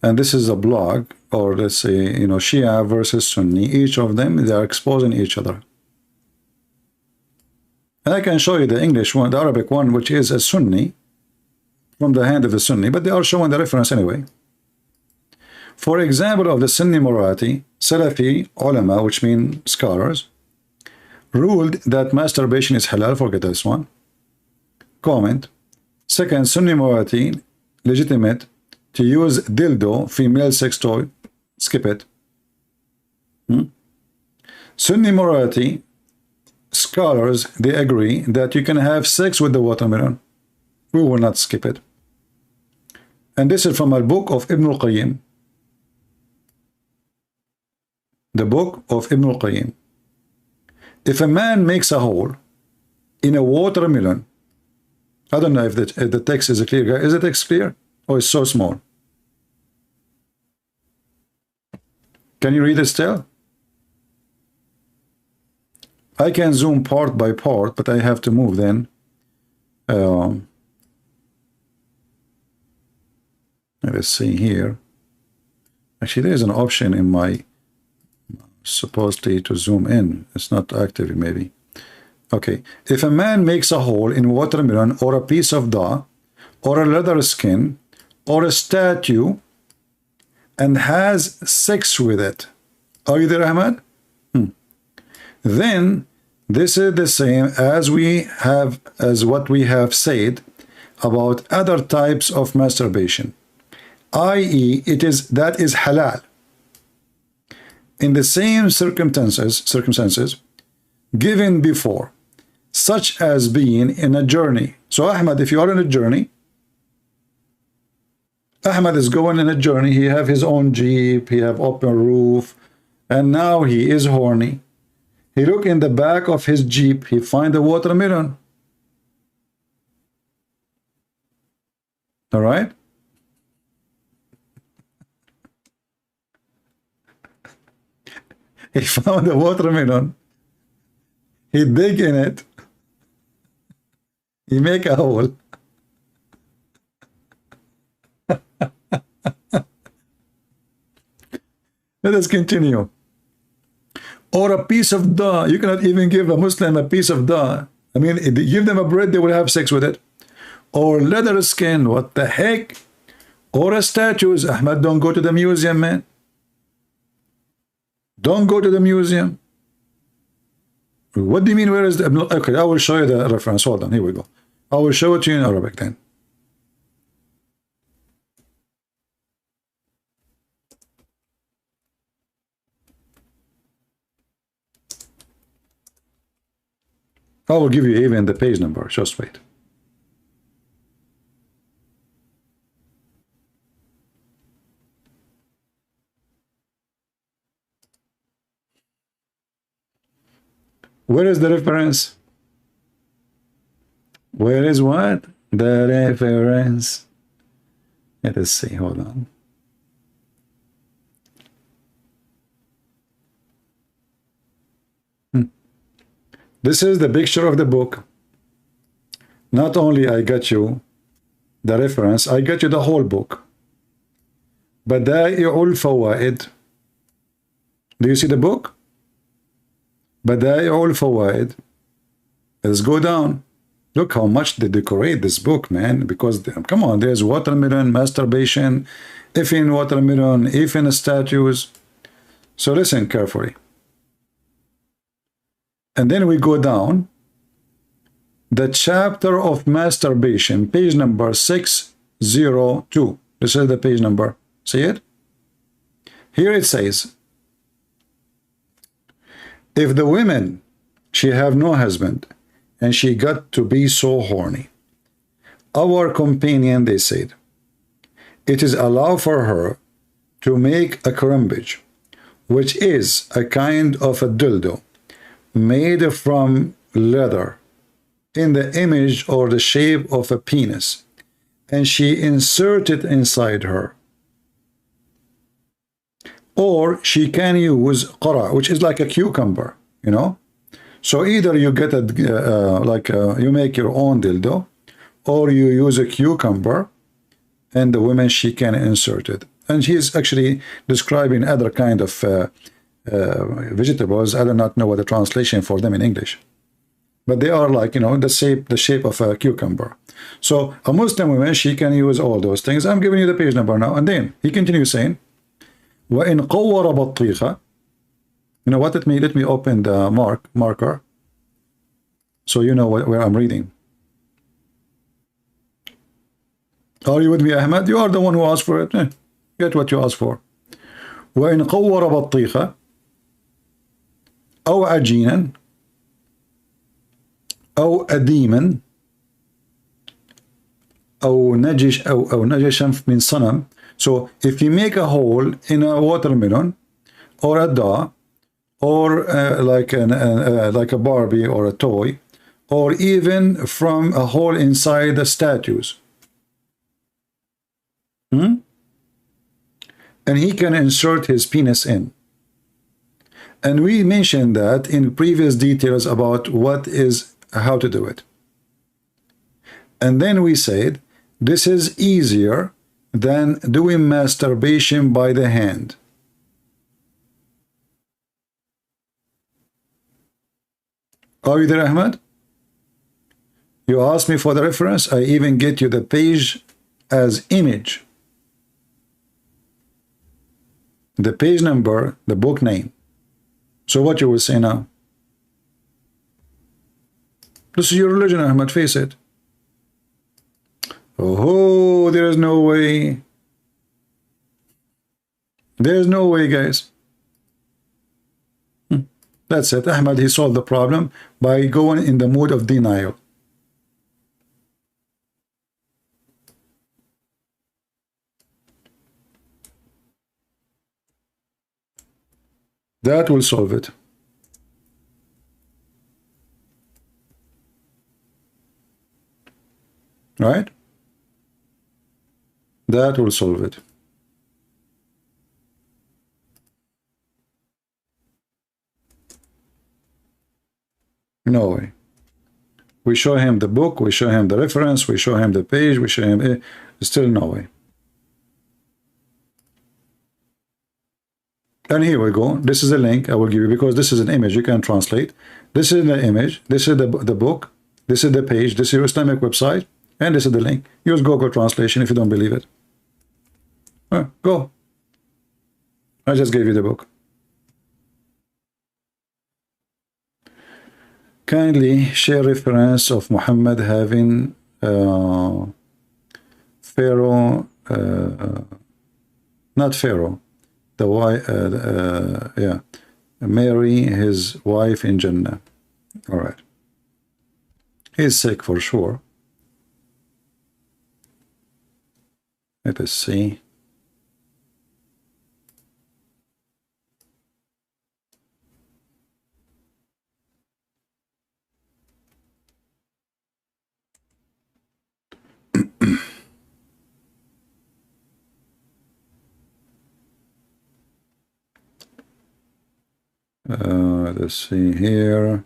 Speaker 7: And this is a blog, or let's say, you know, Shia versus Sunni. Each of them, they are exposing each other. And I can show you the English one, the Arabic one, which is a Sunni, from the hand of the Sunni, but they are showing the reference anyway. For example, of the Sunni Murati, Salafi ulama, which mean scholars, ruled that masturbation is halal. Forget this one. Comment. Second, Sunni Murati, legitimate to use dildo, female sex toy. Skip it. Sunni Murati scholars, they agree that you can have sex with the watermelon. We will not skip it. And this is from a book of Ibn al-Qayyim. The book of Ibn al-Qayyim. If a man makes a hole in a watermelon, I don't know if the text is clear. Is the text clear? Oh, it's so small. Can you read it still? I can zoom part by part, but I have to move then. Let's see here. Actually, there is an option in my supposedly to zoom in. It's not active, maybe. Okay. If a man makes a hole in watermelon or a piece of dough or a leather skin or a statue and has sex with it. Are you there, Ahmad? Then this is the same as what we have said about other types of masturbation, i.e., that is halal. In the same circumstances given before, such as being in a journey. So Ahmad, if you are in a journey, Ahmad is going in a journey, he have his own jeep, he have open roof, and now he is horny. He look in the back of his jeep, he find a watermelon. All right? He found a watermelon. He dig in it. He make a hole. Let us continue. Or a piece of dough. You cannot even give a Muslim a piece of dough. I mean, if you give them a bread, they will have sex with it. Or leather skin. What the heck? Or a statues. Ahmad, don't go to the museum, man. Don't go to the museum. What do you mean, where is the... Okay, I will show you the reference. Hold on, here we go. I will show it to you in Arabic then. I will give you even the page number. Just wait. Where is the reference? Where is what? The reference. Let us see. Hold on. This is the picture of the book. Not only I got you the reference, I got you the whole book. Bada'i'ul Fawaid. Do you see the book? Bada'i'ul Fawaid. Let's go down. Look how much they decorate this book, man. Because, come on, there's watermelon, masturbation, effing watermelon, effing statues. So listen carefully. And then we go down. The chapter of masturbation, page number 602. This is the page number. See it? Here it says, if the women, she have no husband, and she got to be so horny, our companion, they said, it is allowed for her to make a crumbage, which is a kind of a dildo made from leather in the image or the shape of a penis, and she inserted inside her. Or she can use qara, which is like a cucumber, you know. So either you get a you make your own dildo, or you use a cucumber, and the woman, she can insert it. And he is actually describing other kind of vegetables. I do not know what the translation for them in English, but they are like, you know, the shape of a cucumber. So a Muslim woman, she can use all those things. I'm giving you the page number now. And then he continues saying, وَإِنْ قَوَّرَ بَطِّيخَ. You know what? Let me open the marker so you know where I'm reading. Are you with me, Ahmed? You are the one who asked for it. Get what you asked for. وَإِنْ قَوَّرَ بَطِّيخَ أو عجينا أو أديما أو نجش أو نجشا من صنم. So if you make a hole in a watermelon or a doll or like a Barbie or a toy, or even from a hole inside the statues, and he can insert his penis in. And we mentioned that in previous details about how to do it. And then we said this is easier than doing masturbation by the hand. Are you there, Ahmed? You asked me for the reference. I even get you the page as image. The page number, the book name. So what you will say now? This is your religion, Ahmed, face it. Oh, there is no way. There is no way, guys. That's it. Ahmed, he solved the problem by going in the mood of denial. That will solve it. Right? That will solve it. No way. We show him the book, we show him the reference, we show him the page, we show him... Still no way. And here we go. This is a link I will give you because this is an image you can translate. This is the image. This is the book. This is the page. This is your Islamic website. And this is the link. Use Google Translation if you don't believe it. Go. I just gave you the book. Kindly share reference of Muhammad having Pharaoh, not Pharaoh, the wife, Mary, his wife in Jannah. All right. He's sick for sure. Let us see. Let's see here.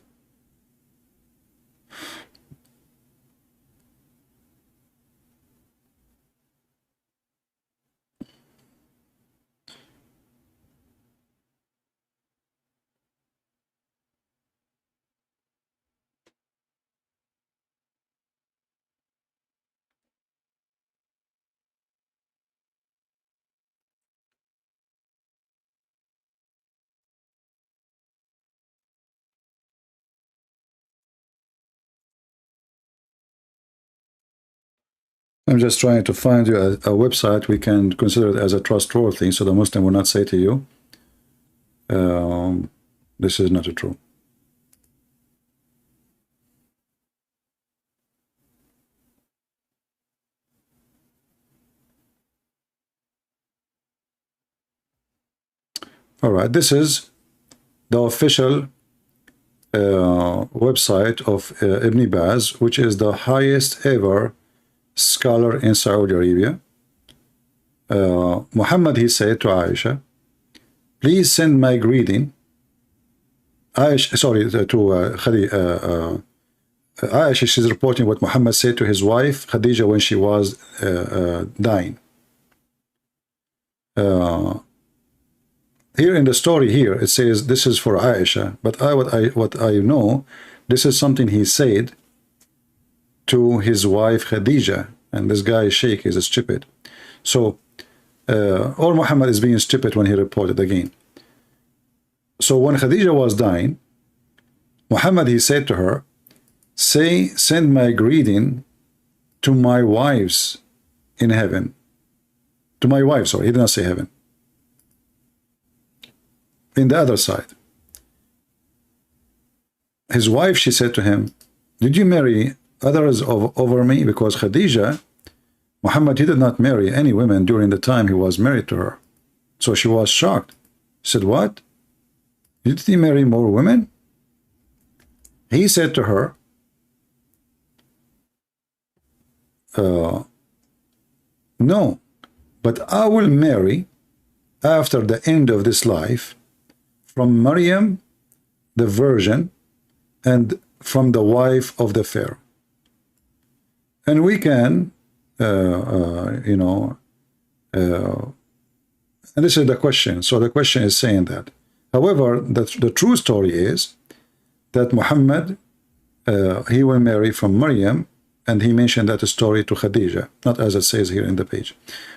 Speaker 7: I'm just trying to find you a website we can consider it as a trustworthy, so the Muslim will not say to you, this is not true. All right, this is the official website of Ibn Baz, which is the highest ever scholar in Saudi Arabia. Muhammad, he said to Aisha, please send my greeting. Aisha, sorry, to Aisha, she's reporting what Muhammad said to his wife Khadija when she was dying. Here in the story here, it says this is for Aisha, but what I know, this is something he said to his wife Khadija, and this guy Sheikh is stupid. So, or Muhammad is being stupid when he reported again. So when Khadija was dying, Muhammad, he said to her, send my greeting to my wives in heaven. To my wife, sorry, he did not say heaven. In the other side. His wife, she said to him, did you marry others over me? Because Khadija, Muhammad, he did not marry any women during the time he was married to her. So she was shocked. She said, what? Did he marry more women? He said to her, no, but I will marry after the end of this life from Maryam, the virgin, and from the wife of the Pharaoh. And we can, you know, and this is the question. So the question is saying that. However, the true story is that Muhammad, he will marry from Maryam, and he mentioned that story to Khadija, not as it says here in the page.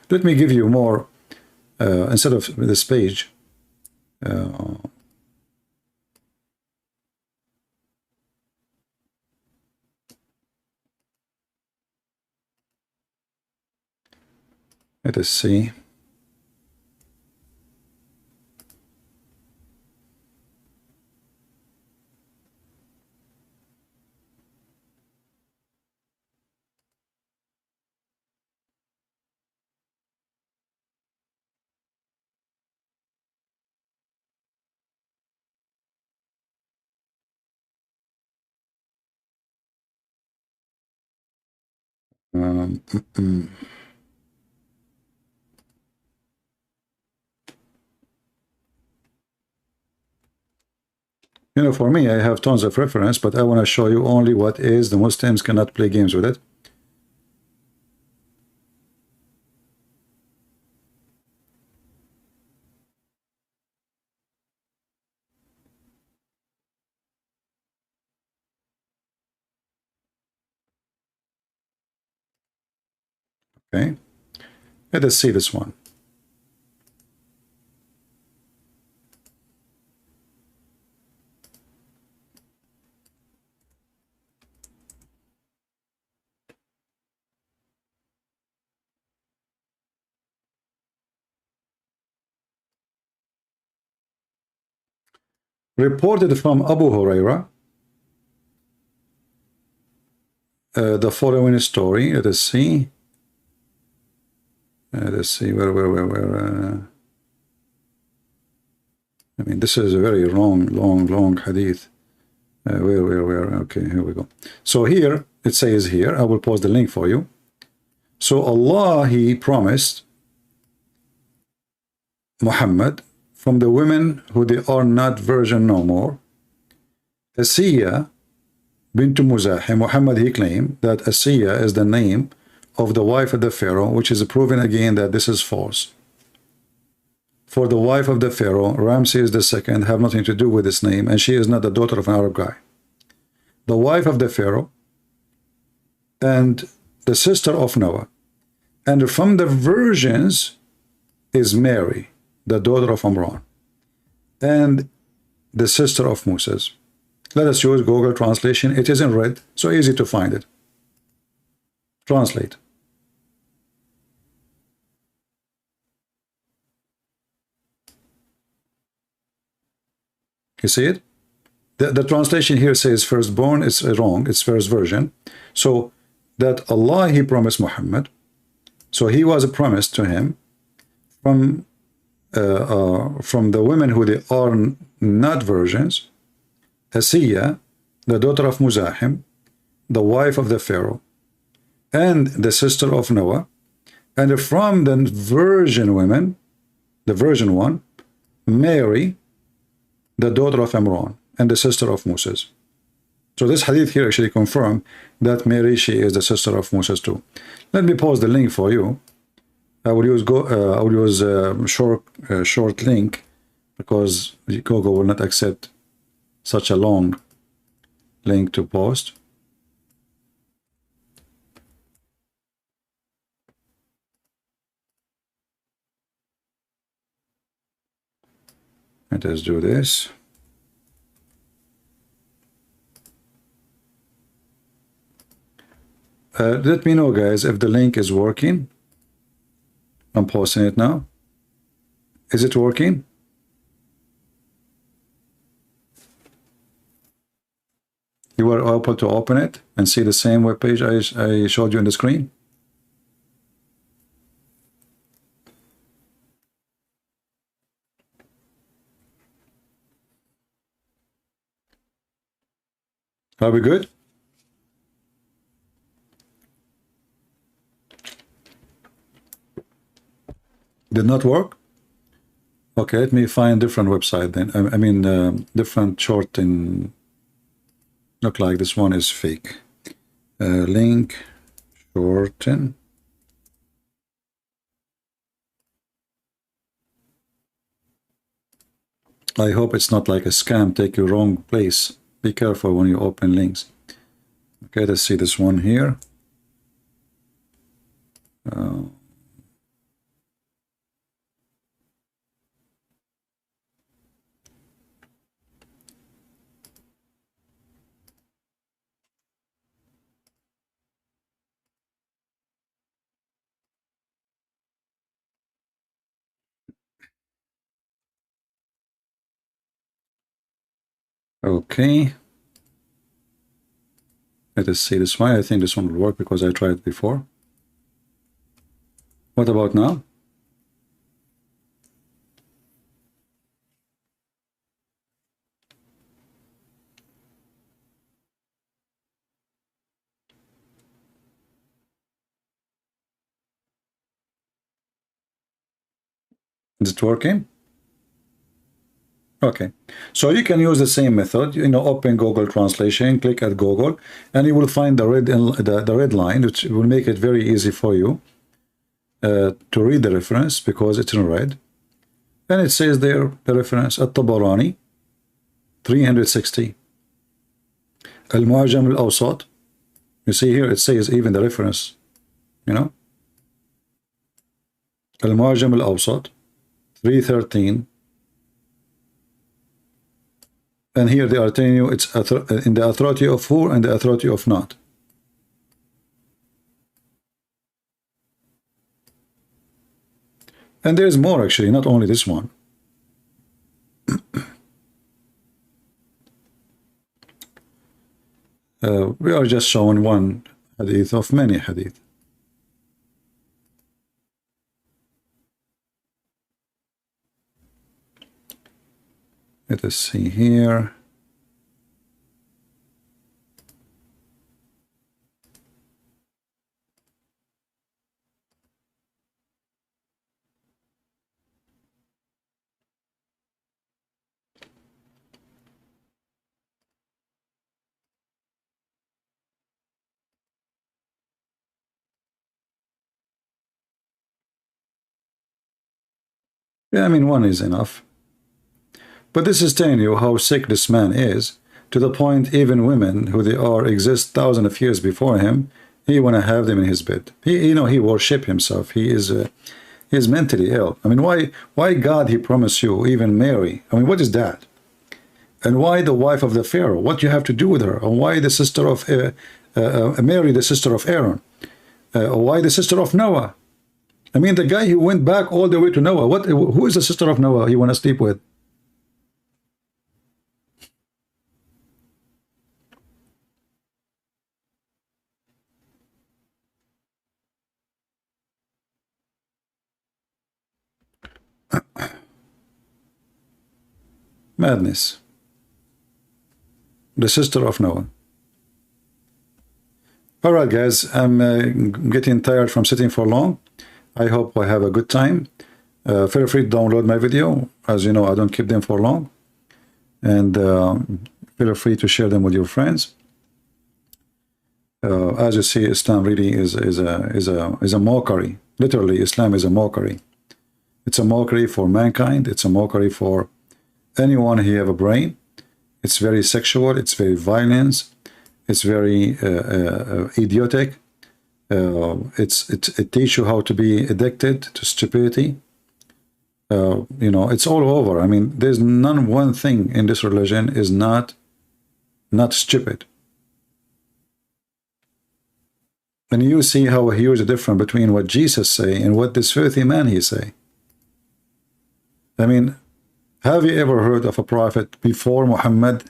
Speaker 7: Let me give you more, instead of this page, let us see. You know, for me, I have tons of reference, but I want to show you only what is. The Muslims cannot play games with it. Okay, let us see this one. Reported from Abu Huraira, the following story. Let us see. Let's see where. I mean, this is a very long hadith. Where? Okay, here we go. So here it says here. I will post the link for you. So Allah, He promised Muhammad from the women who they are not virgin no more. Asiya bint Muzahim, Muhammad, he claimed that Asiya is the name of the wife of the Pharaoh, which is proven again that this is false. For the wife of the Pharaoh, Ramses II, have nothing to do with this name, and she is not the daughter of an Arab guy. The wife of the Pharaoh and the sister of Noah, and from the virgins is Mary, the daughter of Imran, and the sister of Moses. Let us use Google translation. It is in red, so easy to find it. Translate. You see it? The translation here says firstborn. It's wrong. It's first version. So that Allah, he promised Muhammad. So he was promised to him from the women who they are not virgins. Asiya, the daughter of Muzahim, the wife of the Pharaoh, and the sister of Noah, and from the virgin women, the virgin one, Mary, the daughter of Imran, and the sister of Moses. So this hadith here actually confirms that Mary, she is the sister of Moses too. Let me pause the link for you. I will use short link because Google will not accept such a long link to post. Let us do this. Let me know, guys, if the link is working. I'm posting it now. Is it working? You were able to open it and see the same web page I showed you on the screen? Are we good? Did not work? Okay, let me find different website then. I mean, different short in. Look like this one is fake. Link shorten. I hope it's not like a scam, take you wrong place. Be careful when you open links. Okay, let's see this one here. Okay. Let us see this one. I think this one will work because I tried it before. What about now? Is it working? Okay, so you can use the same method. Open Google Translation, click at Google, and you will find the red line, which will make it very easy for you to read the reference because it's in red. And it says there the reference At-Tabarani 360. Al-Mu'jam al-Awsat. You see here it says even the reference. Al-Mu'jam al-Awsat 313. And here they are telling you it's in the authority of who and the authority of not. And there's more actually, not only this one. We are just showing one hadith of many hadith. Let us see here. Yeah, I mean, one is enough. But this is telling you how sick this man is, to the point even women who they are exist thousands of years before him, he want to have them in his bed. He, you know, he worship himself. He is mentally ill. I mean, why God he promised you even Mary? I mean, what is that? And why the wife of the Pharaoh? What you have to do with her? And why the sister of Mary, the sister of Aaron? Why the sister of Noah? I mean, the guy who went back all the way to Noah. Who is the sister of Noah you want to sleep with? Madness. The sister of Noah. All right, guys, I'm getting tired from sitting for long. I hope I have a good time. Feel free to download my video. As you know, I don't keep them for long. And feel free to share them with your friends. As you see, Islam really is a mockery. Literally, Islam is a mockery. It's a mockery for mankind. It's a mockery for anyone who have a brain. It's very sexual. It's very violent. It's very idiotic. It teaches you how to be addicted to stupidity. You know, it's all over. I mean, there's one thing in this religion is not stupid. And you see how huge a difference between what Jesus say and what this filthy man he say. I mean, have you ever heard of a prophet before Muhammad?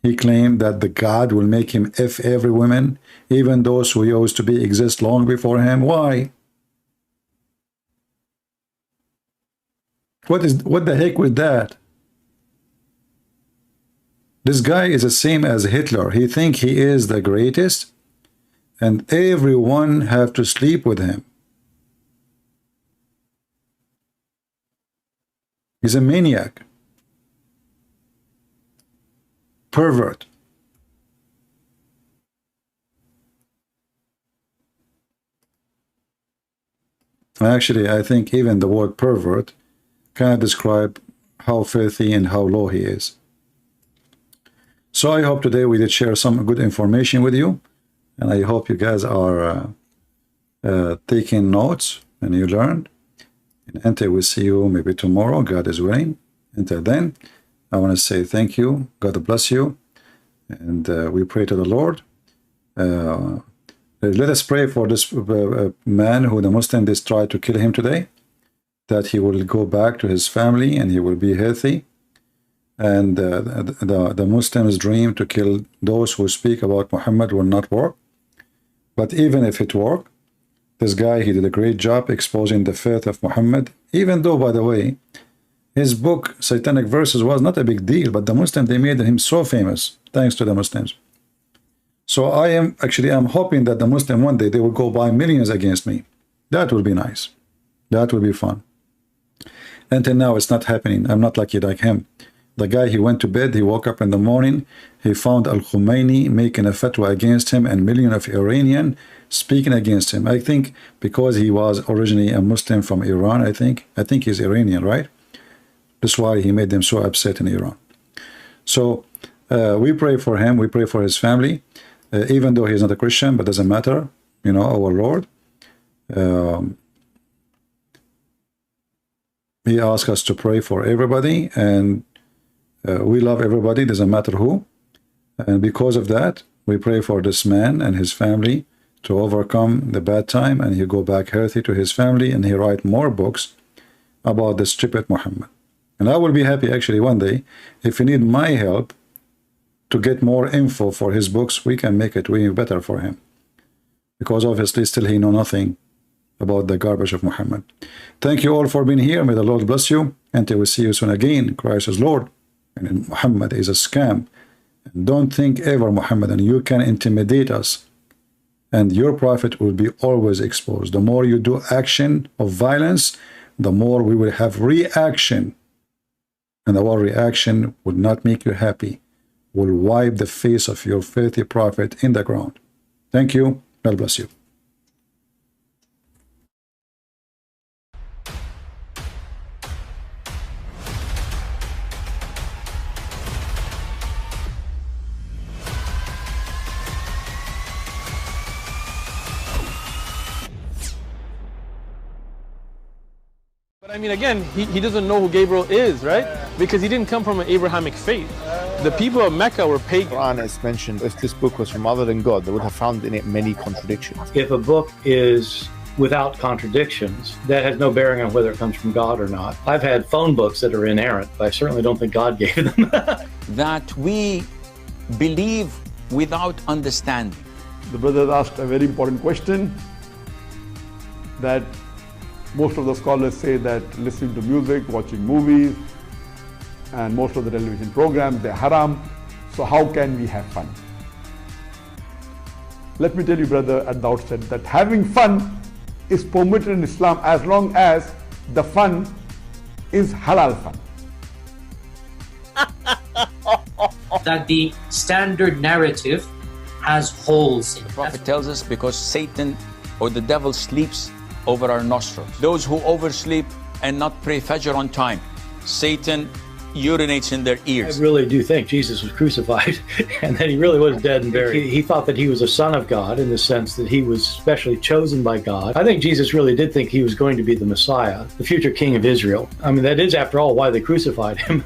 Speaker 7: He claimed that the God will make him F every woman, even those who used to be exist long before him. Why? What the heck with that? This guy is the same as Hitler. He think he is the greatest, and everyone have to sleep with him. He's a maniac. Pervert. Actually, I think even the word pervert can describe how filthy and how low he is. So I hope today we did share some good information with you, and I hope you guys are taking notes and you learned. And until we see you maybe tomorrow, God is willing. Until then, I want to say thank you. God bless you. And we pray to the Lord. Let us pray for this man who the Muslims tried to kill him today, that he will go back to his family and he will be healthy. And the Muslims' dream to kill those who speak about Muhammad will not work. But even if it worked, this guy, he did a great job exposing the faith of Muhammad, even though, by the way, his book, Satanic Verses, was not a big deal, but the Muslims, they made him so famous, thanks to the Muslims. So I'm hoping that the Muslim one day, they will go buy millions against me. That will be nice. That will be fun. Until now, it's not happening. I'm not lucky like him. The guy, he went to bed, he woke up in the morning, he found Al-Khomeini making a fatwa against him and millions of Iranians speaking against him. I think because he was originally a Muslim from Iran, I think he's Iranian, right? That's why he made them so upset in Iran. So we pray for him, we pray for his family, even though he's not a Christian, but doesn't matter, you know, our Lord. He asked us to pray for everybody, and we love everybody, doesn't matter who. And because of that, we pray for this man and his family to overcome the bad time, and he go back healthy to his family, and he write more books about the stupid Muhammad. And I will be happy actually one day, if you need my help to get more info for his books, we can make it way better for him. Because obviously still he know nothing about the garbage of Muhammad. Thank you all for being here. May the Lord bless you. Until we see you soon again. Christ is Lord, and Muhammad is a scam. And don't think ever Muhammad and you can intimidate us, and your prophet will be always exposed. The more you do action of violence, the more we will have reaction, and our reaction will not make you happy, will wipe the face of your filthy prophet in the ground. Thank you. God bless you.
Speaker 1: But I mean, again, he doesn't know who Gabriel is, right? Because he didn't come from an Abrahamic faith. The people of Mecca were pagan.
Speaker 2: The Quran is mentioned. If this book was from other than God, they would have found in it many contradictions.
Speaker 3: If a book is without contradictions, that has no bearing on whether it comes from God or not. I've had phone books that are inerrant, but I certainly don't think God gave them.
Speaker 4: That we believe without understanding.
Speaker 5: The brother asked a very important question, that most of the scholars say that listening to music, watching movies, and most of the television programs, they're haram. So how can we have fun? Let me tell you, brother, at the outset that having fun is permitted in Islam as long as the fun is halal fun.
Speaker 6: That the standard narrative has holes in it.
Speaker 4: The Prophet tells us because Satan or the devil sleeps over our nostrils. Those who oversleep and not pray Fajr on time, Satan urinates in their ears.
Speaker 3: I really do think Jesus was crucified and that he really was dead and buried. He thought that he was a son of God in the sense that he was specially chosen by God. I think Jesus really did think he was going to be the Messiah, the future king of Israel. I mean, that is, after all, why they crucified him,